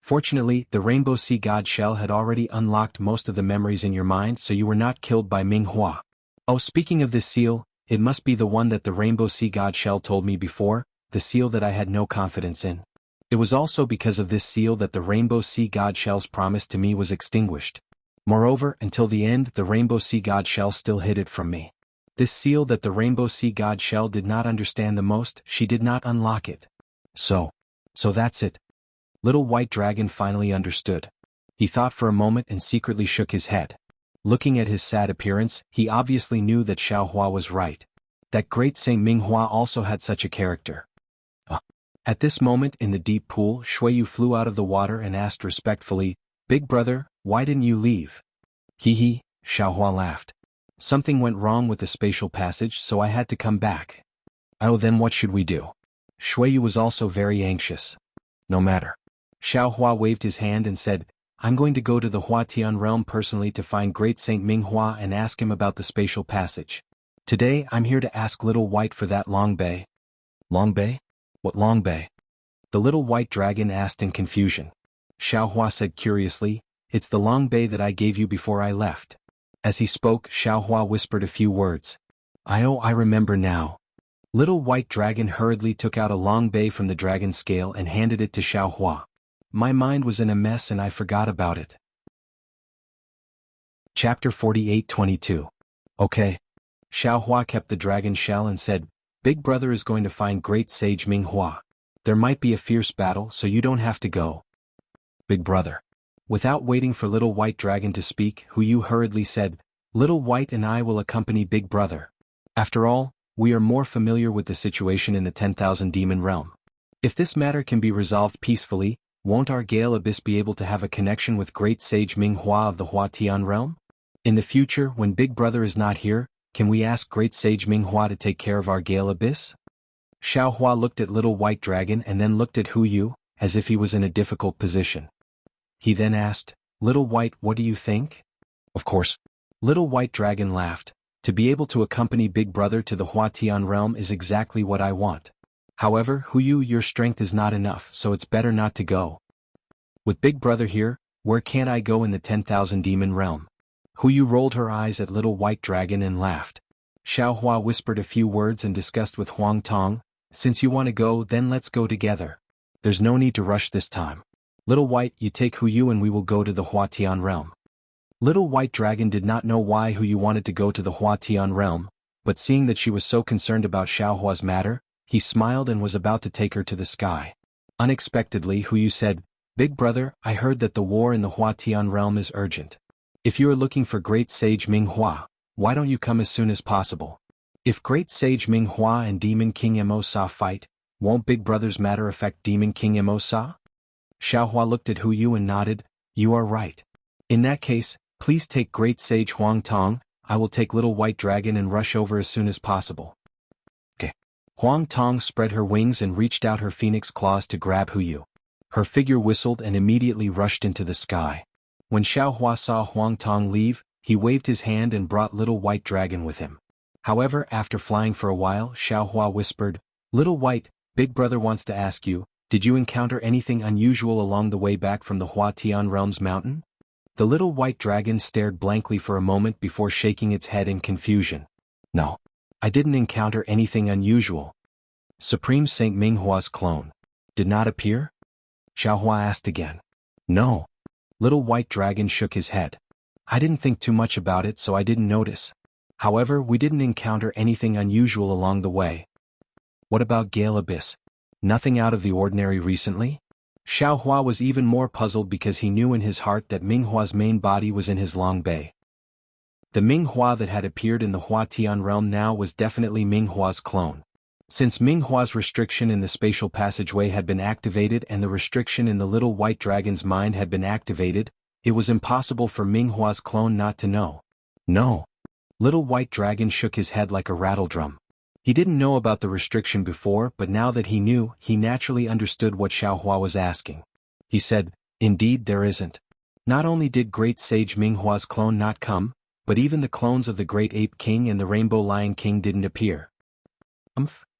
A: Fortunately, the Rainbow Sea God shell had already unlocked most of the memories in your mind, so you were not killed by Ming Hua. Oh, speaking of this seal, it must be the one that the Rainbow Sea God shell told me before, the seal that I had no confidence in. It was also because of this seal that the Rainbow Sea God shell's promise to me was extinguished. Moreover, until the end, the Rainbow Sea God shell still hid it from me. This seal that the Rainbow Sea God shell did not understand the most, she did not unlock it. So that's it. Little White Dragon finally understood. He thought for a moment and secretly shook his head. Looking at his sad appearance, he obviously knew that Xiao Hua was right. That great Saint Ming Hua also had such a character. At this moment in the deep pool, Shuiyu flew out of the water and asked respectfully, "Big brother, why didn't you leave?" Hee, Xiao Hua laughed. "Something went wrong with the spatial passage, so I had to come back." "Oh, then what should we do?" Shuiyu was also very anxious. "No matter." Xiao Hua waved his hand and said, "I'm going to go to the Huatian realm personally to find Great Saint Ming Hua and ask him about the spatial passage. Today I'm here to ask Little White for that long bay." "Long bay? What long bay?" the Little White Dragon asked in confusion. Xiao Hua said curiously, "It's the long bay that I gave you before I left." As he spoke, Xiao Hua whispered a few words. I remember now." Little White Dragon hurriedly took out a long bay from the dragon scale and handed it to Xiao Hua. "My mind was in a mess and I forgot about it." Chapter 48:22. Okay. Xiao Hua kept the dragon shell and said, "Big brother is going to find great sage Ming Hua. There might be a fierce battle, so you don't have to go." "Big brother." Without waiting for Little White Dragon to speak, Huyu hurriedly said, "Little White and I will accompany Big brother. After all, we are more familiar with the situation in the 10,000 demon realm. If this matter can be resolved peacefully, won't our Gale Abyss be able to have a connection with great sage Ming Hua of the Huatian realm? In the future, when Big brother is not here, can we ask great sage Ming Hua to take care of our Gale Abyss?" Xiao Hua looked at Little White Dragon and then looked at Huyu, as if he was in a difficult position. He then asked, "Little White, what do you think?" "Of course." Little White Dragon laughed. "To be able to accompany Big brother to the Huatian realm is exactly what I want. However, Huyu, your strength is not enough, so it's better not to go. With Big brother here, where can't I go in the 10,000 demon realm?" Huyu rolled her eyes at Little White Dragon and laughed. Xiao Hua whispered a few words and discussed with Huang Tong, "Since you want to go, then let's go together. There's no need to rush this time. Little White, you take Huyu and we will go to the Huatian realm." Little White Dragon did not know why Huyu wanted to go to the Huatian realm, but seeing that she was so concerned about Xiao Hua's matter, he smiled and was about to take her to the sky. Unexpectedly, Huyu said, "Big brother, I heard that the war in the Huatian realm is urgent. If you are looking for great sage Ming Hua, why don't you come as soon as possible? If great sage Ming Hua and Demon King Mo Sa fight, won't Big brother's matter affect Demon King Mo Sa?" Xiao Hua looked at Huyu and nodded, "You are right. In that case, please take great sage Huang Tong. I will take Little White Dragon and rush over as soon as possible." Okay. Huang Tong spread her wings and reached out her phoenix claws to grab Huyu. Her figure whistled and immediately rushed into the sky. When Xiao Hua saw Huang Tong leave, he waved his hand and brought Little White Dragon with him. However, after flying for a while, Xiao Hua whispered, "Little White, Big brother wants to ask you, did you encounter anything unusual along the way back from the Huatian realm's mountain?" The Little White Dragon stared blankly for a moment before shaking its head in confusion. "No. I didn't encounter anything unusual." "Supreme Saint Ming Hua's clone did not appear?" Xiao Hua asked again. "No." Little White Dragon shook his head. "I didn't think too much about it, so I didn't notice. However, we didn't encounter anything unusual along the way." "What about Gale Abyss? Nothing out of the ordinary recently?" Xiao Hua was even more puzzled because he knew in his heart that Ming Hua's main body was in his long bay. The Ming Hua that had appeared in the Huatian realm now was definitely Ming Hua's clone. Since Ming Hua's restriction in the spatial passageway had been activated and the restriction in the Little White Dragon's mind had been activated, it was impossible for Ming Hua's clone not to know. "No." Little White Dragon shook his head like a rattledrum. He didn't know about the restriction before, but now that he knew, he naturally understood what Xiao Hua was asking. He said, "Indeed there isn't. Not only did great sage Ming Hua's clone not come, but even the clones of the Great Ape King and the Rainbow Lion King didn't appear."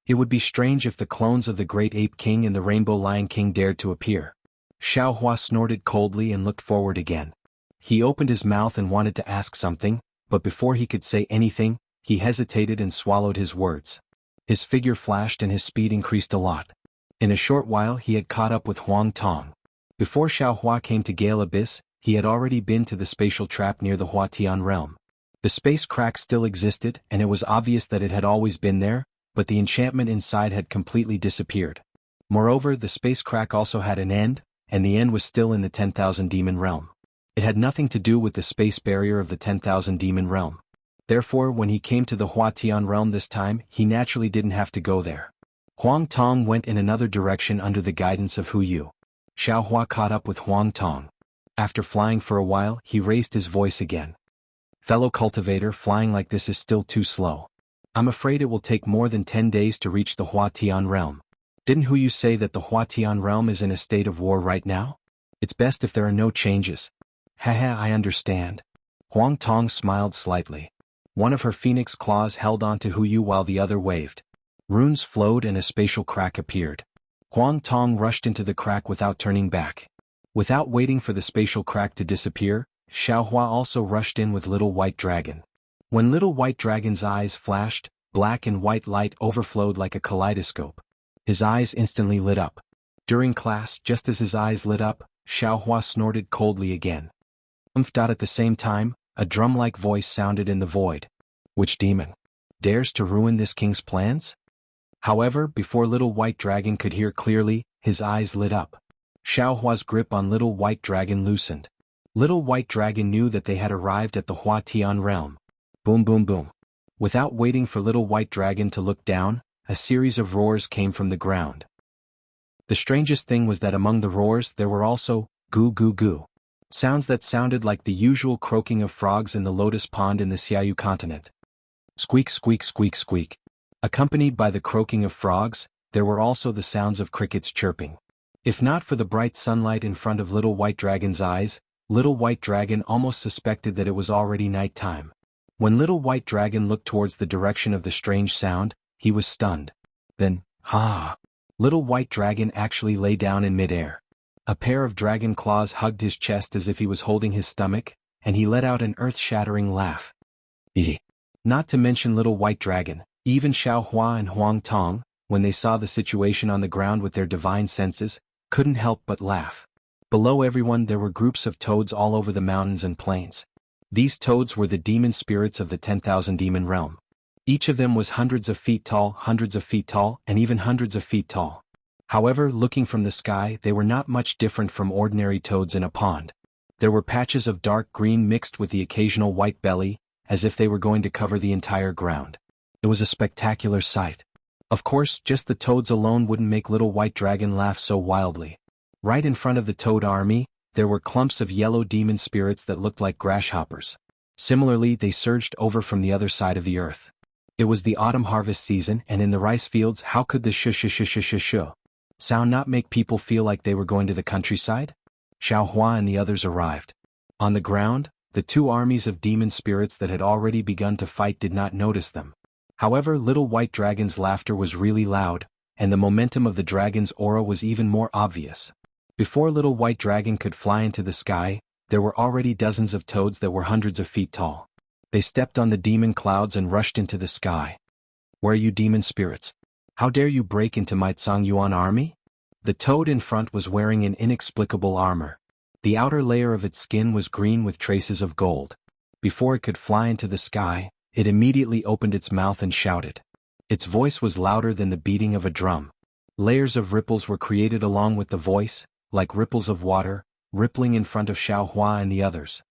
A: It would be strange if the clones of the Great Ape King and the Rainbow Lion King dared to appear. Xiaohua snorted coldly and looked forward again. He opened his mouth and wanted to ask something, but before he could say anything, he hesitated and swallowed his words. His figure flashed and his speed increased a lot. In a short while he had caught up with Huang Tong. Before Xiaohua came to Gale Abyss, he had already been to the spatial trap near the Huatian realm. The space crack still existed and it was obvious that it had always been there, but the enchantment inside had completely disappeared. Moreover, the space crack also had an end, and the end was still in the 10,000 demon realm. It had nothing to do with the space barrier of the 10,000 demon realm. Therefore, when he came to the Huatian realm this time, he naturally didn't have to go there. Huang Tong went in another direction under the guidance of Hu Yu. Xiaohua caught up with Huang Tong. After flying for a while, he raised his voice again. Fellow cultivator, flying like this is still too slow. I'm afraid it will take more than 10 days to reach the Huatian realm. Didn't Hu Yu say that the Huatian realm is in a state of war right now? It's best if there are no changes. Haha, I understand. Huang Tong smiled slightly. One of her phoenix claws held on to Hu Yu while the other waved. Runes flowed and a spatial crack appeared. Huang Tong rushed into the crack without turning back. Without waiting for the spatial crack to disappear, Xiaohua also rushed in with Little White Dragon. When Little White Dragon's eyes flashed, black and white light overflowed like a kaleidoscope. His eyes instantly lit up. During class, just as his eyes lit up, Xiaohua snorted coldly again. At the same time, a drum-like voice sounded in the void. Which demon dares to ruin this king's plans? However, before Little White Dragon could hear clearly, his eyes lit up. Xiaohua's grip on Little White Dragon loosened. Little White Dragon knew that they had arrived at the Huatian realm. Boom boom boom. Without waiting for Little White Dragon to look down, a series of roars came from the ground. The strangest thing was that among the roars there were also, goo goo goo. Sounds that sounded like the usual croaking of frogs in the lotus pond in the Xiaoyu continent. Squeak squeak squeak squeak. Accompanied by the croaking of frogs, there were also the sounds of crickets chirping. If not for the bright sunlight in front of Little White Dragon's eyes, Little White Dragon almost suspected that it was already night time. When Little White Dragon looked towards the direction of the strange sound, he was stunned. Then, Little White Dragon actually lay down in midair. A pair of dragon claws hugged his chest as if he was holding his stomach, and he let out an earth-shattering laugh. Not to mention Little White Dragon, even Xiaohua and Huang Tong, when they saw the situation on the ground with their divine senses, couldn't help but laugh. Below everyone there were groups of toads all over the mountains and plains. These toads were the demon spirits of the 10,000 demon realm. Each of them was hundreds of feet tall, and even hundreds of feet tall. However, looking from the sky, they were not much different from ordinary toads in a pond. There were patches of dark green mixed with the occasional white belly, as if they were going to cover the entire ground. It was a spectacular sight. Of course, just the toads alone wouldn't make Little White Dragon laugh so wildly. Right in front of the toad army, there were clumps of yellow demon spirits that looked like grasshoppers. Similarly, they surged over from the other side of the earth. It was the autumn harvest season, and in the rice fields, how could the sh sound not make people feel like they were going to the countryside? Xiaohua and the others arrived. On the ground, the two armies of demon spirits that had already begun to fight did not notice them. However, Little White Dragon's laughter was really loud, and the momentum of the dragon's aura was even more obvious. Before Little White Dragon could fly into the sky, there were already dozens of toads that were hundreds of feet tall. They stepped on the demon clouds and rushed into the sky. Where are you, demon spirits? How dare you break into my Zhongyuan army? The toad in front was wearing an inexplicable armor. The outer layer of its skin was green with traces of gold. Before it could fly into the sky, it immediately opened its mouth and shouted. Its voice was louder than the beating of a drum. Layers of ripples were created along with the voice, like ripples of water, rippling in front of Xiaohua and the others.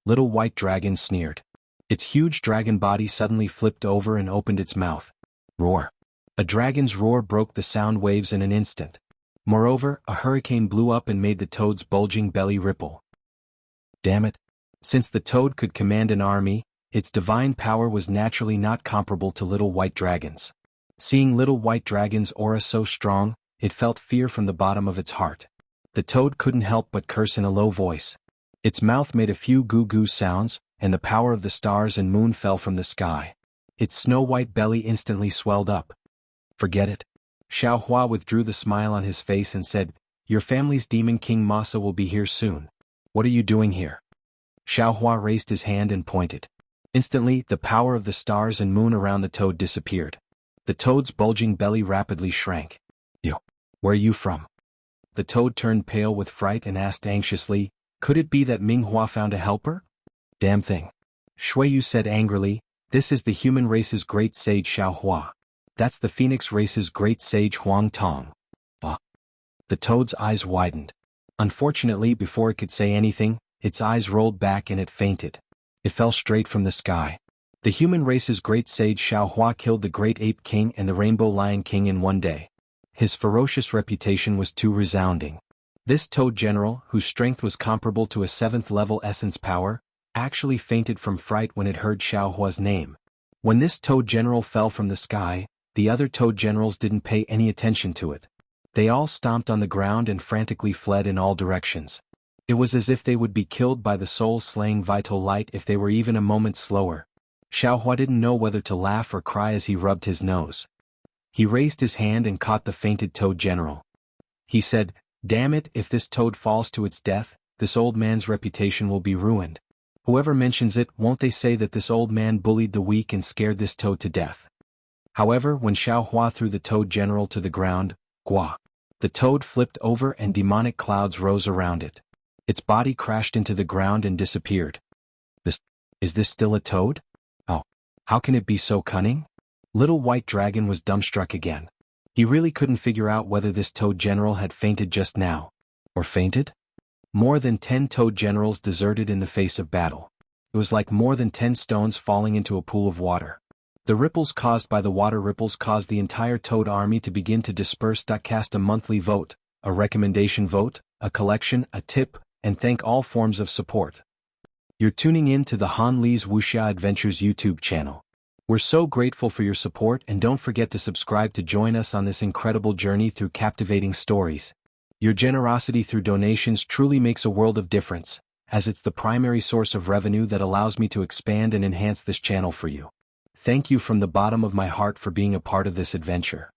A: Little White Dragon sneered. Its huge dragon body suddenly flipped over and opened its mouth. Roar. A dragon's roar broke the sound waves in an instant. Moreover, a hurricane blew up and made the toad's bulging belly ripple. Damn it. Since the toad could command an army, its divine power was naturally not comparable to Little White Dragon's. Seeing Little White Dragon's aura so strong, it felt fear from the bottom of its heart. The toad couldn't help but curse in a low voice. Its mouth made a few goo-goo sounds, and the power of the stars and moon fell from the sky. Its snow-white belly instantly swelled up. Forget it. Xiaohua withdrew the smile on his face and said, Your family's demon king Masa will be here soon. What are you doing here? Xiaohua raised his hand and pointed. Instantly, the power of the stars and moon around the toad disappeared. The toad's bulging belly rapidly shrank. Yo, where are you from? The toad turned pale with fright and asked anxiously, could it be that Minghua found a helper? Damn thing. Shuiyu said angrily, this is the human race's great sage Xiaohua. That's the phoenix race's great sage Huang Tong. Bah. The toad's eyes widened. Unfortunately, before it could say anything, its eyes rolled back and it fainted. It fell straight from the sky. The human race's great sage Xiaohua killed the great ape king and the rainbow lion king in one day. His ferocious reputation was too resounding. This toad general, whose strength was comparable to a 7th-level essence power, actually fainted from fright when it heard Xiaohua's name. When this toad general fell from the sky, the other toad generals didn't pay any attention to it. They all stomped on the ground and frantically fled in all directions. It was as if they would be killed by the soul-slaying vital light if they were even a moment slower. Xiaohua didn't know whether to laugh or cry as he rubbed his nose. He raised his hand and caught the fainted toad general. He said, damn it, if this toad falls to its death, this old man's reputation will be ruined. Whoever mentions it, won't they say that this old man bullied the weak and scared this toad to death? However, when Xiaohua threw the toad general to the ground, Gua, the toad flipped over and demonic clouds rose around it. Its body crashed into the ground and disappeared. Is this still a toad? Oh, how can it be so cunning? Little White Dragon was dumbstruck again. He really couldn't figure out whether this toad general had fainted just now. Or fainted? More than 10 toad generals deserted in the face of battle. It was like more than 10 stones falling into a pool of water. The ripples caused by the water ripples caused the entire toad army to begin to disperse. Cast a monthly vote, a recommendation vote, a collection, a tip, and thank all forms of support. You're tuning in to the Han Li's Wuxia Adventures YouTube channel. We're so grateful for your support, and don't forget to subscribe to join us on this incredible journey through captivating stories. Your generosity through donations truly makes a world of difference, as it's the primary source of revenue that allows me to expand and enhance this channel for you. Thank you from the bottom of my heart for being a part of this adventure.